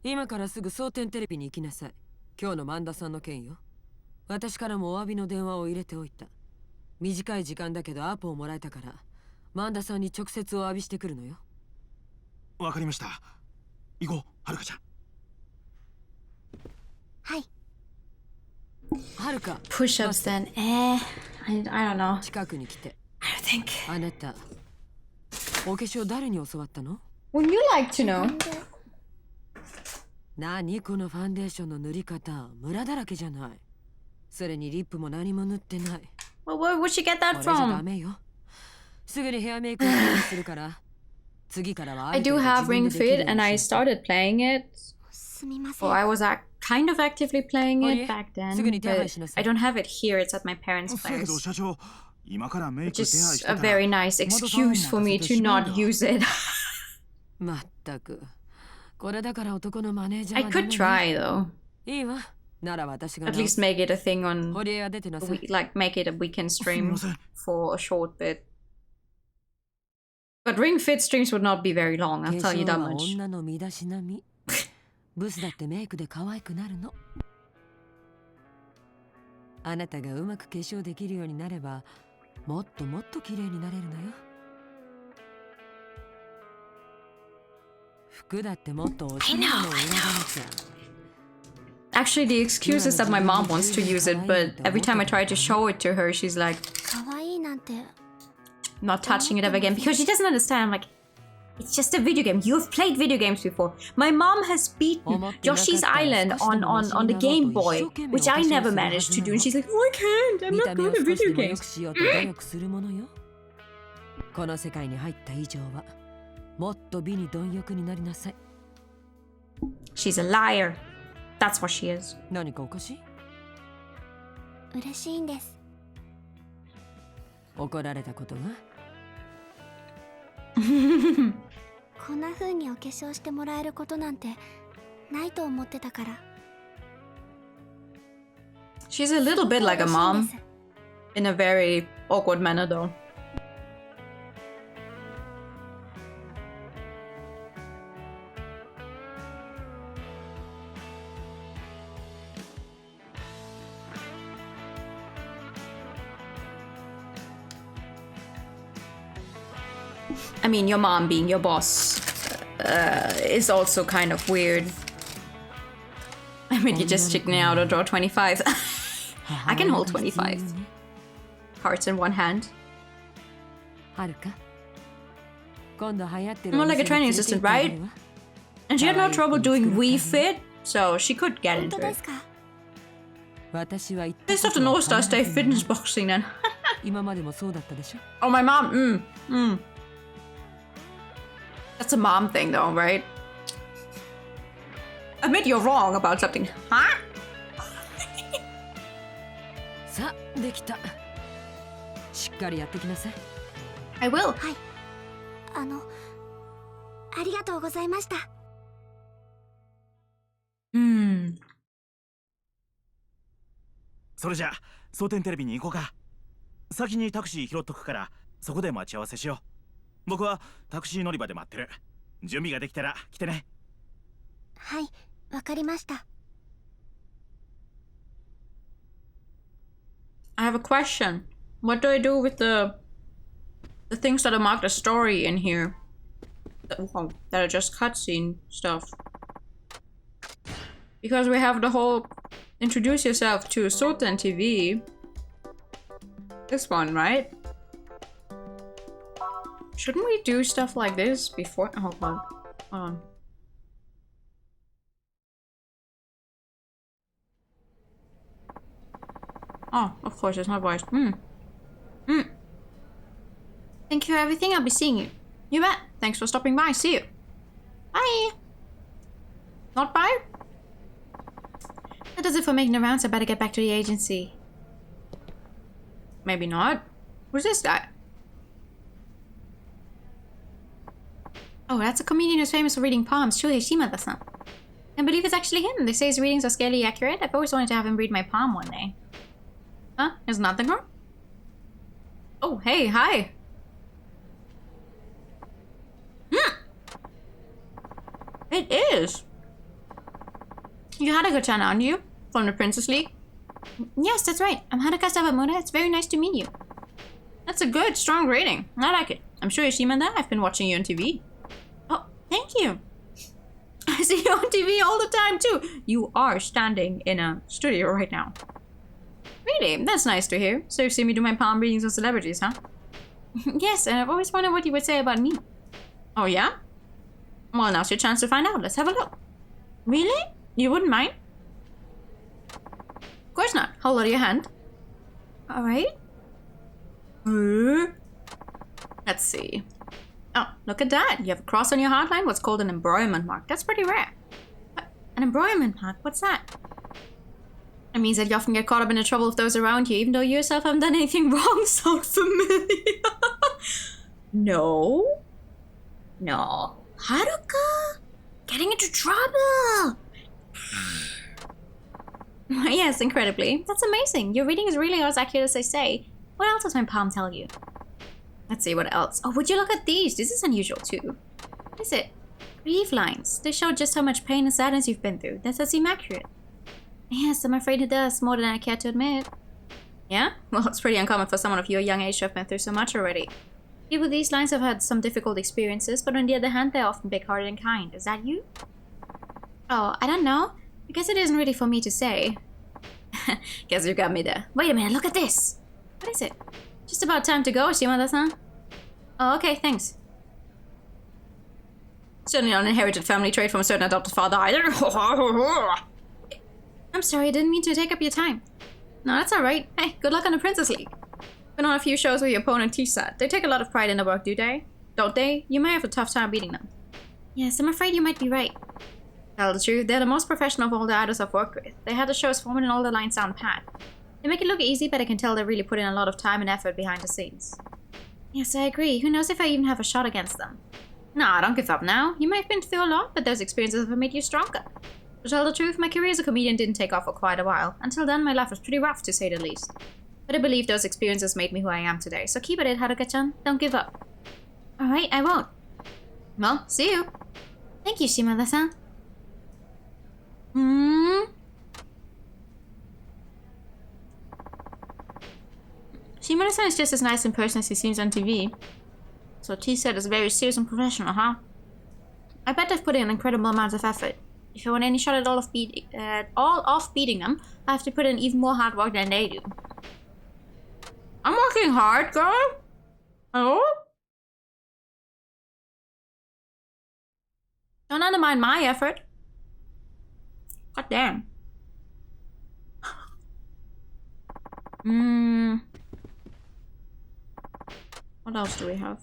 今からすぐ蒼天テレビに行きなさい。今日の萬田さんの件よ。私からもお詫びの電話を入れておいた。短い時間だけどアポをもらえたから、萬田さんに直接お詫びしてくるのよ。わかりました。行こう、はるかちゃん。はい。はるか。Push-ups then. I don't know. 近くに来て。I don't think. あなた、お化粧誰に教わったの？ Would you like to know? 何このファンデーションの塗り方、ムラだらけじゃない。それにリップも何も塗ってない。Well, where would she get that これじゃダ from? メよ。すぐにヘアメイクをするから。次からは I do have Ring Fit and I started playing it. すみません。 Or I was kind of actively playing it back then. But I don't have it here. It's at my parents' place. Which is a very nice excuse for me to not use it. まったく。これだから男のマネージャー I could try though. いいわ。なら私が At least make it a thing on, 堀江は出てなさい。 like make it a weekend stream for a short bit. But Ring Fit streams would not be very long, I'll tell you that much. 女の身だしなみ。ブスだってメイクで可愛くなるの。あなたがうまく化粧できるようになれば、もっともっと綺麗になれるのよ。服だってもっとおしゃれなのを選ばなきゃ。Actually, the excuse is that my mom wants to use it, but every time I try to show it to her, she's like, 可愛いなんて。 not touching it ever again because she doesn't understand. I'm like, it's just a video game. You've played video games before. My mom has beaten Yoshi's Island on the Game Boy, which I never managed to do. And she's like, oh, I can't. I'm not good at video games. この世界に入った以上は、もっと美に貪欲になりなさい。 She's a liar. That's what she is. 何かおかしい？嬉しいんです。怒られたことが？こんな風にお化粧してもらえることなんてないと思ってたから。 She's a little bit like a mom. In a very awkward manner though. I mean, your mom being your boss is also kind of weird. I mean, you're just chickening out or draw 25. I can hold 25 cards in one hand. I'm more like a training assistant, right? And she had no trouble doing Wii Fit, so she could get into it. Based off the North Star State fitness boxing then. 今までもそうだったでしょ。 Oh, my mom. That's a mom thing, though, right? Admit you're wrong about something. Huh? さあ、できた。しっかりやってきなさい。I will. はい。ありがとうございました。それじゃ蒼天テレビに行こうか。先にタクシー拾っとくからそこで待ち合わせしよう。僕はタクシー乗り場で待ってる。準備ができたら来てね。はい、わかりました。I have a question. What do I do with the things that are marked as story in here? That are just cutscene stuff. Because we have the whole introduce yourself to Sultan TV. This one, right? Shouldn't we do stuff like this before? Oh, hold on. Hold on. Oh, of course, it's not voiced. Thank you for everything. I'll be seeing you. You bet. Thanks for stopping by. See you. Bye. Not bye? That does it for making the rounds. I better get back to the agency. Maybe not. Who's this guy? Oh, that's a comedian who's famous for reading palms. Surely Shimada-san. I believe it's actually him. They say his readings are scarily accurate. I've always wanted to have him read my palm one day. Huh? Is nothing wrong? Oh, hey, hi. It is. You Haruka-chan, aren't you? From the Princess League? Yes, that's right. I'm Haruka Sawamura. It's very nice to meet you. That's a good, strong rating. I like it. I'm sure Yoshimada. I've been watching you on TV. Oh, thank you. I see you on TV all the time, too. You are standing in a studio right now. Really? That's nice to hear. So you've seen me do my palm readings on celebrities, huh? Yes, and I've always wondered what you would say about me. Oh, yeah? Well, now's your chance to find out. Let's have a look. Really? You wouldn't mind? Of course not. Hold out your hand. Alright. Let's see. Oh, look at that. You have a cross on your heartline, what's called an embroilment mark. That's pretty rare. What? An embroilment mark? What's that? It means that you often get caught up in the trouble of those around you, even though you yourself haven't done anything wrong. Sounds familiar. No. No. Haruka? Getting into trouble! Yes, incredibly. That's amazing. Your reading is really as accurate as they say. What else does my palm tell you? Let's see, what else? Oh, would you look at these? This is unusual too. What is it? Grief lines. They show just how much pain and sadness you've been through. Does that seem accurate? Yes, I'm afraid it does, more than I care to admit. Yeah? Well, it's pretty uncommon for someone of your young age to have been through so much already. People with these lines have had some difficult experiences, but on the other hand, they're often big-hearted and kind. Is that you? Oh, I don't know. I guess it isn't really for me to say. Guess you got me there. Wait a minute, look at this! What is it? Just about time to go, Shimada-san. Oh, okay, thanks. Certainly not an inherited family trait from a certain adopted father either. I'm sorry, I didn't mean to take up your time. No, that's alright. Hey, good luck on the Princess League. Been on a few shows with your opponent T-Sat. They take a lot of pride in their work, do they? Don't they? You may have a tough time beating them. Yes, I'm afraid you might be right. Tell the truth, they're the most professional of all the idols I've worked with. They had the shows formed and all the lines down pat. They make it look easy, but I can tell they really put in a lot of time and effort behind the scenes. Yes, I agree. Who knows if I even have a shot against them? Nah, don't give up now. You may have been through a lot, but those experiences have made you stronger. To tell the truth, my career as a comedian didn't take off for quite a while. Until then, my life was pretty rough, to say the least. But I believe those experiences made me who I am today, so keep at it, Haruka-chan. Don't give up. Alright, I won't. Well, see you. Thank you, Shimada-san. Shimada-san is just as nice in person as he seems on TV. So T-Set is very serious and professional, huh? I bet they've put in incredible amounts of effort. If I want any shot at all of beating them, I have to put in even more hard work than they do. I'm working hard, girl. Hello? Don't undermine my effort. God damn. What else do we have?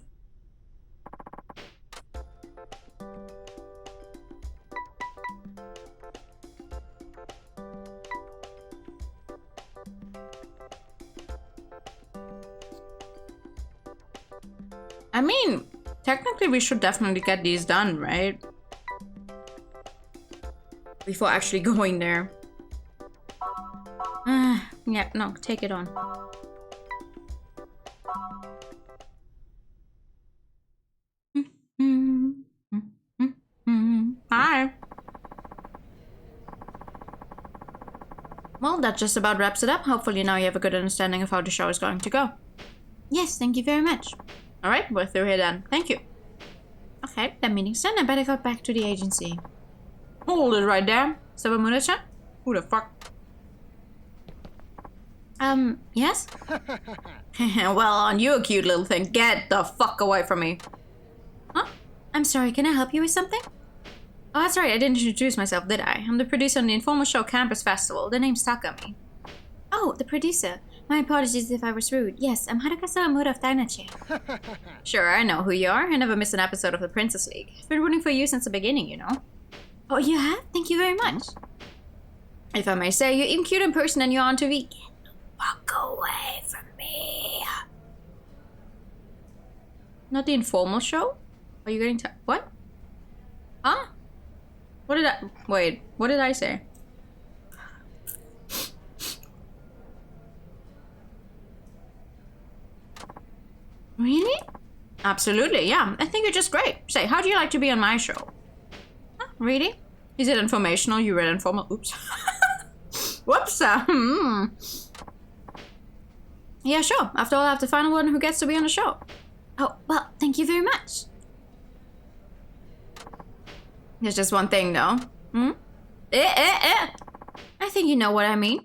I mean, technically we should definitely get these done, right? Before actually going there. Yeah, no, take it on. Hi. Well, that just about wraps it up. Hopefully now you have a good understanding of how the show is going to go. Yes, thank you very much. Alright, we're through here then. Thank you. Okay, that meeting's done. I better go back to the agency. Hold it right there. Sabamura-chan? Who the fuck? Yes? Well, on you, cute little thing. Get the fuck away from me. Huh? I'm sorry, can I help you with something? Oh, that's right, I didn't introduce myself, did I? I'm the producer on the informal show Campus Festival. The name's Takami. Oh, the producer. My apologies if I was rude. Yes, I'm Haruka Sawamura of Dainachi. Sure, I know who you are. I never miss an episode of the Princess League. I've been rooting for you since the beginning, you know. Oh, you have? Thank you very much. If I may say, you're even cute in person and you're on TV. Get the fuck away from me. Not the informal show? Are you getting to... What? Huh? What did I... Wait, what did I say? Really? Absolutely, yeah. I think you're just great. Say, how do you like to be on my show? Huh, really? Is it informational? You read informal? Oops. Whoops. Yeah, sure. After all, I have to find one who gets to be on the show. Oh, well, thank you very much. There's just one thing, though. I think you know what I mean.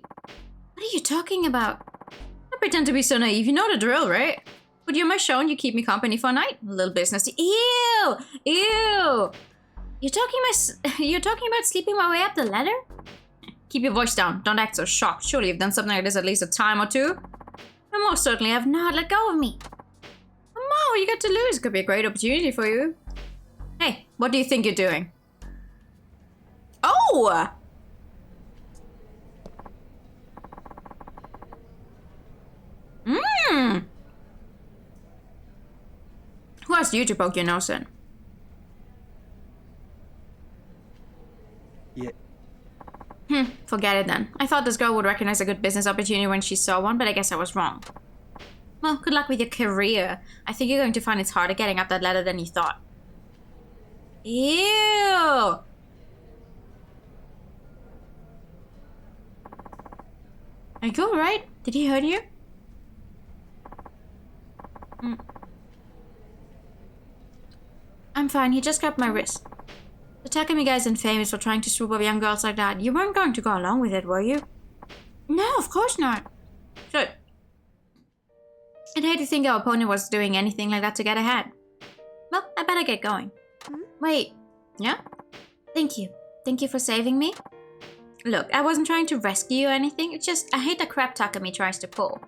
What are you talking about? Don't pretend to be so naive. You know the drill, right? But you're my show and you keep me company for a night. A little business. Ew! Ew! You're talking about sleeping my way up the ladder? Keep your voice down. Don't act so shocked. Surely you've done something like this at least a time or two. And most certainly have not. Let go of me. Come on, what you got to lose? Could be a great opportunity for you. Hey, what do you think you're doing? Oh! Who asked you to poke your nose in? Yeah. Forget it then. I thought this girl would recognize a good business opportunity when she saw one, but I guess I was wrong. Well, good luck with your career. I think you're going to find it's harder getting up that ladder than you thought. Ew! Are you alright? Did he hurt you? I'm fine, he just grabbed my wrist. The Takami guy isn't famous for trying to swoop over young girls like that. You weren't going to go along with it, were you? No, of course not. Good. I'd hate to think our opponent was doing anything like that to get ahead. Well, I better get going. Wait. Yeah? Thank you. Thank you for saving me. Look, I wasn't trying to rescue you or anything. It's just, I hate the crap Takami tries to pull.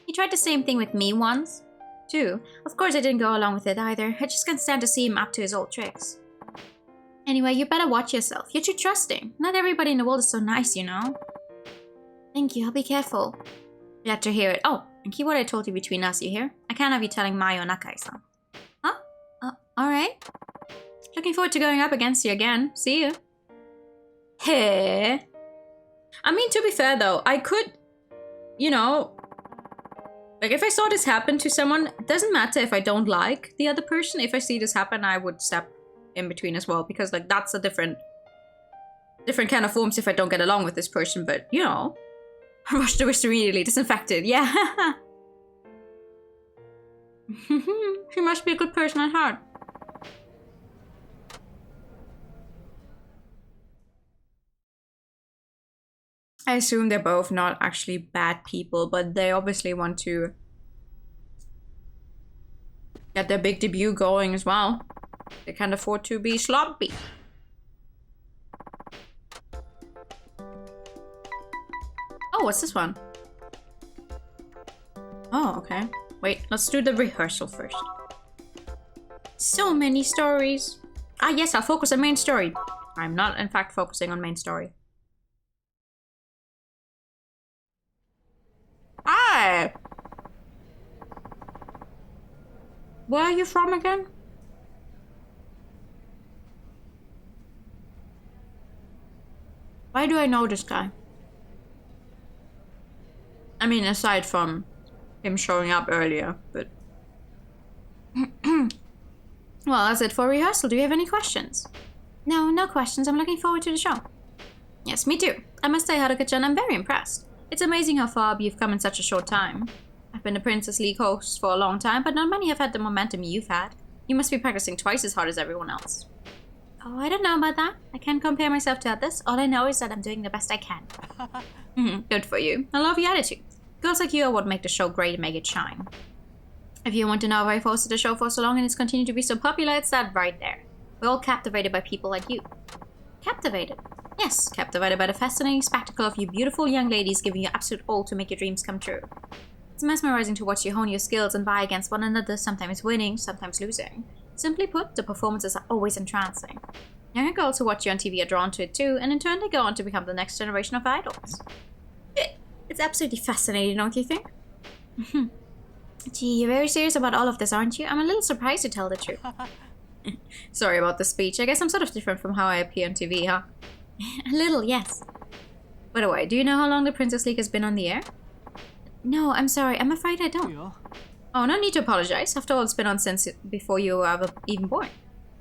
He tried the same thing with me once, too. Of course I didn't go along with it either. I just can't stand to see him up to his old tricks. Anyway, you better watch yourself. You're too trusting. Not everybody in the world is so nice, you know. Thank you, I'll be careful. Glad to hear it. Oh, and keep what I told you between us, you hear? I can't have you telling Mayo Nakai-san. Huh? Alright. Looking forward to going up against you again. See you. Hey. I mean, to be fair though, I could, you know, like if I saw this happen to someone, it doesn't matter if I don't like the other person. If I see this happen, I would step in between as well, because like that's a different kind of forms if I don't get along with this person. But you know, rush the wrist immediately, disinfected. Yeah. She must be a good person at heart. I assume they're both not actually bad people, but they obviously want to get their big debut going as well. They can't afford to be sloppy. Oh, what's this one? Oh, okay. Wait, let's do the rehearsal first. So many stories. Ah, yes, I'll focus on main story. I'm not, in fact, focusing on main story. Hi! Where are you from again? Why do I know this guy? I mean, aside from him showing up earlier, but... Well, that's it for rehearsal. Do you have any questions? No, no questions. I'm looking forward to the show. Yes, me too. I must say, Haruka-chan, I'm very impressed. It's amazing how far you've come in such a short time. I've been a Princess League host for a long time, but not many have had the momentum you've had. You must be practicing twice as hard as everyone else. Oh, I don't know about that. I can't compare myself to others. All I know is that I'm doing the best I can. Good for you. I love your attitude. Girls like you are what make the show great and make it shine. If you want to know why I've hosted the show for so long and it's continued to be so popular, it's that right there. We're all captivated by people like you. Captivated? Yes, captivated by the fascinating spectacle of you beautiful young ladies giving your absolute all to make your dreams come true. It's mesmerizing to watch you hone your skills and vie against one another, sometimes winning, sometimes losing. Simply put, the performances are always entrancing. Younger girls who watch you on TV are drawn to it too, and in turn they go on to become the next generation of idols. It's absolutely fascinating, don't you think? Gee, you're very serious about all of this, aren't you? I'm a little surprised to tell the truth. Sorry about the speech. I guess I'm sort of different from how I appear on TV, huh? A little, yes. By the way, do you know how long the Princess League has been on the air? No, I'm sorry. I'm afraid I don't. Oh, no need to apologize. After all, it's been on since before you were even born.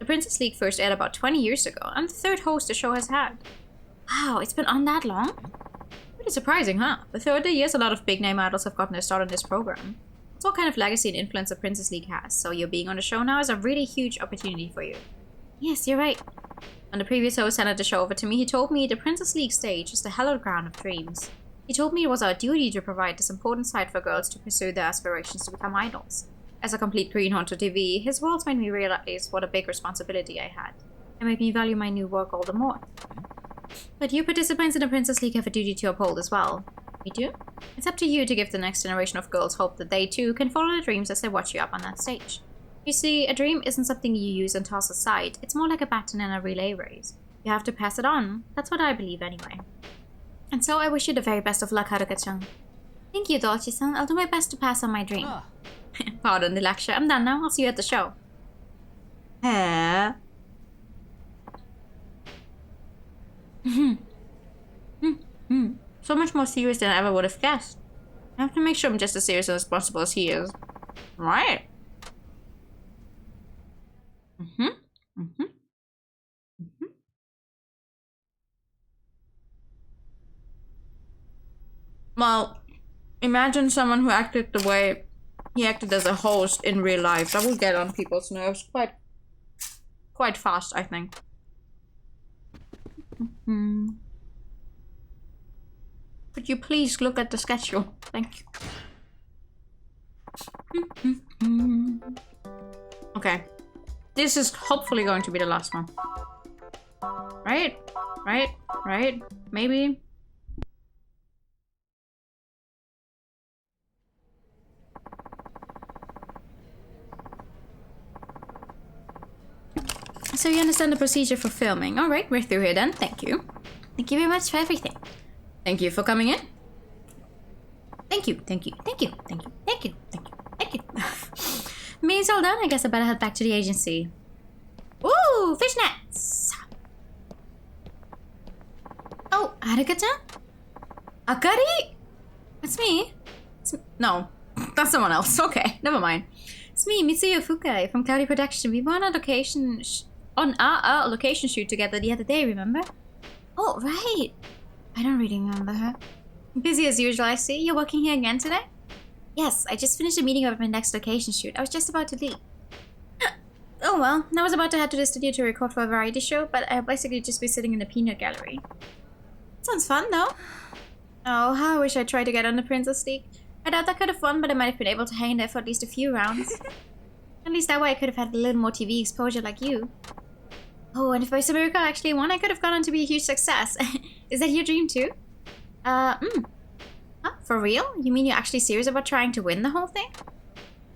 The Princess League first aired about 20 years ago. I'm the third host the show has had. Wow, it's been on that long? Pretty surprising, huh? But throughout the years, a lot of big-name idols have gotten their start on this program. It's what kind of legacy and influence the Princess League has, so you being on the show now is a really huge opportunity for you. Yes, you're right. When the previous host handed the show over to me, he told me the Princess League stage is the hallowed ground of dreams. He told me it was our duty to provide this important site for girls to pursue their aspirations to become idols. As a complete greenhorn to TV, his words made me realize what a big responsibility I had, and made me value my new work all the more. But you participants in the Princess League have a duty to uphold as well. We do? It's up to you to give the next generation of girls hope that they too can follow their dreams as they watch you up on that stage. You see, a dream isn't something you use and toss aside, it's more like a baton in a relay race. You have to pass it on. That's what I believe anyway. And so I wish you the very best of luck, Haruka-chan. Thank you, Dolce-san. I'll do my best to pass on my dream. Pardon the lecture. I'm done now. I'll see you at the show. So much more serious than I ever would have guessed. I have to make sure I'm just as serious and responsible as he is. Right. Well, imagine someone who acted the way he acted as a host in real life. That would get on people's nerves quite fast, I think. Could you please look at the schedule? Thank you. Okay. This is hopefully going to be the last one. Right? Maybe? So you understand the procedure for filming. Alright, we're through here then. Thank you. Thank you very much for everything. Thank you for coming in. Thank you. Meeting's all done. I guess I better head back to the agency. Ooh, fishnets! Oh, Haruka-chan? Akari? It's me. No, that's someone else. Okay, never mind. It's me, Mitsuyo Fukai from Cloudy Production. We were on a location location shoot together the other day, remember? Oh, right. I don't really remember her. Busy as usual, I see. You're working here again today? Yes, I just finished a meeting of my next location shoot. I was just about to leave. Oh well, I was about to head to the studio to record for a variety show, but I'll basically just be sitting in the peanut gallery. Sounds fun, though. Oh, how I wish I tried to get on the Princess League. I doubt that could have won, but I might have been able to hang there for at least a few rounds. At least that way I could have had a little more TV exposure like you. Oh, and if by some miracle I actually won, I could have gone on to be a huge success. Is that your dream too? Huh? For real? You mean you're actually serious about trying to win the whole thing?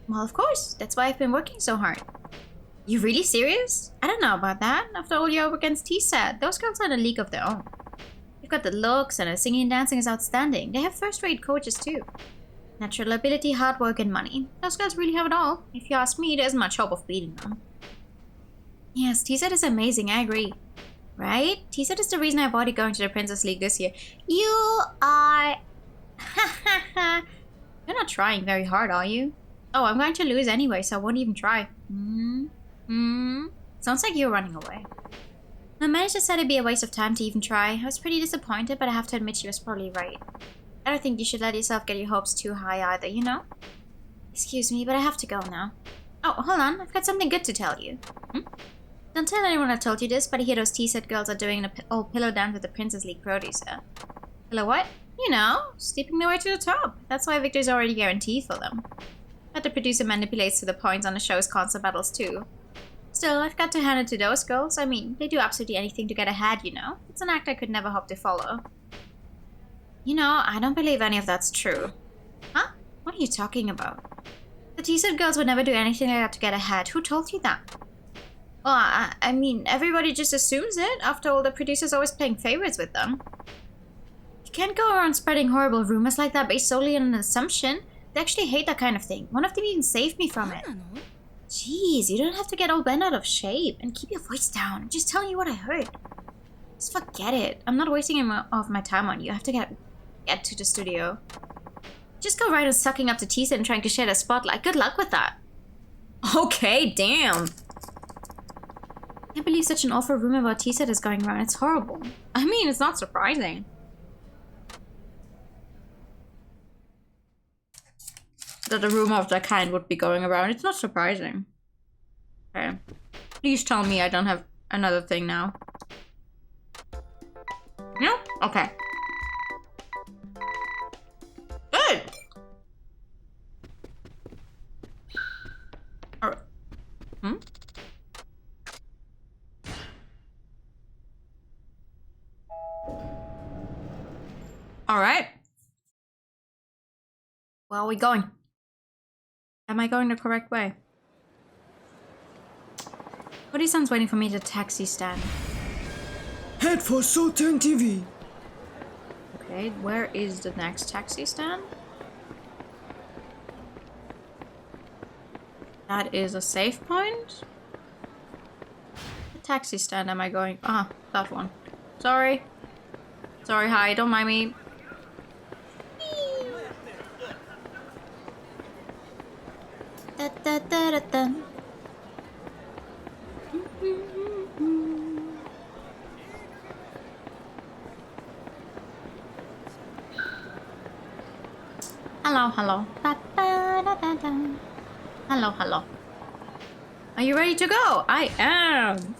Well, of course. That's why I've been working so hard. You really serious? I don't know about that. After all, you're up against T-Set. Those girls are in a league of their own. They've got the looks, and their singing and dancing is outstanding. They have first-rate coaches too. Natural ability, hard work, and money. Those girls really have it all. If you ask me, there isn't much hope of beating them. Yes, T-Set is amazing, I agree. Right? T-Set is the reason I avoided going to the Princess League this year. You are... You're not trying very hard, are you? Oh, I'm going to lose anyway, so I won't even try. Sounds like you're running away. My manager said it'd be a waste of time to even try. I was pretty disappointed, but I have to admit she was probably right. I don't think you should let yourself get your hopes too high either, you know? Excuse me, but I have to go now. Oh, hold on. I've got something good to tell you. Don't tell anyone I told you this, but I hear those T-Set girls are doing an old pillow dance with the Princess League producer. Pillow what? You know, steeping their way to the top. That's why victory's already guaranteed for them. But the producer manipulates to the points on the show's concert battles too. Still, I've got to hand it to those girls. I mean, they do absolutely anything to get ahead, you know? It's an act I could never hope to follow. You know, I don't believe any of that's true. Huh? What are you talking about? The T-Set girls would never do anything like that to get ahead. Who told you that? Well, I mean, everybody just assumes it. After all, the producer's always playing favorites with them. You can't go around spreading horrible rumors like that based solely on an assumption. They actually hate that kind of thing. One of them even saved me from it. Jeez, you don't have to get all bent out of shape. And keep your voice down. I'm just telling you what I heard. Just forget it. I'm not wasting any of my time on you. I have to get to the studio. Just go right on sucking up to T-Set and trying to share the spotlight. Good luck with that. Okay, damn. I can't believe such an awful rumor about T-Set is going around. It's horrible. I mean, it's not surprising. That a rumor of that kind would be going around. It's not surprising. Okay. Please tell me I don't have another thing now. No? Okay. Good! Alright. Alright. Where are we going? Am I going the correct way? Odi-san's waiting for me at the taxi stand. Head for Sultan TV. Okay, where is the next taxi stand? That is a safe point? What taxi stand am I going? Ah, that one. Sorry. Sorry, hi, don't mind me. Da, da, da, da, da. Hello, hello. Da, da, da, da, da. Hello, hello. Are you ready to go? I am.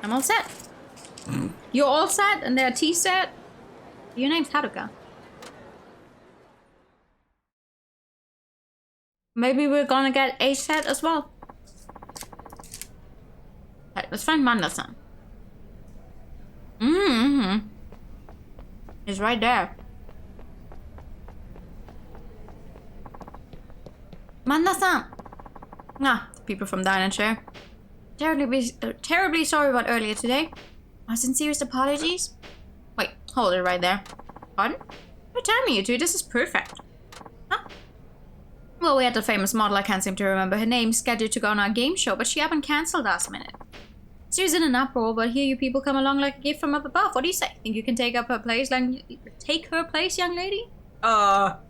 I'm all set. You're all set and they're T-Set? Your name's Haruka. Maybe we're gonna get a set as well. Right, let's find Manda-san. He's right there. Manda-san! Ah, the people from Dine and Share. Terribly sorry about earlier today. Our sincerest apologies. Wait, hold it right there. Pardon? What time are you two? This is perfect. Huh? Well, we had the famous model, I can't seem to remember her name, scheduled to go on our game show, but she happened cancelled last minute. She was in an uproar, but here you people come along like a gift from up above. What do you say? Think you can take up her place, young lady? What?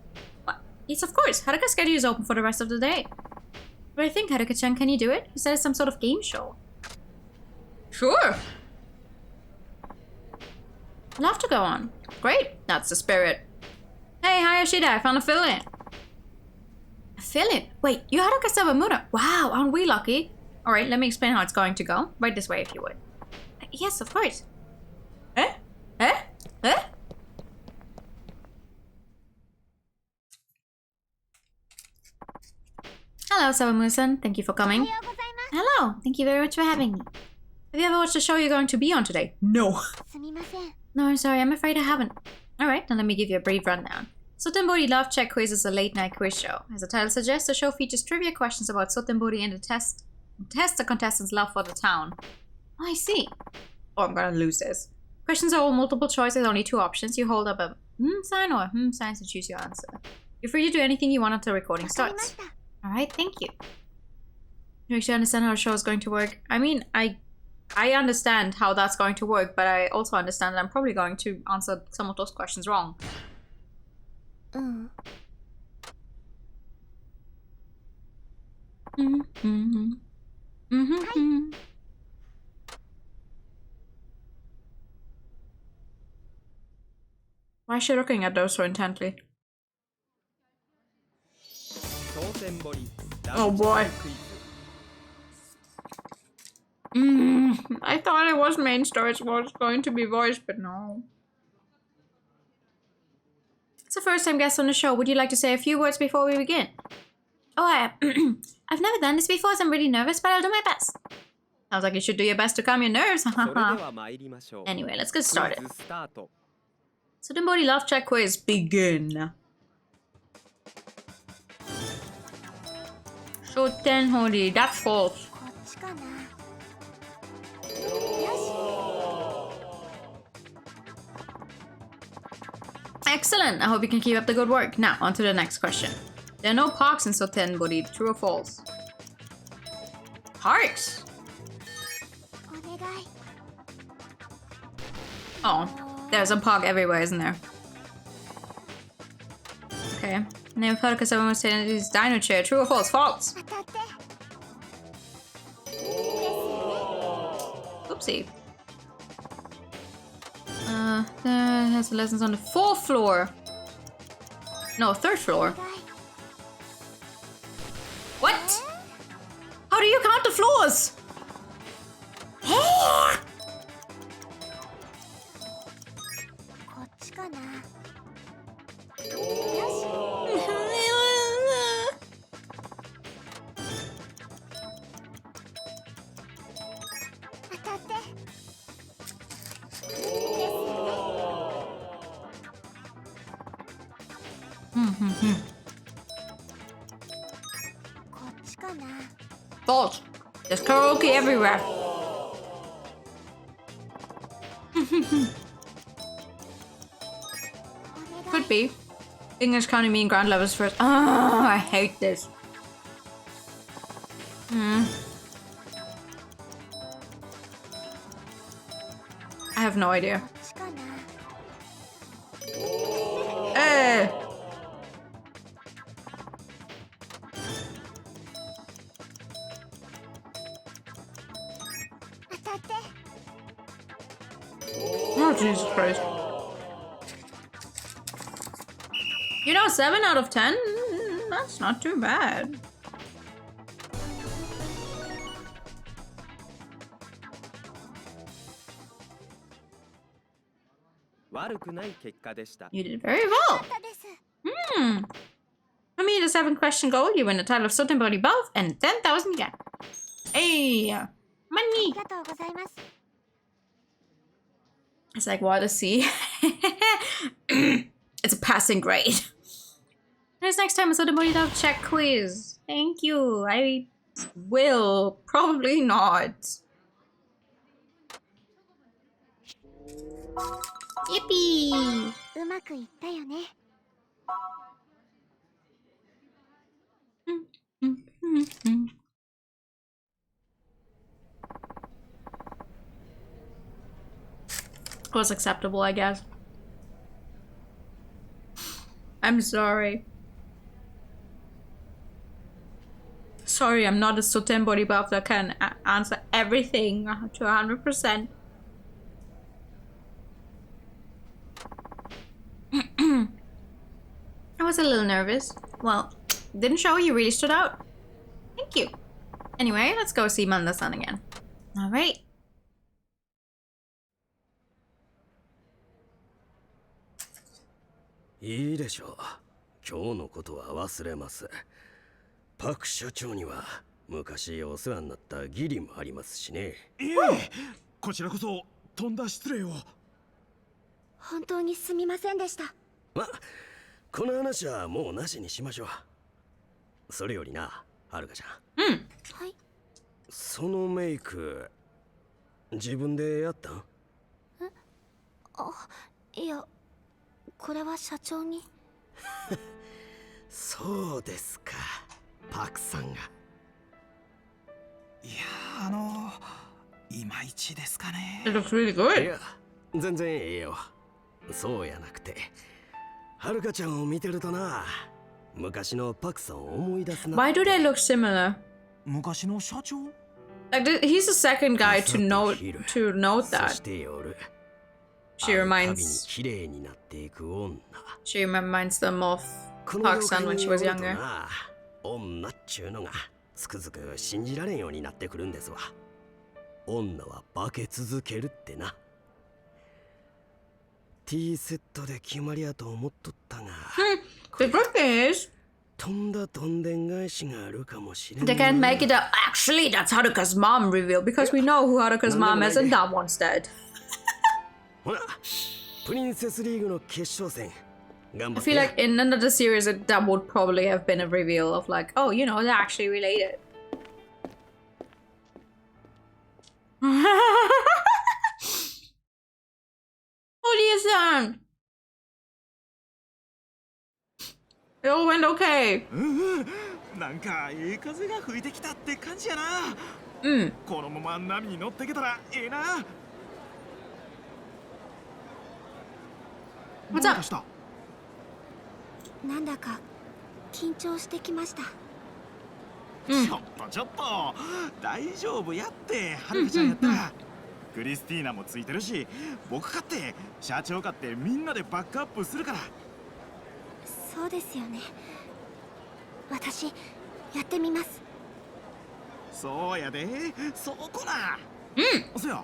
Yes, of course. Haruka's schedule is open for the rest of the day. But I think, Haruka-chan, can you do it? You said it's some sort of game show. Sure. Love to go on. Great. That's the spirit. Hey, Hayashida, I found a fill-in. A fill-in? Wait, you're Haruka Sawamura. Wow, aren't we lucky? Alright, let me explain how it's going to go. Right this way, if you would. Yes, of course. Eh? Eh? Eh? Hello, Sawamura-san. Thank you for coming. Hello. Thank you very much for having me. Have you ever watched the show you're going to be on today? No. No, I'm sorry. I'm afraid I haven't. Alright, then let me give you a brief rundown. Sotenbori Love Check Quiz is a late-night quiz show. As the title suggests, the show features trivia questions about Sotenbori and test the contestants' love for the town. Oh, I see. Oh, I'm gonna lose this. Questions are all multiple choice with only two options. You hold up a sign or a sign to choose your answer. You're free to do anything you want until recording starts. Alright, thank you. You actually understand how the show is going to work? I mean, I understand how that's going to work, but I also understand that I'm probably going to answer some of those questions wrong. Why is she looking at those so intently? Oh boy. I thought it was main story was going to be voiced, but no. It's the first time guest on the show. Would you like to say a few words before we begin? Oh, I've never done this before, so I'm really nervous, but I'll do my best. Sounds like you should do your best to calm your nerves. Anyway, let's get started. Sotenbori Love Check Quiz, begin. Sotenbori, that's false. Excellent! I hope you can keep up the good work. Now, on to the next question. There are no parks in Sotenbori, true or false? Parks? Oh, there's a park everywhere, isn't there? Okay. Name of Haruka Sawama's saying is Dino Chair, true or false? False! Oopsie. That has lessons on the 4th floor. No, 3rd floor. What? How do you count the floors? False. There's karaoke everywhere. Could be. English counting me in ground levels first. Oh, I hate this. I have no idea. Hey! Oh, Jesus Christ. You know, 7 out of 10? That's not too bad. You did very well. For me, the 7th question goal, you win the title of Sotenbori Buff and 10,000 yen. Hey, money. It's like water sea. It's a passing grade. There's next time a Sotenbori Love Check Quiz. Thank you. I will. Probably not. Yippee! Was acceptable, I guess. I'm sorry. Sorry, I'm not a Sotenbori buff that can answer everything to 100%. I was a little nervous. Well, didn't show you really stood out. Thank you. Anyway, let's go see Manda-san again. Alright.いいでしょう。今日のことは忘れます。パク社長には昔お世話になった義理もありますしね。いえ、こちらこそとんだ失礼を。本当にすみませんでした。この話はもうなしにしましょう。それよりな、はるかちゃん。はい。そのメイク、自分でやったん？あ、いや、これは社長に。そうですか、パクさんが。いやいまいちですかね。It looks really good. いや、全然ええよ。そうやなくて、はるかちゃんを見てるとな、昔のパクさんを思い出すな。Why do they look similar? 昔の社長？ Like he's the second guy to note that. そして夜、 She reminds them of Park-san when she was younger. 女っちゅうのがつくづく信じられんようになってくるんですわ。女は化け続けるってな。T セットで決まりやと思っとったが。The good thing is, とんだとんでん返しがあるかもしれん。 they can't make it up. Actually, that's Haruka's mom reveal because we know who Haruka's mom is and that one's dead. ほら、プリンセスリーグの決勝戦。 I feel like in another series that would probably have been a reveal of like, oh, you know, they're actually related. Holy-san! It all went okay. なんかいい風が吹いてきたって感じやな。このまま波に乗ってけたらええな。What's up? なんだか緊張してきました。ちょっと大丈夫やって、はるかちゃんやったら。クリスティーナもついてるし、僕かって社長かってみんなでバックアップするから。そうですよね。私やってみます。そうやで、そこな。そや、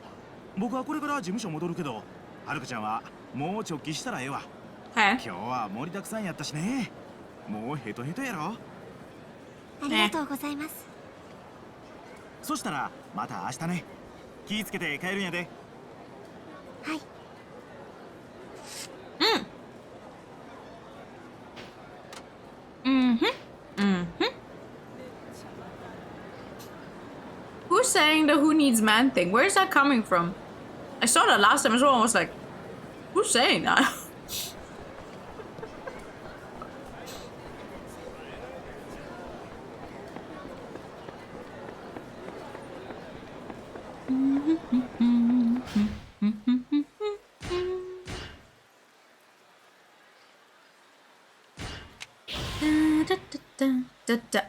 僕はこれから事務所戻るけど、はるかちゃんはもう直帰したらええわ。今日は盛りだくさんやったしね。もうヘトヘトやろ。ありがとうございます。そしたらまた明日ね。気ぃつけて帰るんやで。はい。Who's saying the who needs man thing? Where's that coming from? I saw that last time as well. I was like, who's saying that?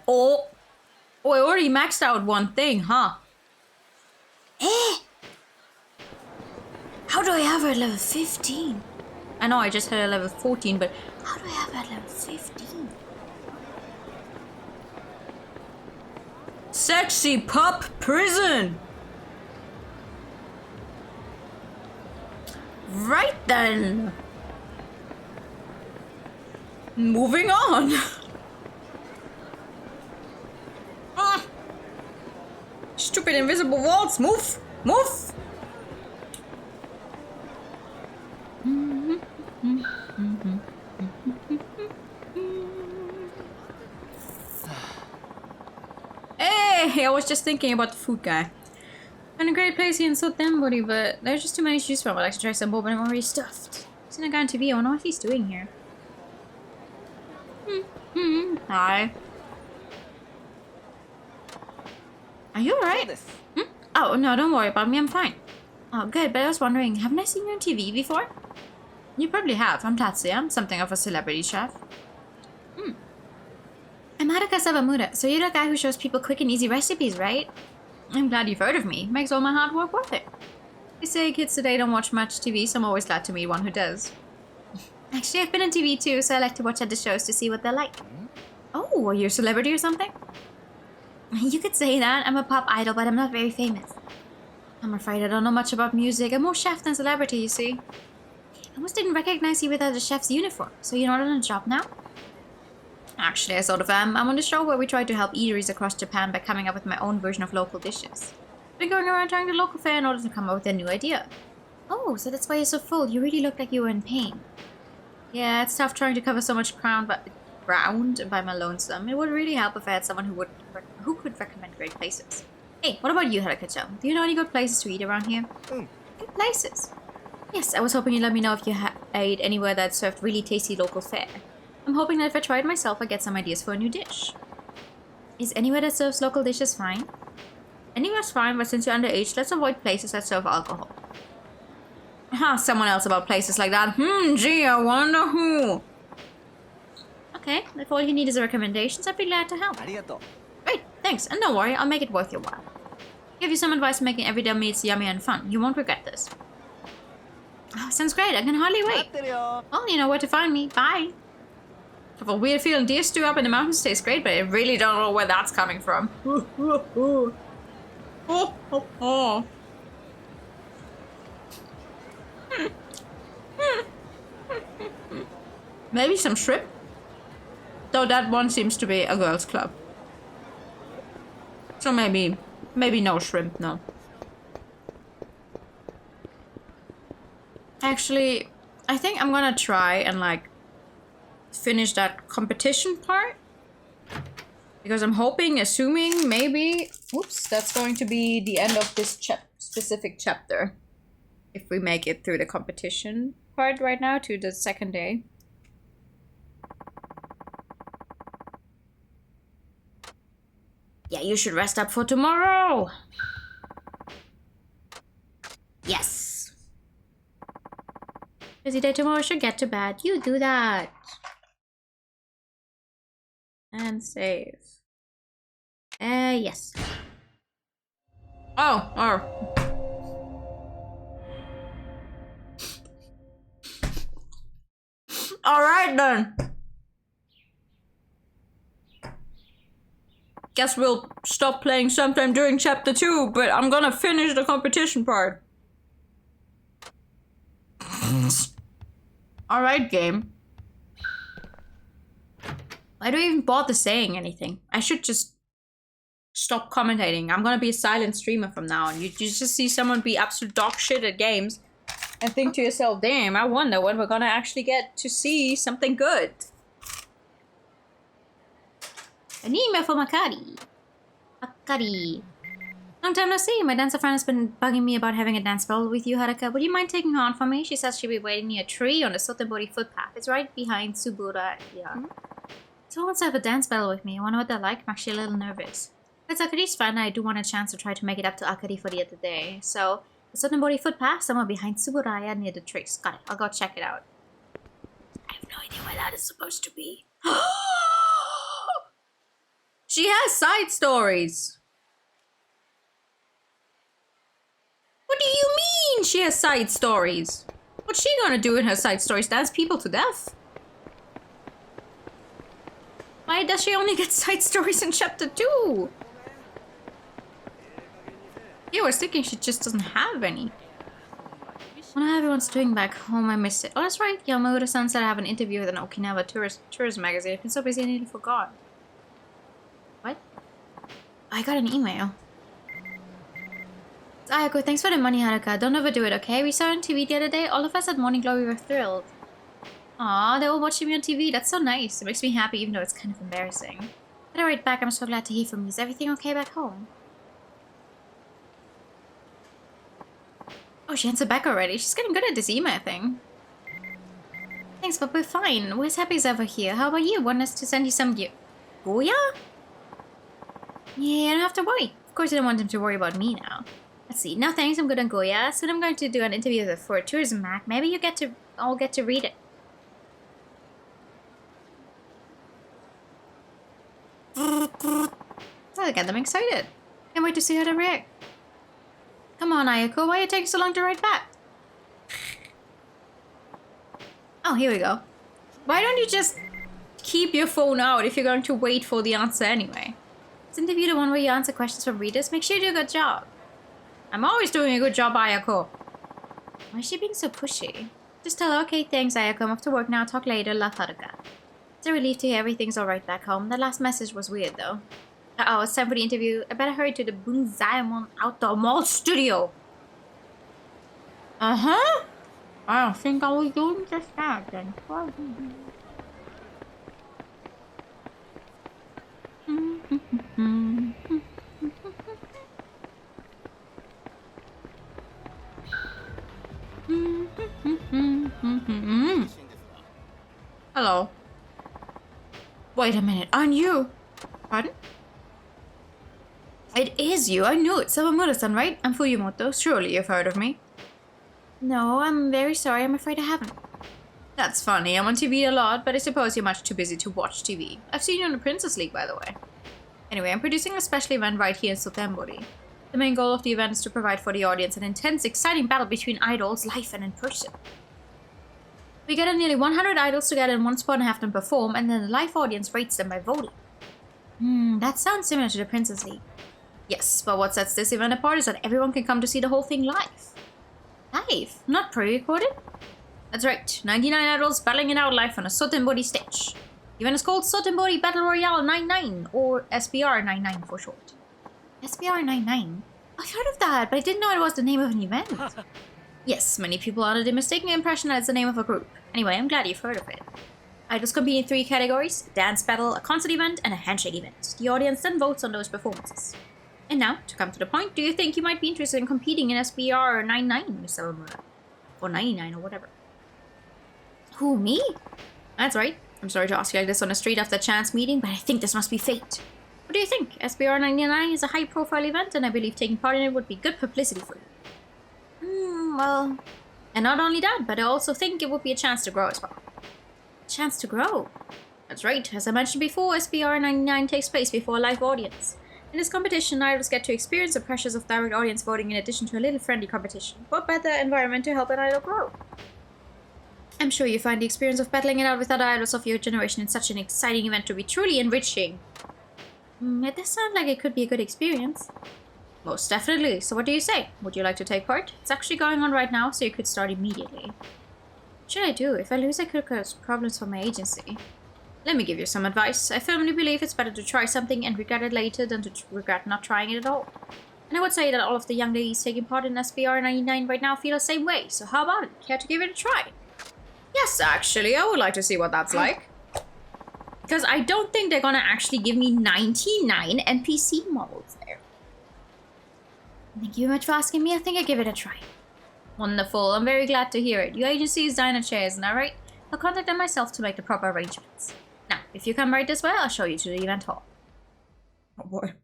Oh, I already maxed out one thing, huh? How do I have her at level 15? I know I just had a level 14, but how do I have her at level 15? Sexy pup prison! Right then! Moving on! Stupid invisible walls! Move! Move! Hey! I was just thinking about the food guy. And a great place here in Sotenbori, but there's just too many to choose from. I'd like to try some more, but I'm already stuffed. Seen a guy on TV, I wonder what he's doing here. Hi. Are you alright? Oh, no, don't worry about me, I'm fine. Oh, good, but I was wondering, haven't I seen you on TV before? You probably have. I'm Tatsuya. I'm something of a celebrity chef. I'm Haruka Sawamura, so you're the guy who shows people quick and easy recipes, right? I'm glad you've heard of me. Makes all my hard work worth it. They say kids today don't watch much TV, so I'm always glad to meet one who does. Actually, I've been on TV too, so I like to watch other shows to see what they're like. Oh, are you a celebrity or something? You could say that. I'm a pop idol, but I'm not very famous. I'm afraid I don't know much about music. I'm more chef than celebrity, you see. I almost didn't recognize you without the chef's uniform, so you're not on a job now? Actually, I sort of am. I'm on a show where we try to help eateries across Japan by coming up with my own version of local dishes. I've been going around trying the local fair in order to come up with a new idea. Oh, so that's why you're so full. You really look like you were in pain. Yeah, it's tough trying to cover so much ground by my lonesome. It would really help if I had someone who could recommend great places. Hey, what about you, Haruka-chan? Do you know any good places to eat around here? Good places. Yes, I was hoping you'd let me know if you ate anywhere that served really tasty local fare. I'm hoping that if I try it myself, I get some ideas for a new dish. Is anywhere that serves local dishes fine? Anywhere's fine, but since you're underage, let's avoid places that serve alcohol. Ask someone else about places like that. Gee, I wonder who. Okay, if all you need is recommendations, I'd be glad to help. Great, thanks, and don't worry, I'll make it worth your while. Give you some advice for making everyday meals yummy and fun. You won't regret this. Oh, sounds great, I can hardly wait. Well, you know where to find me. Bye. I have a weird feeling deer stew up in the mountains tastes great, but I really don't know where that's coming from. Maybe some shrimp? Though that one seems to be a girls' club. So maybe no shrimp, no. Actually, I think I'm gonna try and like finish that competition part. Because I'm assuming, maybe, oops, that's going to be the end of this specific chapter. If we make it through the competition part right now to the second day. Yeah, you should rest up for tomorrow. Yes. Busy day tomorrow, should get to bed. You do that. And save. Yes. Oh. Alright then. Guess we'll stop playing sometime during chapter 2, but I'm gonna finish the competition part. Alright, game. Why do I even bother saying anything? I should just stop commentating. I'm gonna be a silent streamer from now on. You just see someone be absolute dog shit at games and think to yourself, damn, I wonder when we're gonna actually get to see something good. An email from Akari. Akari. Long time no see. My dancer friend has been bugging me about having a dance battle with you, Haruka. Would you mind taking her on for me? She says she'll be waiting near a tree on the Sotenbori footpath. It's right behind Tsubura. Yeah. Someone wants to have a dance battle with me. I wonder what they're like. I'm actually a little nervous. It's Akari's friend, and I do want a chance to try to make it up to Akari for the other day. So, the Sotenbori footpath, somewhere behind Tsuburaya near the trees. Got it. I'll go check it out. I have no idea where that is supposed to be. She has side stories. What do you mean she has side stories? What's she gonna do in her side stories? Dance people to death? Why does she only get side stories in chapter 2? Yeah, I was thinking she just doesn't have any. When everyone's doing back home, I missed it. Oh, that's right. Yamamura-san said I have an interview with an Okinawa tourism magazine. I've been so busy I nearly forgot. What? I got an email. It's Ayako, thanks for the money, Haruka. Don't overdo it, okay? We saw it on TV the other day. All of us at Morning Glory were thrilled. Aw, they were watching me on TV. That's so nice. It makes me happy, even though it's kind of embarrassing. Better write back. I'm so glad to hear from you. Is everything okay back home? Oh, she answered back already. She's getting good at this email thing. Thanks, but we're fine. We're as happy as ever here. How about you? Want us to send you some Goya? Yeah, I don't have to worry. Of course, I don't want him to worry about me now. Let's see. No thanks, I'm good on Goya. Soon I'm going to do an interview for a tourism mag. Maybe I'll get to read it. That'll get them excited. Can't wait to see how they react. Come on, Ayako, why are you taking so long to write back? Oh, here we go. Why don't you just keep your phone out if you're going to wait for the answer anyway? Is interview the one where you answer questions from readers? Make sure you do a good job. I'm always doing a good job, Ayako. Why is she being so pushy? Just tell her, okay, thanks, Ayako. I'm off to work now. Talk later. Love, Haruka. It's a relief to hear everything's alright back home. That last message was weird, though. Uh-oh, it's time for the interview. I better hurry to the Bunzaemon Outdoor Mall Studio. Uh-huh. I don't think I was doing just that then. Hello. Wait a minute, aren't you? Pardon? It is you, I knew it. Sawamura-san, right? I'm Fuyumoto. Surely you've heard of me. No, I'm very sorry. I'm afraid I haven't. That's funny. I'm on TV a lot, but I suppose you're much too busy to watch TV. I've seen you on the Princess League, by the way. Anyway, I'm producing a special event right here in Sotembori. The main goal of the event is to provide for the audience an intense, exciting battle between idols, live and in person. We gather nearly 100 idols together in one spot and have them perform, and then the live audience rates them by voting. That sounds similar to the Princess League. Yes, but what sets this event apart is that everyone can come to see the whole thing live. Live? Not pre-recorded? That's right, 99 idols battling it out live on a Sotembori stage. The event is called Sotembori Battle Royale 99, or SBR 99 for short. SBR 99? I've heard of that, but I didn't know it was the name of an event. Yes, many people are under the mistaken impression that it's the name of a group. Anyway, I'm glad you've heard of it. Idols compete in 3 categories: a dance battle, a concert event, and a handshake event. The audience then votes on those performances. And now, to come to the point, do you think you might be interested in competing in SBR 99, Miss Sawamura? Or 99, or whatever. Who, me? That's right. I'm sorry to ask you like this on the street after a chance meeting, but I think this must be fate. What do you think? SBR 99 is a high-profile event, and I believe taking part in it would be good publicity for you. Well... And not only that, but I also think it would be a chance to grow as well. Chance to grow? That's right. As I mentioned before, SBR 99 takes place before a live audience. In this competition, idols get to experience the pressures of direct audience voting in addition to a little friendly competition. What better environment to help an idol grow? I'm sure you find the experience of battling it out with other idols of your generation in such an exciting event to be truly enriching. It does sound like it could be a good experience. Most definitely. So what do you say? Would you like to take part? It's actually going on right now, so you could start immediately. What should I do? If I lose, I could cause problems for my agency. Let me give you some advice. I firmly believe it's better to try something and regret it later than to regret not trying it at all. And I would say that all of the young ladies taking part in SBR 99 right now feel the same way, so how about it? Care to give it a try? Yes, actually, I would like to see what that's like. Because I don't think they're gonna actually give me 99 NPC models there. Thank you very much for asking me. I think I'll give it a try. Wonderful. I'm very glad to hear it. Your agency is Diner Chairs, isn't that right? I'll contact them myself to make the proper arrangements. Now, if you come right this way, I'll show you to the event hall. Oh boy.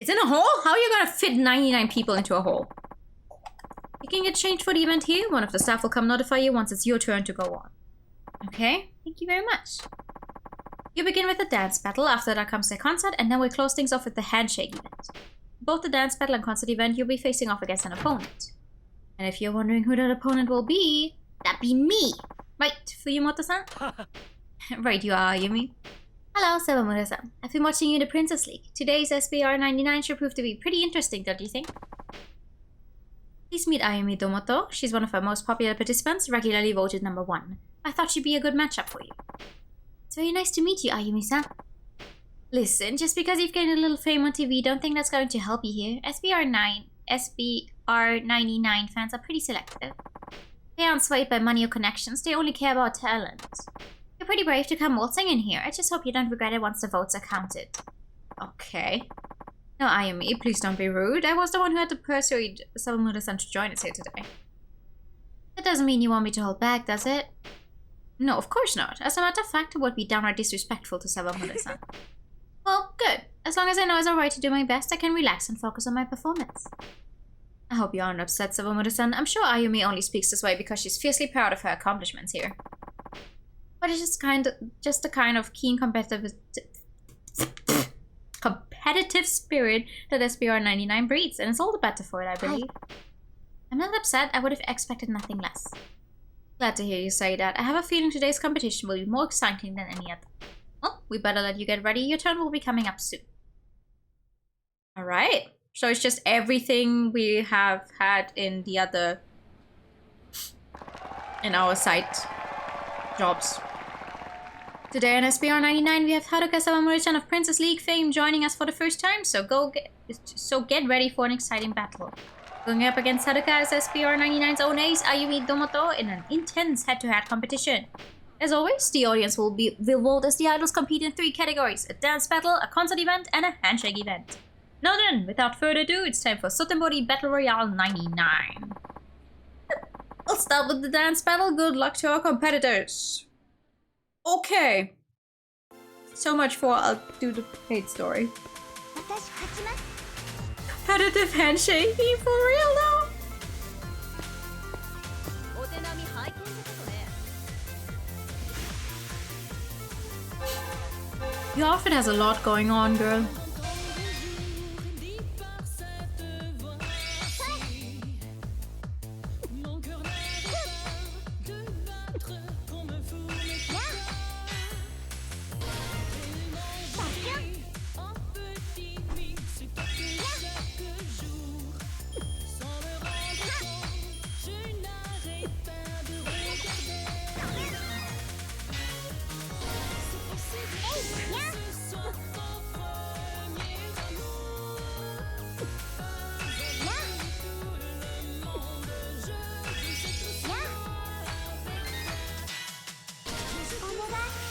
It's in a hall? How are you gonna fit 99 people into a hall? You can get changed for the event here. One of the staff will come notify you once it's your turn to go on. Okay, thank you very much. You begin with the dance battle, after that comes the concert, and then we close things off with the handshake event. Both the dance battle and concert event, you'll be facing off against an opponent. And if you're wondering who that opponent will be, that'd be me! Right, Fuyumoto-san? Right, you are, Ayumi. Hello, Sawamura-san. I've been watching you in the Princess League. Today's SBR 99 should prove to be pretty interesting, don't you think? Please meet Ayumi Domoto. She's one of our most popular participants, regularly voted #1. I thought she'd be a good matchup for you. It's very nice to meet you, Ayumi-san. Listen, just because you've gained a little fame on TV, don't think that's going to help you here. SBR 99 fans are pretty selective. They aren't swayed by money or connections, they only care about talent. You're pretty brave to come waltzing in here. I just hope you don't regret it once the votes are counted. Okay. No, Ayumi, please don't be rude. I was the one who had to persuade Sawamura-san to join us here today. That doesn't mean you want me to hold back, does it? No, of course not. As a matter of fact, it would be downright disrespectful to Sawamura-san. Well, good. As long as I know it's alright to do my best, I can relax and focus on my performance. I hope you aren't upset, Sawamura-san. I'm sure Ayumi only speaks this way because she's fiercely proud of her accomplishments here. But it's just the kind of keen competitive spirit that SBR 99 breeds, and it's all the better for it, I believe. I'm not upset. I would have expected nothing less. Glad to hear you say that. I have a feeling today's competition will be more exciting than any other. Well, we better let you get ready. Your turn will be coming up soon. Alright. So it's just everything we have had in the other... in our site jobs. Today on SBR 99 we have Haruka Sawamura-chan of Princess League fame joining us for the first time, so get ready for an exciting battle. Going up against Haruka as SPR 99's own ace, Ayumi Domoto, in an intense head-to-head competition. As always, the audience will vote as the idols compete in 3 categories: a dance battle, a concert event, and a handshake event. Now then, without further ado, it's time for Sotenbori Battle Royale 99. I'll start with the dance battle. Good luck to our competitors. Okay. So much for I'll do the paid story. Competitive handshaking for real though? Your outfit has a lot going on, girl.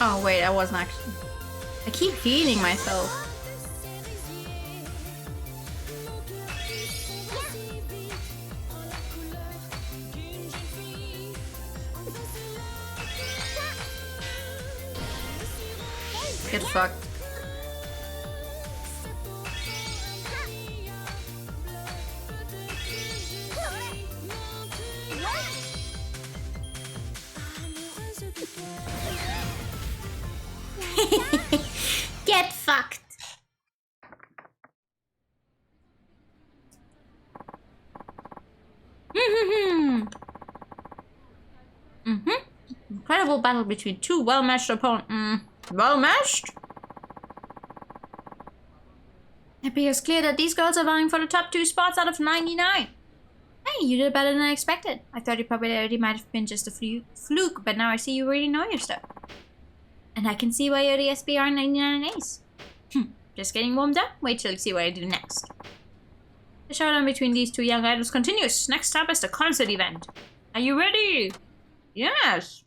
Oh wait, I wasn't actually. I keep healing myself. Get fucked. Get fucked. Incredible battle between 2 well-matched opponents. Well-matched? It appears clear that these girls are vying for the top 2 spots out of 99. Hey, you did better than I expected. I thought your popularity might have been just a fluke, but now I see you really know your stuff. And I can see why you're the SPR 99 ace. Just getting warmed up? Wait till you see what I do next. The showdown between these 2 young idols continues. Next up is the concert event. Are you ready? Yes.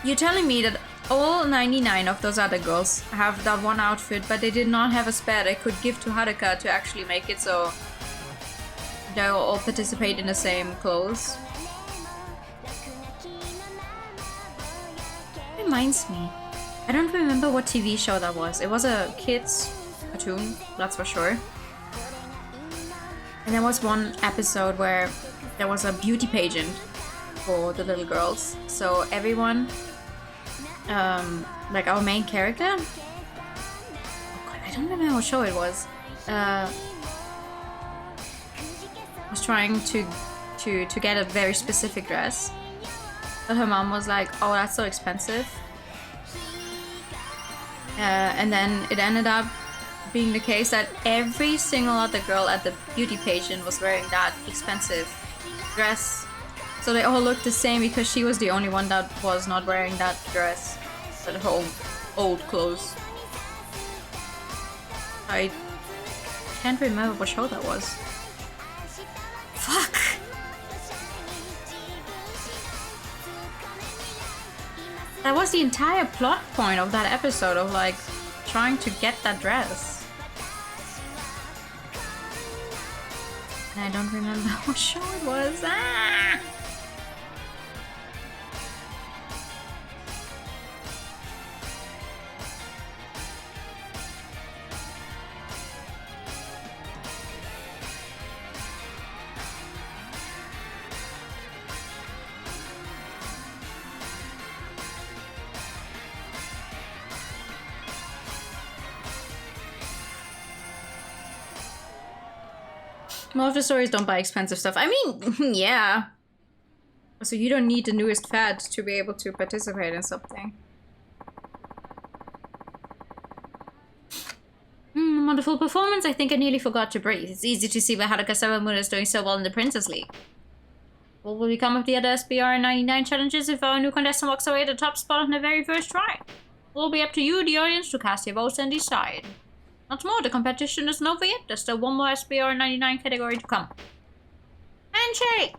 You're telling me that all 99 of those other girls have that one outfit, but they did not have a spare they could give to Haruka to actually make it so they'll all participate in the same clothes. Reminds me. I don't remember what TV show that was. It was a kids cartoon, that's for sure. And there was one episode where there was a beauty pageant for the little girls. So everyone, like our main character, oh God, I don't remember what show it was trying to get a very specific dress, but her mom was like, oh, that's so expensive, and then it ended up being the case that every single other girl at the beauty pageant was wearing that expensive dress, so they all looked the same because she was the only one that was not wearing that dress, but her old clothes. I can't remember what show that was. Fuck! That was the entire plot point of that episode, of like trying to get that dress. And I don't remember what show it was. Ah! Most of the stories don't buy expensive stuff. I mean, yeah. So you don't need the newest fad to be able to participate in something. Wonderful performance. I think I nearly forgot to breathe. It's easy to see why Haruka Sawamura is doing so well in the Princess League. What will become of the other SBR 99 challenges if our new contestant walks away at the top spot on the very first try? will be up to you, the audience, to cast your votes and decide. What's more, the competition isn't over yet. There's still one more SBR 99 category to come. Handshake!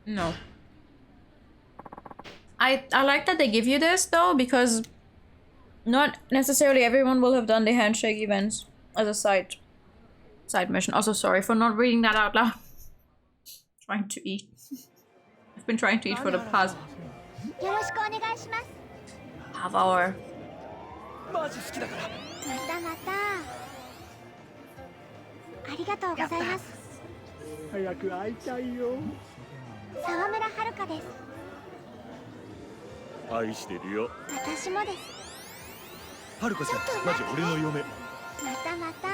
No. I like that they give you this though, because not necessarily everyone will have done the handshake events as a side mission. Also, sorry for not reading that out loud. Trying to eat. I've been trying to eat for the past half hour. またまたありがとうございます。早く会いたいよ。沢村遥です。愛してるよ。私もです。遥ちゃん、マジ俺の嫁。またまた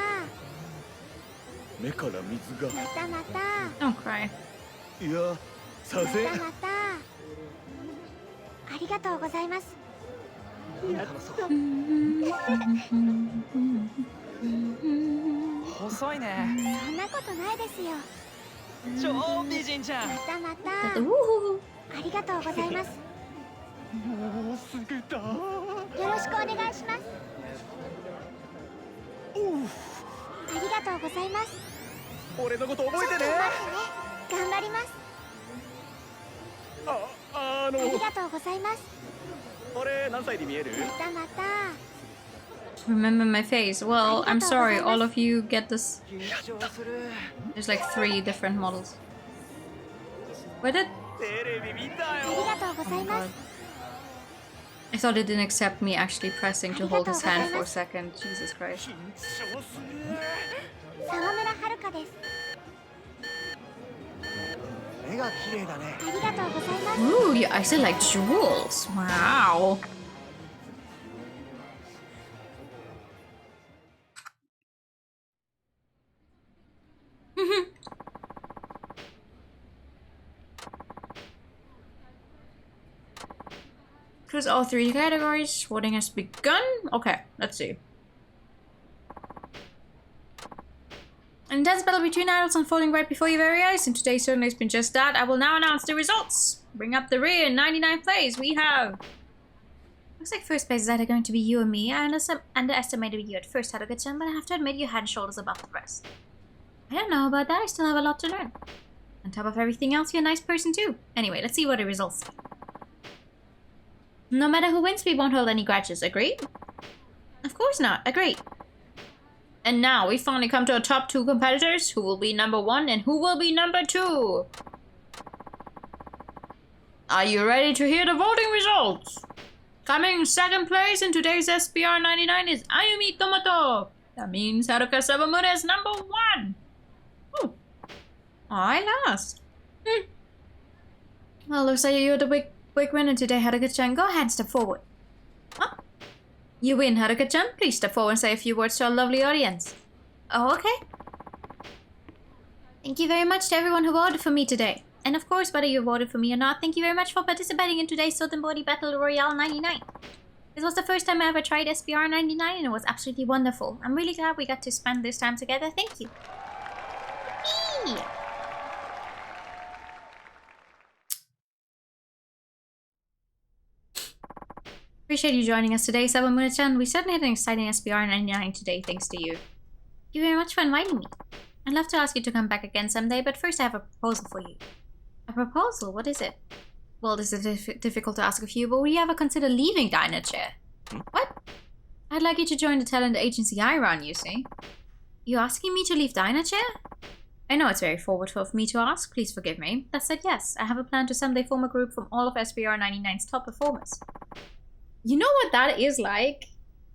目から水が。またまた Don't cry. いや、させ。またまたありがとうございます。やった。細いね。そんなことないですよ。超美人じゃん。またまたありがとうございます。もうすぐだ。よろしくお願いします。ありがとうございます。俺のこと覚えてね。頑張ります。ありがとうございます。俺何歳に見える？またまた Remember my face. Well, I'm sorry, all of you get this. There's like 3 different models. Where did... I thought it didn't accept me actually pressing to hold his hand for a second. Jesus Christ. Ooh, your eyes are like jewels. Wow. Cruise all 3 categories. Voting has begun. Okay, let's see. An intense battle between idols unfolding right before your very eyes, and today certainly has been just that. I will now announce the results. Bring up the rear in 99th place. We have... Looks like first place is either going to be you or me. I underestimated you at first, Haruka-chan, but I have to admit you head and shoulders above the rest. I don't know about that. I still have a lot to learn. On top of everything else, you're a nice person too. Anyway, let's see what the results are. No matter who wins, we won't hold any grudges. Agreed? Of course not. Agreed. And now we finally come to our top 2 competitors. Who will be number 1 and who will be number 2? Are you ready to hear the voting results? Coming second place in today's SBR 99 is Ayumi Tomoto. That means Haruka Sawamura is number 1. Oh, I lost. Well, looks like you're the big winner today, Haruka-chan. Go ahead and step forward. Huh? You win, Haruka-chan. Please step forward and say a few words to our lovely audience. Oh, okay. Thank you very much to everyone who voted for me today. And of course, whether you voted for me or not, thank you very much for participating in today's Salt and Body Battle Royale 99. This was the first time I ever tried SBR 99 and it was absolutely wonderful. I'm really glad we got to spend this time together. Thank you. Eee! Appreciate you joining us today, Sawamura-chan. We certainly had an exciting SBR 99 today, thanks to you. Thank you very much for inviting me. I'd love to ask you to come back again someday, but first I have a proposal for you. A proposal? What is it? Well, this is difficult to ask of you, but would you ever consider leaving Diner Chair? What? I'd like you to join the talent agency I run, you see. You asking me to leave Diner Chair? I know it's very forward of me to ask, please forgive me. That said, yes, I have a plan to someday form a group from all of SBR 99's top performers. You know what that is like?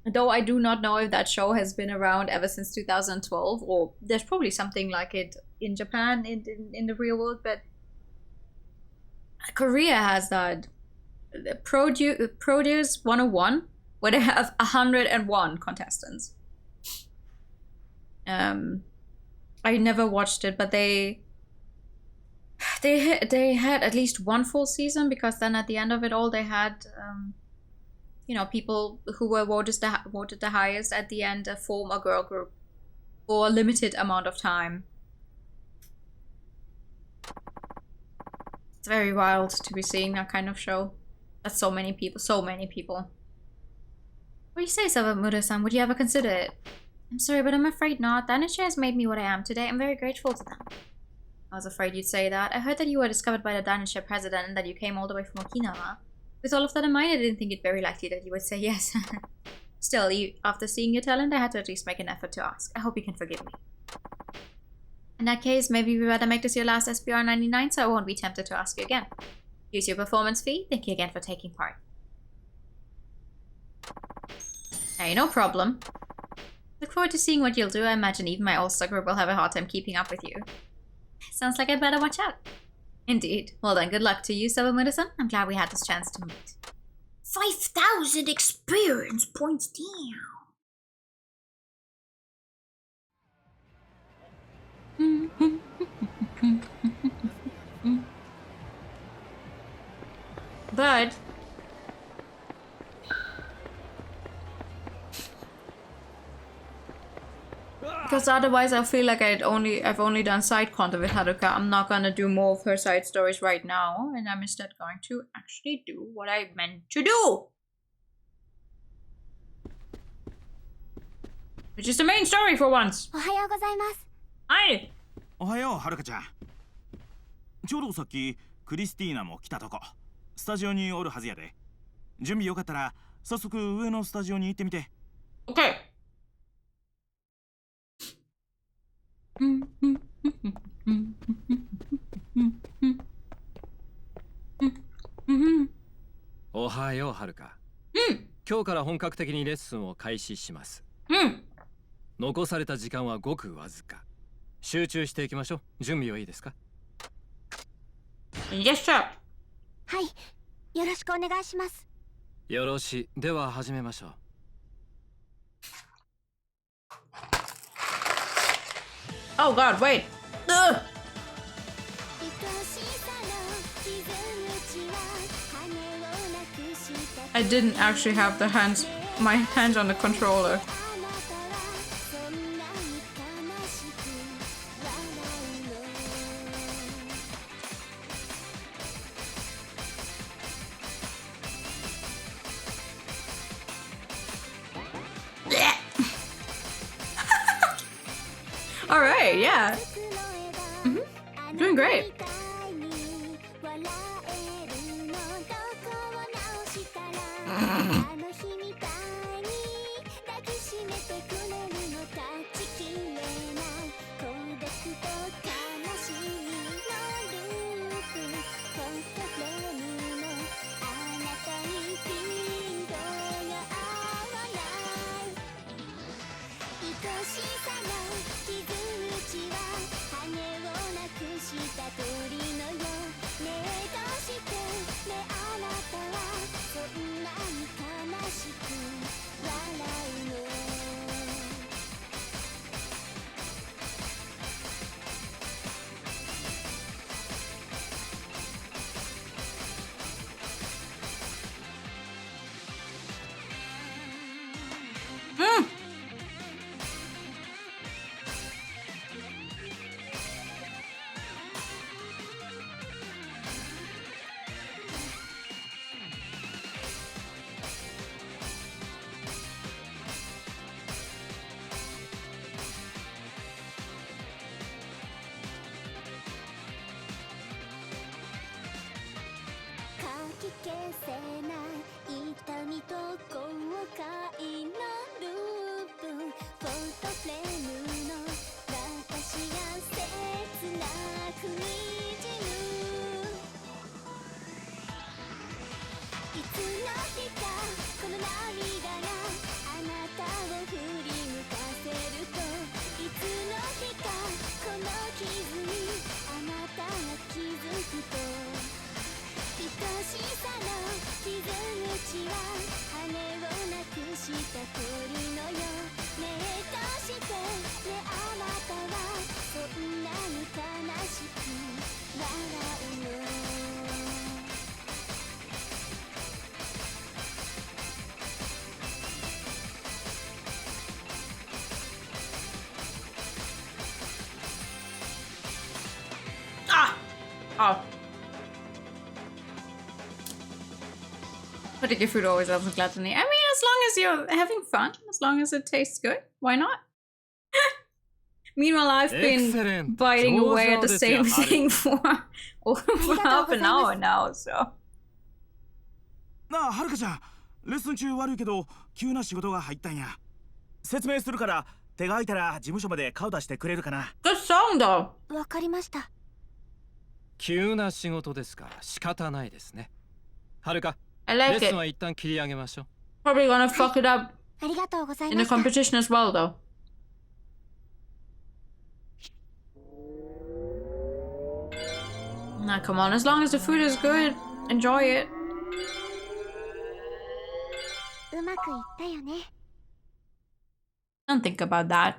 Though I do not know if that show has been around ever since 2012, or there's probably something like it in Japan, in the real world, but Korea has that. Produce 101, where they have 101 contestants. I never watched it, but they had at least one full season, because then at the end of it all they had you know, people who were voted the highest at the end form a girl group for a limited amount of time. It's very wild to be seeing that kind of show. That's so many people, so many people. What do you say, Sawamura-san? Would you ever consider it? I'm sorry, but I'm afraid not. Danishi has made me what I am today. I'm very grateful to them. I was afraid you'd say that. I heard that you were discovered by the Danishi president and that you came all the way from Okinawa. With all of that in mind, I didn't think it very likely that you would say yes. Still, after seeing your talent, I had to at least make an effort to ask. I hope you can forgive me. In that case, maybe we better make this your last SBR 99 so I won't be tempted to ask you again. Use your performance fee. Thank you again for taking part. Hey, no problem. Look forward to seeing what you'll do. I imagine even my all-star group will have a hard time keeping up with you. Sounds like I'd better watch out. Indeed. Well then, good luck to you, Sawamura-san. I'm glad we had this chance to meet. 5,000 experience points down. But because otherwise I feel like I've only done side content with Haruka. I'm not gonna do more of her side stories right now, and I'm instead going to actually do what I meant to do, which is the main story for once. おはようございます。はい。おはよう、はるかちゃん。ちょうどさっきクリスティーナも来たとこ。スタジオにおるはずやで。準備よかったら早速上のスタジオに行ってみて。OK。おはよう、はるか。今日から本格的にレッスンを開始します。残された時間はごくわずか。集中していきましょう。準備はいいですか？ Yes, sir. はい、よろしくお願いします。よろしい。では始めましょう。Oh God, wait. Ugh. I didn't actually have my hands on the controller. All right, yeah. Doing great. Oh. Particular food always adds gluttony. I mean, as long as you're having fun, as long as it tastes good, why not? Meanwhile, I've been biting away at the same thing for half an hour now, so. なあ、はるかちゃん、レッスン中悪いけど急な仕事が入ったんや。説明するから手が空いたら事務所まで顔出してくれるかな。Good song though. わかりました。急な仕事ですか。仕方ないですね。はるか、I like レッスンは一旦切り上げましょう。Probably gonna fuck it up ありがとうござい in ま the した。 competition as well though. Nah, come on, as long as the food is good, enjoy it. うまくいったよね。 Don't think about that.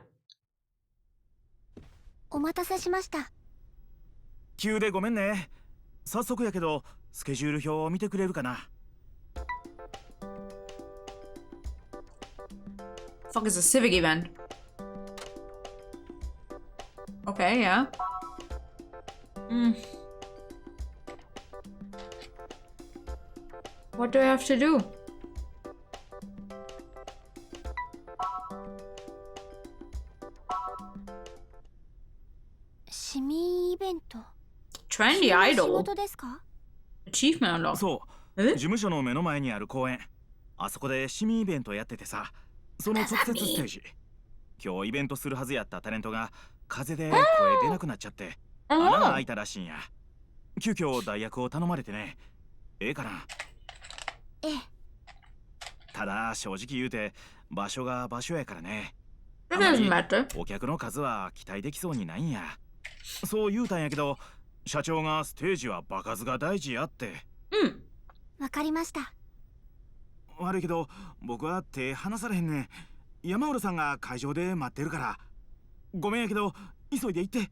お待たせしました。急でごめんね。早速やけどスケジュール表を見てくれるかな。Fuck is a civic event? Okay, yeah. What do I have to do? Trendy idol? Achievement unlocked. そう、事務所の目の前にある公園。あそこで市民イベントやっててさ、その直接ステージ。今日イベントするはずやったタレントが風邪で声出なくなっちゃって穴が開いたらしいんや。急遽代役を頼まれてね。ええかな。ええ。ただ正直言うて場所が場所やからね。It doesn't matter. お客の数は期待できそうにないんや。そう言うたんやけど、社長がステージは場数が大事やって。わかりました。悪いけど僕は手離されへんねん。山浦さんが会場で待ってるから。ごめんやけど急いで行って。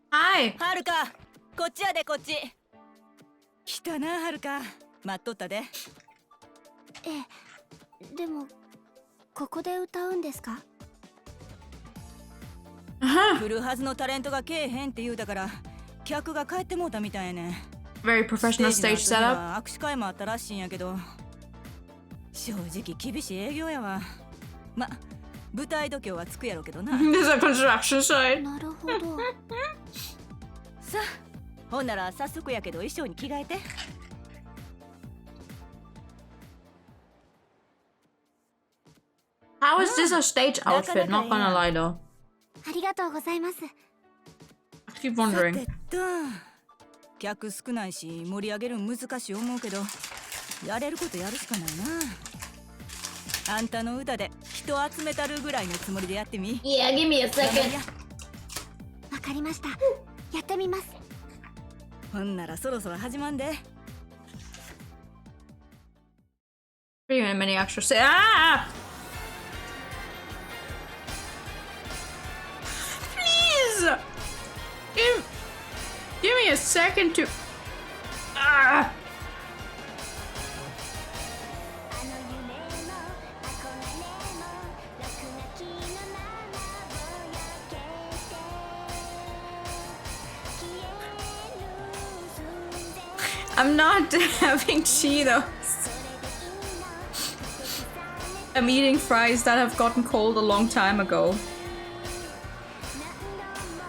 はい。はるか、こっちやでこっち。来たな、はるか。待っとったで。でもここで歌うんですか？来るはずのタレントがけえへんって言うたから客が帰ってもうたみたいやねん。 Very professional stage setup. 握手会もあったらしいんやけど、正直厳しい営業やわ。ま、舞台度胸はつくやろうけどな。There's a construction site. なるほど。さあ、ほんなら早速やけど衣装に着替えて。How is this a stage outfit? Not gonna lie though. ありがとうございます。I keep wondering. 客少ないし盛り上げる難しい思うけど、やれることやるしかないな。あんたの歌で人集めたるぐらいのつもりでやってみ。Yeah, give me a second. わかりました。やってみます。ほんならそろそろ始まんで。Pretty many extra say. Ah! Please! Give me a second to. Ah! I'm not having Cheetos. I'm eating fries that have gotten cold a long time ago.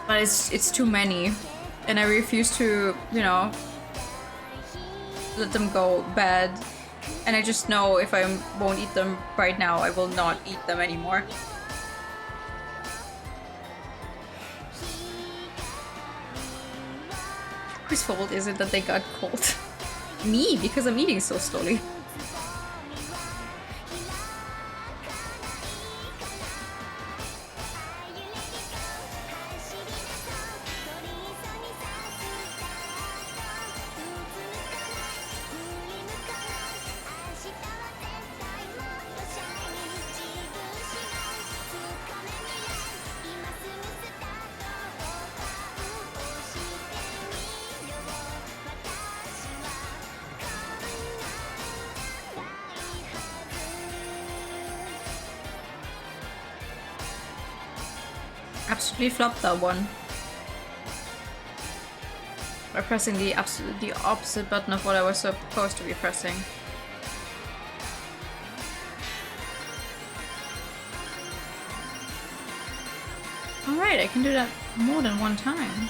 But it's too many. And I refuse to, you know, let them go bad. And I just know if I won't eat them right now, I will not eat them anymore. Whose fault is it that they got cold? Me, because I'm eating so slowly. Absolutely flopped that one. By pressing the opposite button of what I was supposed to be pressing. Alright, I can do that more than one time.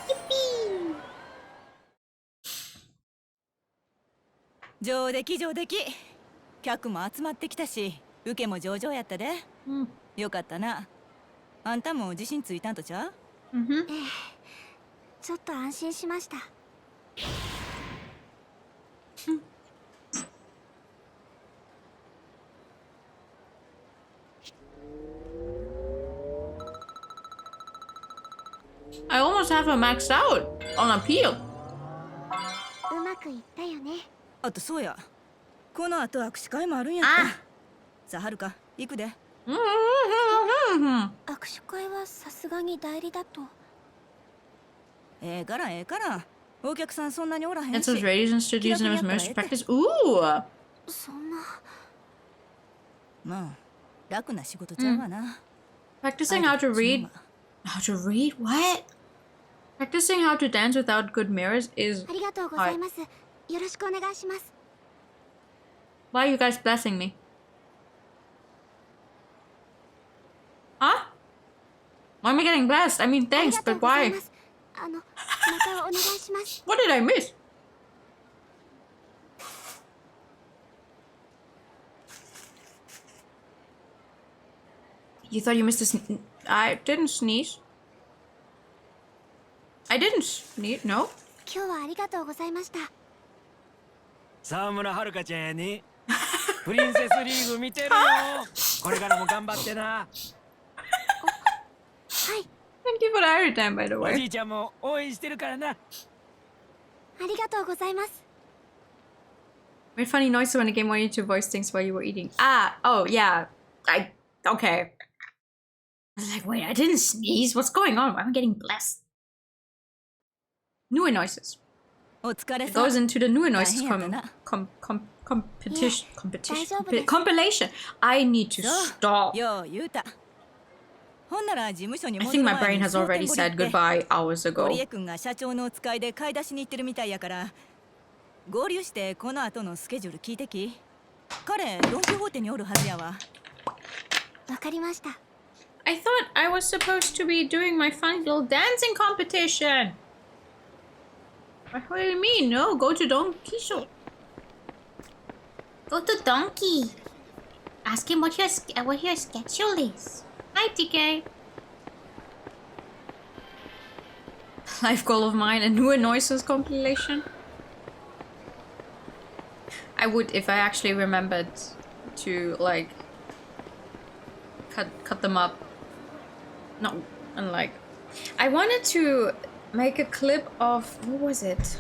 Yippee! 上出来上出来。客も集まってきたし、受けも上々やったで。よかったな。あんたも自信ついたんとちゃう？ええ、ちょっと安心しました。I almost have her maxed out on appeal. うまくいったよね。あとそうや。この後握手会もあるんやった。さあはるか、行くで。握手会はさすがに代理だと。ええからええから。お客さんそんなにおらへんし。It says radios and studios and most practice. Ooh! そんな。まあ、楽な仕事ちゃうわな。Practicing how to read. How to read? What? Practicing how to dance without good mirrors is ありがとうございます。よろしくお願いします。Why are you guys blessing me? Huh? Why am I getting blessed? I mean, thanks, but why? またお願いします。What did I miss? You thought you missed a sneeze? I didn't sneeze. I didn't sneeze, no? 今日はありがとうございました。沢村はるかちゃんやね。プリンセスリーグ見てるよ。これからも頑張ってな。はい。Thank you for the every time, by the way. おじいちゃんも応援してるからな。ありがとうございます。Made funny noises when the game wanted you to voice things while you were eating. Ah, oh yeah. Okay. I was like, wait, I didn't sneeze. What's going on? Why am I getting blessed? Newer noises. It goes into the newer noises compilation. I need to stop. I think my brain has already said goodbye hours ago. 堀江君が社長のお使いで買い出しに行ってるみたいやから、合流してこの後のスケジュール聞いてき。彼ドン・キホーテにおるはずやわ。わかりました。I thought I was supposed to be doing my fun little dancing competition. What do you mean? No, go to Donkey Show. Go to Donkey. Ask him what your schedule is. Hi, TK. Life goal of mine, a newer noises compilation. I would if I actually remembered to like cut them up. No, and like I wanted to make a clip of what was it?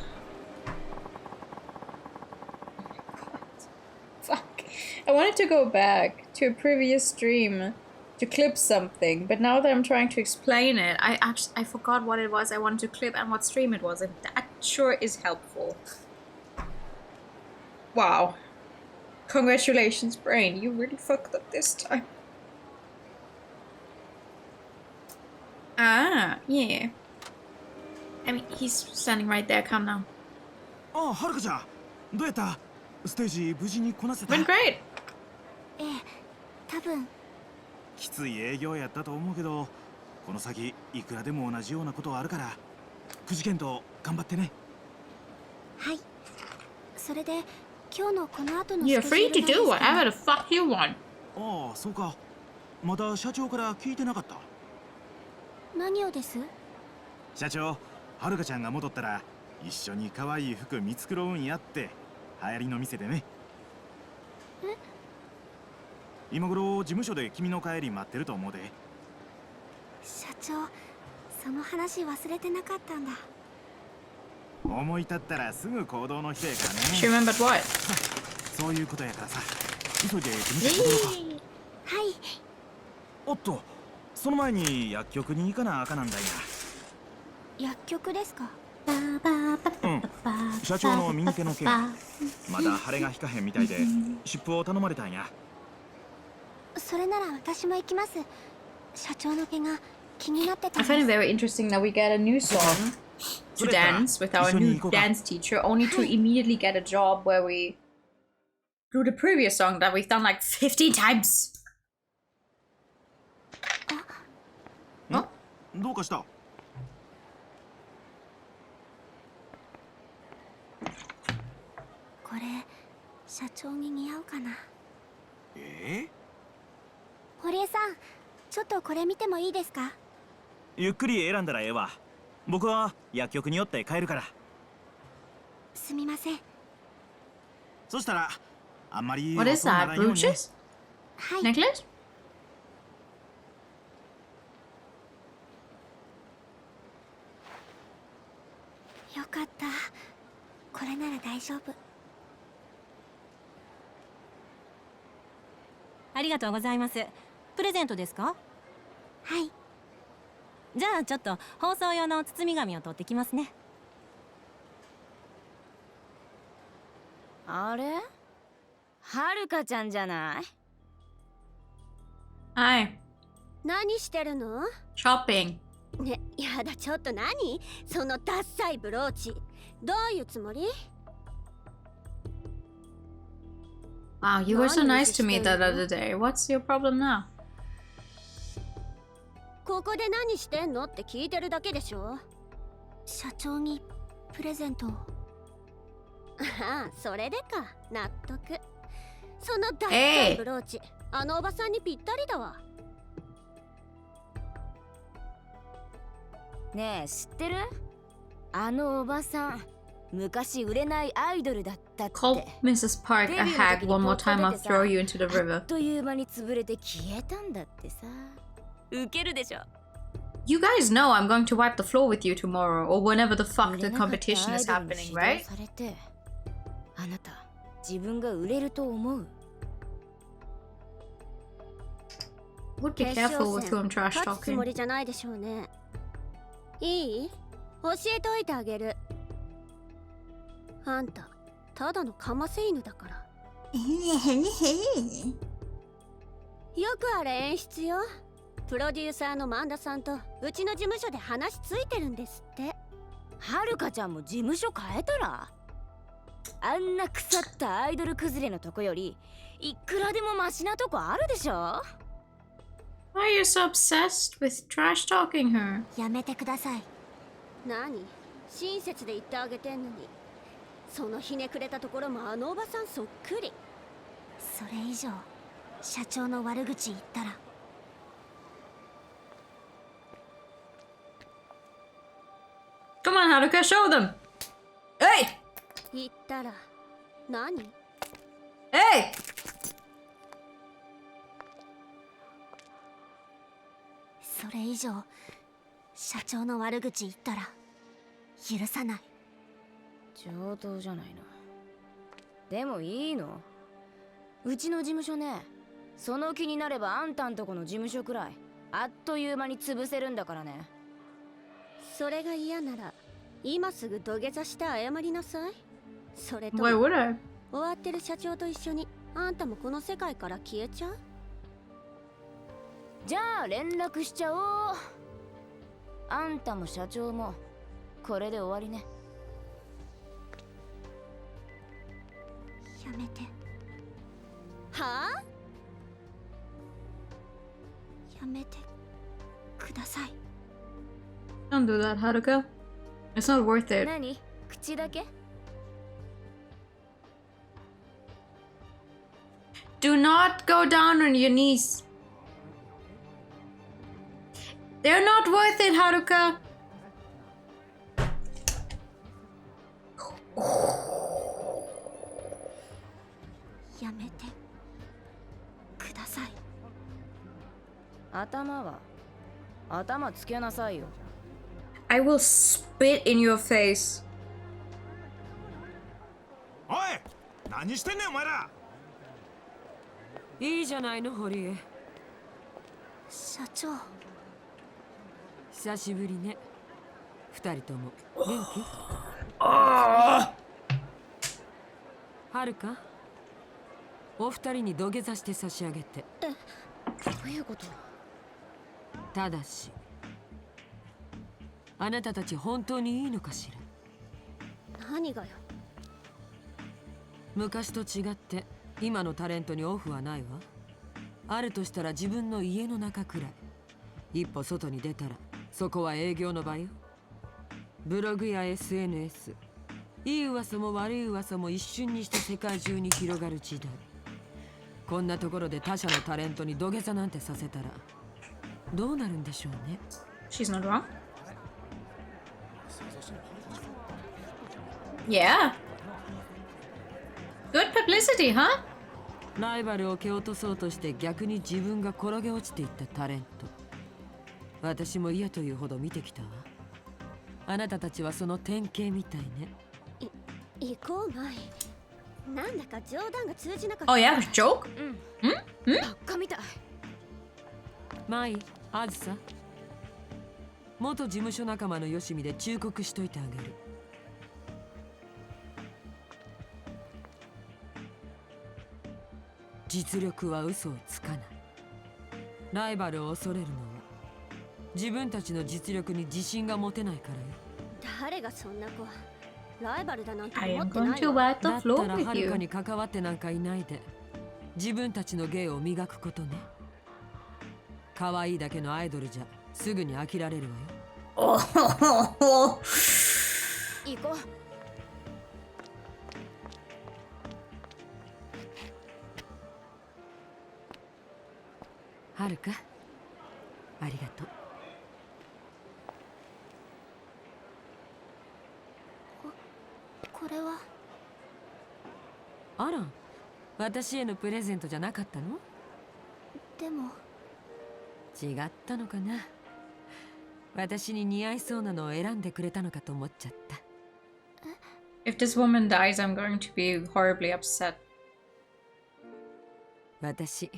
Fuck. I wanted to go back to a previous stream to clip something, but now that I'm trying to explain it, I forgot what it was I wanted to clip and what stream it was, and that sure is helpful. Wow. Congratulations, brain. You really fucked up this time. Ah, yeah. I mean, he's standing right there. Calm down. Oh, はるかちゃん、どうやった？ステージ無事にこなせた？ Went great. ええ、多分。きつい営業やったと思うけど、この先いくらでも同じようなことはあるから、くじけんと頑張ってね。はい。それで今日のこの後の You're free to do whatever the fuck you want. ああ、そうか。まだ社長から聞いてなかった。何をです？社長、はるかちゃんが戻ったら一緒に可愛い服見繕うんやって、流行りの店でね。え？今頃事務所で君の帰り待ってると思うで。社長、その話忘れてなかったんだ。思い立ったらすぐ行動の人やからね。She remembered what? そういうことやからさ、急いで事務所に戻ろうか。はい。おっと、その前に薬局に行かなあかなんだいな。薬局ですか？うん。社長の右手の件、まだ腫れが引かへんみたいで、湿布を頼まれたんや。それなら私も行きます。社長の毛が気になってた I んです。 find it very interesting that we get a new song to dance with our new dance teacher, only to immediately get a job where we do the previous song that we've done like 50 times. どうかした？これ社長に似合うかな。堀江さん、ちょっとこれ見てもいいですか？ゆっくり選んだらええわ。僕は薬局に寄って帰るから。すみません。そしたらあんまり What is that? Brooches? はい。 Necklace? よかった。これなら大丈夫。ありがとうございます。プレゼントですか？はい。じゃあちょっと包装用の包み紙を取ってきますね。あれ？はるかちゃんじゃない？はい。何してるの？ Shopping. ね、やだ、ちょっと何？そのダッサいブローチ。どういうつもり？ Wow, you were so nice to me that other day. What's your problem now? ここで何してんのって聞いてるだけでしょ。社長にプレゼントを。ああ、それでか。納得。そのダッサいブローチ、あのおばさんにぴったりだわ。ねえ、知ってる？あのおばさん、昔売れないアイドルだったって。 Call Mrs. Park a hag one more time, I'll throw you into the あ river. っという間に潰れて消えたんだってさ。ウケるでしょ。You guys know I'm going to wipe the floor with you tomorrow, or whenever the fuck the competition is happening, right? されて、あなた、自分が売れると思う？ Would be careful with who I'm trash 勝つつも talking. りじゃないでしょうね。いい？教えておいてあげる。あんた、ただのかませ犬だから。よくあれ演出よ。プロデューサーの萬田さんとうちの事務所で話ついてるんですって。はるかちゃんも事務所変えたら？あんな腐ったアイドル崩れのとこよりいくらでもマシなとこあるでしょ。 Why are you so obsessed with trash talking her? やめてください。何？親切で言ってあげてんのに。そのひねくれたところもあのおばさんそっくり。それ以上社長の悪口言ったら。Come on, Haruka, show them! Hey! 言ったら何？ Hey! それ以上社長の悪口言ったら許さない。上等じゃないの。でもいいの？うちの事務所ね、その気になればあんたんとこの事務所くらいあっという間に潰せるんだからね。それが嫌なら今すぐ土下座して謝りなさい。それとも Why would I? 終わってる社長と一緒にあんたもこの世界から消えちゃう？じゃあ連絡しちゃおう。あんたも社長もこれで終わりね。やめて。はあ？やめてください。Don't do that, Haruka. It's not worth it. 何？口だけ？ Do not go down on your knees. They're not worth it, Haruka.頭つけなさいよ。I will spit in your face. おい、何してんねんお前ら。いいじゃないの堀江。社長。久しぶりね。二人とも元気？あはるか、お二人に土下座して差し上げて。ういうこと？ただし、あなたたち本当にいいのかしら。何がよ。昔と違って今のタレントにオフはないわ。あるとしたら自分の家の中くらい。一歩外に出たらそこは営業の場よ。ブログや SNS、 いい噂も悪い噂も一瞬にして世界中に広がる時代。こんなところで他社のタレントに土下座なんてさせたらどうなるんでしょうね。 She's not wrong. Yeah. Good publicity, huh? ライバルを蹴落とそうとして逆に自分が転げ落ちていったタレント。私も嫌というほど見てきたわ。あなたたちはその典型みたいね。行こうまい。なんだか冗談が通じなかった。Oh yeah, joke? バカみたい。マイ、あずさ。元事務所仲間のよしみで忠告しといてあげる。実力は嘘をつかない。ライバルを恐れるのは自分たちの実力に自信が持てないからよ。誰がそんな子。ライバルだなんて I 思 am って going ない to わ。 wipe the だった floor ら with はる you. かに関わってなんかいないで自分たちの芸を磨くことね。可愛いだけのアイドルじゃすぐに飽きられるわよ。行こう。はるか、ありがとう。これは。あら、私へのプレゼントじゃなかったの？でも違ったのかな。私に似合いそうなのを選んでくれたのかと思っちゃった。 If this woman dies, I'm going to be horribly upset. 私、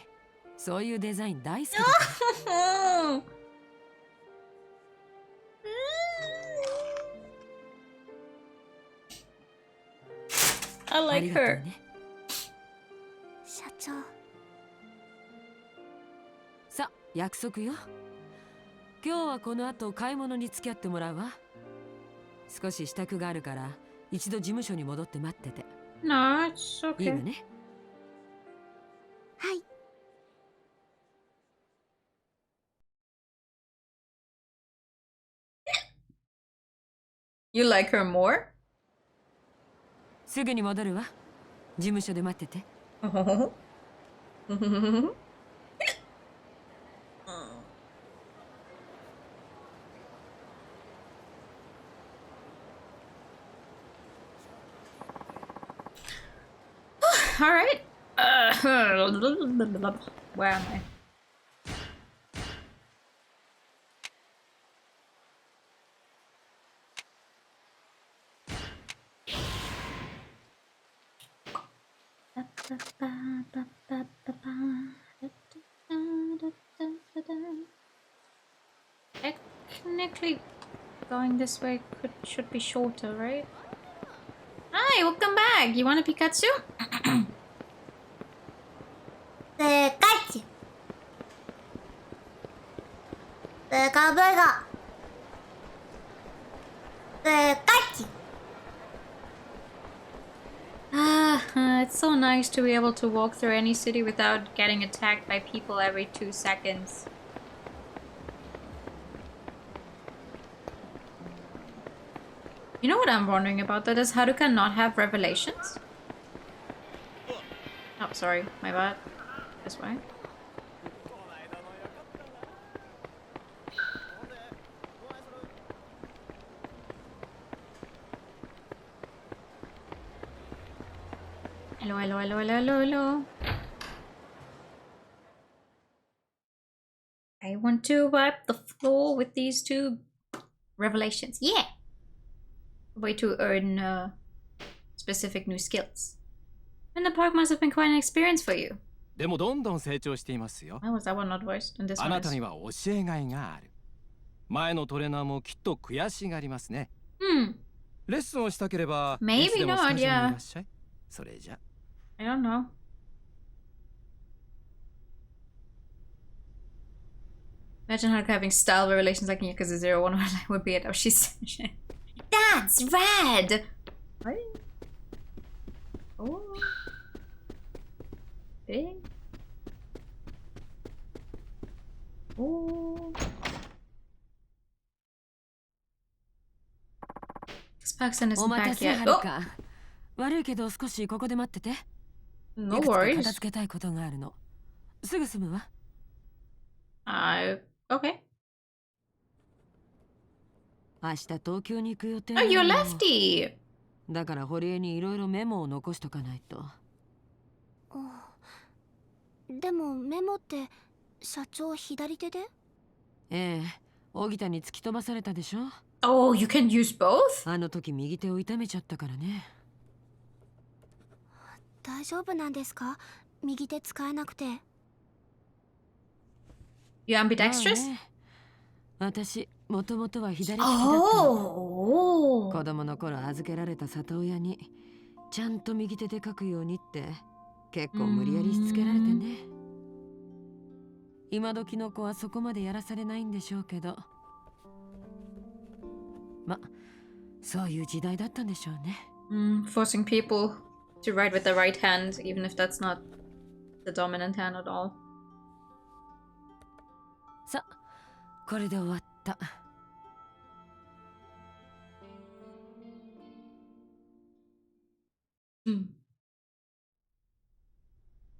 そういうデザイン大好きだから。I like her. 社長。さ、約束よ。今日はこの後買い物に付き合ってもらうわ。少し支度があるから一度事務所に戻って待ってて。No, it's okay. いいわね。はい。You like her more? すぐに戻るわ。事務所で待ってて。All right. Where am I? Technically, going this way should be shorter, right? Hi, welcome back. You want a Pikachu? Pikachu. Pika Pika. Pikachu. It's so nice to be able to walk through any city without getting attacked by people every 2 seconds. You know what I'm wondering about? That does Haruka not have revelations? Oh, sorry, my bad. This way. Hello, hello, hello, hello, hello, hello. I want to wipe the floor with these 2 revelations. Yeah! Way to earn specific new skills. And the park must have been quite an experience for you. でもどんどん成長していますよ。 Why was that one not voiced? And this あ one なた is. には教えがいがある。前のトレーナーもきっと悔しがりますね。レッスンをしたければ、 Maybe いつでもスタジオにい not, ら yeah. っしゃい。それじゃ。I don't know. Imagine her having style relations like in Yakuza 0-1 would be it. Oh, she's... That's red! Right? Oh. Hey. Oh. Sparkson isn't back yet. Oh! 悪いけど少しここで待ってて。No worries. 片付けたいことがあるの。すぐ済むわ。Okay. 明日東京に行く予定。Oh, you're lefty! だから堀江にいろいろメモを残しとかないと。でもメモって社長左手で？ええ、荻田に突き飛ばされたでしょ。Oh, you can use both? あの時右手を痛めちゃったからね。大丈夫なんですか？右手使えなくて。You ambidextrous? 私、もともとは左利きだった。子供の頃預けられた里親にちゃんと右手で書くようにって結構無理やりしつけられてね。今時の子はそこまでやらされないんでしょうけど。ま、そういう時代だったんでしょうね。Forcing people to write with the right hand, even if that's not the dominant hand at all. さ、これで終わった。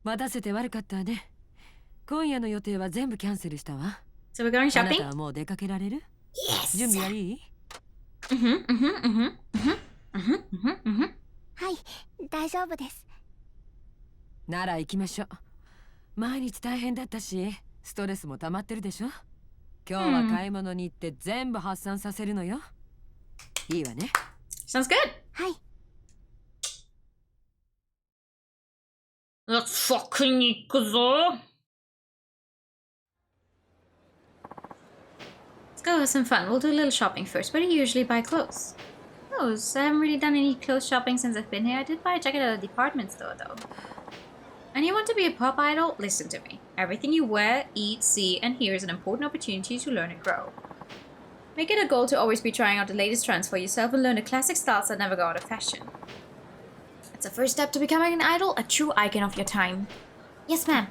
待たせて悪かったね。今夜の予定は全部キャンセルしたわ。So we're going shopping? あなたはもう出かけられる？ Yes! 準備はいい？はい、大丈夫です。なら行きましょう。毎日大変だったし、ストレスも溜まってるでしょ。今日は買い物に行って全部発散させるのよ。いいわね。Sounds good! はい。Let's fucking 行くぞ! Let's go have some fun. We'll do a little shopping first. Where do you usually buy clothes? Clothes? I haven't really done any clothes shopping since I've been here. I did buy a jacket at a department store though. And you want to be a pop idol? Listen to me. Everything you wear, eat, see, and hear is an important opportunity to learn and grow. Make it a goal to always be trying out the latest trends for yourself and learn the classic styles that never go out of fashion. It's the first step to becoming an idol, a true icon of your time. Yes, ma'am.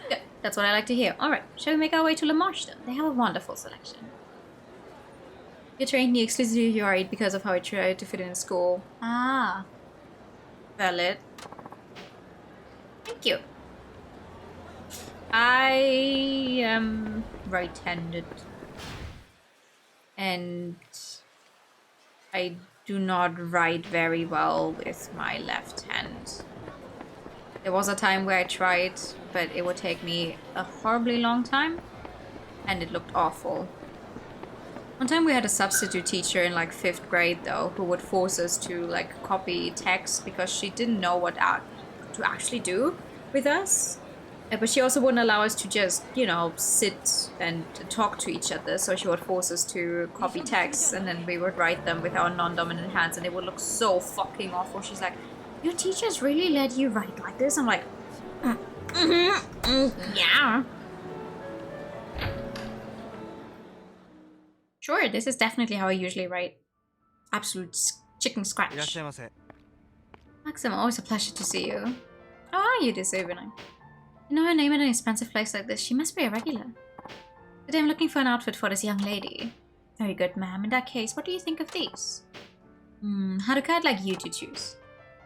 Good. That's what I like to hear. Alright, shall we make our way to La Marche then? They have a wonderful selection. You trained me exclusively to UR8 because of how I tried to fit in school. Ah. Valid. Thank you. I am right-handed. And I do not write very well with my left hand. There was a time where I tried, but it would take me a horribly long time, and it looked awful. One time we had a substitute teacher in like 5th grade though, who would force us to like copy text because she didn't know what to actually do with us. But she also wouldn't allow us to just, you know, sit and talk to each other. So she would force us to copy texts and then we would write them with our non-dominant hands and it would look so fucking awful. She's like, your teachers really let you write like this? I'm like, yeah. Sure, this is definitely how I usually write. Absolute chicken scratch. Maxim, always a pleasure to see you. How are you this evening? You know her name in an expensive place like this, she must be a regular. Today I'm looking for an outfit for this young lady. Very good, ma'am. In that case, what do you think of these? Haruka, I'd like you to choose.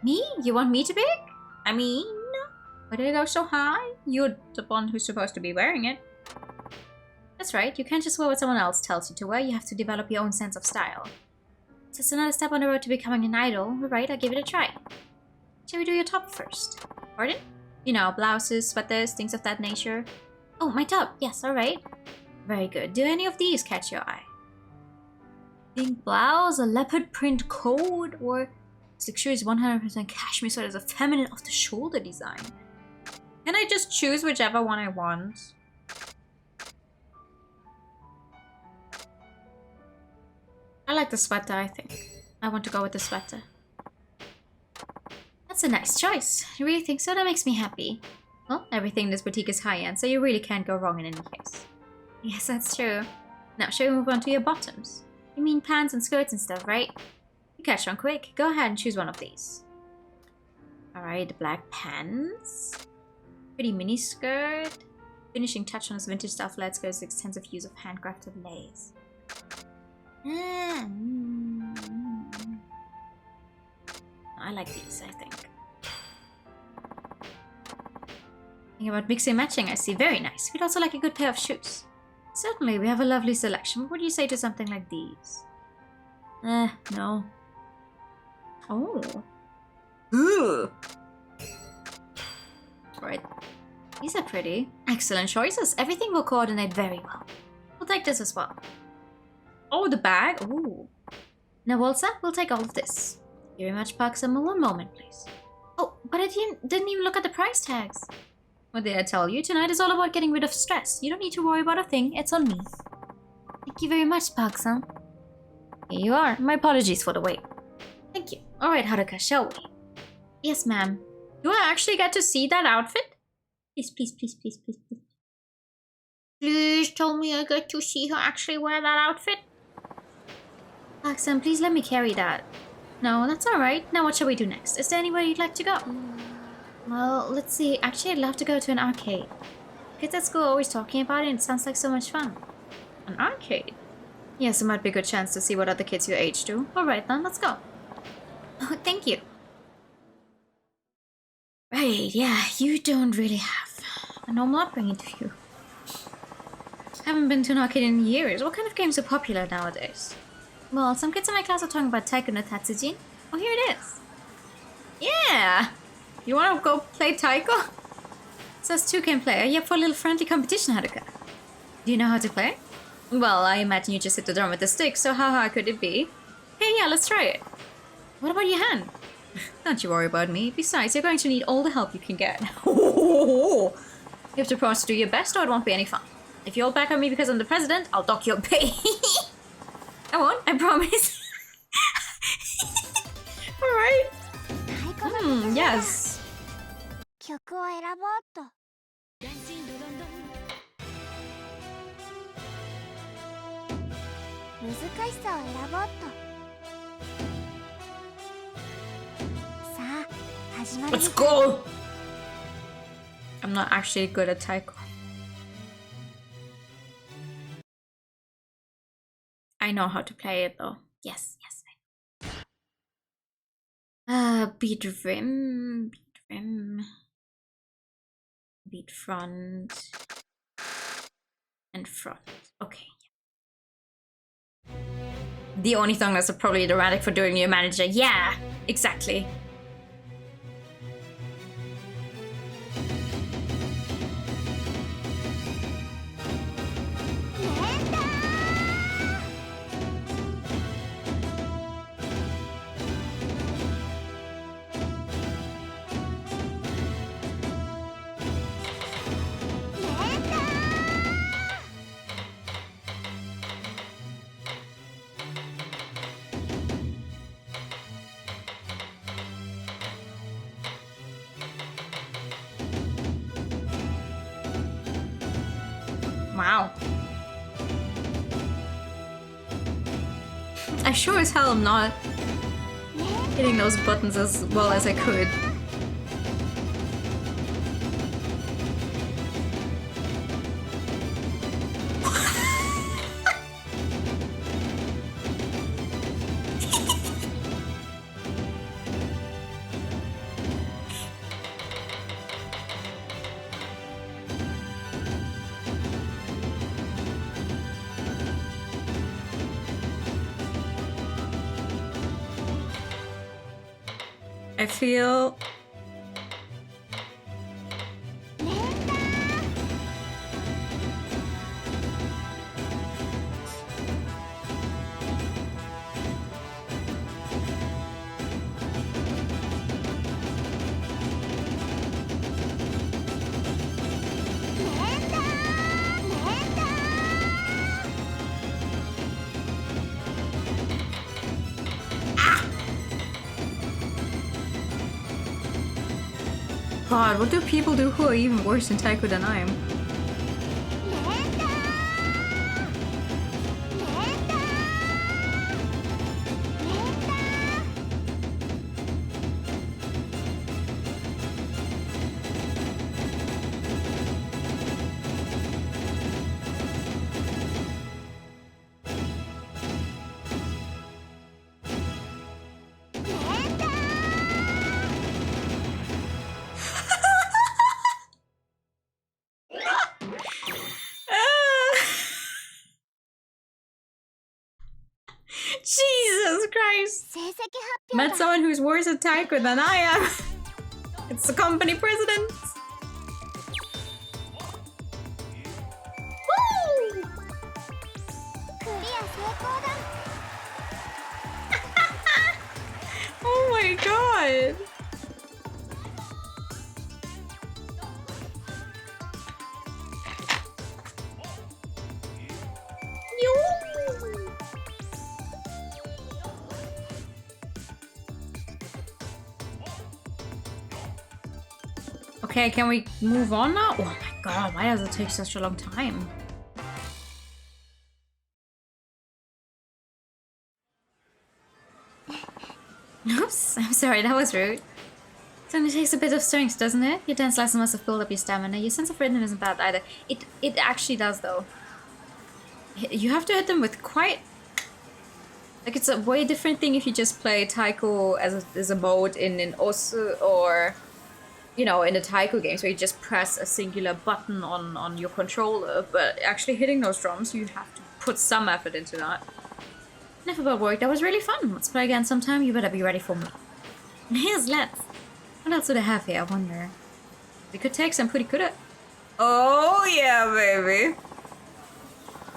Me? You want me to pick? I mean, why did it go so high? You're the one who's supposed to be wearing it. That's right, you can't just wear what someone else tells you to wear, you have to develop your own sense of style. So it's another step on the road to becoming an idol. Alright, I'll give it a try. Shall we do your top first? Pardon? You know, blouses, sweaters, things of that nature. Oh, my top. Yes, alright. Very good. Do any of these catch your eye? Pink blouse, a leopard print coat, or this luxury is 100% cashmere, so there's a feminine off-the-shoulder design. Can I just choose whichever one I want? I like the sweater, I think. I want to go with the sweater. That's a nice choice. You really think so? That makes me happy. Well, everything in this boutique is high-end, so you really can't go wrong in any case. Yes, that's true. Now, shall we move on to your bottoms? You mean pants and skirts and stuff, right? You catch on quick. Go ahead and choose one of these. Alright, the black pants. Pretty mini skirt. Finishing touch on this vintage style flat skirt is the extensive use of handcrafted lace. I like these, I think. Thinking about mixing and matching, I see. Very nice. We'd also like a good pair of shoes. Certainly, we have a lovely selection. What would you say to something like these? No. Oh. Ooh. Right. These are pretty. Excellent choices. Everything will coordinate very well. We'll take this as well. Oh, the bag. Ooh. Now, Walsa, we'll take all of this. Thank you very much, Parksum. One moment, please. Oh, but I didn't even look at the price tags. What did I tell you? Tonight is all about getting rid of stress. You don't need to worry about a thing. It's on me. Thank you very much, Parksum. Here you are. My apologies for the wait. Thank you. Alright, Haruka, shall we? Yes, ma'am. Do I actually get to see that outfit? Please, please, please, please, please, please. Please tell me I get to see her actually wear that outfit. Parksum, please let me carry that. No, that's alright. Now what shall we do next? Is there anywhere you'd like to go? Well, let's see. Actually, I'd love to go to an arcade. Kids at school are always talking about it and it sounds like so much fun. An arcade? Yes, it might be a good chance to see what other kids your age do. Alright then, let's go. Oh, thank you. Right, yeah, you don't really have a normal upbringing, do you? Haven't been to an arcade in years. What kind of games are popular nowadays? Well, some kids in my class are talking about Taiko no Tatsujin. Oh, here it is. Yeah! You wanna go play Taiko? Says 2 can play. Are you up for a little friendly competition, Haruka? Do you know how to play? Well, I imagine you just hit the drum with the stick, so how hard could it be? Hey, yeah, let's try it. What about your hand? Don't you worry about me. Besides, you're going to need all the help you can get. You have to promise to do your best or it won't be any fun. If you all back on me because I'm the president, I'll dock your pay. I won't, I promise. Alright. Yes. 曲を選ぼうっと。難しさを選ぼうっと。さあ、始まり。Let's go! I'm not actually good at Taiko. I know how to play it though. Yes, yes. Beat rim, beat front, and front. Okay. The only thing that's probably dramatic for doing your manager. Yeah, exactly. Wow. I sure as hell am not hitting those buttons as well as I could. I feel God, what do people do who are even worse in Taiko than I am? course. Met someone who's worse at taiko than I am. It's the company president. Woo! Oh my god. Okay, can we move on now? Oh my god, why does it take such a long time? Oops, I'm sorry, that was rude. It only takes a bit of strength, doesn't it? Your dance lesson must have built up your stamina. Your sense of rhythm isn't bad either. It actually does, though. You have to hit them with quite... Like, it's a way different thing if you just play taiko as a mode in an osu or... You know, in the taiko games where you just press a singular button on your controller, but actually hitting those drums, you have to put some effort into that. Enough about work, that was really fun. Let's play again sometime, you better be ready for me. Here's let's. What else do I have here, I wonder? We could take some kurikura. Oh yeah, baby.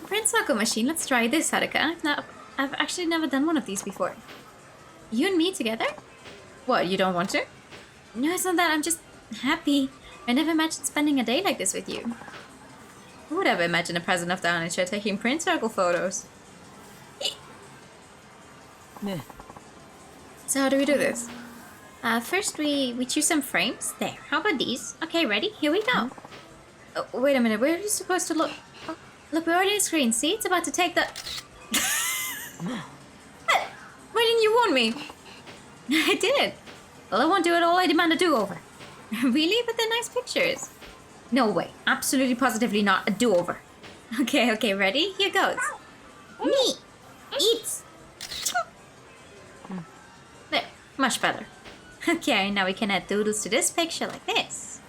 Prince Sako machine, let's try this, Haruka. I've actually never done one of these before. You and me together? What, you don't want to? No, it's not that, I'm just happy. I never imagined spending a day like this with you. Who would ever imagine the president of the Hanacha taking print circle photos? So how do we do this? First we choose some frames. There, how about these? Okay, ready? Here we go. Oh, wait a minute, where are you supposed to look? Oh, look, we're already on screen. See, it's about to take the... What? Why didn't you warn me? I did. Well, I won't do it all. I demand a do-over. Really? But they're nice pictures. No way. Absolutely positively not a do-over. Okay, ready? Here goes. Me. Eat. There. Much better. Okay, now we can add doodles to this picture like this.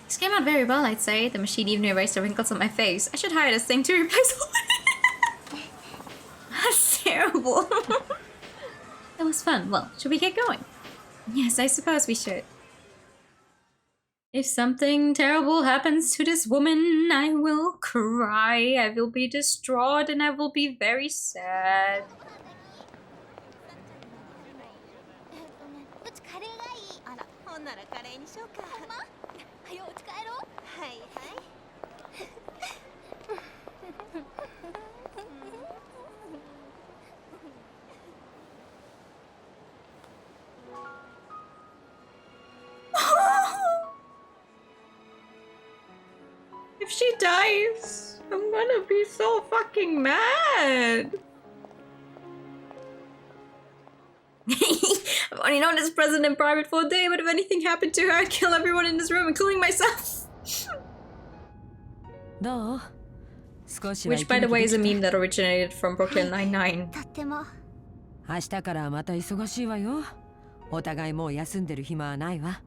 This came out very well, I'd say. The machine even erased the wrinkles on my face. I should hire this thing to replace all. That's terrible. That was fun. Well, should we get going? Yes, I suppose we should. If something terrible happens to this woman, I will cry, I will be distraught, and I will be very sad. If she dies, I'm gonna be so fucking mad. I've only known this president in private for a day, but if anything happened to her, I'd kill everyone in this room, including myself. Which, by the way, is a meme that originated from Brooklyn Nine-Nine. 明日からまた忙しいわよ。お互いもう休んでる暇はないわ。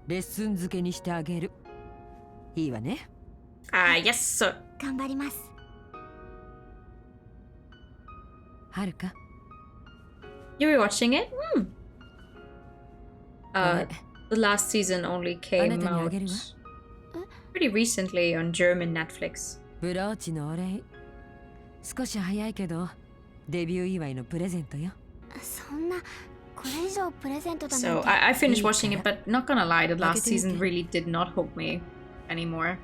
レッスン付けにしてあげる。いいわね。Yes, sir. 頑張ります。はるか。You were watching it? The last season only came out pretty recently on German Netflix. ブローチのお礼。少し早いけど、デビュー祝いのプレゼントよ。そんな、これ以上プレゼントだなんて。 So I finished watching it, but not gonna lie, the last season really did not hook me anymore.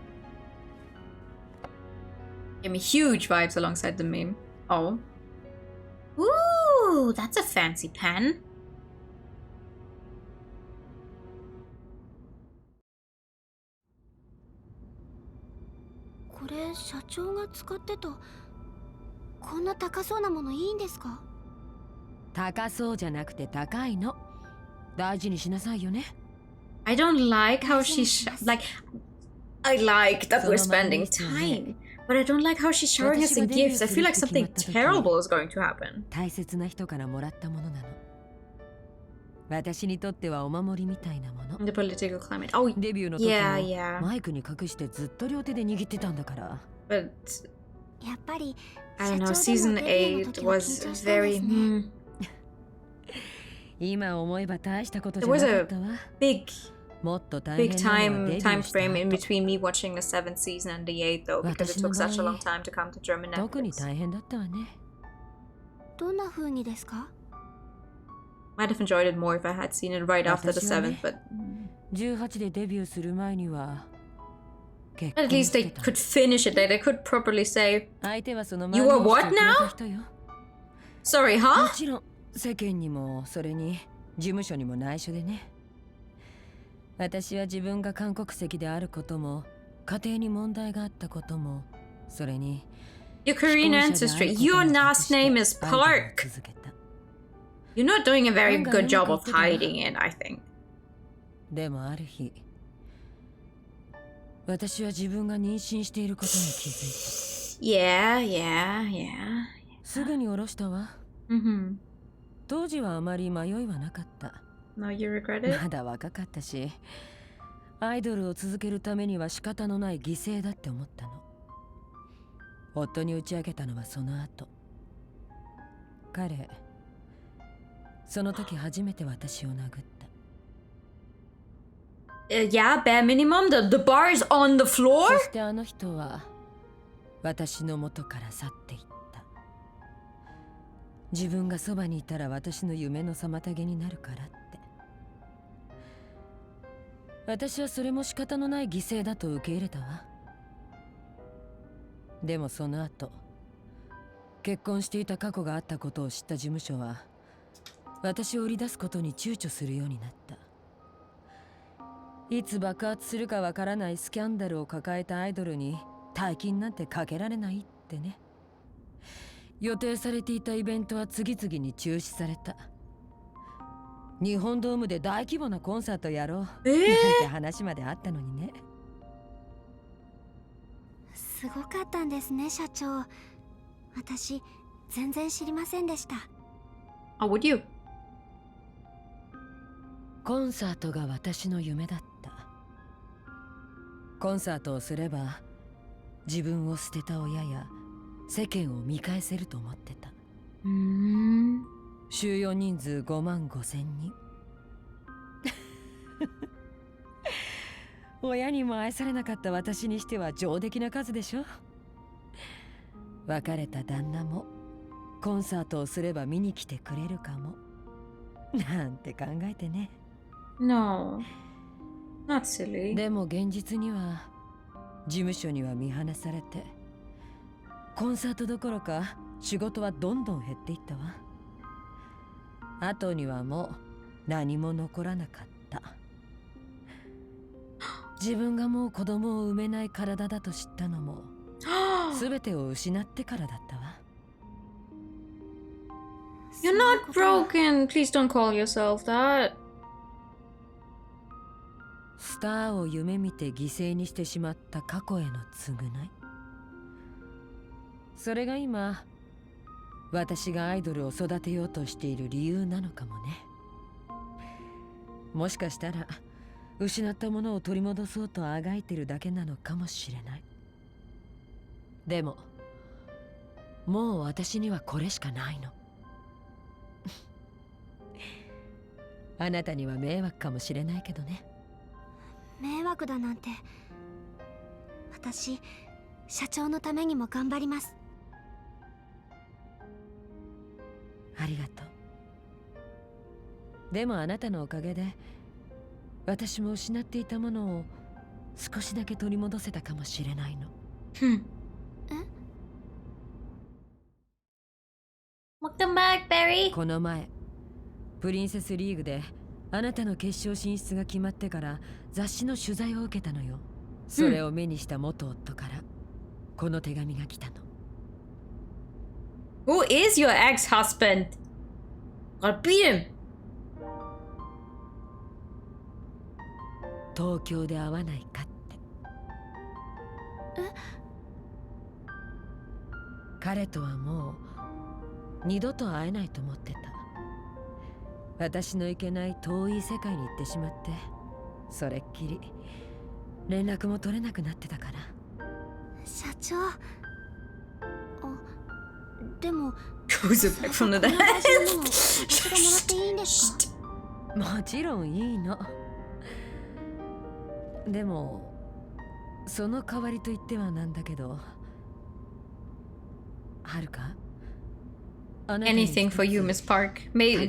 Gave me huge vibes alongside the meme. Oh. Ooh, that's a fancy pen. This 社長が使ってた。こんな高そうなものいいんですか？高そうじゃなくて高いの。大事にしなさいよね。I don't like how she's like. I like that we're spending time, but I don't like how she's showering us in gifts. I feel like something terrible is going to happen. 大切な人からもらったものなの。私にとってはお守りみたいなもの。The political climate. Oh, デビューの時もマイクに隠してずっと両手で握ってたんだから。But やっぱり I don't know, season 8 was very... There was a big time frame in between me watching the 7th season and the 8th though, because it took such a long time to come to German Netflix. どんな風にですか? Might have enjoyed it more if I had seen it right after the 7th, but... At least they could finish it, they could properly say, you were what now? Sorry, huh? 世間にもそれに事務所にも内緒でね。私は自分が韓国籍であることも、家庭に問題があったことも、それに Your Korean ancestry, your last name is Park. You're not doing a very good job of hiding it, I think. でもある日、私は自分が妊娠していることに気づいた。Yeah. すぐに下ろしたわ。当時はあまり迷いはなかった。No, you regret it? まだ若かったし、アイドルを続けるためには仕方のない犠牲だって思ったの。夫に打ち明けたのはその後。彼、その時初めて私を殴った。Yeah, bare minimum. The bar is on the floor? そしてあの人は私の元から去っていった。自分がそばにいたら私の夢の妨げになるからって。私はそれも仕方のない犠牲だと受け入れたわ。でもその後、結婚していた過去があったことを知った事務所は私を売り出すことに躊躇するようになった。いつ爆発するかわからないスキャンダルを抱えたアイドルに大金なんてかけられないってね。予定されていたイベントは次々に中止された。日本ドームで大規模なコンサートやろう、なんて話まであったのにね。すごかったんですね、社長。私全然知りませんでした。How would you? コンサートが私の夢だった。コンサートをすれば自分を捨てた親や世間を見返せると思ってた。収容人数55,000人。親にも愛されなかった私にしては上出来な数でしょ。別れた旦那もコンサートをすれば見に来てくれるかもなんて考えてね。No, not silly. でも現実には事務所には見放されて、コンサートどころか仕事はどんどん減っていったわ。後にはもう何も残らなかった。自分がもう子供を産めない体だと知ったのも全てを失ってからだったわ。You're not broken. Please don't call yourself that. スターを夢見て犠牲にしてしまった過去への償い。それが今私がアイドルを育てようとしている理由なのかもね。もしかしたら失ったものを取り戻そうとあがいてるだけなのかもしれない。でももう私にはこれしかないの。あなたには迷惑かもしれないけどね。迷惑だなんて。私社長のためにも頑張ります。ありがとう。でもあなたのおかげで私も失っていたものを少しだけ取り戻せたかもしれないの。Welcome back, Barry. この前プリンセスリーグであなたの決勝進出が決まってから雑誌の取材を受けたのよ。それを目にした元夫からこの手紙が来たの。Who is your ex-husband? Gotta beat him. 東京で会わないかって。彼とはもう二度と会えないと思ってた。私の行けない遠い世界に行ってしまって、それっきり連絡も取れなくなってたから。社長、でも Goes back from the dead. 私がもらっていいんですか？もちろんいいの。でもその代わりと言ってはなんだけど、はるか Anything for you, Miss Park. Maybe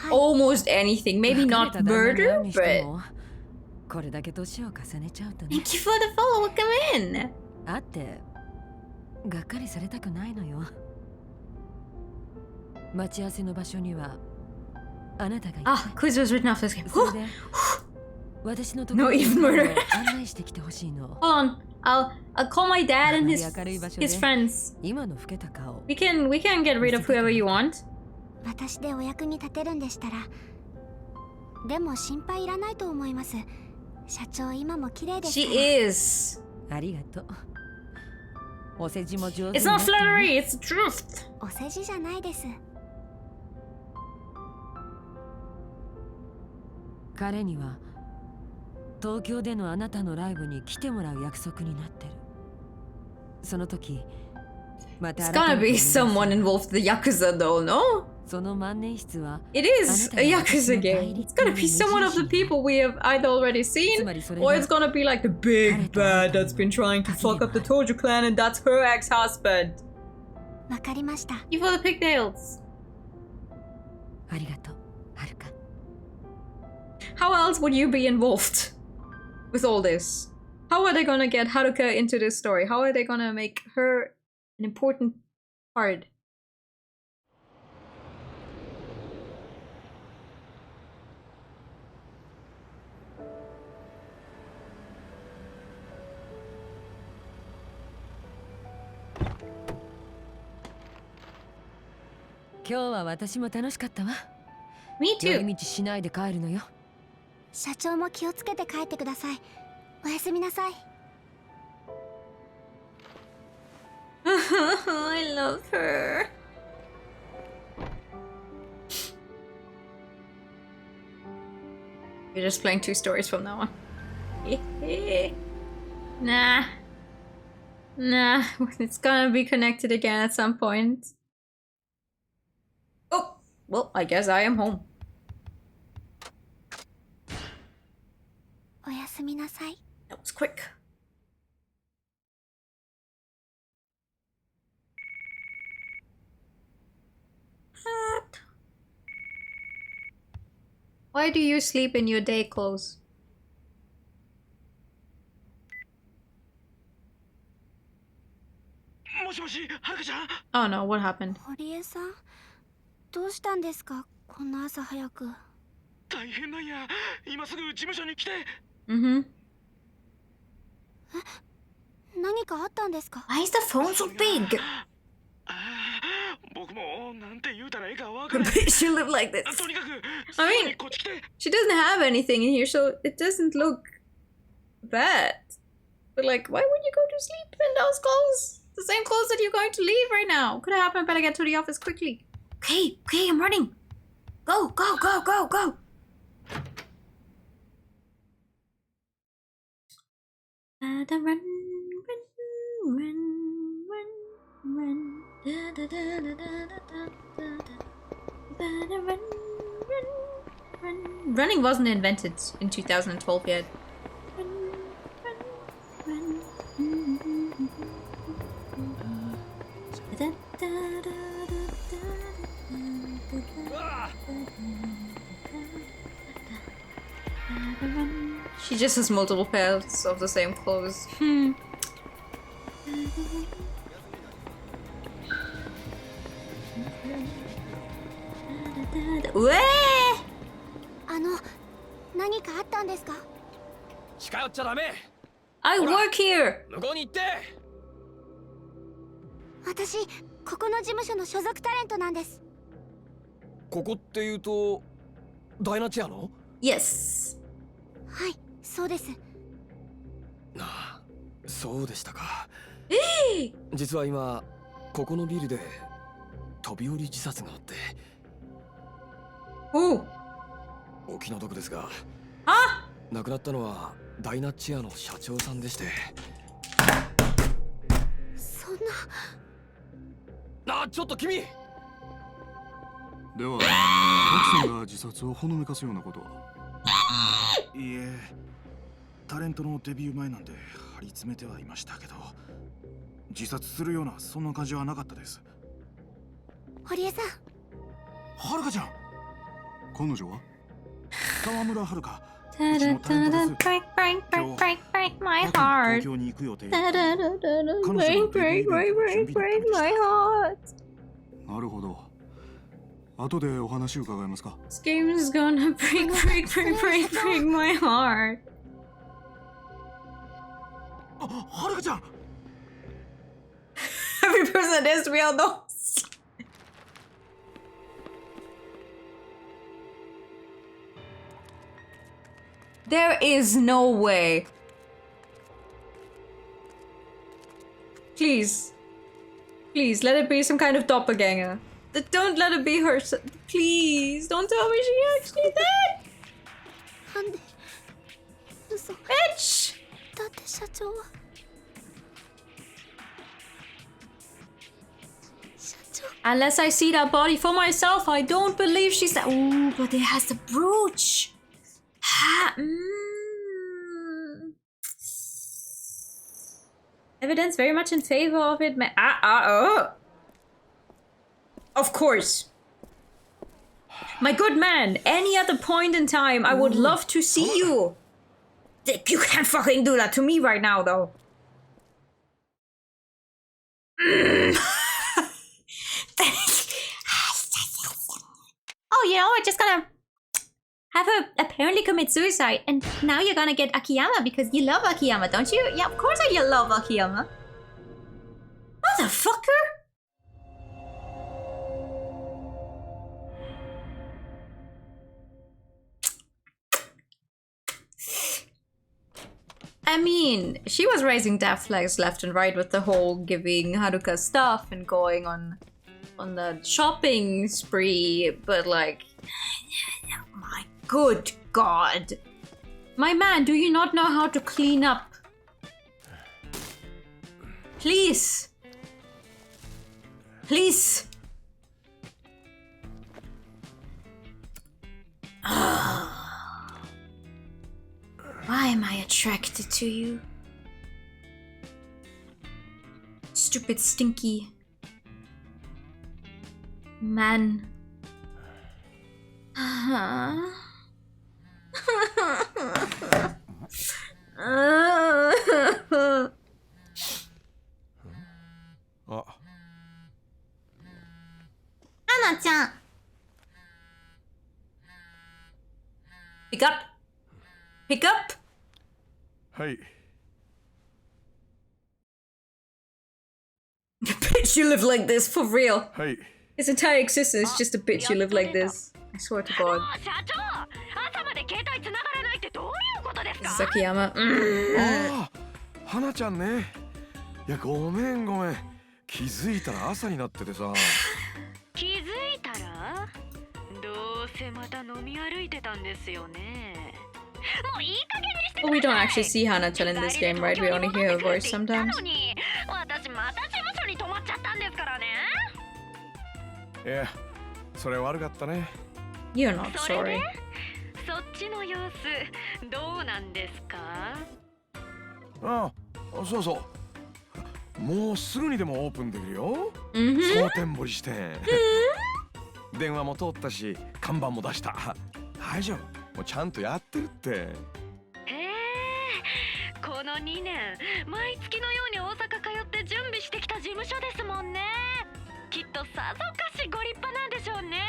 almost anything. Maybe not murder, but これだけ年を重ねちゃうとね。 Thank you for the follow. Welcome in. あってがっかりされたくないのよ。待ち合わせの場所にはあなたがいて。Ah, quiz was written off this game. それで私のところ No に even murder. 案内してきてほしいの。 Hold on. I'll call my dad and his friends. 今の老けた顔。We can get rid of whoever you want. 私でお役に立てるんでしたら。でも心配いらないと思います。社長今も綺麗ですから。 She is. ありがとう。お世辞も上手に It's not flattery, it's the truth. お世辞じゃないです。彼には東京でのあなたのライブに来てもらう約束になってる。その時また It's gonna be someone involved in the Yakuza though, no? その万年筆は It is a Yakuza game. It's gonna be someone of the people we have either already seen, or it's gonna be like the big bad that's been trying to fuck up the Tojo clan and that's her ex-husband. わかりました。You for the pigtails. ありがとう、はるか。 How else would you be involved with all this? How are they gonna get Haruka into this story? How are they gonna make her an important part?今日は私も楽しかったわ。 Me too. 寄り道しないで帰るのよ。社長も気をつけて帰ってください。おやすみなさい。I love her. You're just playing two stories from now on. Nah. Nah, it's gonna be connected again at some point. Oh, well, I guess I am home. おやすみなさい。 That was quick. What? Why do you sleep in your day clothes? Oh no, what happened? 堀江さん、どうしたんですか、こんな朝早く。大変なんや。今すぐ事務所に来て。Mm-hmm. 何かあったんですか？ Why is the phone so big? 僕もなんて言うたらええかわからない。She lived like this. とにかく、 I mean, she doesn't have anything in here, so it doesn't look bad. But like, why would you go to sleep in those clothes? The same clothes that you're going to leave right now. Could have happened. Better get to the office quickly. Okay, I'm running. Go. Run. Running wasn't invented in 2012 yet. She just has multiple pairs of the same clothes.何かあったんですか？近寄っちゃダメ。 I work here. 向こうに行って。私、ここの事務所の所属タレントなんです。ここっていうとダイナチアの？ Yes. はい、そうです。ああ、そうでしたか。実は今ここのビルで飛び降り自殺があって。お気の毒ですが、亡くなったのはダイナチアの社長さんでして。そんな。ちょっと君。では、奥さんが自殺をほのめかすようなことは？いえ、タレントのデビュー前なんで張り詰めてはいましたけど、自殺するようなそんな感じはなかったです。堀江さん。はるかちゃん。彼女は？川村はるか。break my heart. break my heart. なるほど。後でお話伺えますか？ This game is gonna break my heart. はるかちゃん。Every person that is real knows. There is no way. Please. Please, let it be some kind of doppelganger. Don't let it be her. Please, don't tell me she actually did. Bitch! Unless I see that body for myself, I don't believe she's that. Ooh, but it has the brooch. Evidence very much in favor of it. Of course. My good man, any other point in time, I would love to see you. You can't fucking do that to me right now, though. Oh, you know, we're just gonna have her apparently commit suicide, and now you're gonna get Akiyama because you love Akiyama, don't you? Yeah, of course you love Akiyama. Motherfucker! I mean, she was raising death flags left and right with the whole giving Haruka stuff and going on the shopping spree, but like, my good God. My man, do you not know how to clean up? Please. Please. Why am I attracted to you? Stupid, stinky man. Ah. Anna-chan. Pick up. Pick up. Hey. Bitch, you live like this for real. Hey. His entire existence is just a bitch you live like this. I swear to God. This is Akiyama. Hana-chan ね。いや、ごめん。気づいたら朝になっててさ。気づいたら？どうせまた飲み歩いてたんですよね。もういい加減にしてください。But we don't actually see Hana-chan in this game, right? We only hear her voice sometimes. 私また事務所に泊まっちゃったんですからね。いや、それ悪かったね。You're not sorry. そっちの様子どうなんですか？ああ、そうそう。もうすぐにでもオープンできるよ。蒼天堀支店。電話も通ったし、看板も出した。大丈夫。もうちゃんとやってるって。へえ、この2年毎月のように大阪通って準備してきた事務所ですもんね。きっとさぞかしご立派なんでしょうね。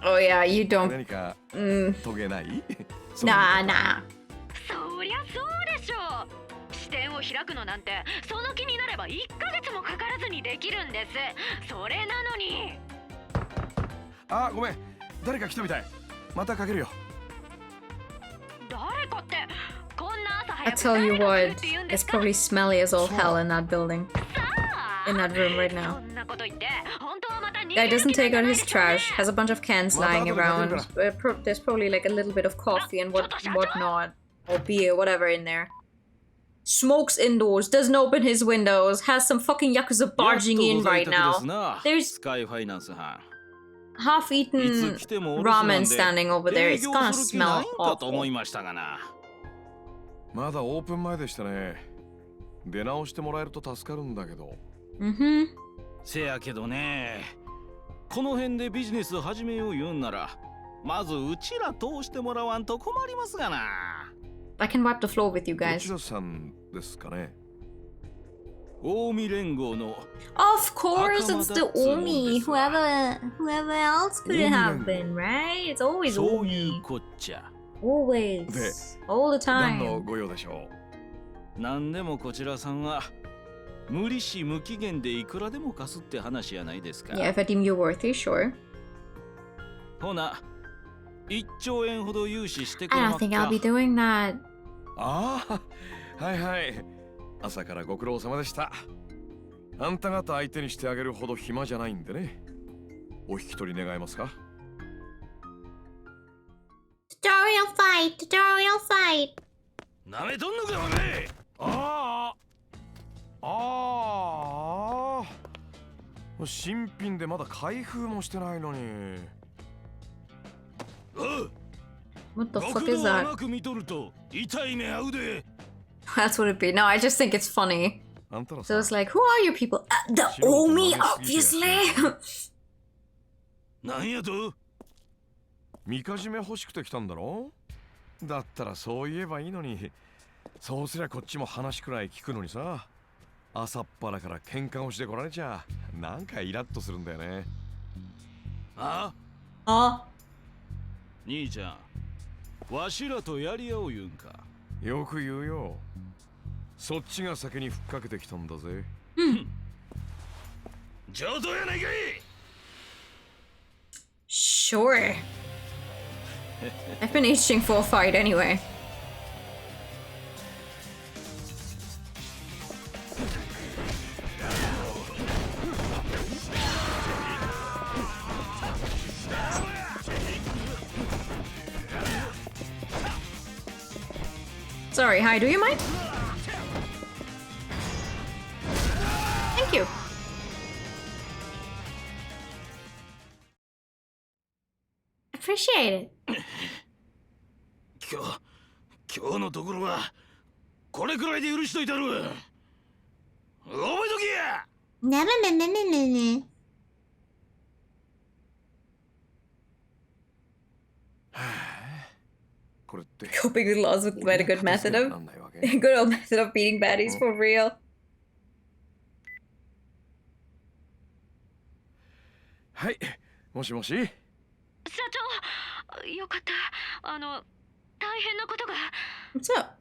Oh yeah, you don't. 何か遂げない？Nah. そりゃそうでしょう。支店を開くのなんてその気になれば1ヶ月もかからずにできるんです。それなのに。あ、ごめん。誰か来たみたい。またかけるよ。誰かって。I tell you what, it's probably smelly as all hell in that building. In that room right now. Guy doesn't take out his trash, has a bunch of cans lying around. There's probably like a little bit of coffee and whatnot. Or beer, whatever in there. smokes indoors, doesn't open his windows, has some fucking Yakuza barging in right now. There's half-eaten ramen standing over there. It's gonna smell awful. まだオープン前でしたね。出直してもらえると助かるんだけど。せやけどね、この辺でビジネス始めよう言うんなら、まずうちら通してもらわんと困りますがな。I can wipe the floor with you guys. どちらさんですかね。近江連合の。Of course, it's the Omi. Whoever else could it have been, right? It's always Omi. そういうこっちゃ。Always. All the time. 何のご用でしょう。なんでもこちらさんは無利子無期限でいくらでも貸すって話やないですか。Yeah, if I deem you worthy, sure. ほな、1兆円ほど融資してくれ I ま don't っか。 think I'll be doing that. ああ、はいはい。朝からご苦労様でした。あんた方相手にしてあげるほど暇じゃないんでね。お引き取り願えますか？ Tutorial fight! Tutorial fight! なめとんのかお前。新品でまだ開封もしてないのに。What the fuck is that? That's what it'd be. No, I just think it's funny. So it's like, who are you people? The Omi, obviously. なんやと？みかじめ欲しくて来たんだろ？だったらそう言えばいいのに。そうすりゃこっちも話くらい聞くのにさ。朝っぱらから喧嘩をしてこられちゃなんかイラッとするんだよね。兄ちゃん、わしらとやり合おう言うんか。よく言うよ。そっちが先にふっかけてきたんだぜ。上等やないかい。Sure. I've been itching for a fight anyway. Sorry, hi, do you mind? Thank you. Appreciate it. 今日のところはこれくらいで許しといたる。覚えとけや。ね。Coping with laws with quite a good method of good old method of beating baddies for real. はい、もしもし。社長、よかった。大変なことが。What's up?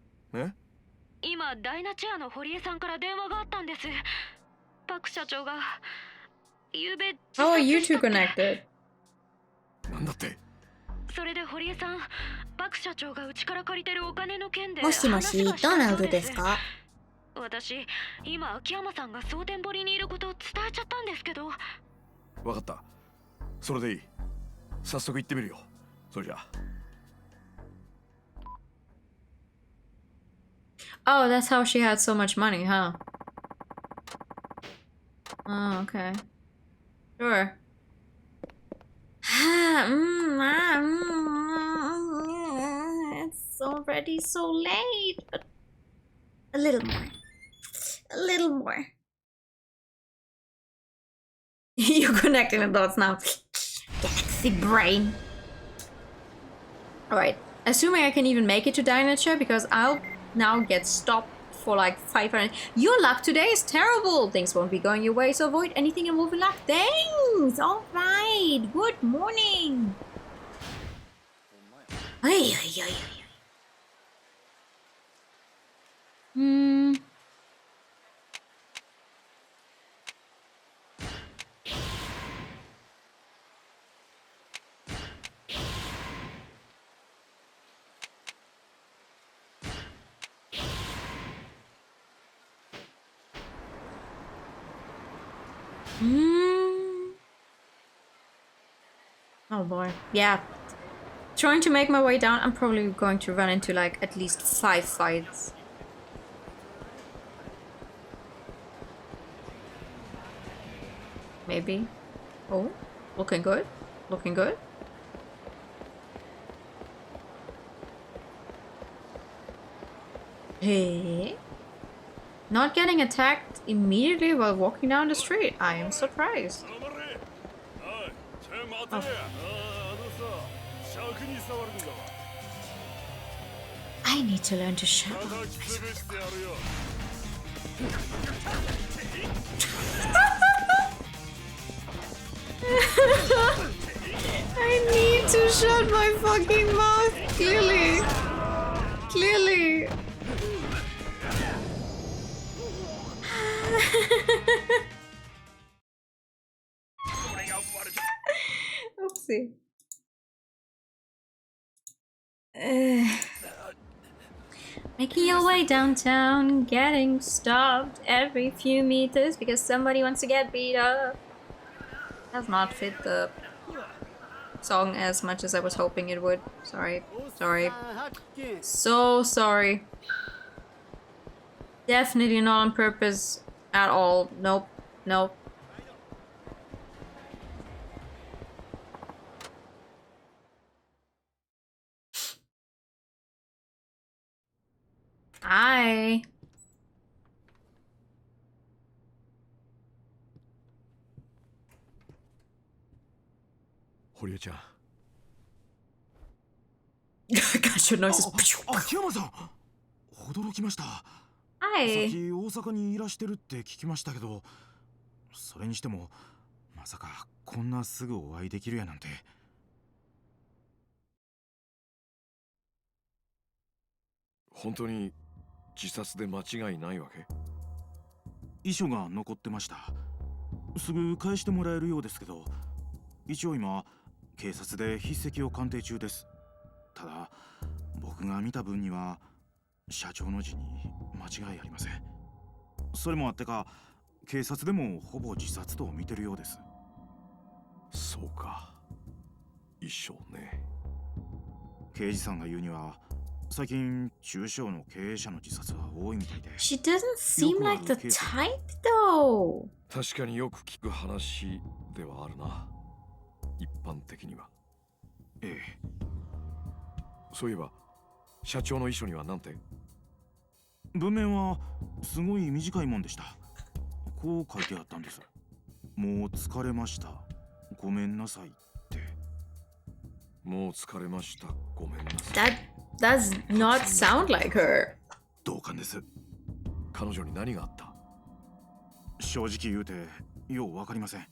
今ダイナチェアの堀江さんから電話があったんです。パク社長が昨べ。How are you two connected? なんだって。それで堀江さん、パク社長がうちから借りてるお金の件で。もしもし、どうなのですか？私、今秋山さんが蒼天堀にいることを伝えちゃったんですけど。わかった。それでいい。早速行ってみるよ。それじゃ。Oh, that's how she had so much money, huh? Oh, okay. Sure. It's already so late, but a little more. A little more. You're connecting the dots now. Galaxy brain. Alright. Assuming I can even make it to Dinature, because I'll now get stopped for like 500. Your luck today is terrible. Things won't be going your way, so avoid anything involving luck. Thanks. Alright. Good morning. Ay. Oh boy. Yeah. Trying to make my way down, I'm probably going to run into like at least 5 fights. Maybe. Oh, looking good. Looking good. Hey. Not getting attacked immediately while walking down the street. I am surprised. Oh. I need to learn to shout. I need to shut my fucking mouth. Clearly. Clearly. Oopsie. Making your way downtown, getting stopped every few meters because somebody wants to get beat up. Does not fit the song as much as I was hoping it would. Sorry. Sorry. So sorry. Definitely not on purpose at all. Nope. Nope. Hi.堀江ちゃん。Got your noises. 秋山さん。驚きました。はい。さっき大阪にいらしてるって聞きましたけど、それにしてもまさかこんなすぐお会いできるやなんて。本当に自殺で間違いないわけ？遺書が残ってました。すぐ返してもらえるようですけど、一応今警察で筆跡を鑑定中です。ただ僕が見た分には社長の字に間違いありません。それもあってか警察でもほぼ自殺と見てるようです。そうか。遺書ね。刑事さんが言うには最近中小の経営者の自殺は多いみたいで。 She doesn't seem like the type though. 確かによく聞く話ではあるな。一般的には。ええ。そういえば社長の遺書には何て？文面はすごい短いもんでした。こう書いてあったんです。もう疲れました。ごめんなさいって。もう疲れました。ごめんなさい。That does not sound like her. 同感です。彼女に何があった？正直言うてようわかりません。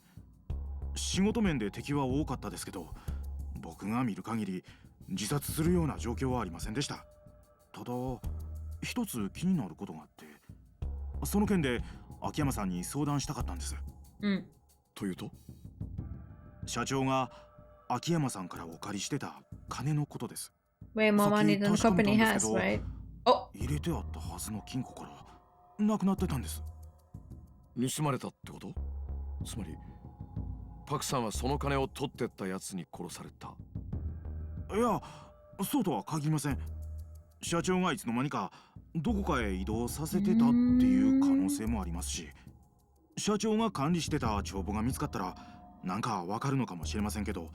仕事面で敵は多かったですけど、僕が見る限り自殺するような状況はありませんでした。ただ一つ気になることがあって、その件で秋山さんに相談したかったんです。というと？社長が秋山さんからお借りしてた金のことです。Way more money than the company has, right? 入れてあったはずの金庫からなくなってたんです。盗まれたってこと？つまりパクさんはその金を取ってったやつに殺された？いや、そうとは限りません。社長がいつの間にかどこかへ移動させてたっていう可能性もありますし、社長が管理してた帳簿が見つかったらなんかわかるのかもしれませんけど、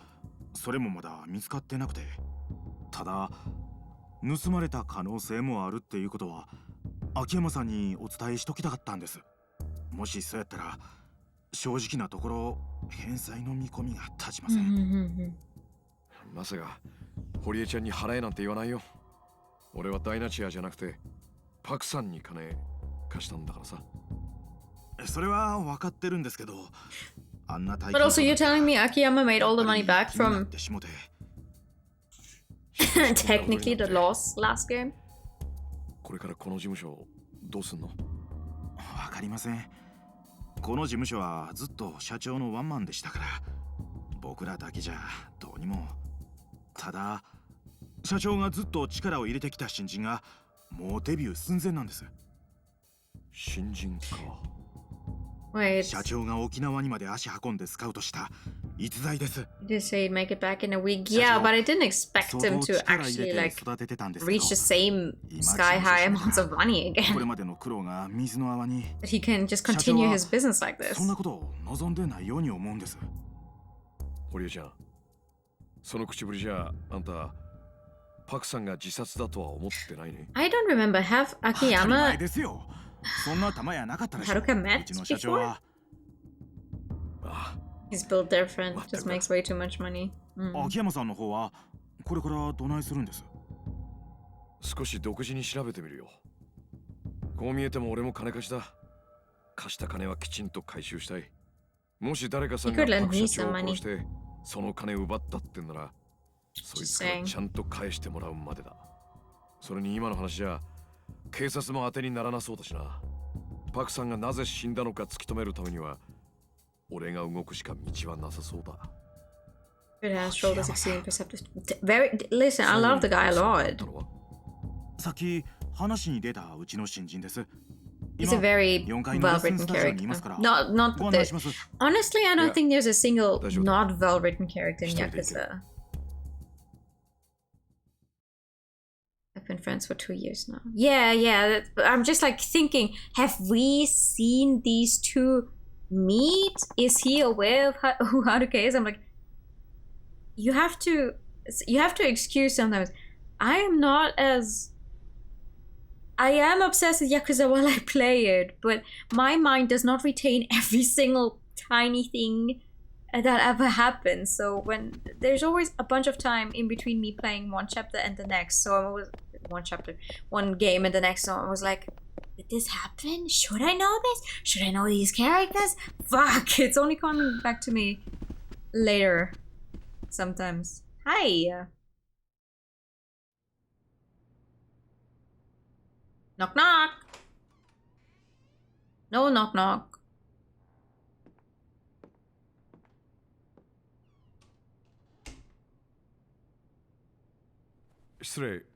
それもまだ見つかってなくて。ただ盗まれた可能性もあるっていうことは秋山さんにお伝えしときたかったんです。もしそうやったら正直なところ返済の見込みが立ちません。まさか堀江ちゃんに払えなんて言わないよ。俺はダイナチアじゃなくてパクさんに金貸したんだからさ。それは分かってるんですけど、あんな大 But also you're telling me Akiyama made all the money back from technically the loss last game? これからこの事務所どうすんの？わかりません。この事務所はずっと社長のワンマンでしたから、僕らだけじゃどうにも。ただ社長がずっと力を入れてきた新人がもうデビュー寸前なんです。新人か。社長が沖縄にまで足運んでスカウトした逸材です。 Did say make it back in a week? Yeah, but I didn't expect him to actually like reach the same sky high amounts of money これ again. までの苦労が水の泡に。 That he can just continue his business like this. そんなことを望んでないように思うんです。堀江ちゃん、その口ぶりじゃあんたパクさんが自殺だとは思ってないね。 I don't remember. Have 当たり Akiyama 前ですよ。そんな玉やなかったでしょ。 Haruka う met ちの社長は。 His build different, just makes way too much money. 秋山さんの方はこれからどないするんです？少し独自に調べてみるよ。こう見えても俺も金貸しだ。貸した金はきちんと回収したい。もし誰かさんがパク社長を殺してその金を奪ったってんなら、そいつからちゃんと返してもらうまでだ。それに今の話じゃ警察も当てにならなそうだしな。パクさんがなぜ死んだのか突き止めるためには俺が動くしか道はなさそうだ。 It has shoulders exceeding perceptive. Very listen, I love the guy a lot. さっき話に出たうちの新人です。 He's a very well-written character. Not the. Honestly, I don't think there's a single not well-written character in Yakuza. I've been friends for 2 years now. Yeah. I'm just like thinking, have we seen these two meet? Is he aware of who Haruka is? I'm like, you have to excuse sometimes. I am not as. I am obsessed with Yakuza while I play it, but my mind does not retain every single tiny thing that ever happens. So when there's always a bunch of time in between me playing one chapter and the next, so I was one game and the next, so I was like, did this happen? Should I know this? Should I know these characters? Fuck, it's only coming back to me later sometimes. Hi. Knock knock. No knock knock. 失礼、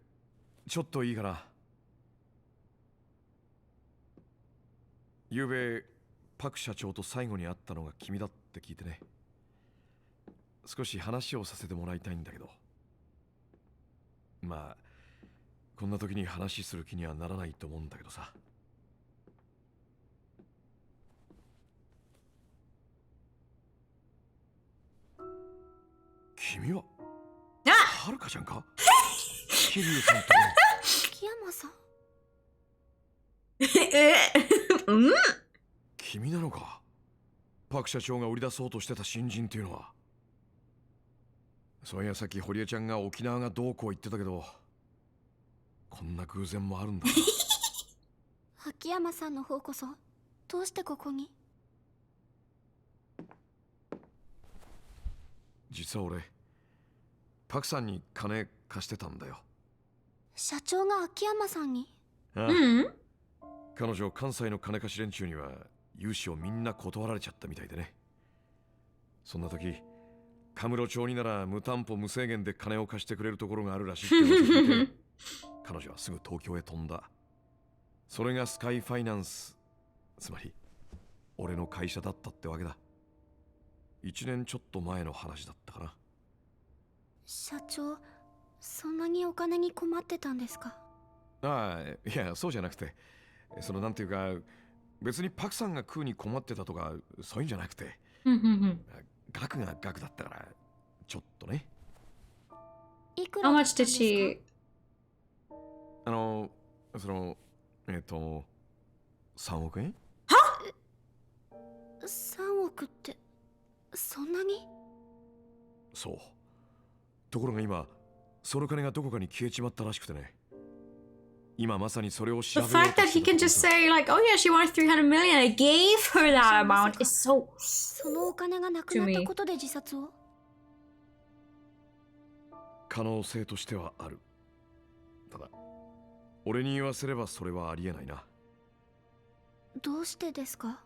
ちょっといいかな。ゆうべパク社長と最後に会ったのが君だって聞いてね。少し話をさせてもらいたいんだけど。まあこんな時に話する気にはならないと思うんだけどさ。君ははるかちゃんか？桐生さんと秋山さん。君なのか？パク社長が売り出そうとしてた新人っていうのは。そういやさっき堀江ちゃんが沖縄がどうこう言ってたけど、こんな偶然もあるんだ。秋山さんの方こそどうしてここに？実は俺パクさんに金貸してたんだよ。社長が秋山さんに？ああ、彼女関西の金貸し連中には融資をみんな断られちゃったみたいでね。そんな時カムロ町になら無担保無制限で金を貸してくれるところがあるらしいって噂を聞いて彼女はすぐ東京へ飛んだ。それがスカイファイナンス、つまり俺の会社だったってわけだ。1年ちょっと前の話だったかな。社長、そんなにお金に困ってたんですか？ああ、いやそうじゃなくて、そのなんていうか別にパクさんが食うに困ってたとかそういうんじゃなくて額が額だったからちょっとね。いくらだったんですか？ How much did she... その3億円？は？3億ってそんなに？そう。ところが今その金がどこかに消えちまったらしくてね。今まさにそれを調べようと The fact that he can just say like, oh yeah, she wanted 300 million, I gave her that amount is so... そのお金がなくなったことで自殺を？可能性としてはある。ただ俺に言わせればそれはありえないな。どうしてですか？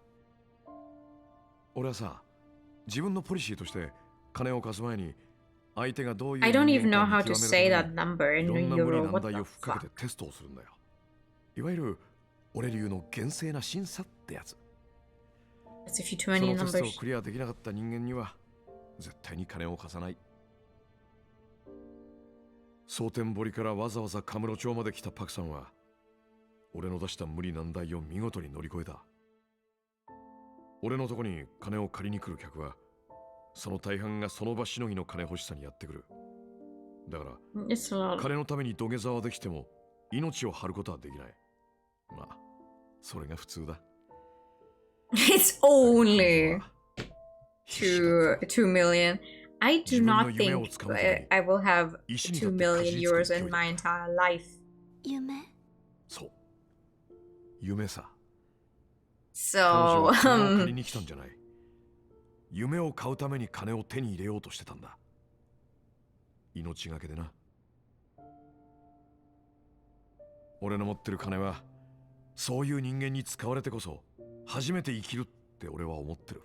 俺はさ、自分のポリシーとして金を貸す前に相手がどういう I don't even know how to say that number in いろんな無理 euro. 難 What 題 the をふっかけ fuck? てテストをするんだよ。いわゆる俺流の厳正な審査ってやつ。 As if you そ too many のテストを numbers. クリアできなかった人間には絶対に金を貸さない。蒼天堀からわざわざカムロ町まで来たパクさんは俺の出した無理難題を見事に乗り越えた。俺のとこに金を借りに来る客はその大半がその場しのぎの金欲しさにやってくる。だから金のために土下座はできても命を張ることはできない。まあそれが普通だ。It's only 2 million. I do not think I will have 2 million euros in my entire life. 夢？そう。夢さ。So, 借りに来たんじゃない。夢を買うために金を手に入れようとしてたんだ。命がけでな。俺の持ってる金はそういう人間に使われてこそ初めて生きるって俺は思ってる。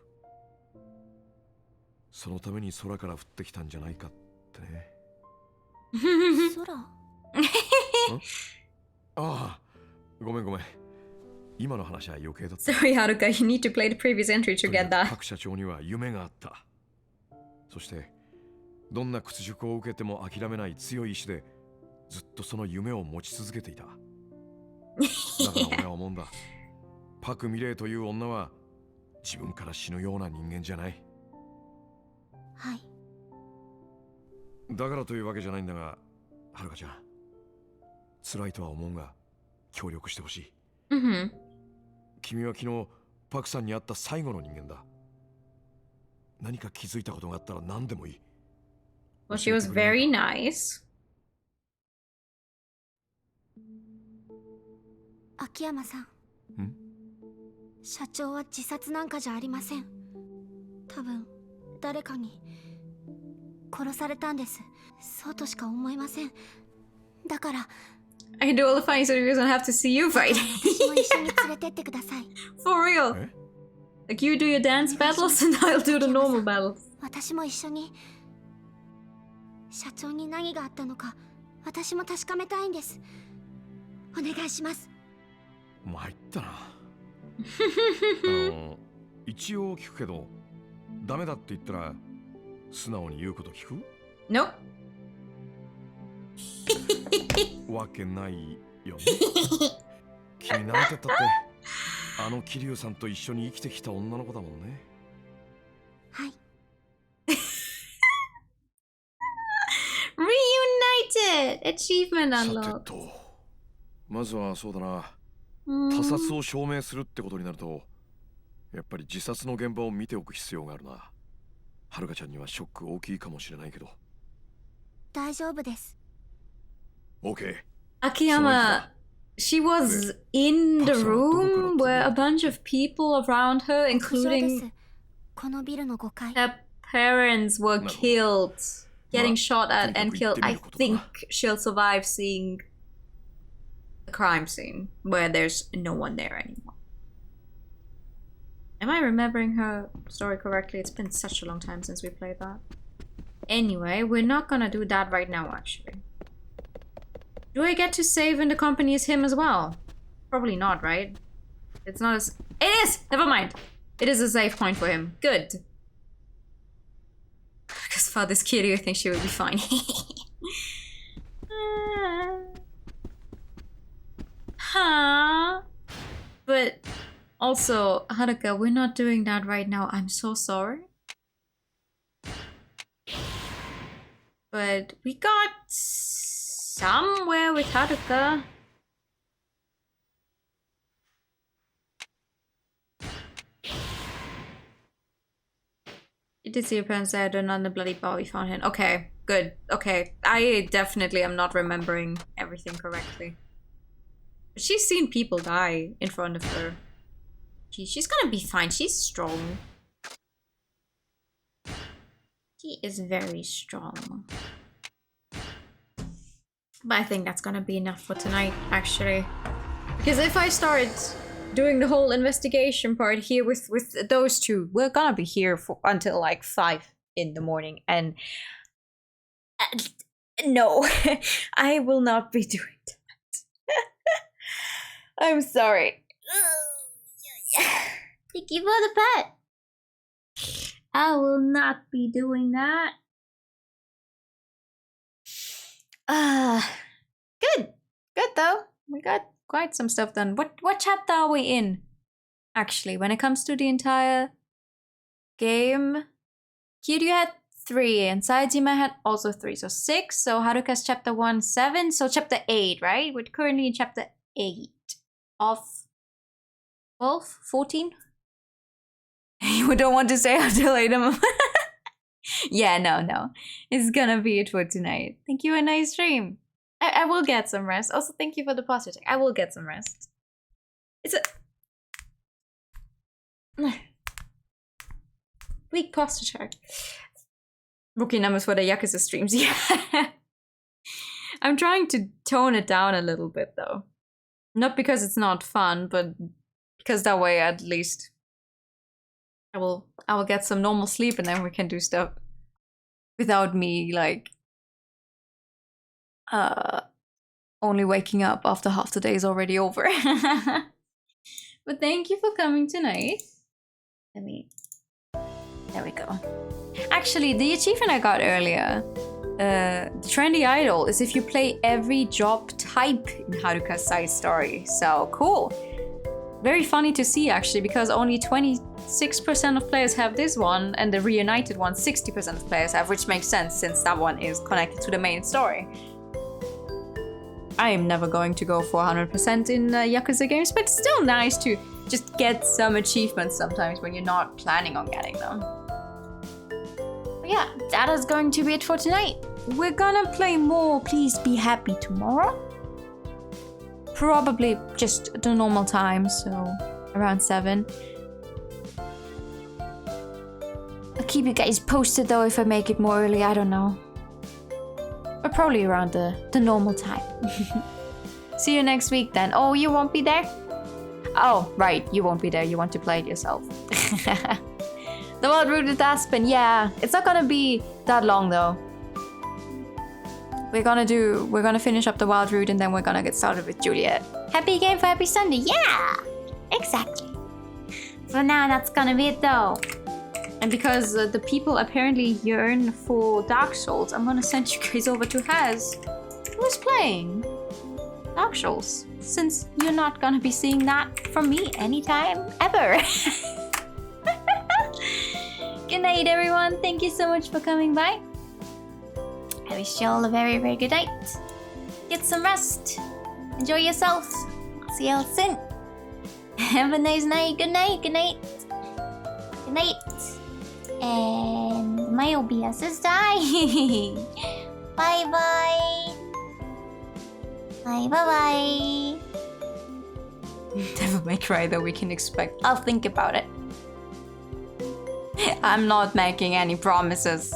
そのために空から降ってきたんじゃないかってね。空？ああ、ごめん。今の話は余計だった。Sorry, Haruka, you need to play the previous entry to get that. 各社長には夢があった。そしてどんな屈辱を受けても諦めない強い意志でずっとその夢を持ち続けていた。だから俺は思うんだ。パク・ミレイという女は自分から死ぬような人間じゃない。はい。だからというわけじゃないんだが、はるかちゃん、辛いとは思うが協力してほしい。君は昨日パクさんに会った最後の人間だ。何か気づいたことがあったら何でもいい。Well, she was very nice. 秋山さん。社長は自殺なんかじゃありません。多分誰かに殺されたんです。そうとしか思えません。だから I do all the fighting so you don't have to see you fight. 私も一緒に連れてってください。For real? Like you do your dance battles and I'll do the normal battles. 私も一緒に。社長に何があったのか私も確かめたいんです。お願いします。参ったな。一応聞くけどダメだって言ったら素直に言うこと聞く？ No. わけないよね。君なんてったってあの桐生さんと一緒に生きてきた女の子だもんね。はい。Reunited! Achievement さて unlocked. まずはそうだな。他殺を証明するってことになるとやっぱり自殺の現場を見ておく必要があるな。はるかちゃんにはショック大きいかもしれないけど。大丈夫です。OK。Akiyama, she was in the room where a bunch of people around her, including her parents, were killed, getting shot at and killed. I think she'll survive seeing the crime scene where there's no one there anymore. Am I remembering her story correctly? It's been such a long time since we played that. Anyway, we're not gonna do that right now, actually. Do I get to save in the company as him as well? Probably not, right? It's not as... It is! Never mind. It is a save point for him. Good. Because Father's Kiryu thinks she will be fine. Huh? But also, Haruka, we're not doing that right now. I'm so sorry. But we got somewhere with Haruka. You did see your parents there, they're not in the bloody bar we found him. Okay, good. Okay, I definitely am not remembering everything correctly. But she's seen people die in front of her. She's gonna be fine. She's strong. She is very strong. But I think that's gonna be enough for tonight, actually. Because if I start doing the whole investigation part here with those two, we're gonna be here for until like 5 in the morning. And no, I will not be doing that. I'm sorry. Thank you for the pet. I will not be doing that. Good. Good though. We got quite some stuff done. What chapter are we in? Actually, when it comes to the entire game, Kiryu had 3 and Saejima had also 3, so 6. So Haruka's chapter 1, 7. So chapter 8, right? We're currently in chapter 8 of 12, 14. You don't want to say until later. Yeah, no. It's gonna be it for tonight. Thank you, a nice stream. I will get some rest. Also, thank you for the posture check. I will get some rest. It's a weak posture check. Rookie numbers for the Yakuza streams. Yeah. I'm trying to tone it down a little bit though. Not because it's not fun, but because that way at least I will get some normal sleep and then we can do stuff without me like only waking up after half the day is already over. But thank you for coming tonight. There we go. Actually, the achievement I got earlier, the trendy idol, is if you play every job type in Haruka's side story. So cool. Very funny to see actually, because only 26% of players have this one, and the reunited one 60% of players have, which makes sense since that one is connected to the main story. I am never going to go for 100% in Yakuza games, but it's still nice to just get some achievements sometimes when you're not planning on getting them. But yeah, that is going to be it for tonight. We're gonna play more Please Be Happy tomorrow. Probably just the normal time, so around 7. I'll keep you guys posted though if I make it more early, I don't know. But probably around the normal time. See you next week then. Oh, you won't be there? Oh, right, you won't be there. You want to play it yourself. The Wild Route with Aspen, yeah. It's not gonna be that long though. We're gonna finish up the Wild Route and then we're gonna get started with Juliet. Happy game for happy Sunday, yeah! Exactly. For now, that's gonna be it though. And because the people apparently yearn for Dark Souls, I'm gonna send you guys over to Haz, who is playing Dark Souls, since you're not gonna be seeing that from me anytime ever. Good night, everyone. Thank you so much for coming by. I wish you all a very, very good night. Get some rest. Enjoy yourself. See you all soon. Have a nice night. Good night. Good night. Good night. And my OBS die. Bye bye. Bye bye bye. Devil May Cry that we can expect. I'll think about it. I'm not making any promises.